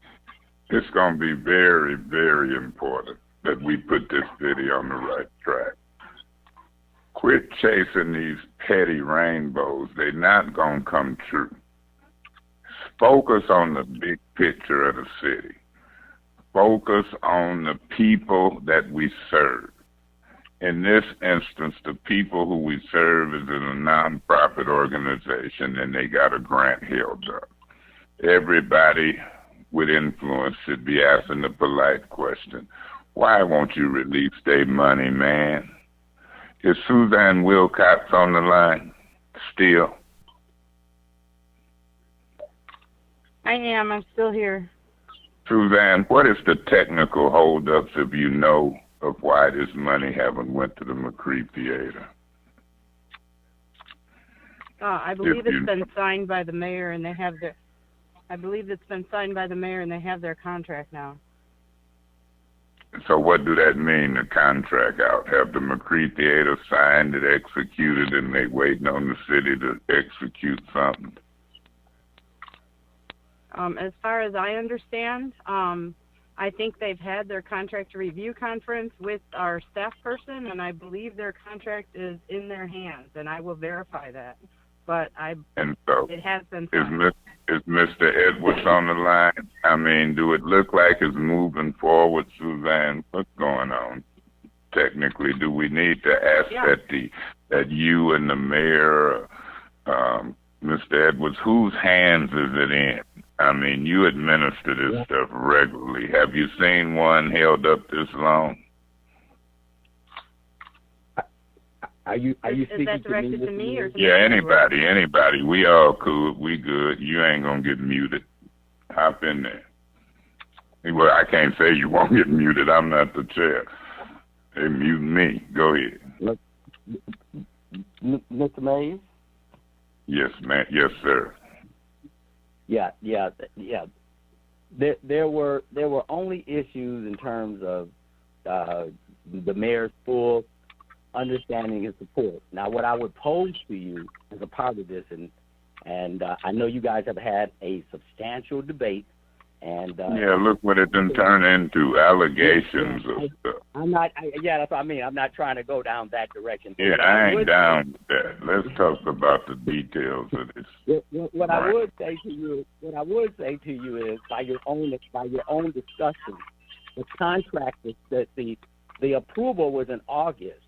It's going to be very, very important that we put this city on the right track. Quit chasing these petty rainbows. They're not going to come true. Focus on the big picture of the city. Focus on the people that we serve. In this instance, the people who we serve is in a nonprofit organization and they got a grant held up. Everybody with influence should be asking the polite question, why won't you release their money, man? Is Suzanne Wilcox on the line still? I am. I'm still here. Suzanne, what is the technical holdups, if you know, of why this money haven't went to the McCree Theater? I believe it's been signed by the mayor, and they have their. I believe it's been signed by the mayor, and they have their contract now. So what do that mean, the contract out? Have the McCree Theater signed it, executed, and they waiting on the city to execute something? As far as I understand, I think they've had their contract review conference with our staff person, and I believe their contract is in their hands, and I will verify that. But And so, it has been is Mr. Edwards on the line? I mean, do it look like it's moving forward, Suzanne? What's going on? Technically, do we need to ask that you and the mayor, Mr. Edwards, whose hands is it in? I mean, you administer this stuff regularly. Have you seen one held up this long? Are you speaking that directed to me or to Yeah, anybody. We all cool. We good. You ain't gonna get muted. Hop in there. Well, I can't say you won't get muted. I'm not the chair. They mute me. Go ahead. Mr. Mays? Yes, man. Yes, sir. Yeah. There were only issues in terms of the mayor's full understanding and support. Now, what I would pose to you as a part of this, and I know you guys have had a substantial debate, and look what it done turned into, allegations of stuff. That's what I mean. I'm not trying to go down that direction. Yeah, I ain't down with that. Let's talk about the details of this. What I would say to you is, by your own discussion, the contract that the approval was in August.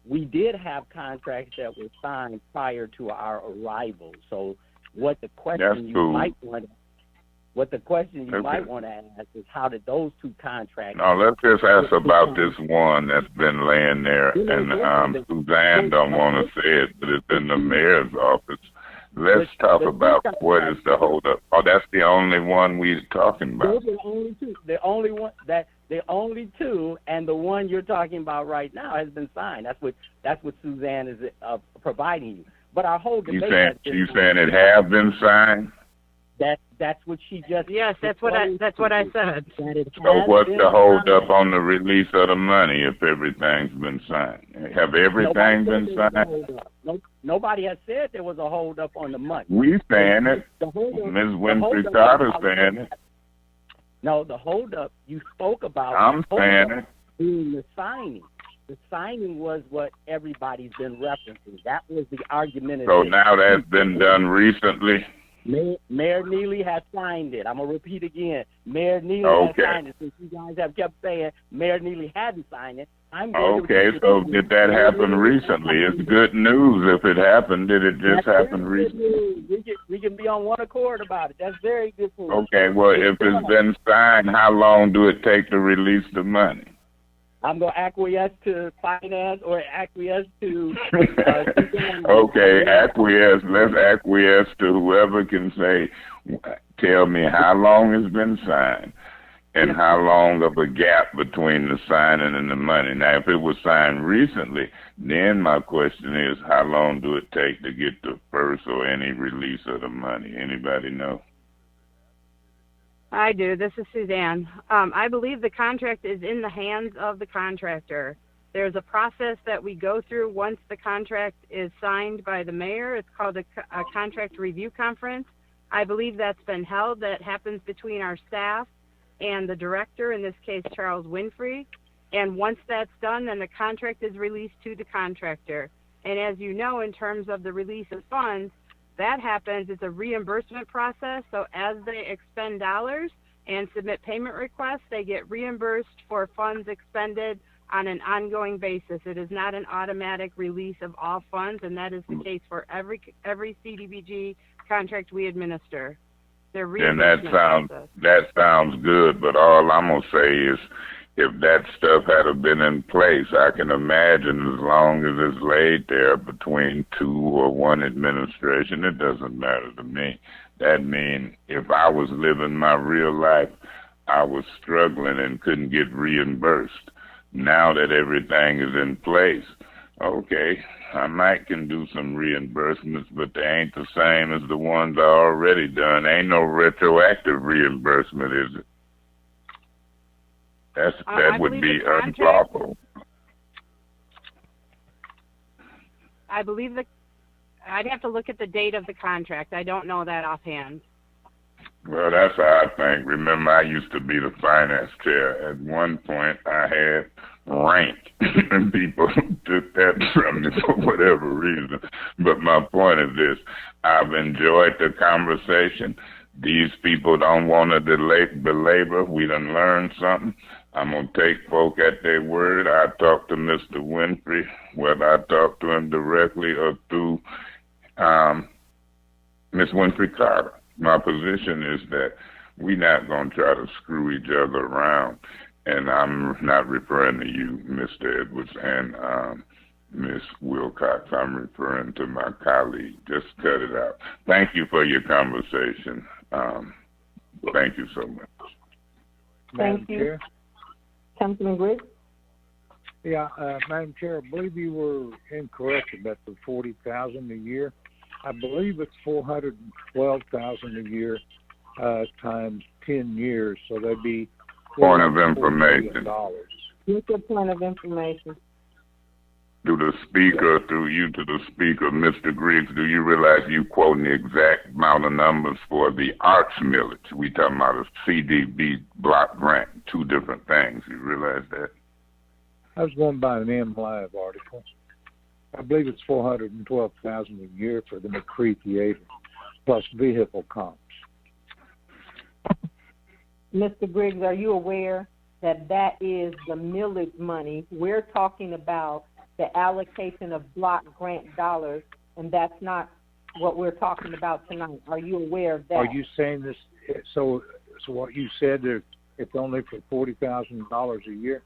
We did have contracts that were signed prior to our arrival. So, what the question you might want to ask is, how did those two contracts? No, let's just ask about this one that's been laying there, and Suzanne don't want to say it, but it's in the mayor's office. Let's talk about what is the holdup. Oh, that's the only one we're talking about. Those are the only two. The only two, and the one you're talking about right now has been signed. That's what Suzanne is providing you. But our whole debate. You saying it have been signed? That's what she just. Yes, that's what I said. So what's the holdup on the release of the money if everything's been signed? Have everything been signed? Nobody has said there was a holdup on the money. We saying it. Ms. Winfrey Carter saying it. No, the holdup you spoke about. I'm saying it. Being the signing. The signing was what everybody's been referencing. That was the argument. So now that's been done recently? Mayor Neely has signed it. I'm going to repeat again. Mayor Neely has signed it. Since you guys have kept saying Mayor Neely hadn't signed it, so did that happen recently? It's good news if it happened. Did it just happen recently? We can be on one accord about it. That's very good news. Okay, well, if it's been signed, how long do it take to release the money? I'm going to acquiesce to finance or acquiesce to... Okay, acquiesce. Let's acquiesce to whoever can say, tell me how long it's been signed and how long of a gap between the signing and the money. Now, if it was signed recently, then my question is, how long do it take to get the first or any release of the money? Anybody know? I do. This is Suzanne. I believe the contract is in the hands of the contractor. There's a process that we go through once the contract is signed by the mayor. It's called a contract review conference. I believe that's been held. That happens between our staff and the director, in this case, Charles Winfrey. And once that's done, then the contract is released to the contractor. And as you know, in terms of the release of funds, that happens. It's a reimbursement process. So as they expend dollars and submit payment requests, they get reimbursed for funds expended on an ongoing basis. It is not an automatic release of all funds, and that is the case for every CDBG contract we administer. And that sounds good, but all I'm gonna say is, if that stuff had been in place, I can imagine as long as it's laid there between two or one administration, it doesn't matter to me. That means if I was living my real life, I was struggling and couldn't get reimbursed. Now that everything is in place, okay, I might can do some reimbursements, but they ain't the same as the ones I already done. Ain't no retroactive reimbursement, is it? That would be unlawful. I believe I'd have to look at the date of the contract. I don't know that offhand. Well, that's how I think. Remember, I used to be the finance chair. At one point, I had rank, and people took that from me for whatever reason. But my point is this. I've enjoyed the conversation. These people don't want to belabor. We done learned something. I'm going to take folk at their word. I talked to Mr. Winfrey, whether I talked to him directly or through Ms. Winfrey Carter. My position is that we're not going to try to screw each other around. And I'm not referring to you, Mr. Edwards, and Ms. Wilcox. I'm referring to my colleague. Just cut it out. Thank you for your conversation. Thank you so much. Thank you. Chair? Councilman Griggs? Yeah, Madam Chair, I believe you were incorrect about the $40,000 a year. I believe it's $412,000 a year times 10 years, so that'd be point of information. What's your point of information? Through the speaker, through you to the speaker, Mr. Griggs, do you realize you quoting the exact amount of numbers for the arts millage? We talking about a CDB block grant, two different things. You realize that? I was going by an MLive article. I believe it's $412,000 a year for the McCree Theater, plus vehicle comps. Mr. Griggs, are you aware that that is the millage money? We're talking about the allocation of block grant dollars, and that's not what we're talking about tonight. Are you aware of that? Are you saying this? So what you said, it's only for $40,000 a year?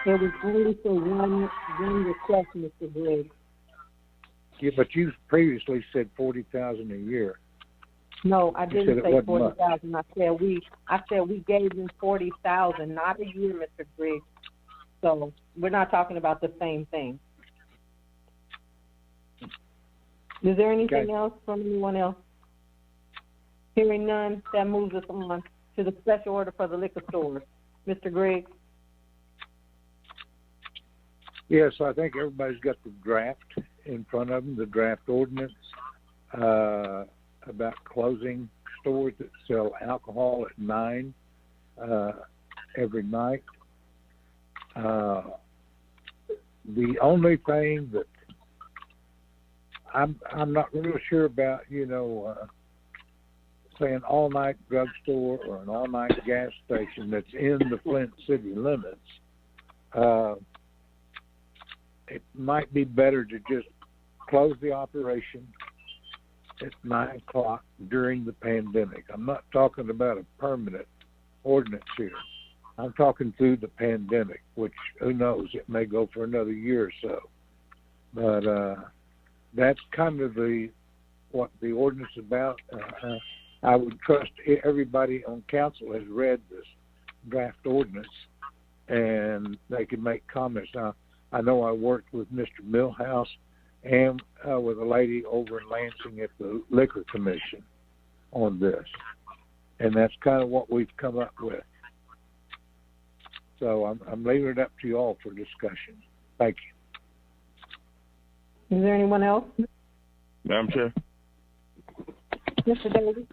It was only for one request, Mr. Griggs. Yeah, but you previously said $40,000 a year. No, I didn't say 40,000. I said we gave them 40,000, not a year, Mr. Griggs. So we're not talking about the same thing. Is there anything else from anyone else? Hearing none, that moves us on to the special order for the liquor stores. Mr. Griggs? Yes, I think everybody's got the draft in front of them, the draft ordinance about closing stores that sell alcohol at 9 every night. The only thing that I'm not really sure about, say an all-night drugstore or an all-night gas station that's in the Flint city limits, it might be better to just close the operation at 9 o'clock during the pandemic. I'm not talking about a permanent ordinance here. I'm talking through the pandemic, which who knows, it may go for another year or so. But that's kind of what the ordinance is about. I would trust everybody on council has read this draft ordinance, and they can make comments. Now, I know I worked with Mr. Millhouse and with a lady over in Lansing at the Liquor Commission on this, and that's kind of what we've come up with. So I'm leaving it up to you all for discussion. Thank you. Is there anyone else? Madam Chair. Mr. Davis?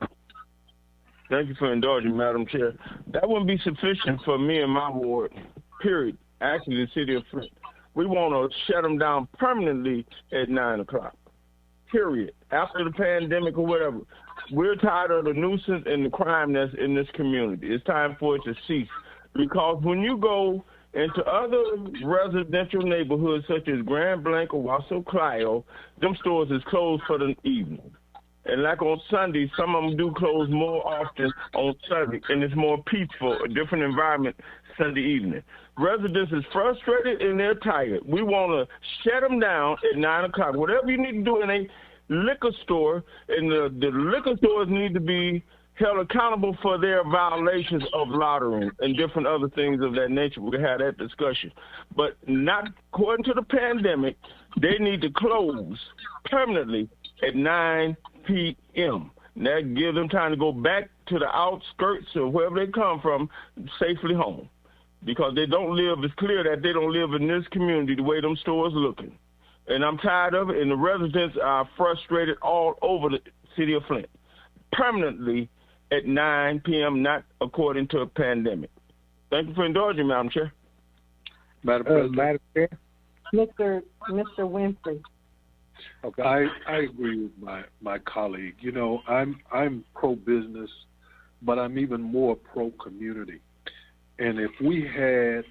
Thank you for indulging, Madam Chair. That wouldn't be sufficient for me and my ward, period. Actually, the city of Flint. We want to shut them down permanently at 9 o'clock, period. After the pandemic or whatever. We're tired of the nuisance and the crime that's in this community. It's time for it to cease. Because when you go into other residential neighborhoods such as Grand Blanc or Wasso Clio, them stores is closed for the evening. And like on Sunday, some of them do close more often on Sunday, and it's more peaceful, a different environment Sunday evening. Residents is frustrated and they're tired. We want to shut them down at 9 o'clock. Whatever you need to do in a liquor store, and the liquor stores need to be held accountable for their violations of lottery and different other things of that nature. We can have that discussion. But not according to the pandemic, they need to close permanently at 9 p.m. That gives them time to go back to the outskirts of wherever they come from safely home. Because they don't live, it's clear that they don't live in this community the way them stores looking. And I'm tired of it, and the residents are frustrated all over the city of Flint. permanently at 9 p.m., not according to a pandemic. Thank you for indulging, Madam Chair. Madam President. Madam Chair. Mr. Winfrey. Okay. I agree with my colleague. You know, I'm pro-business, but I'm even more pro-community. And if we had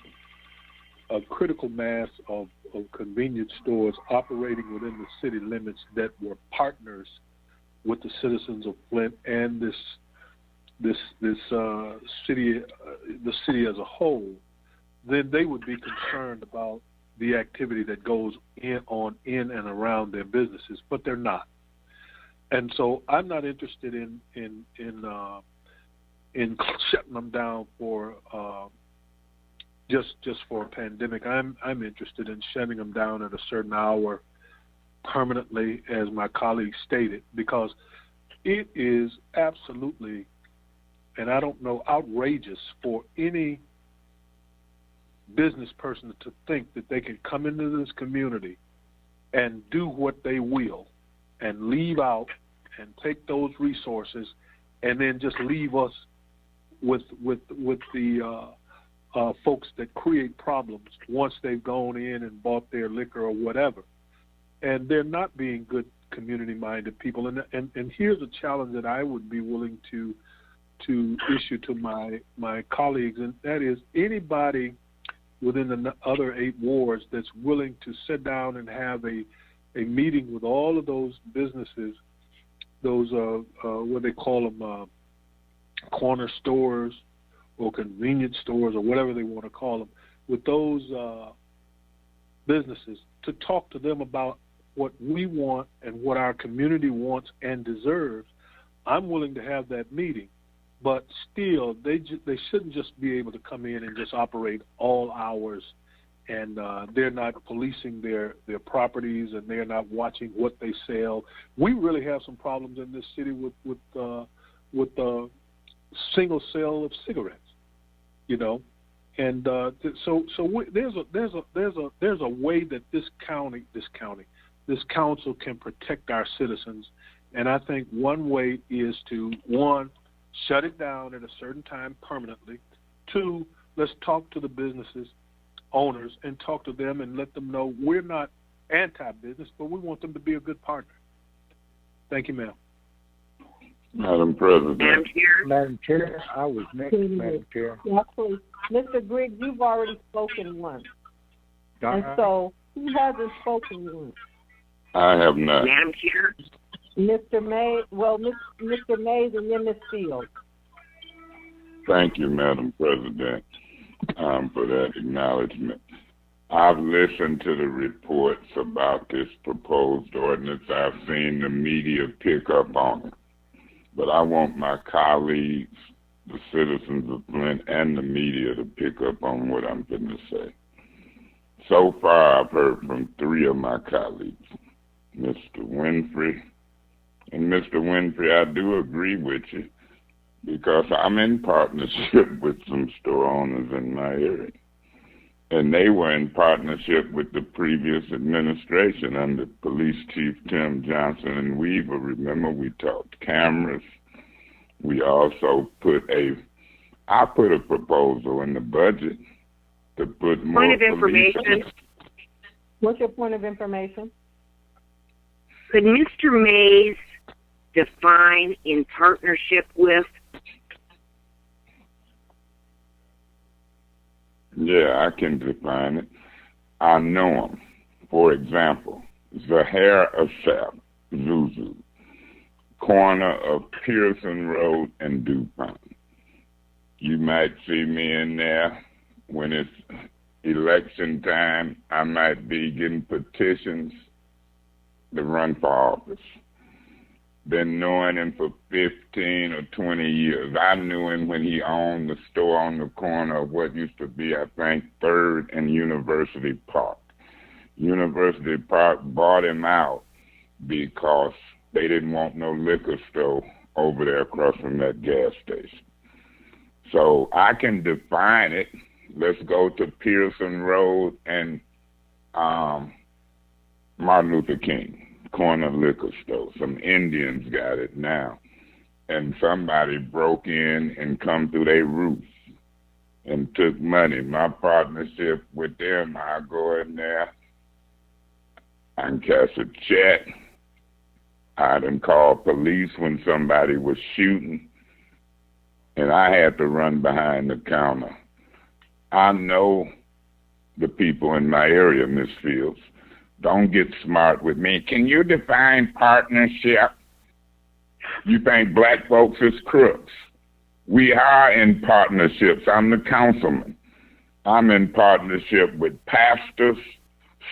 a critical mass of convenience stores operating within the city limits that were partners with the citizens of Flint and this city, the city as a whole, then they would be concerned about the activity that goes in and around their businesses, but they're not. And so I'm not interested in shutting them down for just for a pandemic. I'm interested in shutting them down at a certain hour permanently, as my colleague stated, because it is absolutely, and I don't know, outrageous for any business person to think that they can come into this community and do what they will and leave out and take those resources and then just leave us with the folks that create problems once they've gone in and bought their liquor or whatever. And they're not being good community-minded people. And here's a challenge that I would be willing to issue to my colleagues, and that is anybody within the other 8 wards that's willing to sit down and have a meeting with all of those businesses, those what they call them, corner stores or convenience stores or whatever they want to call them, with those businesses, to talk to them about what we want and what our community wants and deserves. I'm willing to have that meeting. But still, they shouldn't just be able to come in and just operate all hours, and they're not policing their properties, and they're not watching what they sell. We really have some problems in this city with single sale of cigarettes, you know, and there's a way that this council can protect our citizens, and I think one way is to shut it down at a certain time permanently. 2, let's talk to the businesses owners and talk to them and let them know we're not anti-business, but we want them to be a good partner. Thank you, ma'am. Madam President. Madam Chair, I was next, Madam Chair. Yeah, please. Mr. Griggs, you've already spoken once. And so, who hasn't spoken once? I have not. Madam Chair? Mr. Mays, Mr. Mays and then Ms. Fields. Thank you, Madam President, for that acknowledgement. I've listened to the reports about this proposed ordinance. I've seen the media pick up on it. But I want my colleagues, the citizens of Flint, and the media to pick up on what I'm going to say. So far, I've heard from 3 of my colleagues, Mr. Winfrey. And Mr. Winfrey, I do agree with you because I'm in partnership with some store owners in my area. And they were in partnership with the previous administration under Police Chief Tim Johnson and Weaver. Remember, we talked cameras. We also I put a proposal in the budget to put more point of information. What's your point of information? Could Mr. Mays define in partnership with? Yeah, I can define it. I know him. For example, Zahir Asaf, Zuzu, corner of Pearson Road and DuPont. You might see me in there when it's election time. I might be getting petitions to run for office. Been knowing him for 15 or 20 years. I knew him when he owned the store on the corner of what used to be, I think, 3rd and University Park. University Park bought him out because they didn't want no liquor store over there across from that gas station. So I can define it. Let's go to Pearson Road and Martin Luther King corner liquor store. Some Indians got it now. and somebody broke in and come through their roof and took money. My partnership with them, I go in there, I can cash a check. I done called police when somebody was shooting, and I had to run behind the counter. I know the people in my area, Miss Fields. Don't get smart with me. Can you define partnership? You think black folks is crooks. We are in partnerships. I'm the councilman. I'm in partnership with pastors,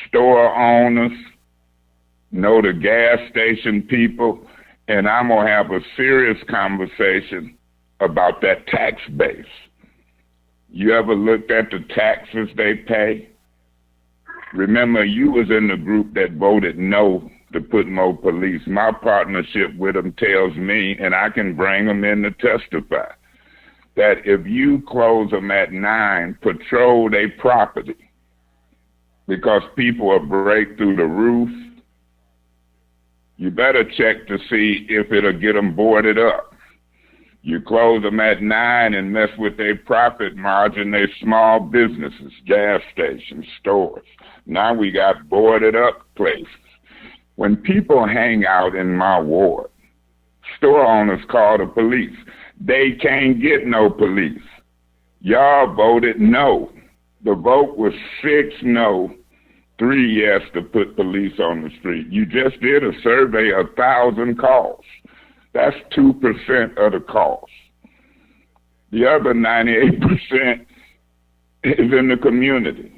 store owners, the gas station people, and I'm going to have a serious conversation about that tax base. You ever looked at the taxes they pay? Remember, you was in the group that voted no to put more police. My partnership with them tells me, and I can bring them in to testify, that if you close them at 9, patrol their property, because people will break through the roof, you better check to see if it'll get them boarded up. You close them at 9 and mess with their profit margin, they small businesses, gas stations, stores. Now we got boarded up places. When people hang out in my ward, store owners call the police. They can't get no police. Y'all voted no. The vote was 6 no, 3 yes to put police on the street. You just did a survey of 1,000 calls. That's 2% of the calls. The other 98% is in the community.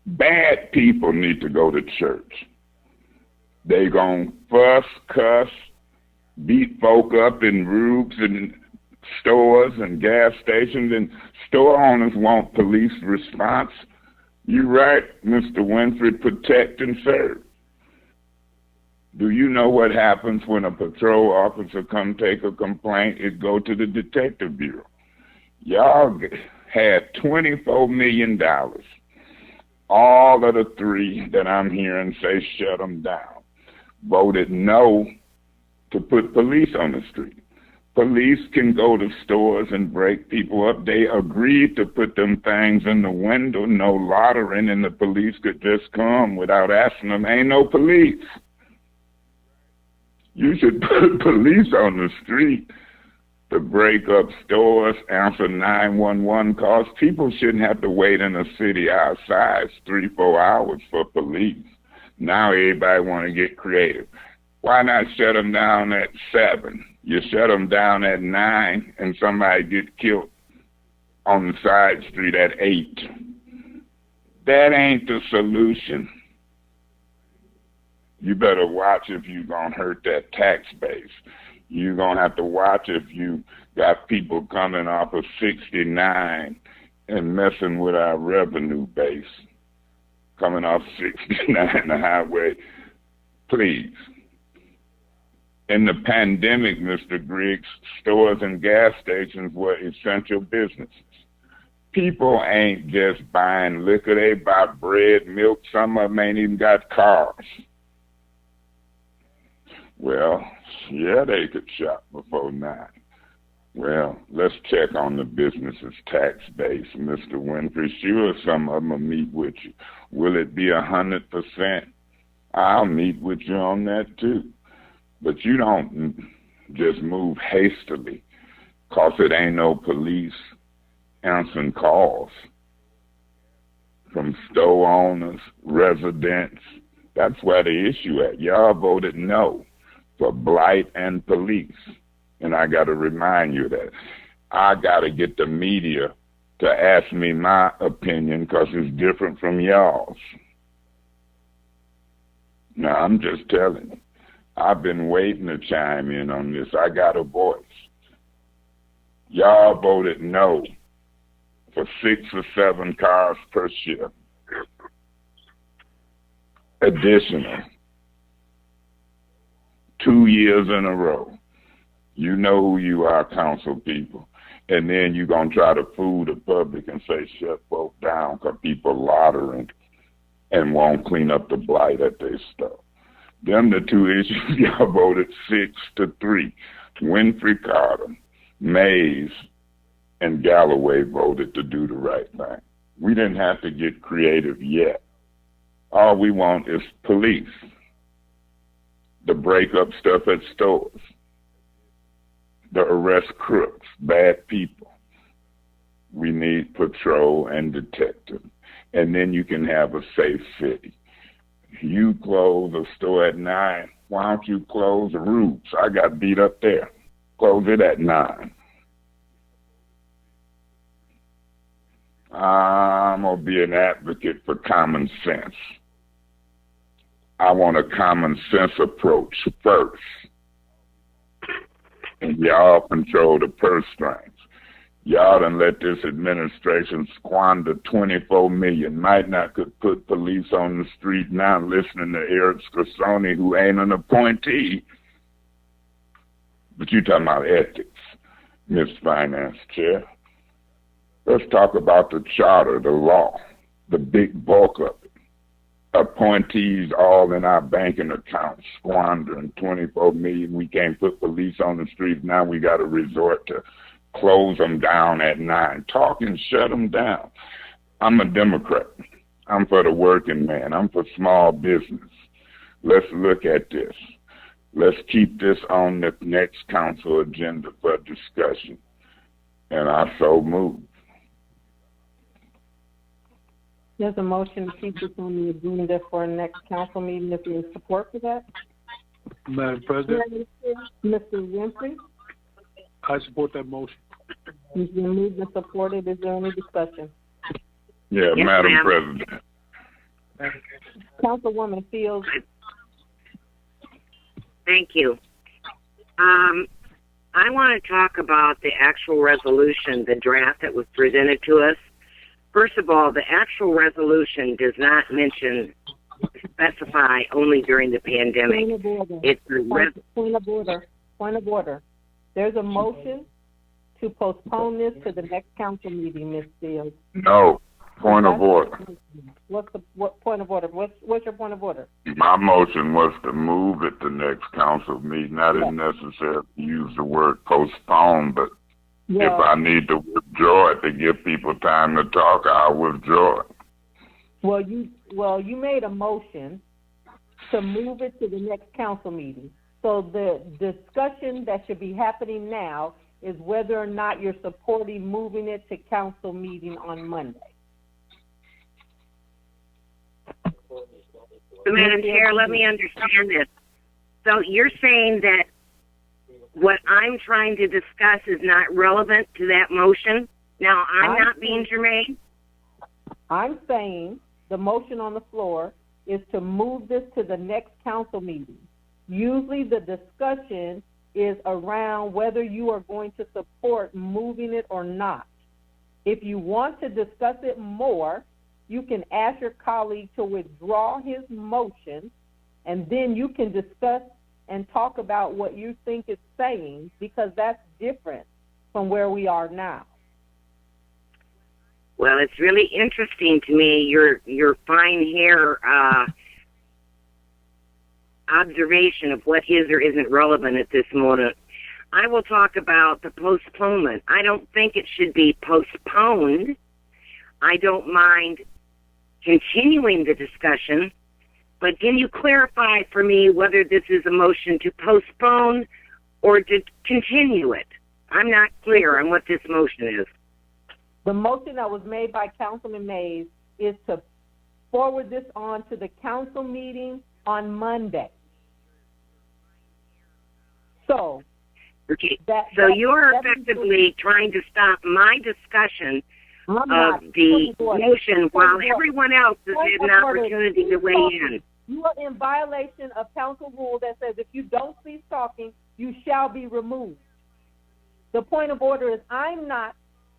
Bad people need to go to church. They gonna fuss, cuss, beat folk up in roofs and stores and gas stations, and store owners want police response. You right, Mr. Winfrey, protect and serve. Do you know what happens when a patrol officer come take a complaint? It go to the detective bureau. Y'all had $24 million. All of the 3 that I'm hearing say shut them down voted no to put police on the street. Police can go to stores and break people up. They agreed to put them things in the window, no loitering, and the police could just come without asking them. Ain't no police. You should put police on the street to break up stores, answer 911 calls. People shouldn't have to wait in a city our size 3-4 hours for police. Now everybody want to get creative. Why not shut them down at 7? You shut them down at 9 and somebody get killed on the side street at 8. That ain't the solution. You better watch if you're going to hurt that tax base. You're going to have to watch if you got people coming off of 69 and messing with our revenue base. Coming off 69, the highway. Please. In the pandemic, Mr. Griggs, stores and gas stations were essential businesses. People ain't just buying liquor. They buy bread, milk. Some of them ain't even got cars. Well, yeah, they could shop before 9. Well, let's check on the business's tax base, Mr. Winfrey. Sure, some of them will meet with you. Will it be 100%? I'll meet with you on that too. But you don't just move hastily because it ain't no police answering calls from store owners, residents. That's where the issue at. Y'all voted no for blight and police. And I got to remind you that. I got to get the media to ask me my opinion because it's different from y'all's. Now, I'm just telling you. I've been waiting to chime in on this. I got a voice. Y'all voted no for 6 or 7 cars per shift. Additional. 2 years in a row. You know who you are, council people. And then you're going to try to fool the public and say, shut folk down because people loitering and won't clean up the blight at their stuff. Them the two issues y'all voted 6-3. Winfrey Carter, Mays, and Galloway voted to do the right thing. We didn't have to get creative yet. All we want is police to break up stuff at stores, to arrest crooks, bad people. We need patrol and detectives. And then you can have a safe city. You close a store at 9. Why don't you close the Roots? I got beat up there. Close it at 9. I'm going to be an advocate for common sense. I want a common sense approach first. And y'all control the purse strings. Y'all done let this administration squander $24 million. Might not could put police on the street now listening to Eric Scarsoni, who ain't an appointee. But you talking about ethics, Ms. Finance Chair. Let's talk about the charter, the law, the big bulk of it. Appointees all in our banking accounts squandering $24 million. We can't put police on the streets. Now we got to resort to close them down at 9. Talk and shut them down. I'm a Democrat. I'm for the working man. I'm for small business. Let's look at this. Let's keep this on the next council agenda for discussion. And I so move. There's a motion to keep this on the agenda for next council meeting. If you're in support for that? Madam President? Mr. Winfrey? I support that motion. It's been moved and supported. Is there any discussion? Yeah, yes, Madam President. Councilwoman Fields. Thank you. I want to talk about the actual resolution, the draft that was presented to us. First of all, the actual resolution does not specify only during the pandemic. It's Point of order. There's a motion to postpone this to the next council meeting, Ms. Fields. No. Point of order. What point of order? What's your point of order? My motion was to move it to next council meeting. I didn't necessarily use the word postpone, but if I need to withdraw it to give people time to talk, I'll withdraw it. Well, you made a motion to move it to the next council meeting. So the discussion that should be happening now is whether or not you're supporting moving it to council meeting on Monday. So, Madam Chair, let me understand this. So you're saying that what I'm trying to discuss is not relevant to that motion? Now, I'm not being germane? I'm saying the motion on the floor is to move this to the next council meeting. Usually the discussion is around whether you are going to support moving it or not. If you want to discuss it more, you can ask your colleague to withdraw his motion, and then you can discuss and talk about what you think it's saying, because that's different from where we are now. Well, it's really interesting to me, your fine hair observation of what is or isn't relevant at this moment. I will talk about the postponement. I don't think it should be postponed. I don't mind continuing the discussion, but can you clarify for me whether this is a motion to postpone or to continue it? I'm not clear on what this motion is. The motion that was made by Councilman Mays is to forward this on to the council meeting on Monday. So, so you're effectively trying to stop my discussion of the motion while everyone else has had an opportunity to weigh in. You are in violation of council rule that says if you don't cease talking, you shall be removed. The point of order is I'm not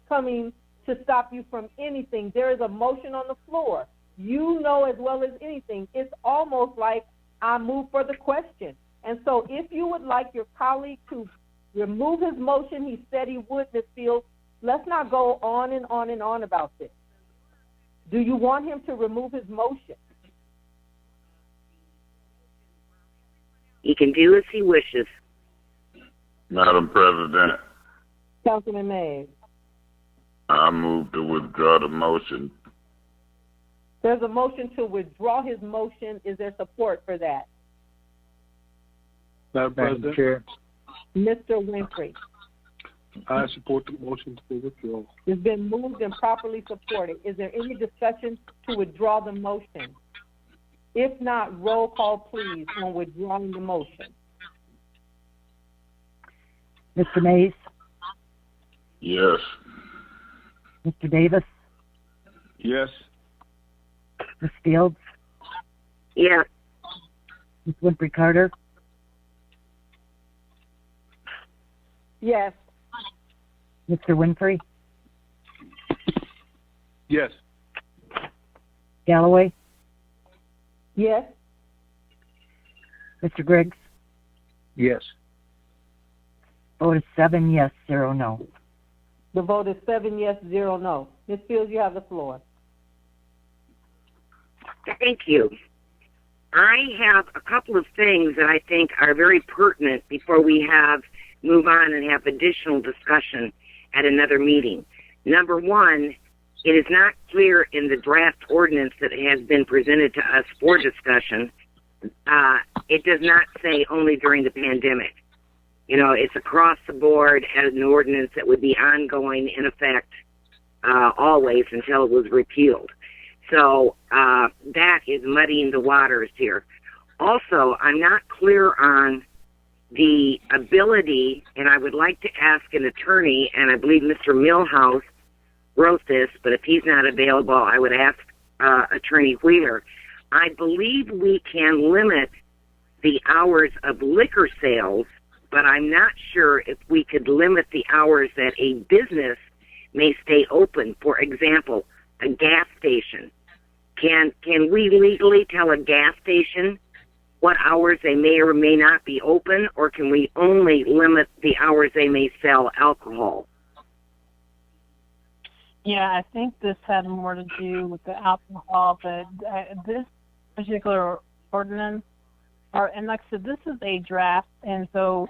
coming to stop you from anything. There is a motion on the floor. You know as well as anything, it's almost like I move for the question. And so if you would like your colleague to remove his motion, he said he would, Ms. Fields, let's not go on and on and on about this. Do you want him to remove his motion? He can do as he wishes. Madam President, Councilman Mays. I move to withdraw the motion. There's a motion to withdraw his motion. Is there support for that? Madam President, Chair. Mr. Winfrey. I support the motion to withdraw. It's been moved and properly supported. Is there any discussion to withdraw the motion? If not, roll call, please, on withdrawing the motion. Mr. Mays, Yes. Mr. Davis, Yes. Ms. Fields, Yeah. Ms. Winfrey Carter, Yes. Mr. Winfrey, Yes. Galloway, Yes. Mr. Griggs. Yes. Vote is 7 yes, 0 no. The vote is 7 yes, 0 no. Ms. Fields, you have the floor. Thank you. I have a couple of things that I think are very pertinent before we move on and have additional discussion at another meeting. Number one, it is not clear in the draft ordinance that has been presented to us for discussion. It does not say only during the pandemic. You know, it's across the board as an ordinance that would be ongoing in effect always until it was repealed. So that is muddying the waters here. Also, I'm not clear on the ability, and I would like to ask an attorney, and I believe Mr. Millhouse wrote this, but if he's not available, I would ask Attorney Wheeler. I believe we can limit the hours of liquor sales, but I'm not sure if we could limit the hours that a business may stay open. For example, a gas station. Can we legally tell a gas station what hours they may or may not be open, or can we only limit the hours they may sell alcohol? Yeah, I think this had more to do with the alcohol, but this particular ordinance, and like I said, this is a draft, and so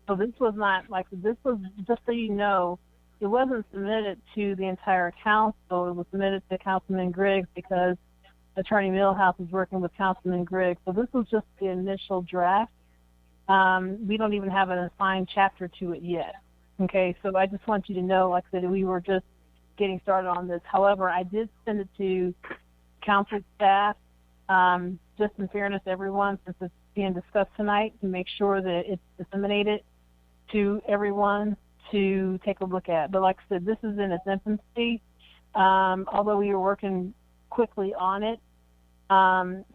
this was not, this was, just so you know, it wasn't submitted to the entire council. It was submitted to Councilman Griggs because Attorney Millhouse is working with Councilman Griggs. So this was just the initial draft. We don't even have an assigned chapter to it yet. Okay, so I just want you to know, like I said, we were just getting started on this. However, I did send it to council staff, just in fairness to everyone, since it's being discussed tonight, to make sure that it's disseminated to everyone to take a look at. But like I said, this is in its infancy, although we were working quickly on it.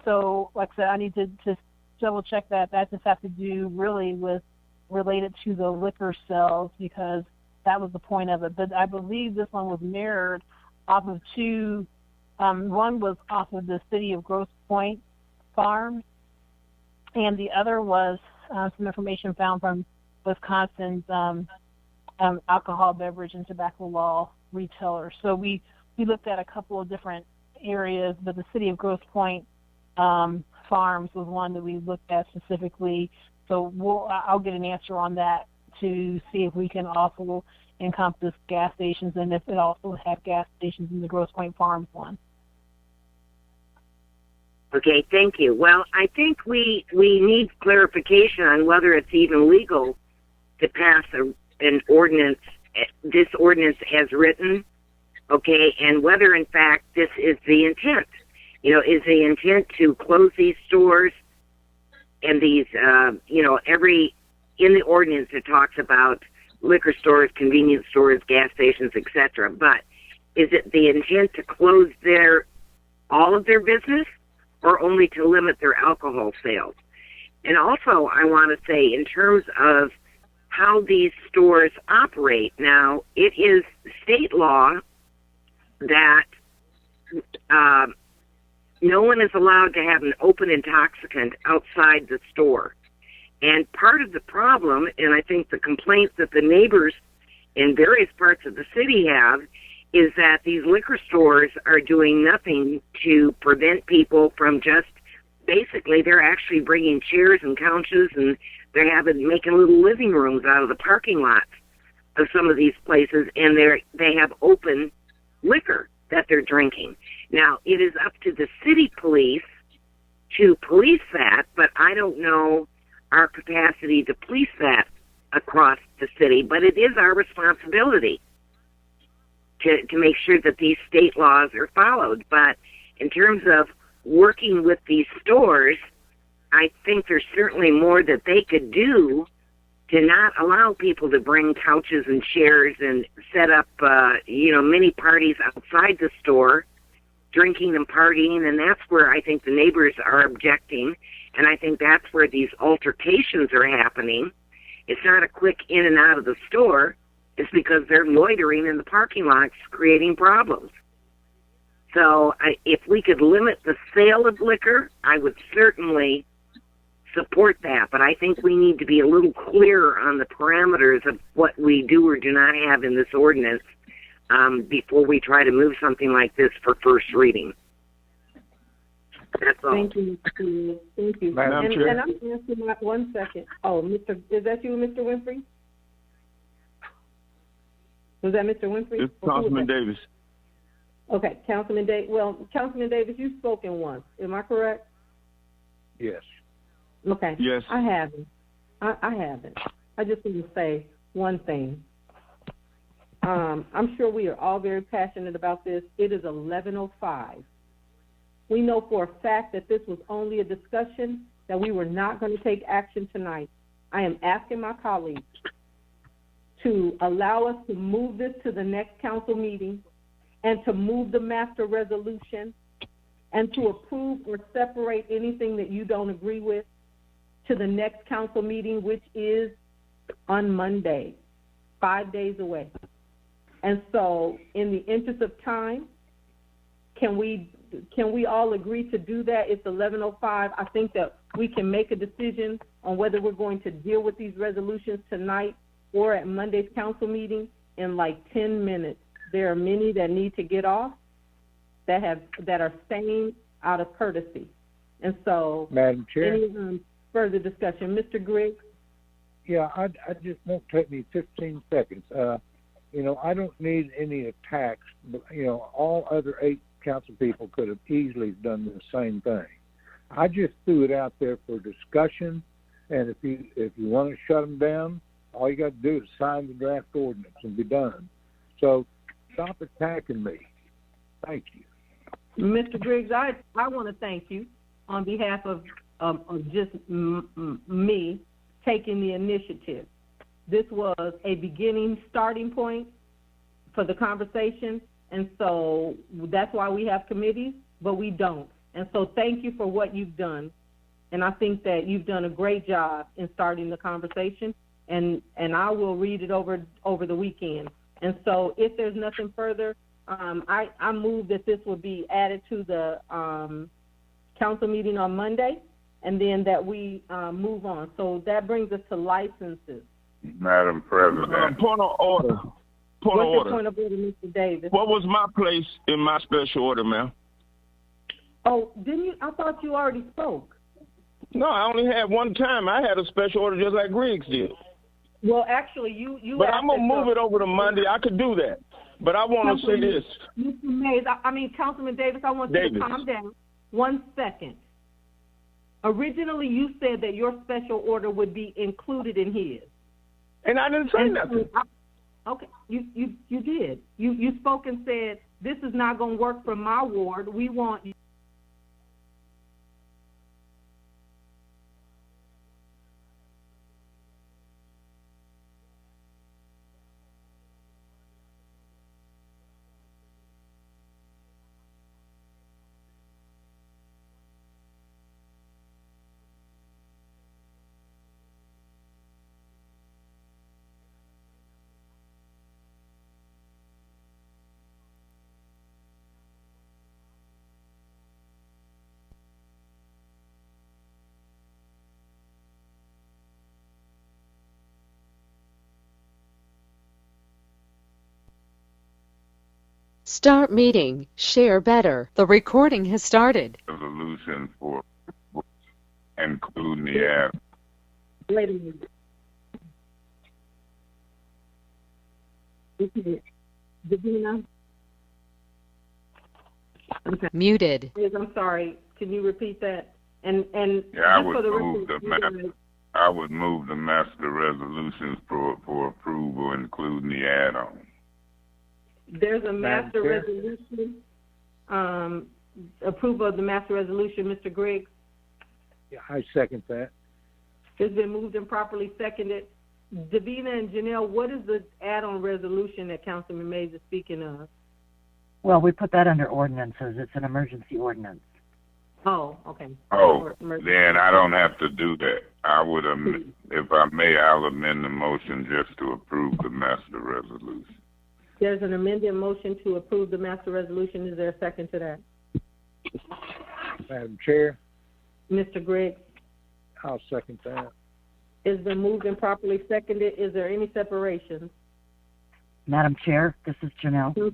So like I said, I need to just double check that. That just has to do really with related to the liquor sales, because that was the point of it. But I believe this one was mirrored off of two. One was off of the City of Grosse Pointe Farms, and the other was some information found from Wisconsin's alcohol, beverage, and tobacco law retailers. So we looked at a couple of different areas, but the City of Grosse Pointe Farms was one that we looked at specifically. So I'll get an answer on that to see if we can also encompass gas stations, and if it also have gas stations in the Grosse Pointe Farms one. Okay, thank you. Well, I think we need clarification on whether it's even legal to pass an ordinance, this ordinance as written, okay, and whether in fact this is the intent. You know, is the intent to close these stores and these, in the ordinance it talks about liquor stores, convenience stores, gas stations, etc. But is it the intent to close all of their business, or only to limit their alcohol sales? And also, I want to say, in terms of how these stores operate, now, it is state law that no one is allowed to have an open intoxicant outside the store. And part of the problem, and I think the complaints that the neighbors in various parts of the city have, is that these liquor stores are doing nothing to prevent people from just basically they're actually bringing chairs and couches, and they're making little living rooms out of the parking lots of some of these places, and they have open liquor that they're drinking. Now, it is up to the city police to police that, but I don't know our capacity to police that across the city, but it is our responsibility to make sure that these state laws are followed. But in terms of working with these stores, I think there's certainly more that they could do to not allow people to bring couches and chairs and set up, mini parties outside the store, drinking and partying, and that's where I think the neighbors are objecting, and I think that's where these altercations are happening. It's not a quick in and out of the store. It's because they're loitering in the parking lots, creating problems. So if we could limit the sale of liquor, I would certainly support that, but I think we need to be a little clearer on the parameters of what we do or do not have in this ordinance before we try to move something like this for first reading. That's all. Thank you, Mr. Thank you. Madam Chair. And I'm asking 1 second. Oh, is that you, Mr. Winfrey? Was that Mr. Winfrey? It's Councilman Davis. Okay, Councilman Davis. Well, Councilman Davis, you've spoken once. Am I correct? Yes. Okay. Yes. I haven't. I haven't. I just want to say one thing. I'm sure we are all very passionate about this. It is 11:05. We know for a fact that this was only a discussion, that we were not going to take action tonight. I am asking my colleagues to allow us to move this to the next council meeting and to move the master resolution and to approve or separate anything that you don't agree with to the next council meeting, which is on Monday, 5 days away. And so in the interest of time, can we all agree to do that? It's 11:05. I think that we can make a decision on whether we're going to deal with these resolutions tonight or at Monday's council meeting in like 10 minutes. There are many that need to get off that are staying out of courtesy. And so, Madam Chair. Any further discussion? Mr. Griggs? Yeah, I just won't take me 15 seconds. I don't need any attacks, but, all other 8 council people could have easily done the same thing. I just threw it out there for discussion, and if you want to shut them down, all you got to do is sign the draft ordinance and be done. So stop attacking me. Thank you. Mr. Griggs, I want to thank you on behalf of just me taking the initiative. This was a starting point for the conversation, and so that's why we have committees, but we don't. And so thank you for what you've done, and I think that you've done a great job in starting the conversation, and I will read it over the weekend. And so if there's nothing further, I move that this will be added to the council meeting on Monday, and then that we move on. So that brings us to licenses. Madam President. Point of order. What's your point of order, Mr. Davis? What was my place in my special order, ma'am? Oh, didn't you? I thought you already spoke. No, I only had one time. I had a special order just like Griggs did. Well, actually, you. But I'm gonna move it over to Monday. I could do that. But I want to say this. Mr. Mays, Councilman Davis, I want you to calm down. 1 second. Originally, you said that your special order would be included in his. And I didn't say nothing. Okay, you did. You spoke and said, this is not going to work for my ward. We want you. Start meeting. Share better. The recording has started. Resolution for including the add. Wait a minute. Okay. Davina? Okay. Muted. Yes, I'm sorry. Can you repeat that? And Yeah, I just would for the move record, I would move the master resolutions for approval, including the add-on. there's a master resolution. Approval of the master resolution, Mr. Griggs. Yeah, I second that. It's been moved and properly seconded. Davina and Janelle, what is the add-on resolution that Councilman Mays is speaking of? Well, we put that under ordinances. It's an emergency ordinance. Oh, okay. Oh, then I don't have to do that. I would, if I may, I'll amend the motion just to approve the master resolution. There's an amended motion to approve the master resolution. Is there a second to that? Madam Chair, Mr. Griggs? I'll second that. It's been moved and properly seconded. Is there any separation? Madam Chair, this is Janelle. Ms.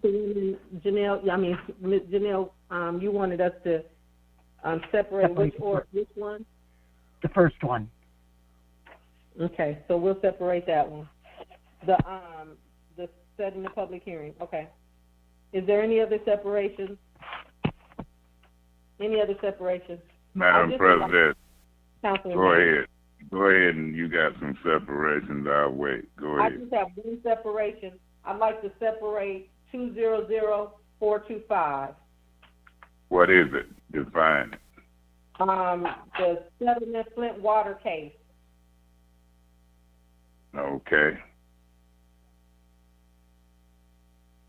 Janelle, you wanted us to separate which one? The first one. Okay, so we'll separate that one. The setting the public hearing. Okay. Is there any other separation? Any other separation? Madam President, Councilman go ahead. Go ahead, and you got some separations. I'll wait. Go ahead. I just have one separation. I'd like to separate 200425. What is it? Define it. The settlement Flint water case. Okay.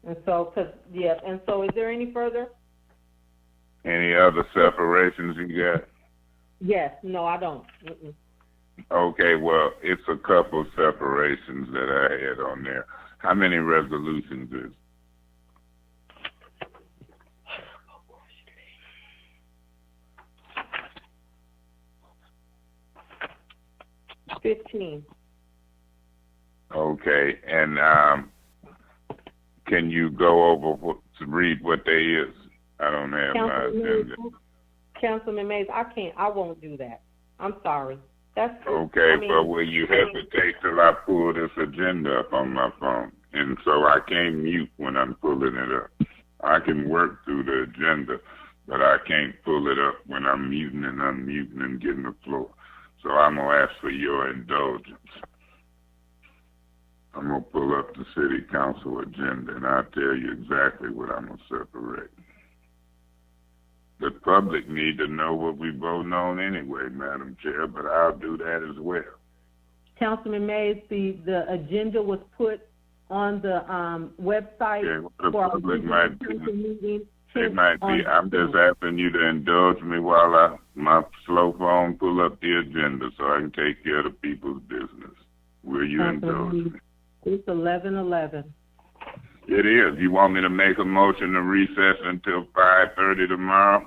And so, is there any further? Any other separations you got? Yes. No, I don't. Mm-mm. Okay, well, it's a couple separations that I had on there. How many resolutions is? it? 15. Okay, and can you go over to read what they is? I don't have my agenda. Councilman Mays, I won't do that. I'm sorry. That's okay. Well, will you hesitate till I pull this agenda up on my phone? And so I can't mute when I'm pulling it up. I can work through the agenda, but I can't pull it up when I'm muting and unmuting and getting the floor. So I'm going to ask for your indulgence. I'm going to pull up the city council agenda, and I'll tell you exactly what I'm going to separate. The public need to know what we're voting on anyway, Madam Chair, but I'll do that as well. Councilman Mays, the agenda was put on the website. Yeah, the public might be. It might be. I'm just asking you to indulge me while my slow phone pull up the agenda so I can take care of the people's business. Will you indulge me? It's 11:11. It is. You want me to make a motion to recess until 5:30 tomorrow,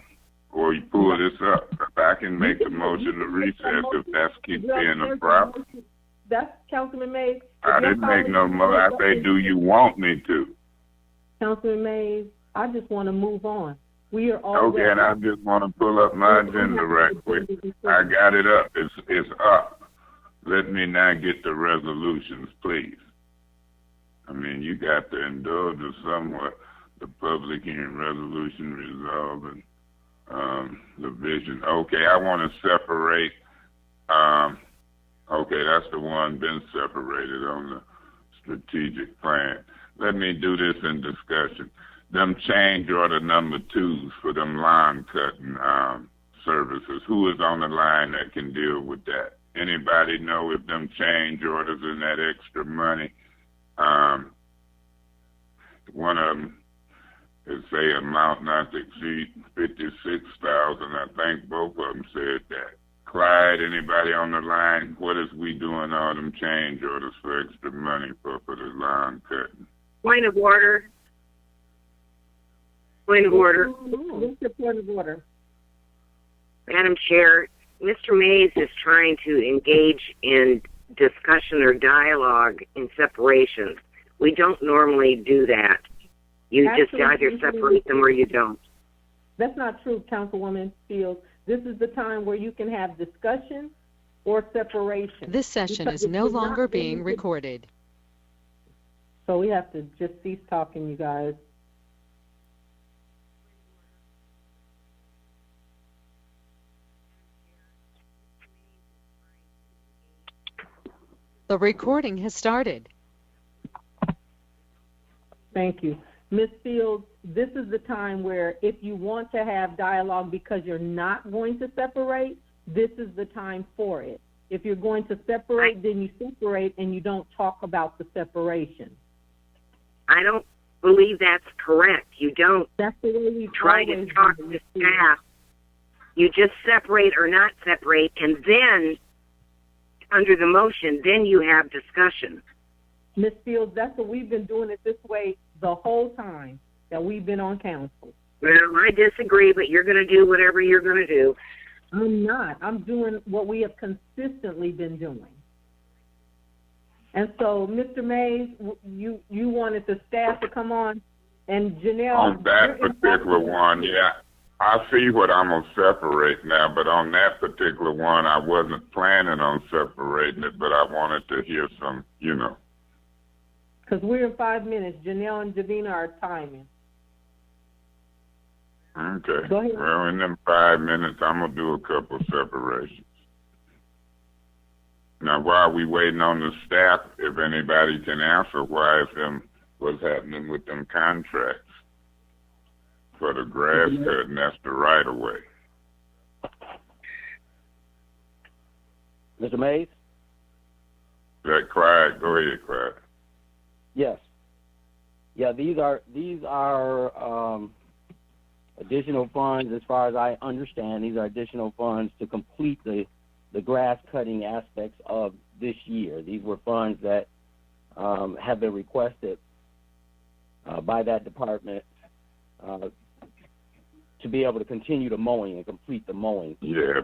or you pull this up? I can make the motion to recess if that's keeps being a problem. That's Councilman Mays. I didn't make no motion. I say, do you want me to? Councilman Mays, I just want to move on. We are all okay, and I just want to pull up my agenda right quick. I got it up. It's up. Let me now get the resolutions, please. I mean, you got to indulge us somewhat. The public hearing resolution resolving the vision. Okay, I want to separate. Okay, that's the one been separated on the strategic plan. Let me do this in discussion. Them change order number 2s for them line cutting services. Who is on the line that can deal with that? Anybody know if them change orders and that extra money? One of them is say amount not to exceed 56,000. I think both of them said that. Clyde, anybody on the line? What is we doing all them change orders for extra money for the line cutting? Point of order. Point of order. What's the point of order? Madam Chair, Mr. Mays is trying to engage in discussion or dialogue in separation. We don't normally do that. You just either separate them or you don't. That's not true, Councilwoman Fields. This is the time where you can have discussion or separation. This session Because is if no you're not longer willing being to- recorded. So we have to just cease talking, you guys. The recording has started. Thank you. Ms. Fields, this is the time where if you want to have dialogue because you're not going to separate, this is the time for it. If you're going to separate, then you separate and you don't talk about the separation. I don't believe that's correct. You don't That's the way we try to talk to staff. You just separate or not separate, and then under the motion, then you have discussion. Ms. Fields, that's what we've been doing it this way the whole time that we've been on council. Well, I disagree, but you're going to do whatever you're going to do. I'm not. I'm doing what we have consistently been doing. And so, Mr. Mays, you wanted the staff to come on, and Janelle. On that particular one, yeah, I see what I'm going to separate now, but on that particular one, I wasn't planning on separating it, but I wanted to hear some, Because we're in 5 minutes. Janelle and Davina are timing. Okay. Go ahead. Well, in them 5 minutes, I'm going to do a couple separations. Now, while we waiting on the staff, if anybody can answer why is what's happening with them contracts for the grass cutting, that's the right of way. Mr. Mays? That Clyde, go ahead, Clyde. Yes. Yeah, these are additional funds, as far as I understand. These are additional funds to complete the grass cutting aspects of this year. These were funds that have been requested by that department to be able to continue the mowing and complete the mowing. Yeah,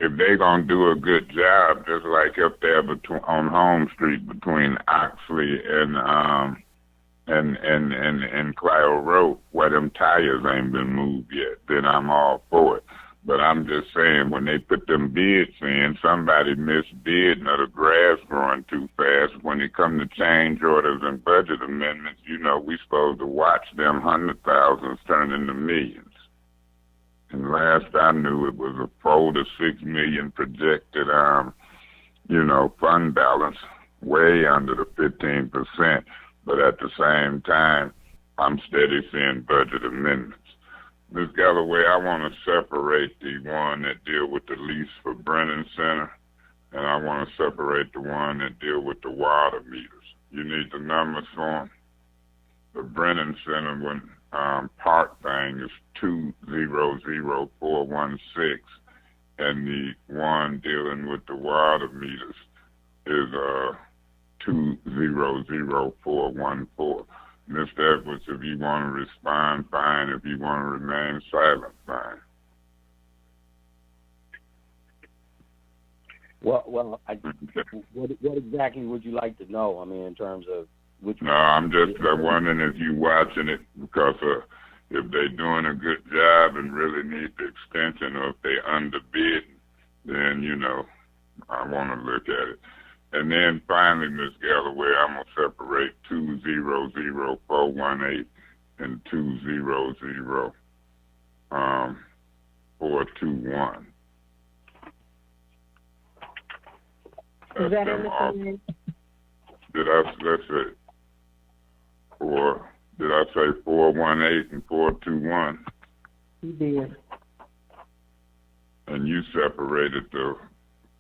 if they gonna do a good job, just like up there on Home Street between Oxley and Clio Road, where them tires ain't been moved yet, then I'm all for it. But I'm just saying, when they put them bids in, somebody missed bidding or the grass growing too fast. When it come to change orders and budget amendments, we supposed to watch them 100,000s turn into millions. And last I knew, it was a 4 to 6 million projected, fund balance, way under the 15%. But at the same time, I'm steady seeing budget amendments. Ms. Galloway, I want to separate the one that deal with the lease for Brennan Center, and I want to separate the one that deal with the water meters. You need the numbers for them. The Brennan Center part thing is 200416, and the one dealing with the water meters is 200414. Mr. Edwards, if you want to respond, fine. If you want to remain silent, fine. Well, what exactly would you like to know? I mean, in terms of which? No, I'm just wondering if you watching it because if they doing a good job and really need the extension, or if they underbid, then I want to look at it. And then finally, Ms. Galloway, I'm going to separate 200418 and 200421. Is that in the let's say, did I say 418 and 421? You did. And you separated the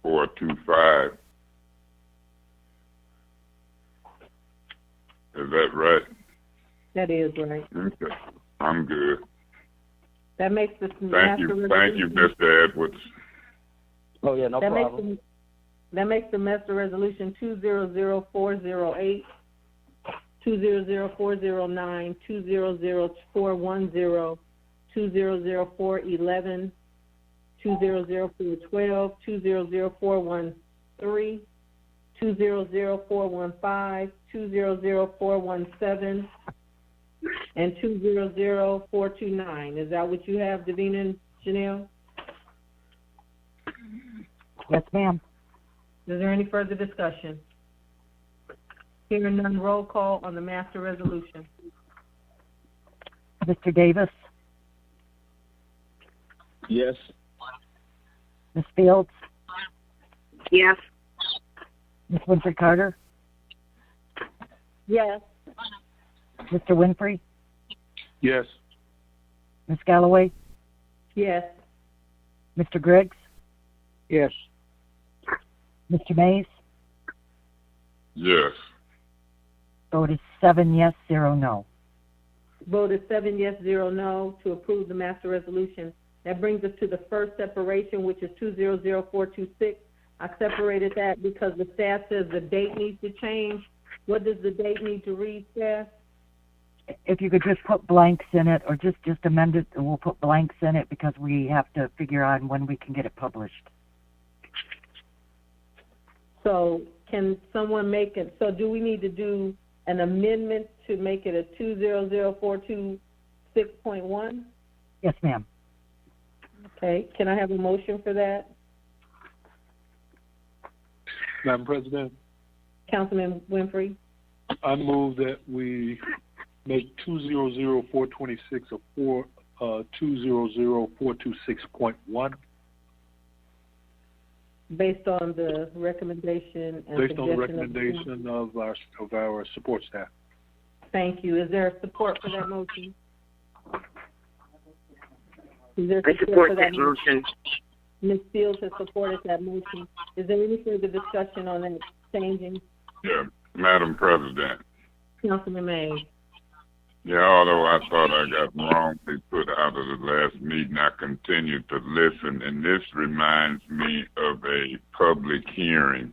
425. Is that right? That is right. Okay. I'm good. That makes the Thank you, Mr. Edwards. Oh, yeah, no problem. That makes the master resolution 200408, 200409, 200410, 200411, 200412, 200413, 200415, 200417, and 200429. Is that what you have, Davina and Janelle? Yes, ma'am. Is there any further discussion? Hearing none, roll call on the master resolution. Mr. Davis? Yes. Ms. Fields? Yes. Ms. Winfrey Carter? Yes. Mr. Winfrey? Yes. Ms. Galloway? Yes. Mr. Griggs? Yes. Mr. Mays? Yes. Vote is 7 yes, 0 no. Vote is 7 yes, 0 no to approve the master resolution. That brings us to the first separation, which is 200426. I separated that because the staff says the date needs to change. What does the date need to read, staff? If you could just put blanks in it, or just amend it, and we'll put blanks in it because we have to figure out when we can get it published. So can someone make it, so do we need to do an amendment to make it a 200426.1? Yes, ma'am. Okay, can I have a motion for that? Madam President, Councilman Winfrey? I move that we make 200426 a 200426.1. Based on the recommendation and Based on the suggestion recommendation of our support staff. Thank you. Is there support for that motion? Is there I support for that motion. Ms. Fields has supported that motion. Is there any further discussion on that changing? Yeah, Madam President. Councilman Mays. Yeah, although I thought I got wrongly put out of the last meeting, I continued to listen, and this reminds me of a public hearing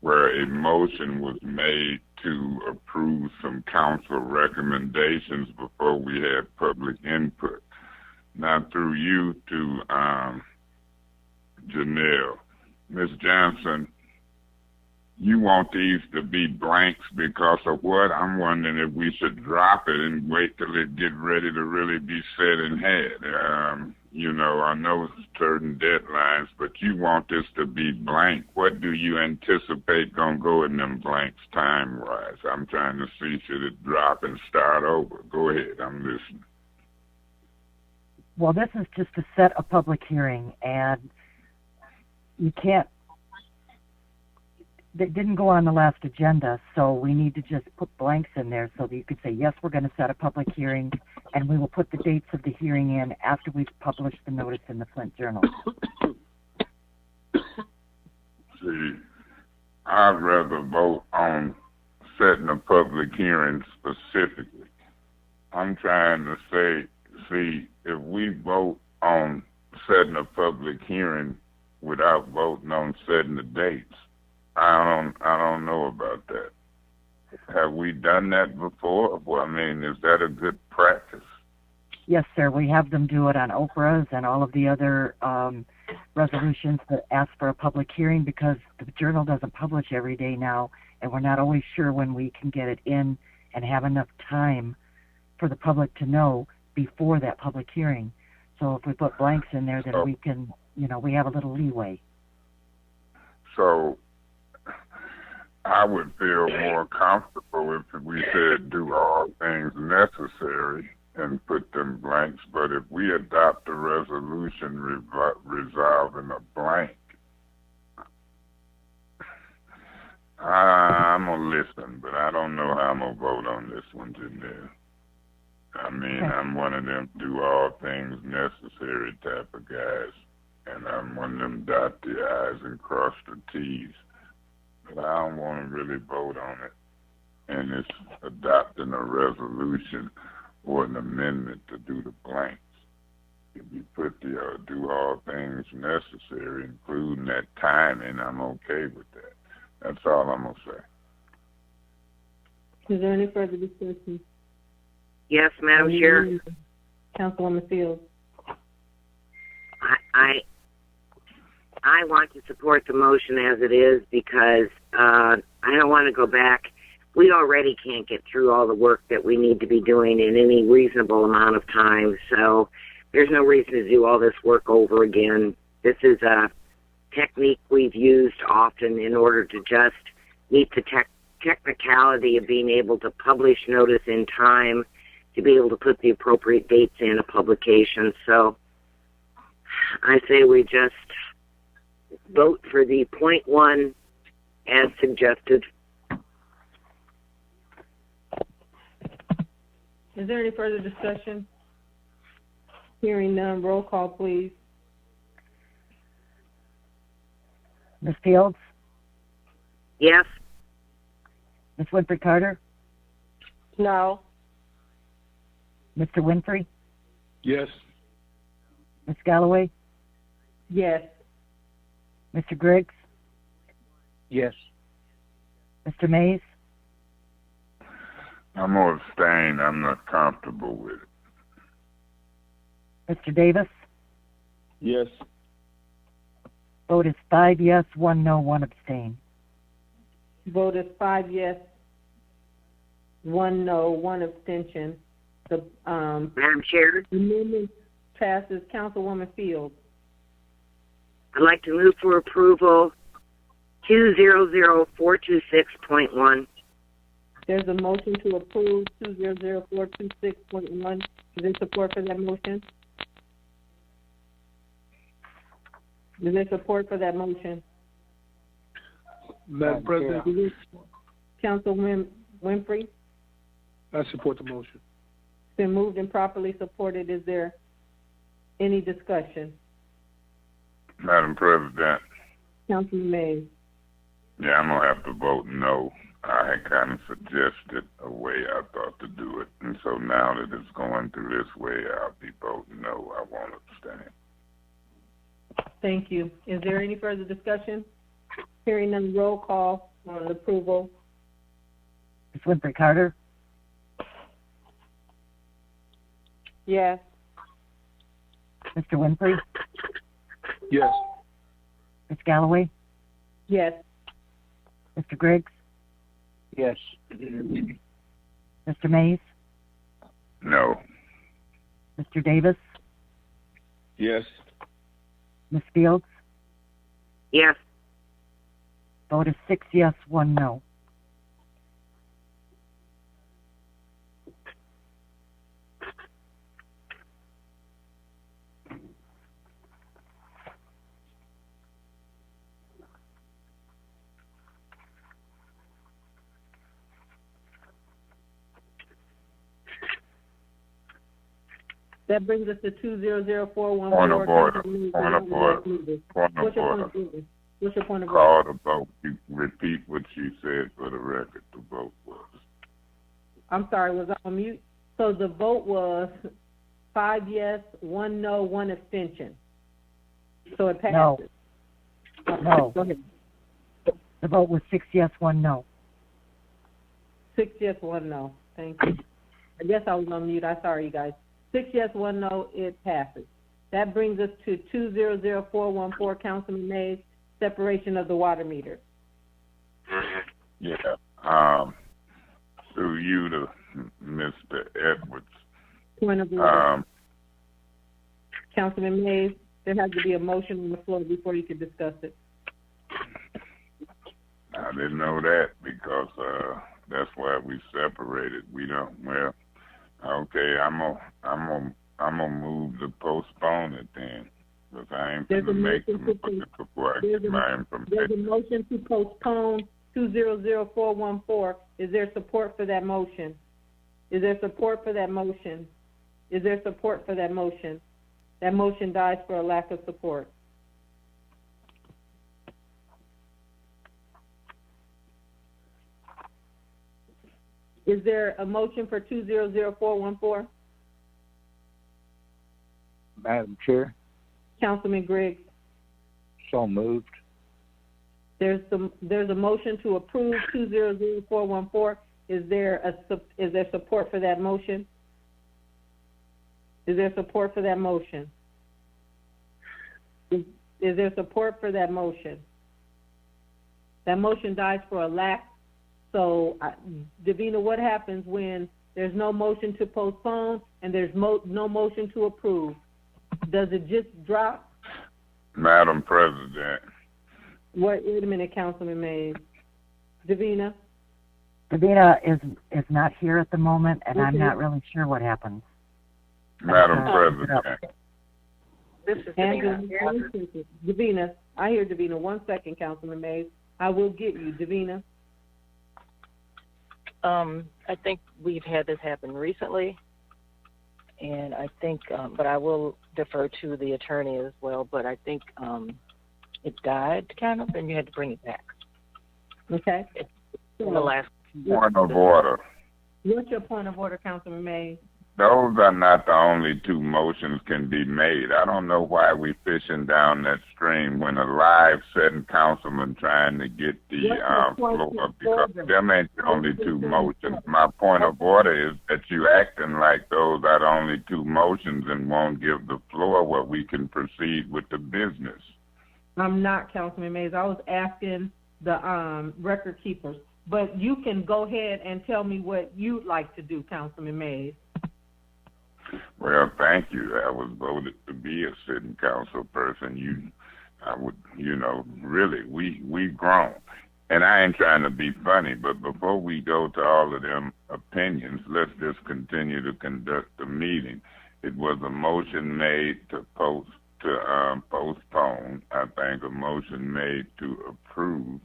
where a motion was made to approve some council recommendations before we had public input. Now, through you to Janelle, Ms. Johnson, you want these to be blanks because of what? I'm wondering if we should drop it and wait till it get ready to really be said and had. I know certain deadlines, but you want this to be blank. What do you anticipate gonna go in them blanks time-wise? I'm trying to see, should it drop and start over? Go ahead, I'm listening. Well, this is just to set a public hearing, and you can't, they didn't go on the last agenda, so we need to just put blanks in there so that you could say, yes, we're going to set a public hearing, and we will put the dates of the hearing in after we've published the notice in the Flint Journal. See, I'd rather vote on setting a public hearing specifically. I'm trying to say, see, if we vote on setting a public hearing without voting on setting the dates, I don't know about that. Have we done that before? Well, I mean, is that a good practice? Yes, sir. We have them do it on Oprah's and all of the other resolutions that ask for a public hearing because the Journal doesn't publish every day now, and we're not always sure when we can get it in and have enough time for the public to know before that public hearing. So if we put blanks in there, then we can, we have a little leeway. So I would feel more comfortable if we said do all things necessary and put them blanks, but if we adopt a resolution resolving a blank, I'm going to listen, but I don't know how I'm going to vote on this one, Janelle. I mean, I'm one of them do all things necessary type of guys, and I'm one of them dot the I's and cross the T's. But I don't want to really vote on it, and it's adopting a resolution or an amendment to do the blanks. If you put the do all things necessary, including that timing, I'm okay with that. That's all I'm going to say. Is there any further discussion? Yes, Madam Chair. Councilwoman Fields. I want to support the motion as it is because I don't want to go back. We already can't get through all the work that we need to be doing in any reasonable amount of time, so there's no reason to do all this work over again. This is technique we've used often in order to just meet the technicality of being able to publish notice in time, to be able to put the appropriate dates in a publication. So I say we just vote for the .1 as suggested. Is there any further discussion? Hearing none, roll call, please. Ms. Fields? Yes. Ms. Winfrey Carter? No. Mr. Winfrey? Yes. Ms. Galloway? Yes. Mr. Griggs? Yes. Mr. Mays? I'm going to abstain. I'm not comfortable with it. Mr. Davis? Yes. Vote is 5 yes, 1 no, 1 abstain. Vote is 5 yes, 1 no, 1 abstention. The Madam Chair? amendment passes. Councilwoman Fields. I'd like to move for approval 200426.1. There's a motion to approve 200426.1. Is there support for that motion? Is there support for that motion? Madam President, Councilwoman Winfrey? I support the motion. It's been moved and properly supported. Is there any discussion? Madam President, Councilman Mays? yeah, I'm going to have to vote no. I had kind of suggested a way I thought to do it, and so now that it's going through this way, I'll be voting no. I won't abstain. Thank you. Is there any further discussion? Hearing none, roll call on approval. Ms. Winfrey Carter? Yes. Mr. Winfrey? Yes. Ms. Galloway? Yes. Mr. Griggs? Yes. Mr. Mays? No. Mr. Davis? Yes. Ms. Fields? Yes. Vote is 6 yes, 1 no. That brings us to 200414. Point of order. Point of order. Point of order. What's your point of Call order? the vote. You repeat what you said for the record. The vote was. I'm sorry, was I on mute? So the vote was 5 yes, 1 no, 1 abstention. So it passes. No. No. Go ahead. The vote was 6 yes, 1 no. 6 yes, 1 no. Thank you. I guess I was on mute. I'm sorry, you guys. 6 yes, 1 no, it passes. That brings us to 200414, Councilman Mays, separation of the water meters. Yeah. Through you to Mr. Edwards. Point of order. Councilman Mays, there has to be a motion on the floor before you can discuss it. I didn't know that because that's why we separated. We don't. Well, okay. I'm gonna move to postpone it then, because I ain't gonna make the motion before I get my information. There's a motion to postpone 200414. Is there support for that motion? Is there support for that motion? Is there support for that motion? That motion dies for a lack of support. Is there a motion for 200414? Madam Chair, Councilman Griggs? so moved. There's a motion to approve 200414. Is there support for that motion? Is there support for that motion? Is there support for that motion? That motion dies for a lack. So, Davina, what happens when there's no motion to postpone and there's no motion to approve? Does it just drop? Madam President, Wait a minute, Councilman Mays. Davina? Davina is not here at the moment, and I'm Okay. not really sure what happened. Madam President. This is Andrew, Davina. Davina, I hear Davina. 1 second, Councilman Mays. I will get you, Davina. I think we've had this happen recently, and I think, but I will defer to the attorney as well, but I think it died, kind of, and you had to bring it back. Okay. In the last Point of order. What's your point of order, Councilman Mays? Those are not the only two motions can be made. I don't know why we fishing down that stream when a live sitting councilman trying to get the floor, because them ain't the only two motions. My point of order is that you acting like those are the only two motions and won't give the floor where we can proceed with the business. I'm not, Councilman Mays. I was asking the record keepers. But you can go ahead and tell me what you'd like to do, Councilman Mays. Well, thank you. I was voted to be a sitting council person. Really, we've grown. And I ain't trying to be funny, but before we go to all of them opinions, let's just continue to conduct the meeting. It was a motion made to postpone. I think a motion made to approve.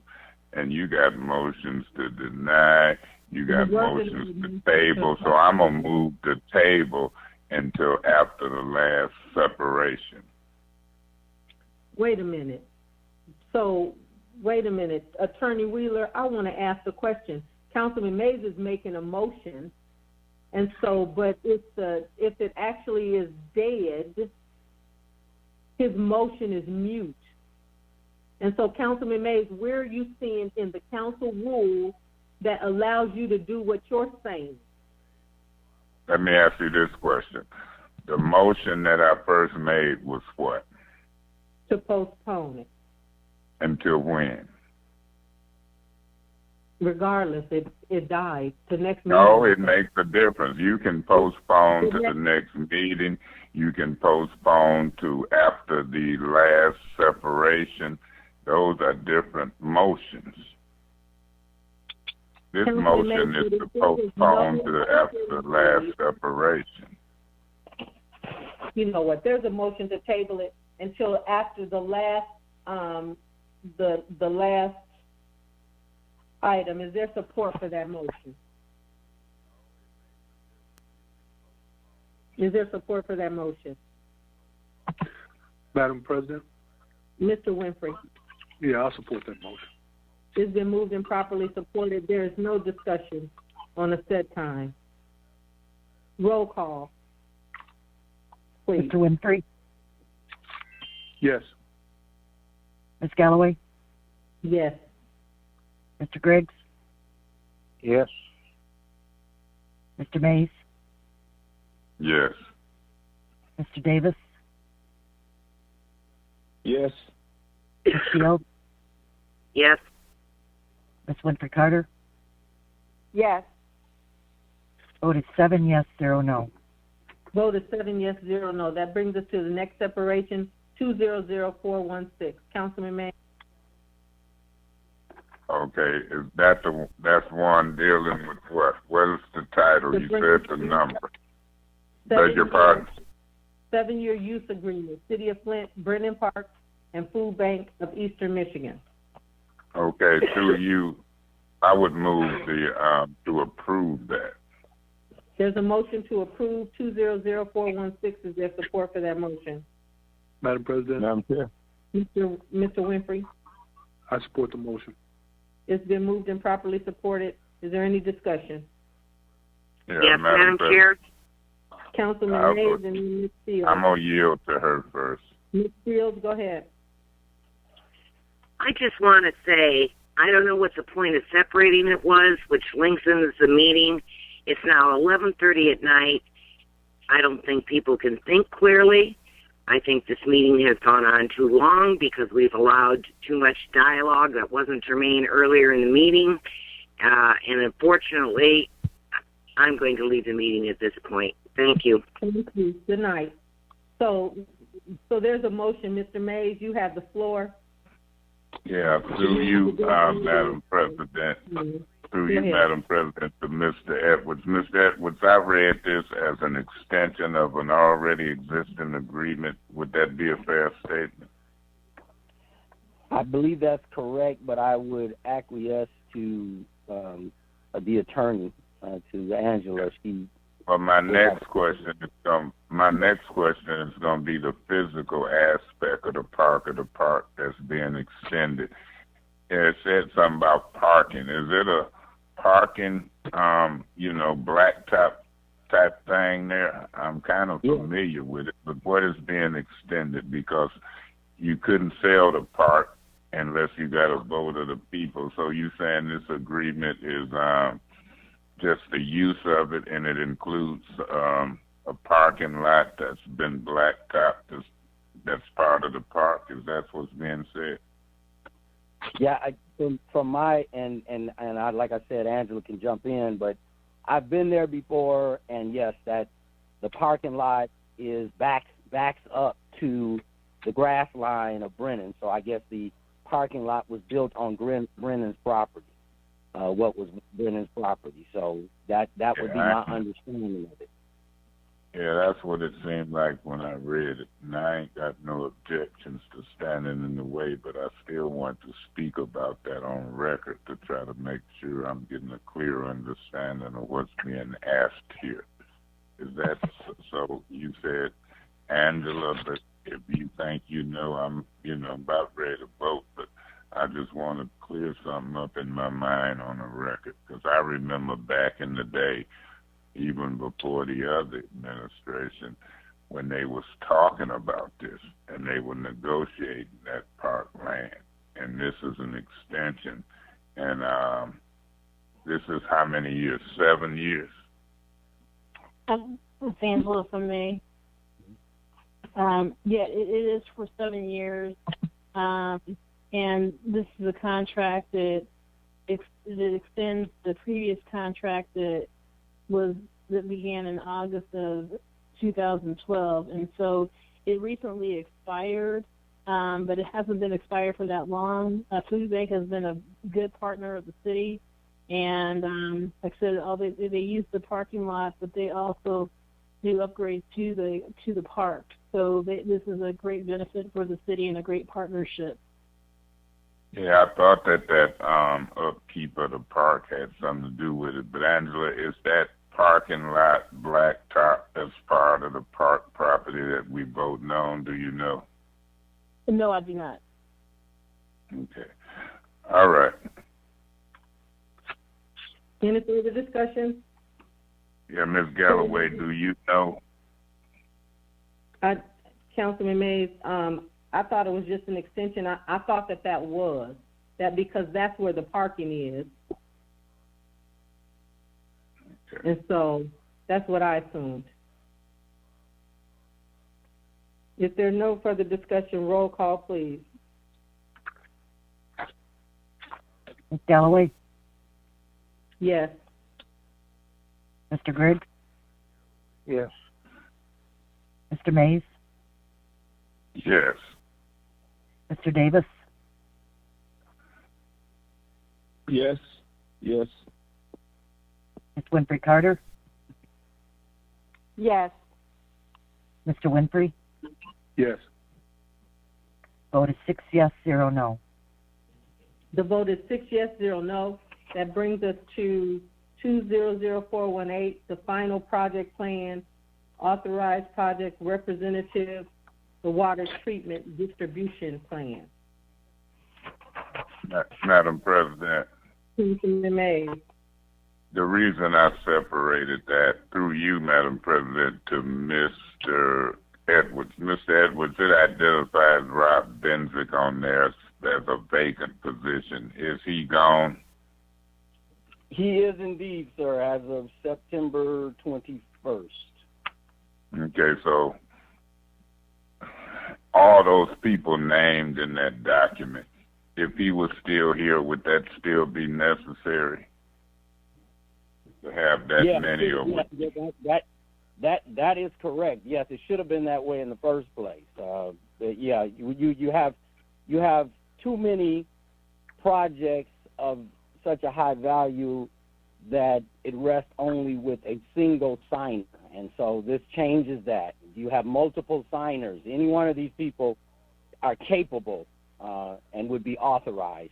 And you got motions to deny. You got motions to table. So I'm going to move the table until after the last separation. Wait a minute. Attorney Wheeler, I want to ask a question. Councilman Mays is making a motion, and so, but if it actually is dead, his motion is mute. And so, Councilman Mays, where are you seeing in the council rule that allows you to do what you're saying? Let me ask you this question. The motion that I first made was what? To postpone it. Until when? Regardless, it died. The next meeting. No, it makes a difference. You can postpone to the next meeting. You can postpone to after the last separation. Those are different motions. This motion is to postpone to after the last separation. You know what? There's a motion to table it until after the last the last item. Is there support for that motion? Is there support for that motion? Madam President? Mr. Winfrey? Yeah, I'll support that motion. It's been moved and properly supported. There is no discussion on a set time. Roll call. Please. Mr. Winfrey? Yes. Ms. Galloway? Yes. Mr. Griggs? Yes. Mr. Mays? Yes. Mr. Davis? Yes. Ms. Field? Yes. Ms. Winfrey Carter? Yes. Voted 7 yes, 0 no. Voted 7 yes, 0 no. That brings us to the next separation, 200416. Councilman May. Okay, is that that's one dealing with what? What is the title? You said the number. Beg your pardon? 7-year use agreement, City of Flint, Brennan Park, and Food Bank of Eastern Michigan. Okay, I would move to approve that. There's a motion to approve 200416. Is there support for that motion? Madam President? Madam Chair? Mr. Winfrey? I support the motion. It's been moved and properly supported. Is there any discussion? Yeah, yes, Madam Chair. Councilman Mays and Ms. Fields. I'm going to yield to her first. Ms. Fields, go ahead. I just want to say, I don't know what the point of separating it was, which links into the meeting. It's now 11:30 at night. I don't think people can think clearly. I think this meeting has gone on too long because we've allowed too much dialogue that wasn't germane earlier in the meeting. And unfortunately, I'm going to leave the meeting at this point. Thank you. Thank you. Good night. So there's a motion. Mr. Mays, you have the floor. Yeah, through you, Madam President. Through you, Madam President, to Mr. Edwards. Mr. Edwards, I read this as an extension of an already existing agreement. Would that be a fair statement? I believe that's correct, but I would acquiesce to the attorney, to Angela. Well, my next question is going to be the physical aspect of the park that's being extended. It said something about parking. Is it a parking, blacktop type thing there? I'm kind of familiar with it, but what is being extended? Because you couldn't sell the park unless you got a vote of the people. So you saying this agreement is just the use of it, and it includes a parking lot that's been blacktopped that's part of the park? Is that what's being said? Yeah, from my and I, like I said, Angela can jump in, but I've been there before, and yes, that the parking lot is backs up to the grass line of Brennan. So I guess the parking lot was built on Brennan's property. What was Brennan's property? So that would be my understanding of it. Yeah, that's what it seemed like when I read it. And I ain't got no objections to standing in the way, but I still want to speak about that on record to try to make sure I'm getting a clear understanding of what's being asked here. Is that so? You said, Angela, but if you think I'm about ready to vote, but I just want to clear something up in my mind on the record, because I remember back in the day, even before the other administration, when they was talking about this and they were negotiating that park land. And this is an extension. And this is how many years? 7 years? It's Angela from me. It is for 7 years. And this is a contract that extends the previous contract that began in August of 2012, and so it recently expired, but it hasn't been expired for that long. Food Bank has been a good partner of the city, and like I said, they use the parking lot, but they also do upgrades to the park. So this is a great benefit for the city and a great partnership. Yeah, I thought that upkeep of the park had something to do with it. But Angela, is that parking lot blacktop as part of the park property that we voted on? Do you know? No, I do not. Okay. All right. Any further discussion? Yeah, Ms. Galloway, do you know? Councilman Mays, I thought it was just an extension. I thought that was because that's where the parking is. Okay. And so that's what I assumed. If there's no further discussion, roll call, please. Ms. Galloway? Yes. Mr. Grigg? Yes. Mr. Mays? Yes. Mr. Davis? Yes. Yes. Ms. Winfrey Carter? Yes. Mr. Winfrey? Yes. Vote is 6 yes, 0 no. The vote is 6 yes, 0 no. That brings us to 200418, the final project plan, authorized project representative, the water treatment distribution plan. Madam President, the reason I separated that through you, Madam President, to Mr. Edwards. Mr. Edwards, it identifies Rob Benzick on there as a vacant position. Is he gone? He is indeed, sir, as of September 21st. Okay, so all those people named in that document, if he was still here, would that still be necessary to have that many? That is correct. Yes, it should have been that way in the first place. You have too many projects of such a high value that it rests only with a single signer. And so this changes that. You have multiple signers. Any one of these people are capable and would be authorized.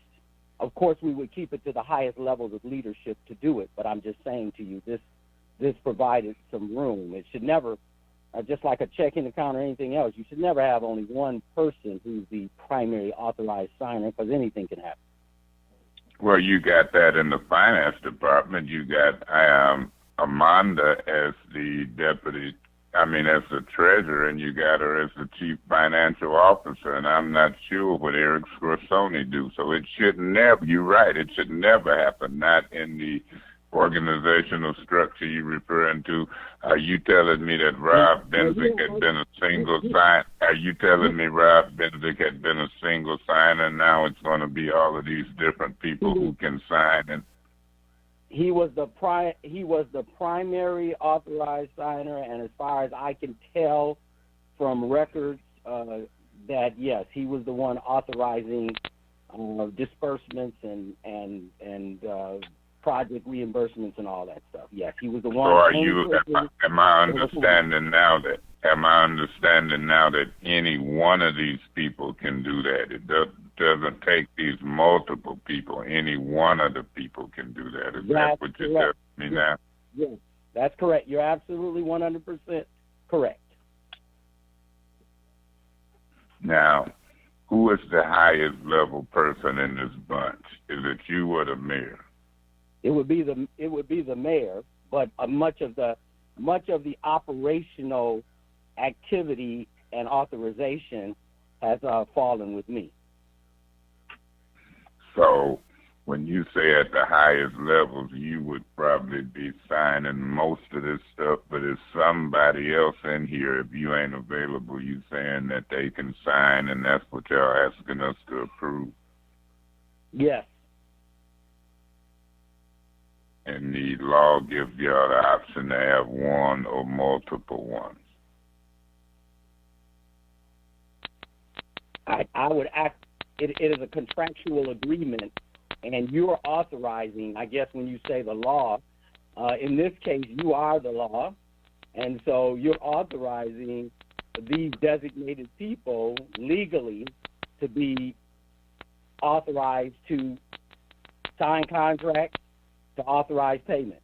Of course, we would keep it to the highest levels of leadership to do it, but I'm just saying to you, this provided some room. It should never, just like a checking account or anything else, you should never have only one person who's the primary authorized signer, because anything can happen. Well, you got that in the finance department. You got Amanda as the as the treasurer, and you got her as the chief financial officer, and I'm not sure what Eric Scorsoni do. So it should never, you're right, it should never happen, not in the organizational structure you're referring to. Are you telling me that Rob Benzick had been a single sign? Are you telling me Rob Benzick had been a single signer, and now it's going to be all of these different people who can sign? And he was the primary authorized signer, and as far as I can tell from records, that yes, he was the one authorizing disbursements and project reimbursements and all that stuff. Yes, he was the one. So are you? Am I understanding now that any one of these people can do that? It doesn't take these multiple people. Any one of the people can do that. Is that what you're telling me now? Yes, that's correct. You're absolutely 100% correct. Now, who is the highest level person in this bunch? Is it you or the mayor? It would be the mayor, but much of the operational activity and authorization has fallen with me. So when you say at the highest levels, you would probably be signing most of this stuff, but is somebody else in here, if you ain't available, you saying that they can sign, and that's what y'all asking us to approve? Yes. And the law gives y'all the option to have one or multiple ones. I would act. It is a contractual agreement, and you're authorizing. I guess when you say the law, in this case, you are the law, and so you're authorizing these designated people legally to be authorized to sign contracts, to authorize payment.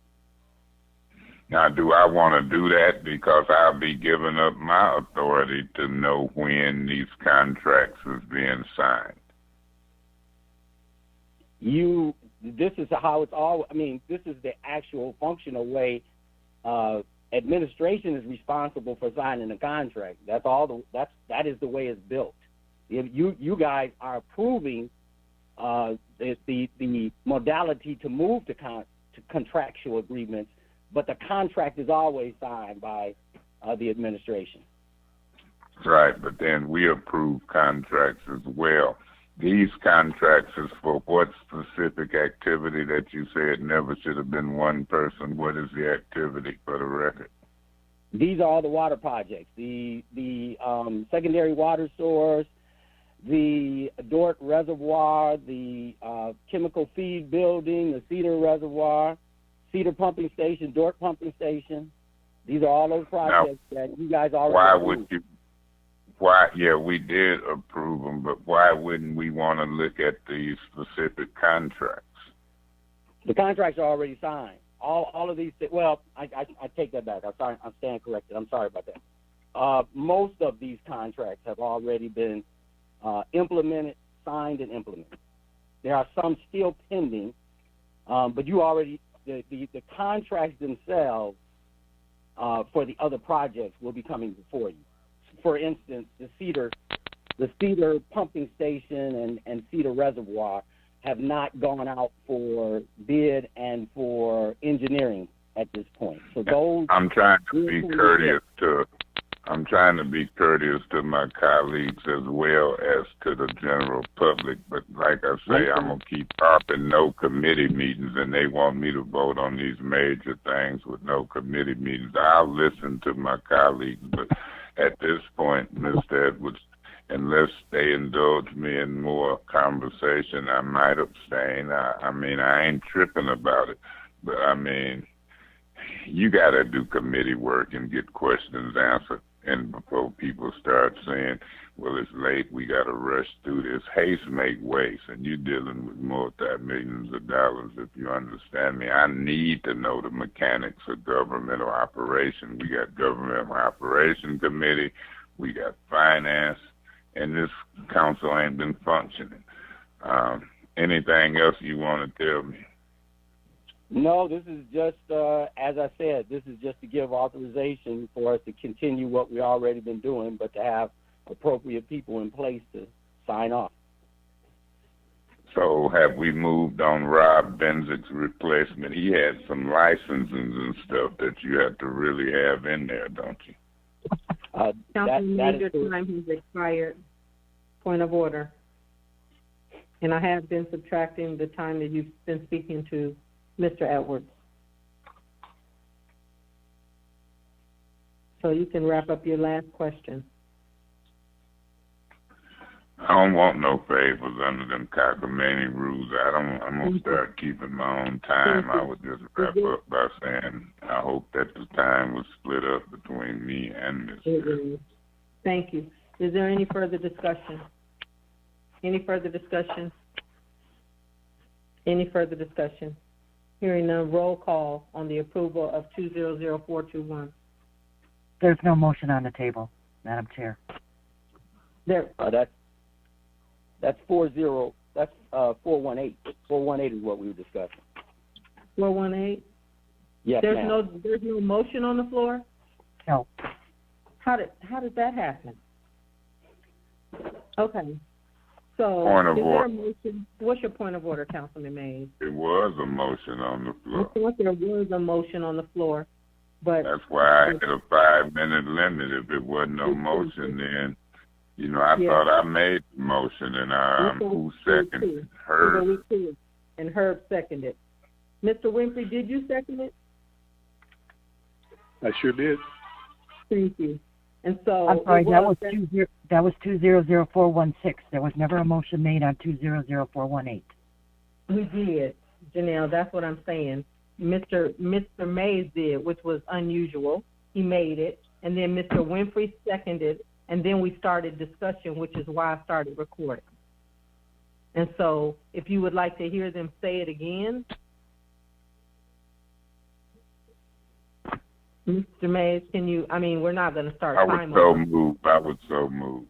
Now, do I want to do that because I'll be giving up my authority to know when these contracts is being signed? This is how it's all. I mean, this is the actual functional way. Administration is responsible for signing the contract. That's all. That is the way it's built. If you guys are approving the modality to move to contractual agreements, but the contract is always signed by the administration. Right, but then we approve contracts as well. These contracts is for what specific activity that you said never should have been one person? What is the activity, for the record? These are all the water projects, the secondary water source, the Dort Reservoir, the chemical feed building, the Cedar Reservoir, Cedar Pumping Station, Dort Pumping Station. These are all those projects that you guys already approved. Yeah, we did approve them, but why wouldn't we want to look at these specific contracts? The contracts are already signed. All of these, well, I take that back. I'm stand corrected. I'm sorry about that. Most of these contracts have already been implemented, signed, and implemented. There are some still pending, but you already, the contracts themselves for the other projects will be coming before you. For instance, the Cedar Pumping Station and Cedar Reservoir have not gone out for bid and for engineering at this point. So those. I'm trying to be courteous to my colleagues as well as to the general public. But like I say, I'm gonna keep harping no committee meetings, and they want me to vote on these major things with no committee meetings. I'll listen to my colleagues, but at this point, Mr. Edwards, unless they indulge me in more conversation, I might abstain. I mean, I ain't tripping about it, but I mean, you got to do committee work and get questions answered. And before people start saying, well, it's late, we got to rush through this. Haste make waste, and you're dealing with multi-millions of dollars, if you understand me. I need to know the mechanics of governmental operation. We got governmental operation committee, we got finance, and this council ain't been functioning. Anything else you want to tell me? No, this is just, as I said, this is just to give authorization for us to continue what we've already been doing, but to have appropriate people in place to sign off. So have we moved on Rob Benzick's replacement? He had some licenses and stuff that you have to really have in there, don't you? Councilman, your time has expired. Point of order. And I have been subtracting the time that you've been speaking to Mr. Edwards. So you can wrap up your last question. I don't want no favors under them cockamamie rules. I'm going to start keeping my own time. I would just wrap up by saying I hope that the time was split up between me and Ms. Thank you. Is there any further discussion? Any further discussion? Any further discussion? Hearing none, roll call on the approval of 200421. There's no motion on the table, Madam Chair. There, that's 40. That's 418. 418 is what we were discussing. 418. Yes, there's ma'am. there's no motion on the floor. No. How did that happen? Okay. So, Point of is there order. a motion? What's your point of order, Councilman Mays? It was a motion on the floor. I thought there was a motion on the floor, but that's why I had a 5-minute limit. If it wasn't no motion, then, you know, I thought I made the motion, and who seconded? Herb. And Herb seconded. Mr. Winfrey, did you second it? I sure did. Thank you. And so I'm sorry, that was 200416. There was never a motion made on 200418. We did, Janelle. That's what I'm saying. Mr. Mays did, which was unusual. He made it, and then Mr. Winfrey seconded, and then we started discussion, which is why I started recording. And so, if you would like to hear them say it again, Mr. Mays, can you? I mean, we're not going to start. I would so move.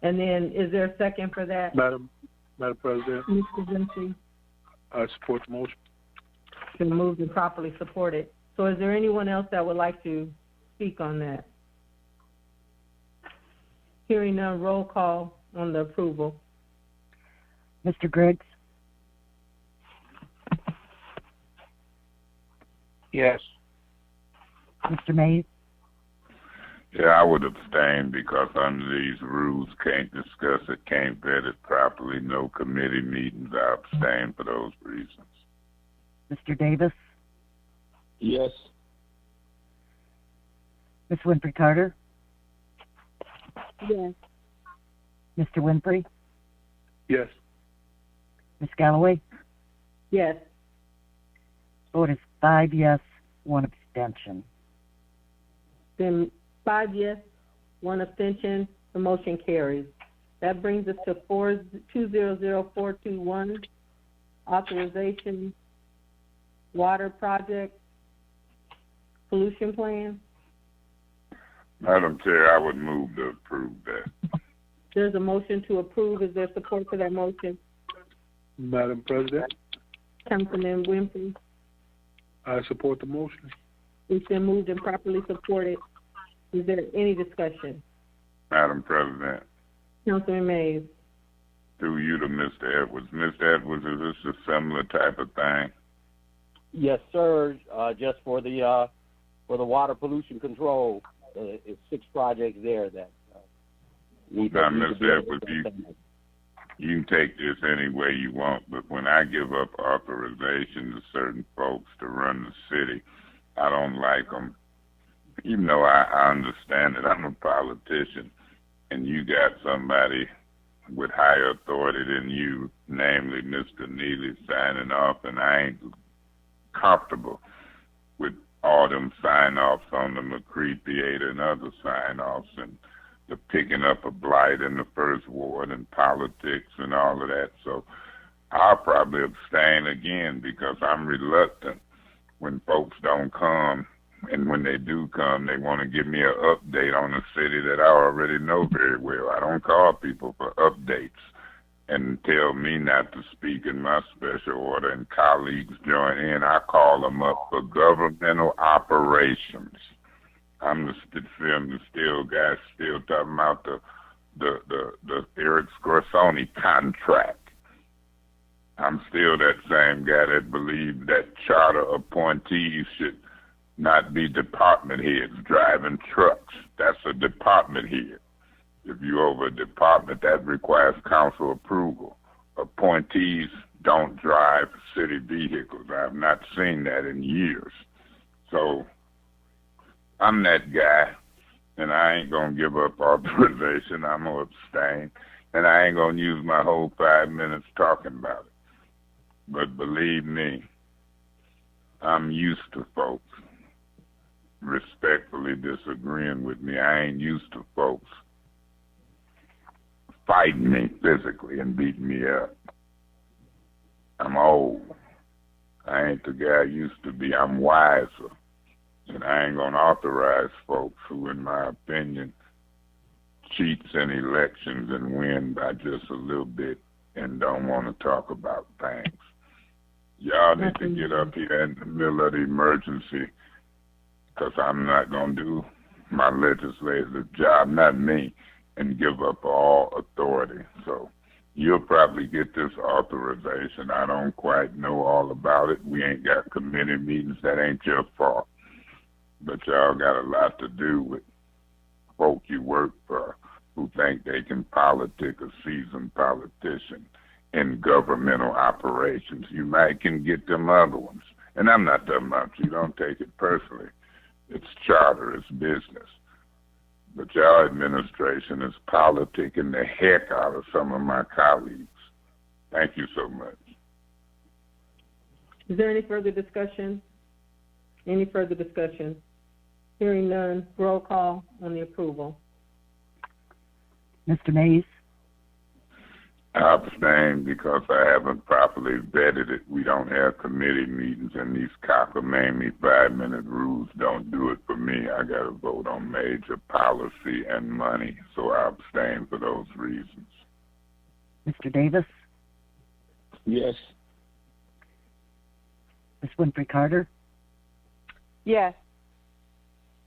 And then, is there a second for that? Madam President. Mr. Vinci? I support the motion. Been moved and properly supported. So is there anyone else that would like to speak on that? Hearing none, roll call on the approval. Mr. Griggs? Yes. Mr. Mays? Yeah, I would abstain because under these rules, can't discuss it, can't vet it properly, no committee meetings. I abstain for those reasons. Mr. Davis? Yes. Ms. Winfrey Carter? Yes. Mr. Winfrey? Yes. Ms. Galloway? Yes. Vote is 5 yes, 1 abstention. Then 5 yes, 1 abstention. The motion carries. That brings us to 200421, authorization, water project, pollution plan. Madam Chair, I would move to approve that. There's a motion to approve. Is there support for that motion? Madam President. Councilman Winfrey. I support the motion. It's been moved and properly supported. Is there any discussion? Madam President. Councilman Mays. Through you to Mr. Edwards. Mr. Edwards, is this a similar type of thing? Yes, sir. Just for the water pollution control, it's 6 projects there that need to. Now, Mr. Edwards, you can take this any way you want, but when I give up authorization to certain folks to run the city, I don't like them. Even though I understand it, I'm a politician. and you got somebody with higher authority than you, namely Mr. Neely, signing off, and I ain't comfortable with all them sign-offs on the McCree Theater and other sign-offs and the picking up a blight in the first ward and politics and all of that. So I'll probably abstain again because I'm reluctant when folks don't come, and when they do come, they want to give me an update on a city that I already know very well. I don't call people for updates and tell me not to speak in my special order and colleagues join in. I call them up for governmental operations. I'm the still guy still talking about the Eric Scorsone contract. I'm still that same guy that believed that charter appointees should not be department heads driving trucks. That's a department head. If you over a department, that requires council approval. Appointees don't drive city vehicles. I have not seen that in years. So I'm that guy, and I ain't going to give up authorization. I'm going to abstain, and I ain't going to use my whole 5 minutes talking about it. But believe me, I'm used to folks respectfully disagreeing with me. I ain't used to folks fighting me physically and beating me up. I'm old. I ain't the guy I used to be. I'm wiser. And I ain't going to authorize folks who, in my opinion, cheats in elections and win by just a little bit and don't want to talk about things. Y'all need to get up here in the middle of the emergency because I'm not going to do my legislative job, not me, and give up all authority. So you'll probably get this authorization. I don't quite know all about it. We ain't got committee meetings. That ain't your fault. But y'all got a lot to do with folk you work for who think they can politic a seasoned politician in governmental operations. You might can get them other ones. And I'm not talking about you. Don't take it personally. It's charter. It's business. But your administration is politicking the heck out of some of my colleagues. Thank you so much. Is there any further discussion? Any further discussion? Hearing none, roll call on the approval. Mr. Mays? I abstain because I haven't properly vetted it. We don't have committee meetings, and these cockamamie 5-minute rules don't do it for me. I got to vote on major policy and money, so I abstain for those reasons. Mr. Davis? Yes. Ms. Winfrey Carter? Yes.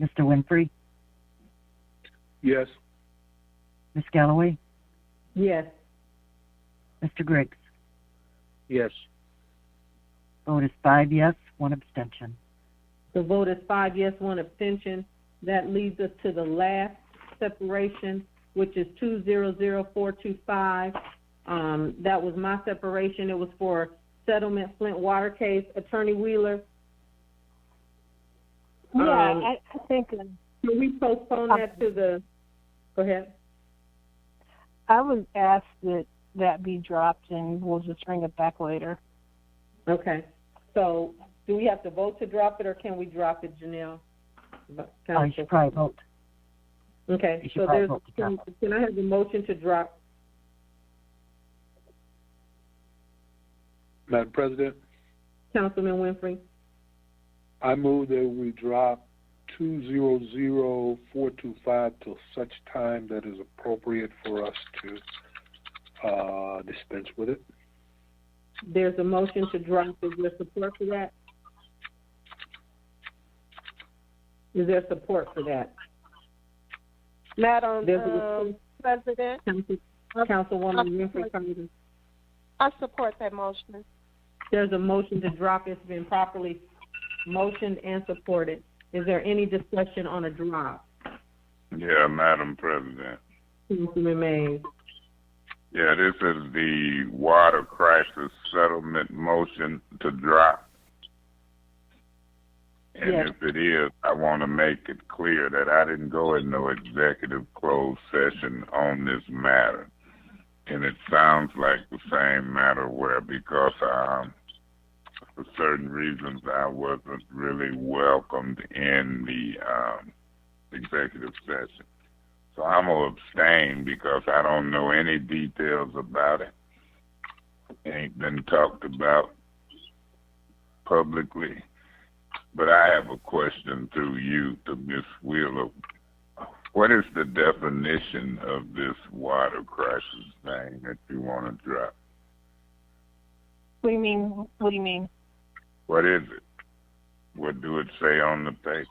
Mr. Winfrey? Yes. Ms. Galloway? Yes. Mr. Griggs? Yes. Vote is 5 yes, 1 abstention. The vote is 5 yes, 1 abstention. That leads us to the last separation, which is 200425. That was my separation. It was for settlement Flint water case. Attorney Wheeler? Yeah, I think... Can we postpone that to the... Go ahead. I would ask that be dropped, and we'll just bring it back later. Okay. So do we have to vote to drop it, or can we drop it, Janelle? You should probably vote. Okay. So there's, can I have the motion to drop? Madam President? Councilman Winfrey? I move that we drop 200425 till such time that is appropriate for us to dispense with it. There's a motion to drop. Is there support for that? Is there support for that? Madam President? Councilwoman Winfrey. I support that motion. There's a motion to drop. It's been properly motioned and supported. Is there any discussion on a drop? Yeah, Madam President. Councilman Mays. Yeah, this is the water crisis settlement motion to drop. And Yes. if it is, I want to make it clear that I didn't go in no executive closed session on this matter. And it sounds like the same matter where because for certain reasons I wasn't really welcomed in the executive session. So I'm going to abstain because I don't know any details about it. Ain't been talked about publicly. But I have a question through you to Ms. Wheeler. What is the definition of this water crisis thing that you want to drop? What do you mean? What do you mean? What is it? What do it say on the paper?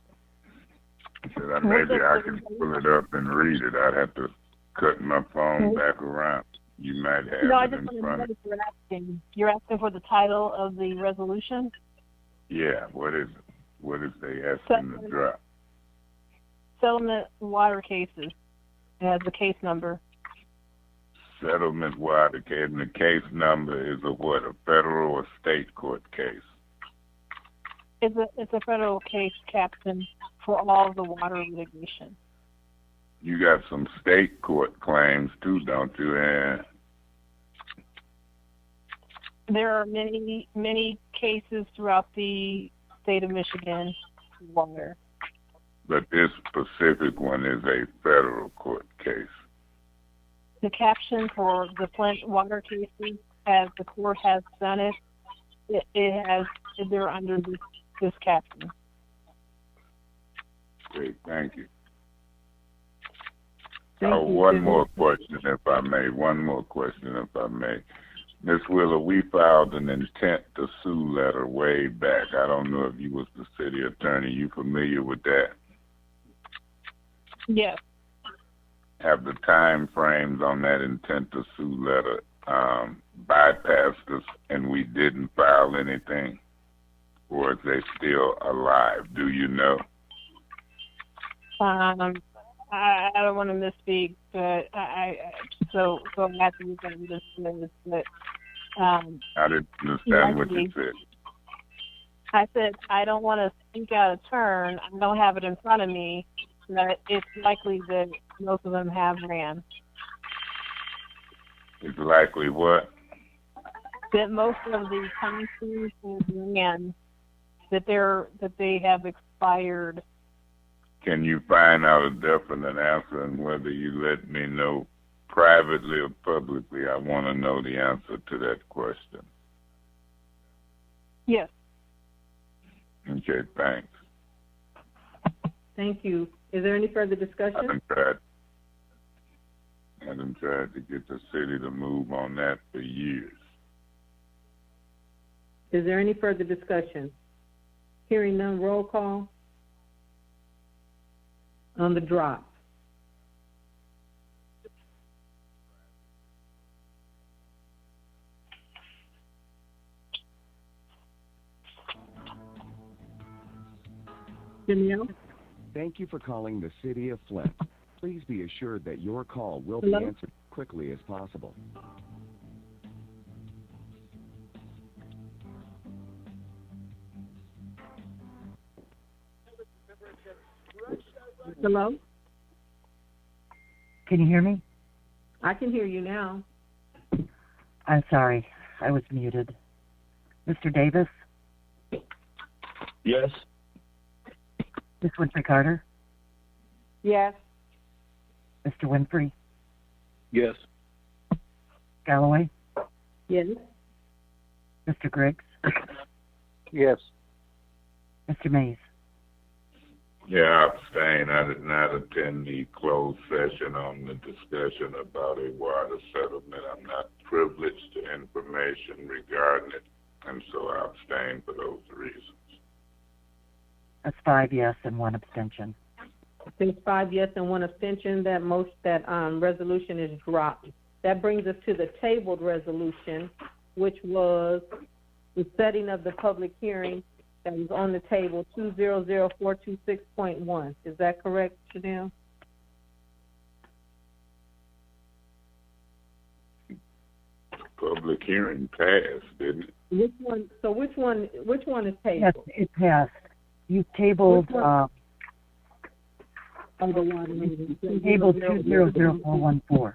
So that maybe I can pull it up and read it. I'd have to cut my phone back around. You might have No, I it just in want to know front what of you're asking. You're asking for the title of the resolution? Yeah, what is it? What is they asking to drop? Settlement water cases. It has the case number. Settlement water case, and the case number is a what? A federal or state court case? It's a federal case, Captain, for all of the water litigation. You got some state court claims too, don't you? And there are many cases throughout the state of Michigan water. But this specific one is a federal court case. The caption for the Flint water cases, as the court has done it, they're under this caption. Great, thank you. Thank you. One more question, if I may. Ms. Wheeler, we filed an intent to sue letter way back. I don't know if you was the city attorney. You familiar with that? Yes. Have the time frames on that intent to sue letter bypassed us and we didn't file anything? Or is they still alive? Do you know? I don't want to misspeak, but so I'm happy you got this list, but I didn't understand what you said. I said I don't want to speak out of turn. I don't have it in front of me, but it's likely that most of them have ran. It's likely what? That most of the constitutions ran, that they have expired. Can you find out a definite answer and whether you let me know privately or publicly? I want to know the answer to that question. Yes. Okay, thanks. Thank you. Is there any further discussion? I've been tried to get the city to move on that for years. Is there any further discussion? Hearing none, roll call. On the drop. Danielle? Thank you for calling the City of Flint. Please be assured that your call will Hello? be answered quickly as possible. Hello? Can you hear me? I can hear you now. I'm sorry. I was muted. Mr. Davis? Yes. Ms. Winfrey Carter? Yes. Mr. Winfrey? Yes. Galloway? Yes. Mr. Griggs? Yes. Mr. Mays? Yeah, I abstain. I did not attend the closed session on the discussion about a water settlement. I'm not privileged to information regarding it, and so I abstain for those reasons. That's 5 yes and 1 abstention. Since 5 yes and 1 abstention, that resolution is dropped. That brings us to the tabled resolution, which was the setting of the public hearing that was on the table, 200426.1. Is that correct, Chanel? Public hearing passed, didn't it? Which one? So which one is tabled? Yes, it passed. You tabled table 200414.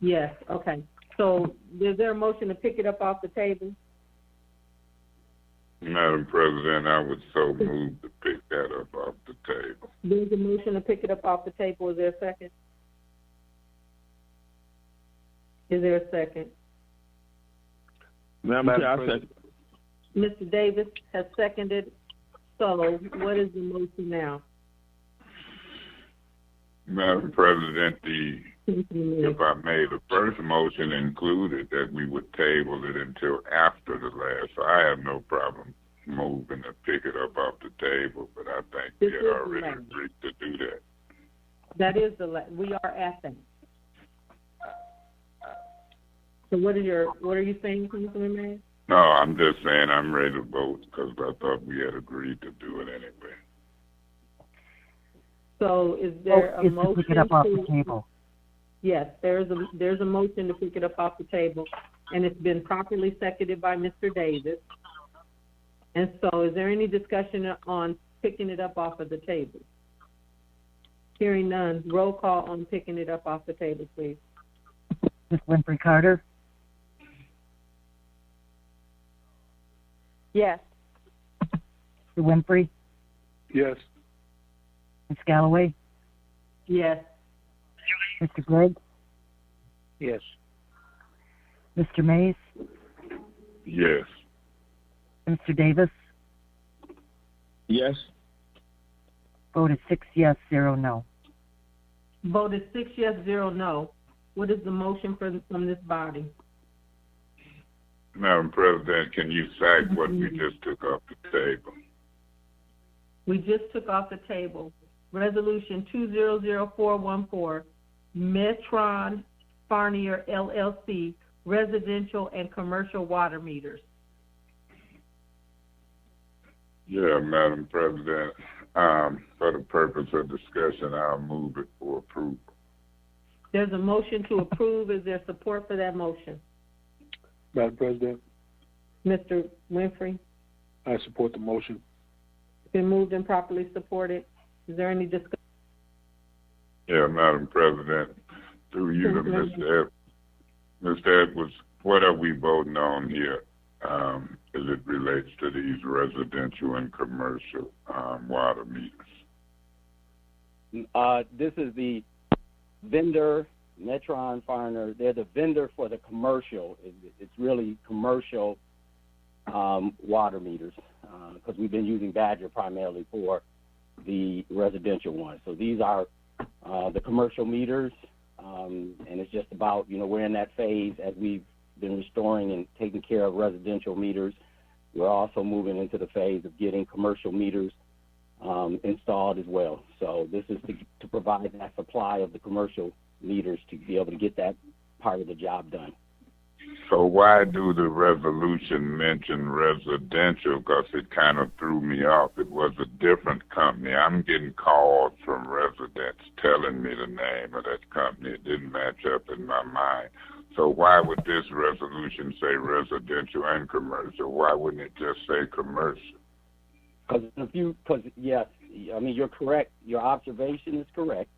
Yes, okay. So is there a motion to pick it up off the table? Madam President, I would so move to pick that up off the table. There's a motion to pick it up off the table. Is there a second? Is there a second? Madam Chair, I second. Mr. Davis has seconded. So what is the motion now? Madam President, if I may, the first motion included that we would table it until after the last. So I have no problem moving to pick it up off the table, but I think we had already agreed to do that. That is we are at that. So what are you saying, Councilman Mays? No, I'm just saying I'm ready to vote because I thought we had agreed to do it anyway. So is there a motion to pick it up off the table? Yes, there's a motion to pick it up off the table, and it's been properly seconded by Mr. Davis. And so is there any discussion on picking it up off of the table? Hearing none, roll call on picking it up off the table, please. Ms. Winfrey Carter? Yes. Mr. Winfrey? Yes. Ms. Galloway? Yes. Mr. Gregg? Yes. Mr. Mays? Yes. Mr. Davis? Yes. Voted 6 yes, 0 no. Voted 6 yes, 0 no. What is the motion from this body? Madam President, can you cite what we just took off the table? We just took off the table Resolution 200414, Metron Farnier LLC, residential and commercial water meters. Yeah, Madam President, for the purpose of discussion, I'll move it for approval. There's a motion to approve. Is there support for that motion? Madam President? Mr. Winfrey? I support the motion. It's been moved and properly supported. Is there any discussion? Yeah, Madam President, through you to Mr. Edwards, what are we voting on here as it relates to these residential and commercial water meters? This is the vendor, Metron Farner. They're the vendor for the commercial. It's really commercial water meters because we've been using Badger primarily for the residential ones. So these are the commercial meters, and it's just about, we're in that phase as we've been restoring and taking care of residential meters. We're also moving into the phase of getting commercial meters installed as well. So this is to provide that supply of the commercial meters to be able to get that part of the job done. So why do the resolution mention residential? Because it kind of threw me off. It was a different company. I'm getting calls from residents telling me the name of that company. It didn't match up in my mind. So why would this resolution say residential and commercial? Why wouldn't it just say commercial? Because yes, I mean, you're correct. Your observation is correct.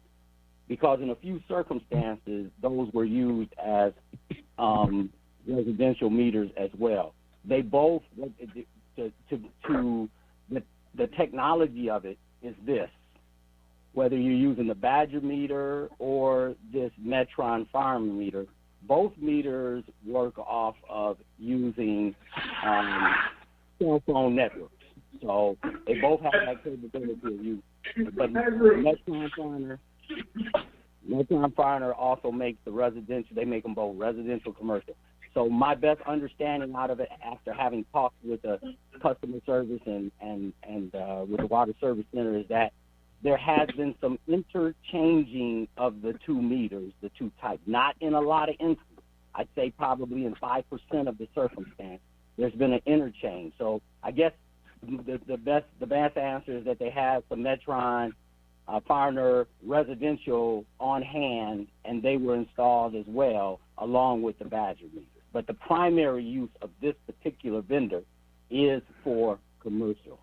Because in a few circumstances, those were used as residential meters as well. They both, the technology of it is this. Whether you're using the Badger meter or this Metron Farm meter, both meters work off of using cell phone networks. So they both have that capability of use. But Metron Farner also makes the residential. They make them both residential, commercial. So my best understanding out of it, after having talked with the customer service and with the water service center, is that there has been some interchanging of the two meters, the two types. Not in a lot of instances. I'd say probably in 5% of the circumstance, there's been an interchange. So I guess the best answer is that they have some Metron Farner residential on hand, and they were installed as well, along with the Badger meters. But the primary use of this particular vendor is for commercial.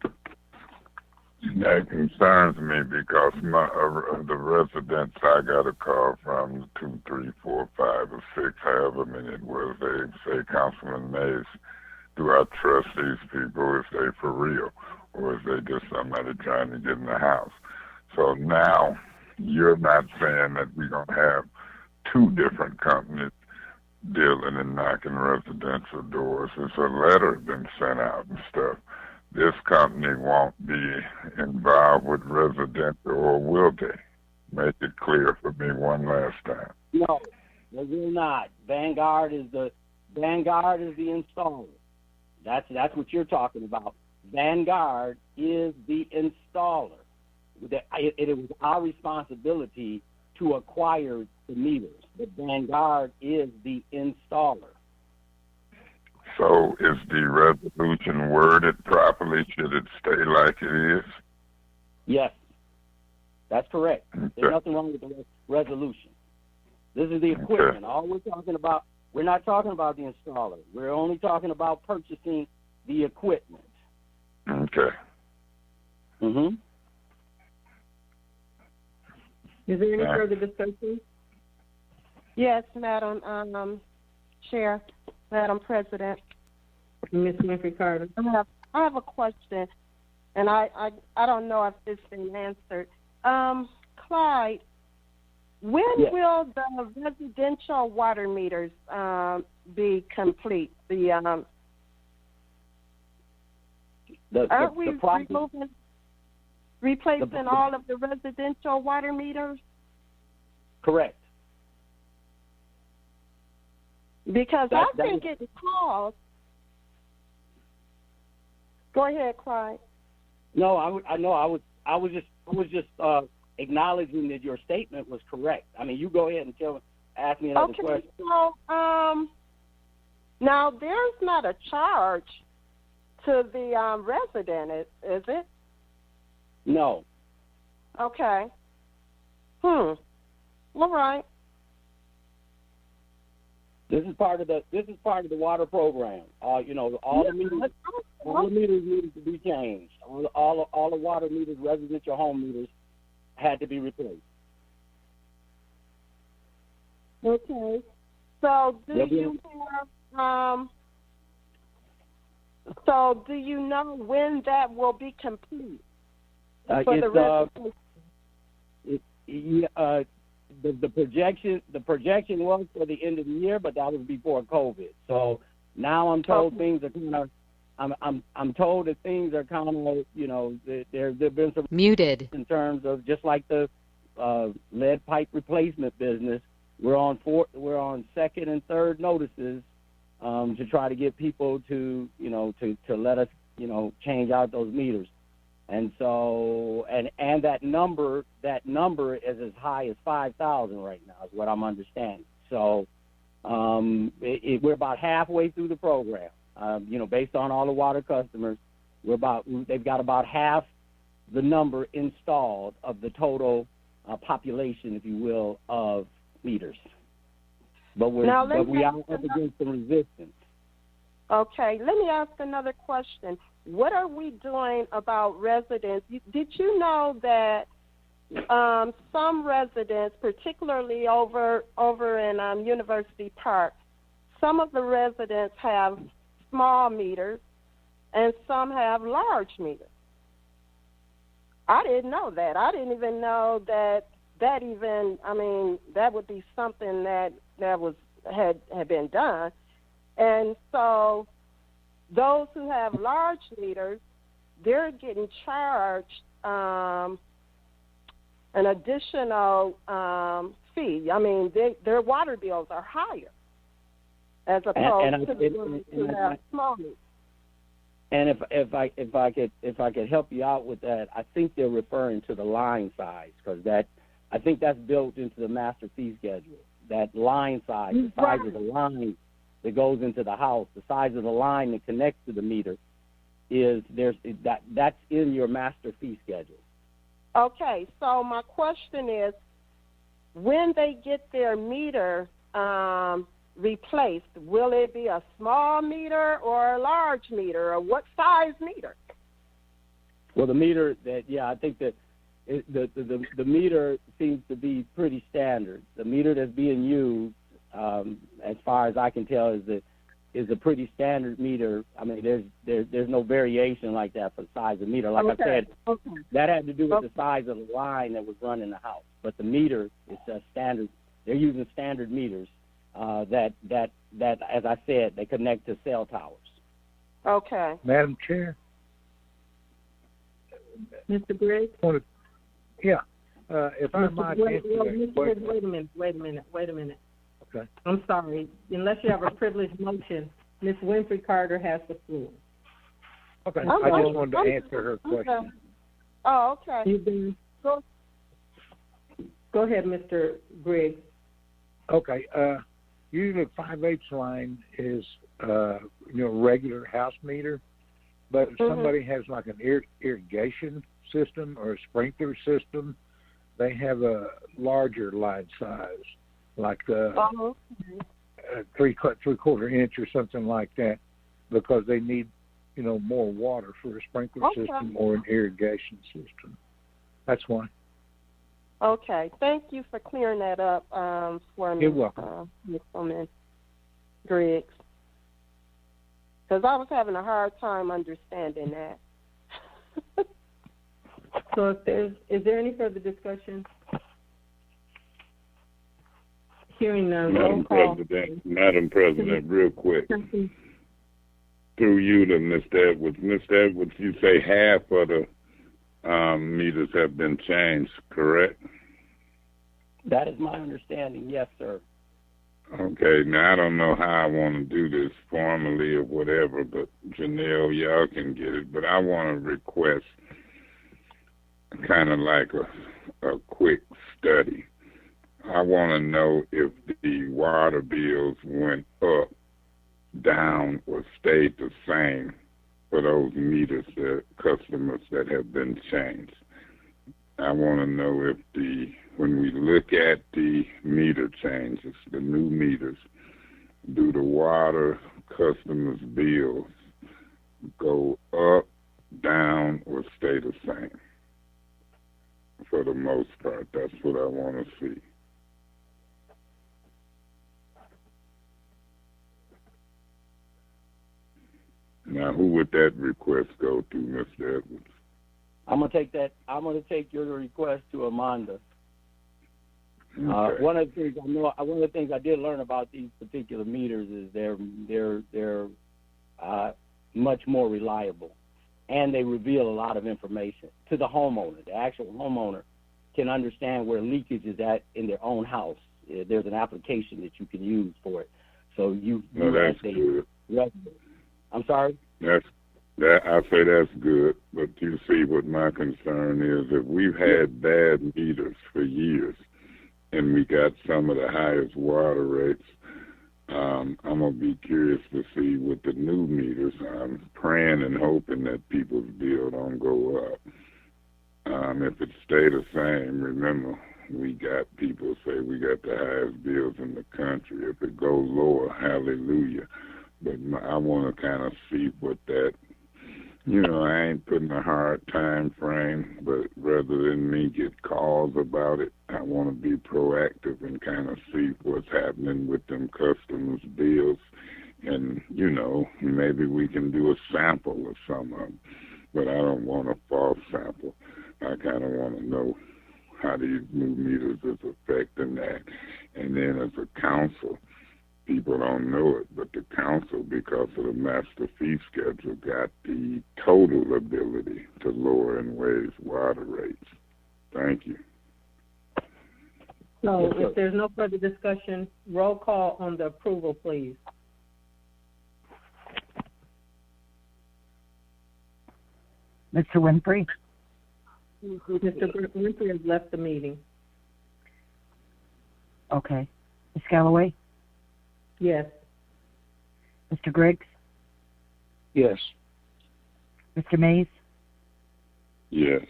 concerns me because the residents I got a call from, 2, 3, 4, 5, or 6, however many it was, they say, Councilman Mays, do I trust these people? Is they for real? Or is they just somebody trying to get in the house? So now you're not saying that we're going to have 2 different companies dealing and knocking residential doors. It's a letter been sent out and stuff. This company won't be involved with residential, or will they? Make it clear for me one last time. No, they will not. Vanguard is the installer. That's what you're talking about. Vanguard is the installer. It was our responsibility to acquire the meters, but Vanguard is the installer. So is the resolution worded properly? Should it stay like it is? Yes, that's correct. Okay. There's nothing wrong with the resolution. This is the equipment. Okay. All we're not talking about the installer. We're only talking about purchasing the equipment. Okay. Mm-hmm. Is there any further discussion? Yes, Madam Chair, Madam President. Ms. Winfrey Carter. I have a question, and I don't know if this has been answered. Clyde, when will the residential water meters be complete? Aren't we replacing all of the residential water meters? Correct. Because I've been getting calls. Go ahead, Clyde. No, I was just acknowledging that your statement was correct. I mean, you go ahead and ask me another question. So now there's not a charge to the resident, is it? No. Okay. All right. This is part of the water program. All the meters needed to be changed. All the water meters, residential home meters, had to be replaced. Okay. So do you know when that will be complete? The projection was for the end of the year, but that was before COVID. So now I'm told things are kind of. I'm told that things are kind of, there've been some muted in terms of just like the lead pipe replacement business. We're on second and third notices to try to get people to let us change out those meters. And so, and that number is as high as 5,000 right now, is what I'm understanding. So, we're about halfway through the program. Based on all the water customers, they've got about half the number installed of the total population, if you will, of meters. But we are up against the resistance. Okay, let me ask another question. What are we doing about residents? Did you know that some residents, particularly over in University Park, some of the residents have small meters and some have large meters? I didn't know that. I didn't even know that would be something that had been done. And so those who have large meters, they're getting charged an additional fee. I mean, their water bills are higher as opposed to the ones who have small meters. And if I could help you out with that, I think they're referring to the line size, because I think that's built into the master fee schedule. That line size, the size of the line that goes into the house, the size of the line that connects to the meter, that's in your master fee schedule. Okay, so my question is, when they get their meter replaced, will it be a small meter or a large meter, or what size meter? Well, the meter I think that the meter seems to be pretty standard. The meter that's being used, as far as I can tell, is a pretty standard meter. I mean, there's no variation like that for the size of the meter. Like I said, that had to do with the size of the line that was run in the house. But the meter is a standard. They're using standard meters that, as I said, they connect to cell towers. Okay. Madam Chair. Mr. Griggs? Yeah. If I might answer that question. Wait a minute. Okay. I'm sorry. Unless you have a privileged motion, Ms. Winfrey Carter has the floor. Okay. I just wanted to answer her question. Oh, okay. Go ahead, Mr. Griggs. Okay. Usually 5/8 line is regular house meter, but if somebody has like an irrigation system or a sprinkler system, they have a larger line size, like 3/4 inch or something like that, because they need more water for a sprinkler system or an irrigation system. That's why. Okay, thank you for clearing that up for me. You're welcome. Ms. Griggs. Because I was having a hard time understanding that. So is there any further discussion? Hearing none, roll call. Madam President, real quick. Through you to Mr. Edwards. Mr. Edwards, you say half of the meters have been changed, correct? That is my understanding, yes, sir. Okay, now I don't know how I want to do this formally or whatever, but Janelle, y'all can get it. But I want to request kind of like a quick study. I want to know if the water bills went up, down, or stayed the same for those meters, the customers that have been changed. I want to know if when we look at the meter changes, the new meters, do the water customers' bills go up, down, or stay the same? For the most part, that's what I want to see. Now, who would that request go to, Mr. Edwards? I'm gonna take take your request to Amanda. Okay. One of the things I did learn about these particular meters is they're much more reliable, and they reveal a lot of information to the homeowner. The actual homeowner can understand where leakage is at in their own house. There's an application that you can use for it. So that's good. I'm sorry? I say that's good, but you see what my concern is. If we've had bad meters for years and we got some of the highest water rates, I'm going to be curious to see with the new meters. I'm praying and hoping that people's bill don't go up. If it stay the same, remember, we got people say we got the highest bills in the country. If it goes lower, hallelujah. But I want to kind of see what that, I ain't putting a hard time frame, but rather than me get calls about it, I want to be proactive and kind of see what's happening with them customers' bills. And, maybe we can do a sample of some of them, but I don't want a false sample. I kind of want to know how these new meters is affecting that. And then as a council, people don't know it, but the council, because of the master fee schedule, got the total ability to lower and raise water rates. Thank you. So if there's no further discussion, roll call on the approval, please. Mr. Winfrey? Mr. Winfrey has left the meeting. Okay. Ms. Galloway? Yes. Mr. Griggs? Yes. Mr. Mays? Yes.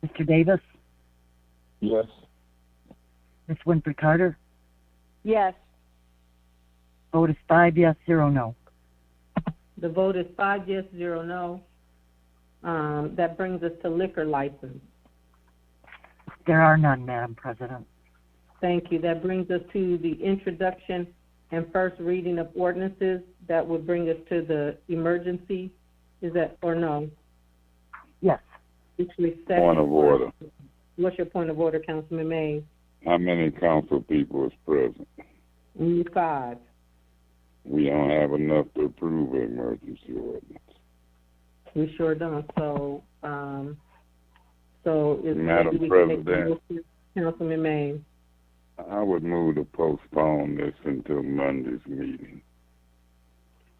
Mr. Davis? Yes. Ms. Winfrey Carter? Yes. Vote is 5 yes, 0 no. The vote is 5 yes, 0 no. That brings us to liquor license. There are none, Madam President. Thank you. That brings us to the introduction and first reading of ordinances. That would bring us to the emergency. Is that, or no? Yes. Point of order. What's your point of order, Councilman Mays? How many council people is present? Only 5. We don't have enough to approve an emergency ordinance. We sure don't. So is Madam President, Councilman Mays. I would move to postpone this until Monday's meeting.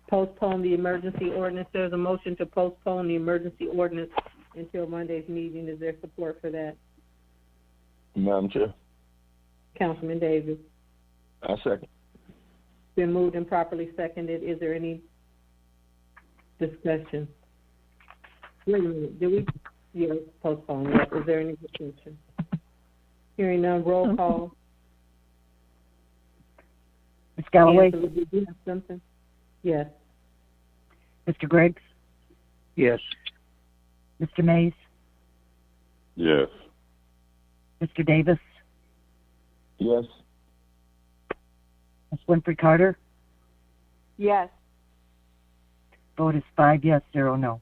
Postpone the emergency ordinance. There's a motion to postpone the emergency ordinance until Monday's meeting. Is there support for that? Madam Chair. Councilman Davis. I second. Been moved and properly seconded. Is there any discussion? Wait a minute. Did we? Yeah, postpone. Yeah. Is there any discussion? Hearing none. Roll call. Ms. Galloway? Angela, did you have something? Yes. Mr. Griggs? Yes. Mr. Mays? Yes. Mr. Davis? Yes. Ms. Winfrey Carter? Yes. Vote is 5 yes, 0 no.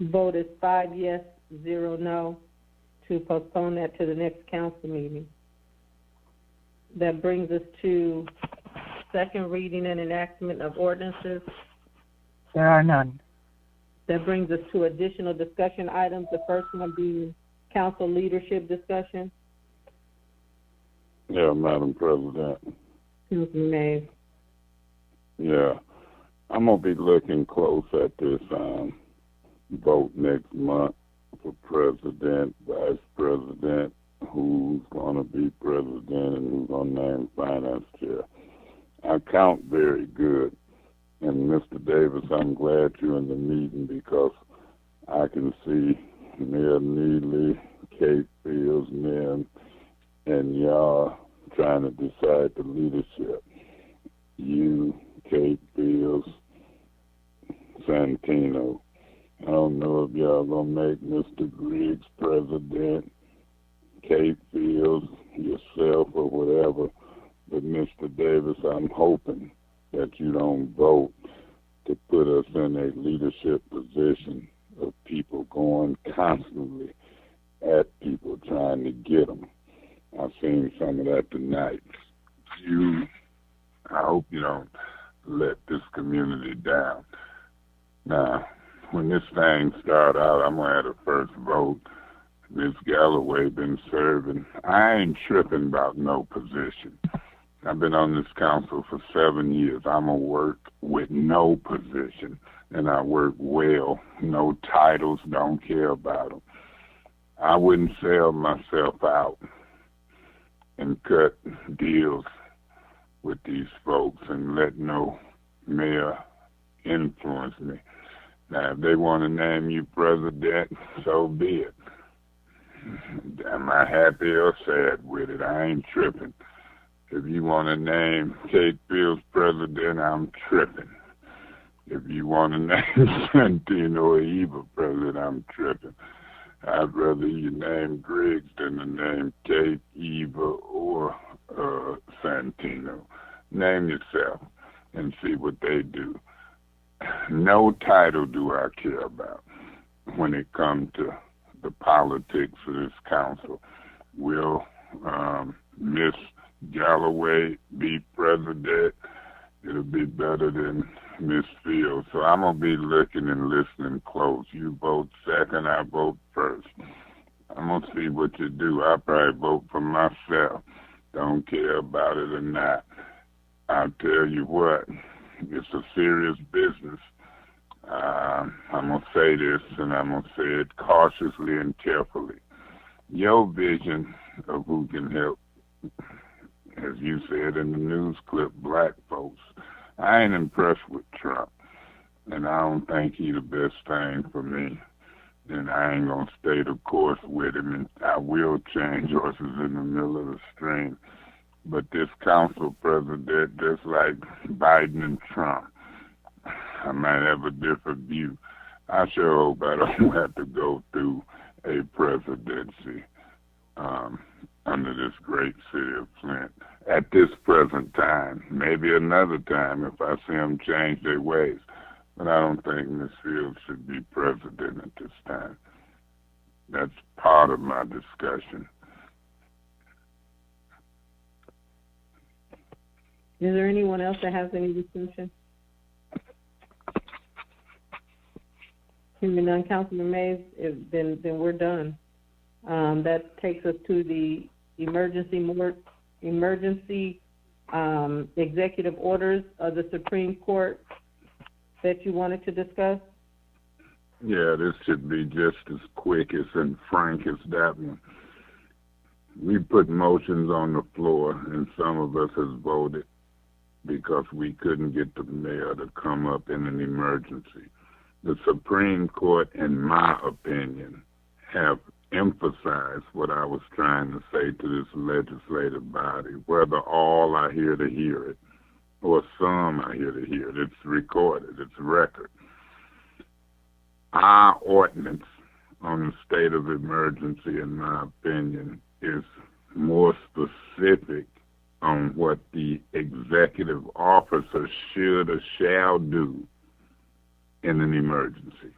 Vote is 5 yes, 0 no to postpone that to the next council meeting. That brings us to second reading and enactment of ordinances. There are none. That brings us to additional discussion items. The first one being council leadership discussion. Yeah, Madam President. Councilman Mays. Yeah, I'm going to be looking close at this vote next month for president, vice president, who's going to be president, and who's going to name finance chair. I count very good. And Mr. Davis, I'm glad you're in the meeting because I can see Mayor Neely, Kate Fields, and y'all trying to decide the leadership. You, Kate Fields, Santino. I don't know if y'all gonna make Mr. Griggs president, Kate Fields, yourself, or whatever. But Mr. Davis, I'm hoping that you don't vote to put us in a leadership position of people going constantly at people trying to get them. I've seen some of that tonight. I hope you don't let this community down. Now, when this thing started out, I'm going to have the first vote. Ms. Galloway been serving. I ain't tripping about no position. I've been on this council for 7 years. I'm going to work with no position, and I work well. No titles, don't care about them. I wouldn't sell myself out and cut deals with these folks and let no mayor influence me. Now, if they want to name you president, so be it. Am I happy or sad with it? I ain't tripping. If you want to name Kate Fields president, I'm tripping. If you want to name Santino or Eva president, I'm tripping. I'd rather you name Griggs than to name Kate, Eva, or Santino. Name yourself and see what they do. No title do I care about when it comes to the politics of this council. Will Miss Galloway be president? It'll be better than Miss Fields. So I'm going to be looking and listening close. You vote second, I vote first. I'm going to see what you do. I'll probably vote for myself. Don't care about it or not. I'll tell you what, it's a serious business. I'm going to say this, and I'm going to say it cautiously and carefully. Your vision of who can help, as you said in the news clip, black folks. I ain't impressed with Trump, and I don't think he's the best thing for me. And I ain't going to stay the course with him, and I will change horses in the middle of the stream. But this council president, just like Biden and Trump, I might have a different view. I sure hope I don't have to go through a presidency. under this great city of Flint at this present time. Maybe another time if I see them change their ways. But I don't think Ms. Fields should be president at this time. That's part of my discussion. Is there anyone else that has any discussion? Hearing none, Councilman Mays, then we're done. That takes us to the emergency executive orders of the Supreme Court that you wanted to discuss. Yeah, this should be just as quick and frank as that one. We put motions on the floor, and some of us has voted because we couldn't get the mayor to come up in an emergency. The Supreme Court, in my opinion, have emphasized what I was trying to say to this legislative body, whether all are here to hear it or some are here to hear it. It's recorded, it's record. Our ordinance on the state of emergency, in my opinion, is more specific on what the executive officer should or shall do in an emergency.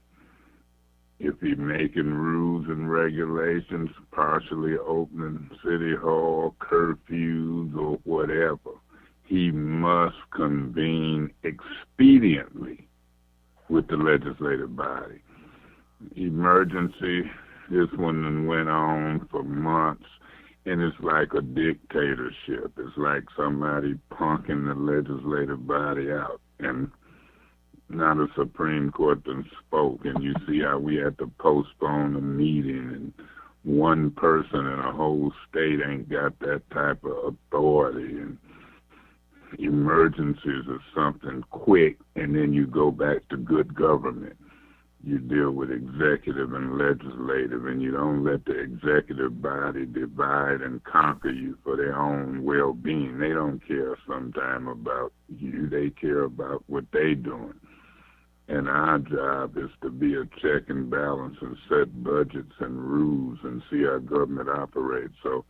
If he's making rules and regulations, partially opening city hall, curfews, or whatever, he must convene expediently with the legislative body. Emergency, this one went on for months, and it's like a dictatorship. It's like somebody punking the legislative body out, and now the Supreme Court done spoke, and you see how we had to postpone a meeting, and one person in a whole state ain't got that type of authority. And emergencies are something quick, and then you go back to good government. You deal with executive and legislative, and you don't let the executive body divide and conquer you for their own well-being. They don't care sometime about you. They care about what they doing. And our job is to be a check and balance and set budgets and rules and see how government operates. So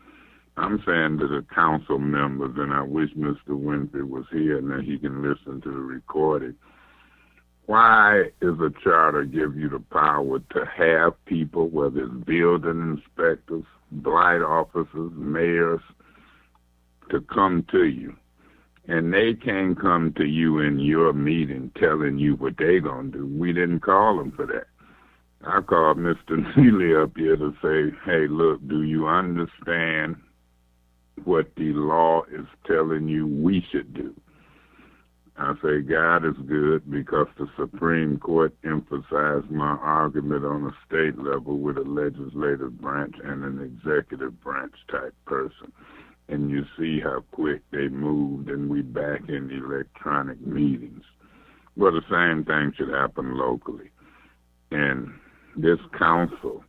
I'm saying to the council members, and I wish Mr. Winfrey was here and that he can listen to the recording, why is a charter give you the power to have people, whether it's building inspectors, blight officers, mayors, to come to you? And they can't come to you in your meeting telling you what they're going to do. We didn't call them for that. I called Mr. Neely up here to say, hey, look, do you understand what the law is telling you we should do? I say God is good because the Supreme Court emphasized my argument on a state level with a legislative branch and an executive branch type person. And you see how quick they moved, and we back in electronic meetings. Well, the same thing should happen locally. And this council,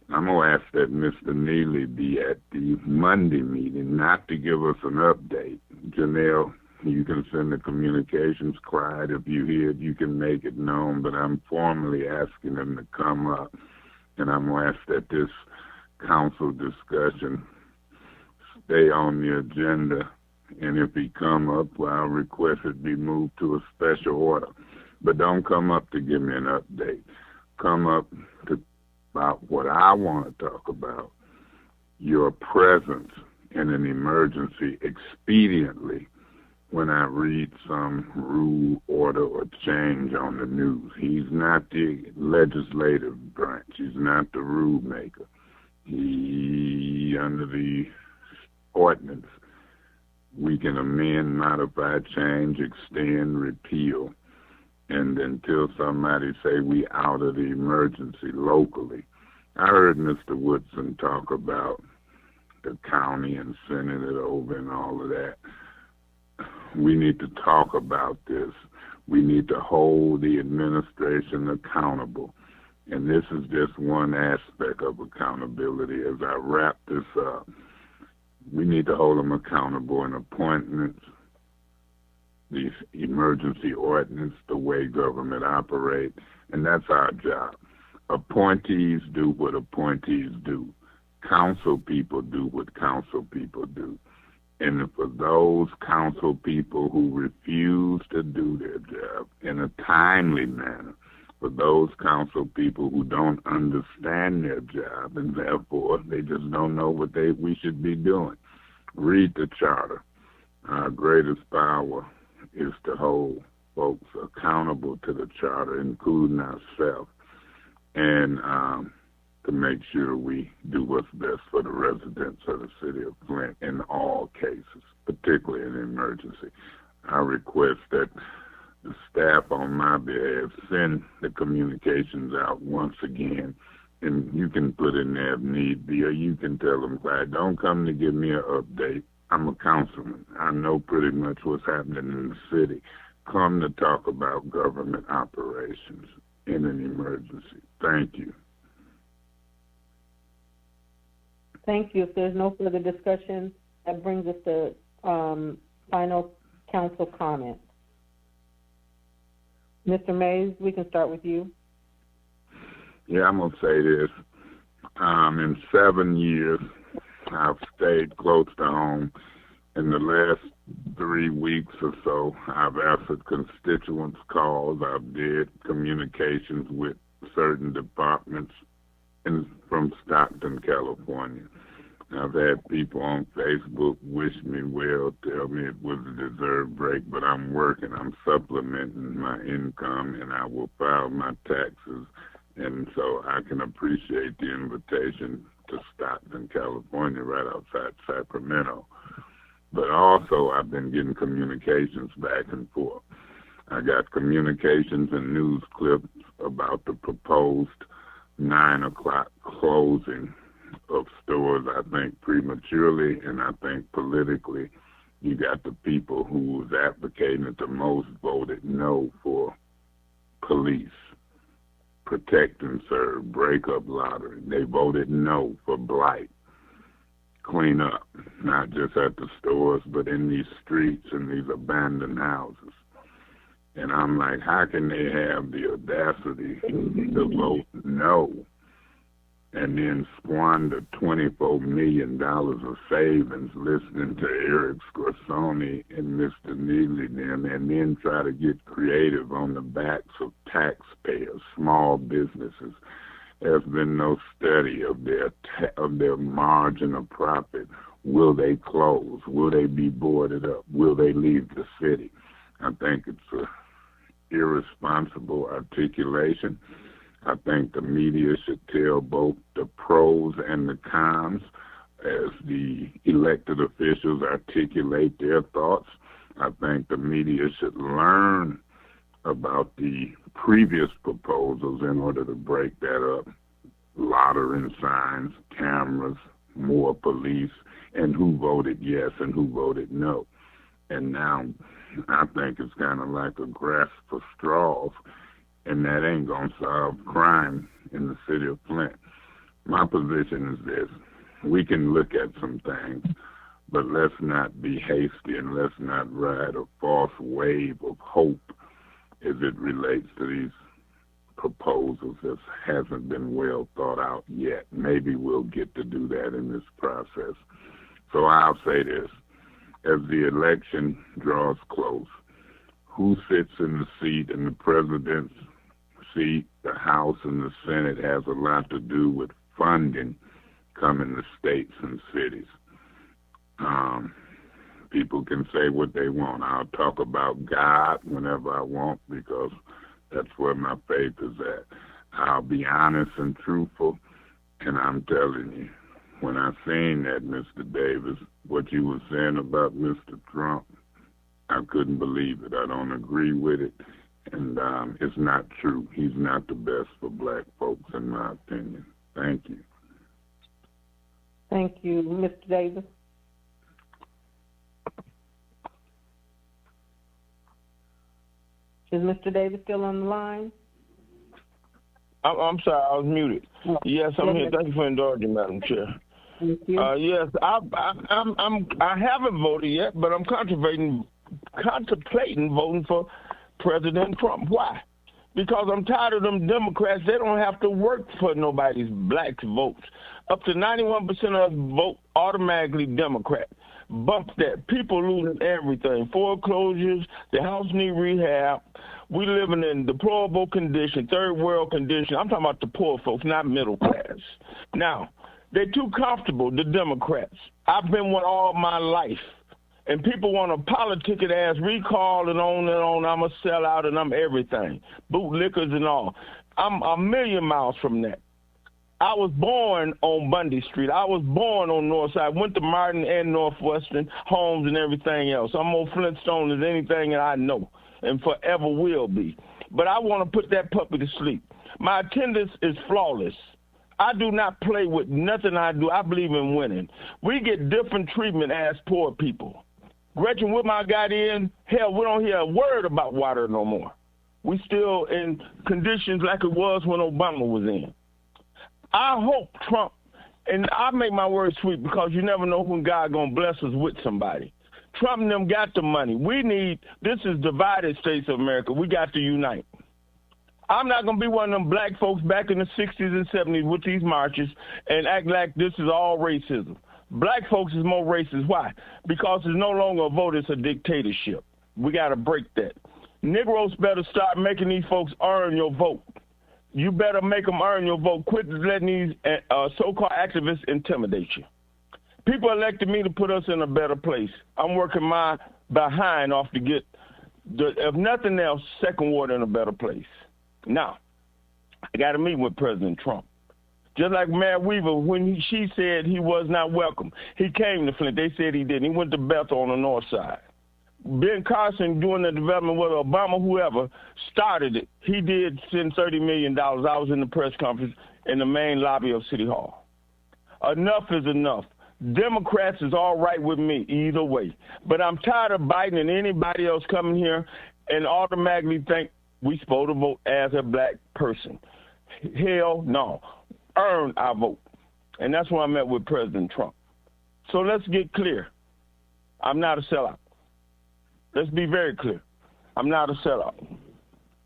I'm going to ask that Mr. Neely be at the Monday meeting, not to give us an update. Janelle, you can send the communications. Clyde, if you hear it, you can make it known. But I'm formally asking him to come up, and I'm going to ask that this council discussion stay on the agenda, and if he come up, well, I'll request it be moved to a special order. But don't come up to give me an update. Come up to about what I want to talk about, your presence in an emergency expediently when I read some rule, order, or change on the news. He's not the legislative branch. He's not the rule maker. He, under the ordinance, we can amend, modify, change, extend, repeal, and until somebody say we out of the emergency locally. I heard Mr. Woodson talk about the county and sending it over and all of that. We need to talk about this. We need to hold the administration accountable. And this is just one aspect of accountability. As I wrap this up, we need to hold them accountable in appointments, the emergency ordinance, the way government operates, and that's our job. Appointees do what appointees do. council people do what council people do. And for those council people who refuse to do their job in a timely manner, for those council people who don't understand their job and therefore they just don't know what we should be doing, read the charter. Our greatest power is to hold folks accountable to the charter, including ourselves, and to make sure we do what's best for the residents of the city of Flint in all cases, particularly in emergency. I request that the staff on my behalf send the communications out once again, and you can put in there if need be, or you can tell them, don't come to give me an update. I'm a councilman. I know pretty much what's happening in the city. Come to talk about government operations in an emergency. Thank you. Thank you. If there's no further discussion, that brings us to final council comment. Mr. Mays, we can start with you. Yeah, I'm going to say this. In 7 years, I've stayed close to home. In the last 3 weeks or so, I've answered constituents' calls. I've did communications with certain departments from Stockton, California. I've had people on Facebook wish me well, tell me it was a deserved break, but I'm working. I'm supplementing my income, and I will file my taxes. And so I can appreciate the invitation to Stockton, California, right outside Sacramento. But also, I've been getting communications back and forth. I got communications and news clips about the proposed 9 o'clock closing of stores, I think prematurely, and I think politically. You got the people who was advocating it the most voted no for police, protect and serve, break up lottery. They voted no for blight, clean up, not just at the stores, but in these streets and these abandoned houses. And I'm like, how can they have the audacity to vote no and then squander $24 million of savings listening to Eric Scorsone and Mr. Neely them, and then try to get creative on the backs of taxpayers, small businesses? There's been no study of their margin of profit. Will they close? Will they be boarded up? Will they leave the city? I think it's a irresponsible articulation. I think the media should tell both the pros and the cons as the elected officials articulate their thoughts. I think the media should learn about the previous proposals in order to break that up. Lottering signs, cameras, more police, and who voted yes and who voted no. And now I think it's kind of like a grasp for straws, and that ain't going to solve crime in the city of Flint. My position is this. We can look at some things, but let's not be hasty and let's not ride a false wave of hope as it relates to these proposals that hasn't been well thought out yet. Maybe we'll get to do that in this process. So I'll say this. As the election draws close, who sits in the seat in the president's seat, the House and the Senate has a lot to do with funding coming to states and cities. People can say what they want. I'll talk about God whenever I want because that's where my faith is at. I'll be honest and truthful, and I'm telling you, when I seen that, Mr. Davis, what you were saying about Mr. Trump, I couldn't believe it. I don't agree with it, and it's not true. He's not the best for black folks, in my opinion. Thank you. Thank you. Mr. Davis? Is Mr. Davis still on the line? I'm sorry, I was muted. Yes, I'm here. Thank you for indulging, Madam Chair. Thank you. Yes, I haven't voted yet, but I'm contemplating voting for President Trump. Why? Because I'm tired of them Democrats. They don't have to work for nobody's black votes. Up to 91% of us vote automatically Democrat. Bump that. People losing everything. Foreclosures, the house need rehab. We living in deplorable condition, third world condition. I'm talking about the poor folks, not middle class. Now, they're too comfortable, the Democrats. I've been one all my life. And people want to politic it as recall and on and on. I'm a sellout and I'm everything. Bootlickers and all. I'm a million miles from that. I was born on Bundy Street. I was born on Northside. Went to Martin and Northwestern homes and everything else. I'm more Flintstone than anything that I know and forever will be. But I want to put that puppy to sleep. My attendance is flawless. I do not play with nothing I do. I believe in winning. We get different treatment as poor people. Gretchen Whitmer got in. Hell, we don't hear a word about water no more. We still in conditions like it was when Obama was in. I hope Trump, and I make my words sweet because you never know when God going to bless us with somebody. Trump and them got the money. This is divided states of America. We got to unite. I'm not going to be one of them black folks back in the 60s and 70s with these marches and act like this is all racism. Black folks is more racist. Why? Because it's no longer a vote, it's a dictatorship. We got to break that. Negroes better start making these folks earn your vote. You better make them earn your vote. Quit letting these so-called activists intimidate you. People elected me to put us in a better place. I'm working my behind off to get, if nothing else, second ward in a better place. Now, I got to meet with President Trump. Just like Mayor Weaver, when she said he was not welcome, he came to Flint. They said he didn't. He went to Bethel on the north side. Ben Carson, doing the development, whether Obama, whoever, started it. He did send $30 million. I was in the press conference in the main lobby of City Hall. Enough is enough. Democrats is all right with me either way. But I'm tired of Biden and anybody else coming here and automatically think we supposed to vote as a black person. Hell no. Earn our vote. And that's why I met with President Trump. So let's get clear. I'm not a sellout. Let's be very clear. I'm not a sellout.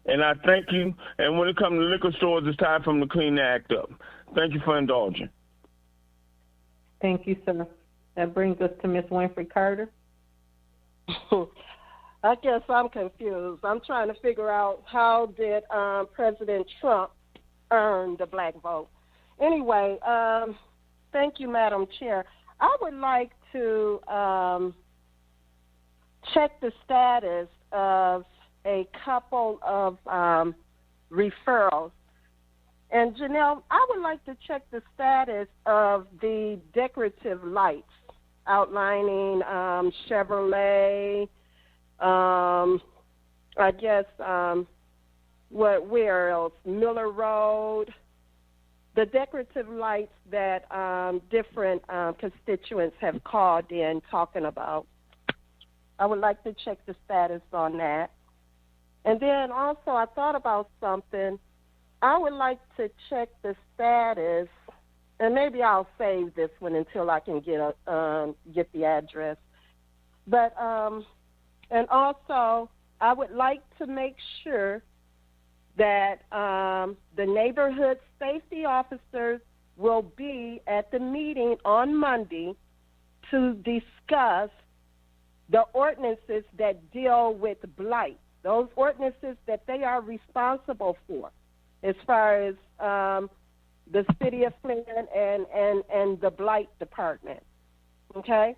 And I thank you. And when it comes to liquor stores, it's time for them to clean the act up. Thank you for indulging. Thank you, sir. That brings us to Ms. Winfrey Carter. I guess I'm confused. I'm trying to figure out how did President Trump earn the black vote. Anyway, thank you, Madam Chair. I would like to check the status of a couple of referrals. And Janelle, I would like to check the status of the decorative lights outlining Chevrolet, I guess, where else? Miller Road. The decorative lights that different constituents have called in talking about. I would like to check the status on that. And then also I thought about something. I would like to check the status, and maybe I'll save this one until I can get the address. But and also I would like to make sure that the neighborhood safety officers will be at the meeting on Monday to discuss the ordinances that deal with blight, those ordinances that they are responsible for, as far as the city of Flint and the blight department. Okay?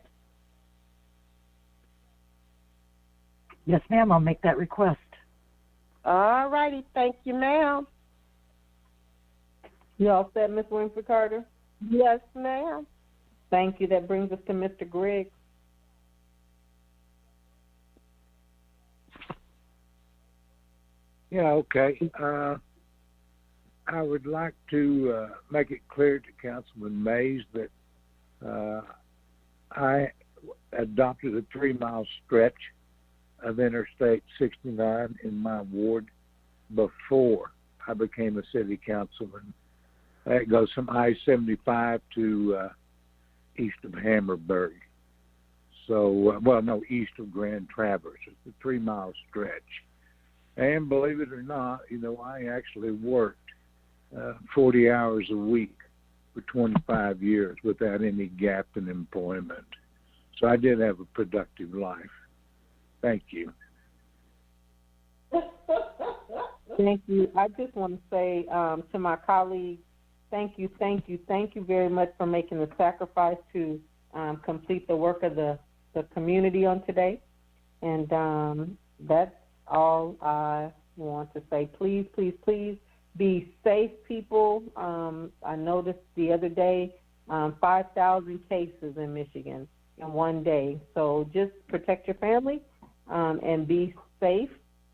Yes, ma'am. I'll make that request. All righty. Thank you, ma'am. You all set, Ms. Winfrey Carter? Yes, ma'am. Thank you. That brings us to Mr. Griggs. Yeah, okay. I would like to make it clear to Councilman Mays that I adopted a 3-mile stretch of Interstate 69 in my ward before I became a city councilman. It goes from I-75 to east of Hammerberg. So, east of Grand Traverse. It's a 3-mile stretch. And believe it or not, I actually worked 40 hours a week for 25 years without any gap in employment. So I did have a productive life. Thank you. Thank you. I just want to say to my colleagues, thank you very much for making the sacrifice to complete the work of the community on today. And that's all I want to say. Please, please, please be safe, people. I noticed the other day 5,000 cases in Michigan in one day. So just protect your family and be safe,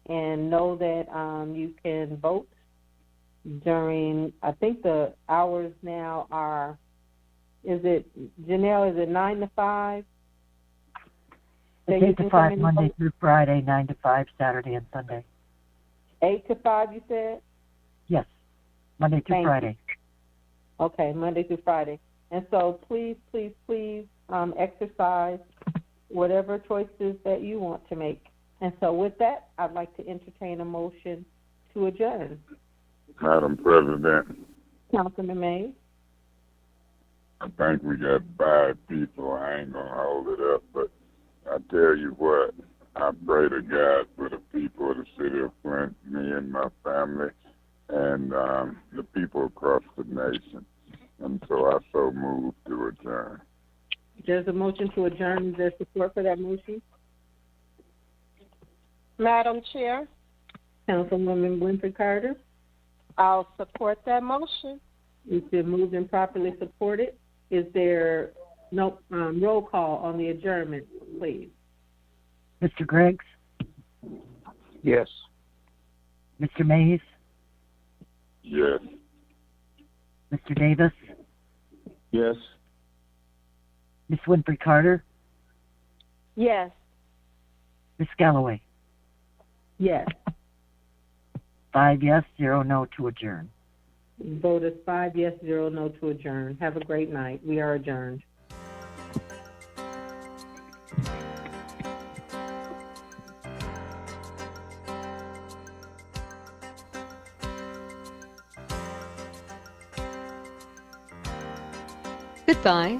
and know that you can vote during, I think the hours now are, Janelle, is it 9 to 5? It's 8 to 5 Monday through Friday, 9 to 5 Saturday and Sunday. 8 to 5, you said? Yes, Monday through Friday. Okay, Monday through Friday. And so please, please, please exercise whatever choices that you want to make. And so with that, I'd like to entertain a motion to adjourn. Madam President, Councilman Mays. I think we got 5 people. I ain't going to hold it up, but I tell you what, I pray to God for the people of the city of Flint, me and my family, and the people across the nation. And so I so move to adjourn. There's a motion to adjourn. Is there support for that motion? Madam Chair, Councilwoman Winfrey Carter. I'll support that motion. It's been moved and properly supported. Is there no roll call on the adjournment, please? Mr. Griggs? Yes. Mr. Mays? Yes. Mr. Davis? Yes. Miss Winfrey Carter? Yes. Miss Galloway? Yes. 5 yes, 0 no to adjourn. Vote is 5 yes, 0 no to adjourn. Have a great night. We are adjourned. Goodbye.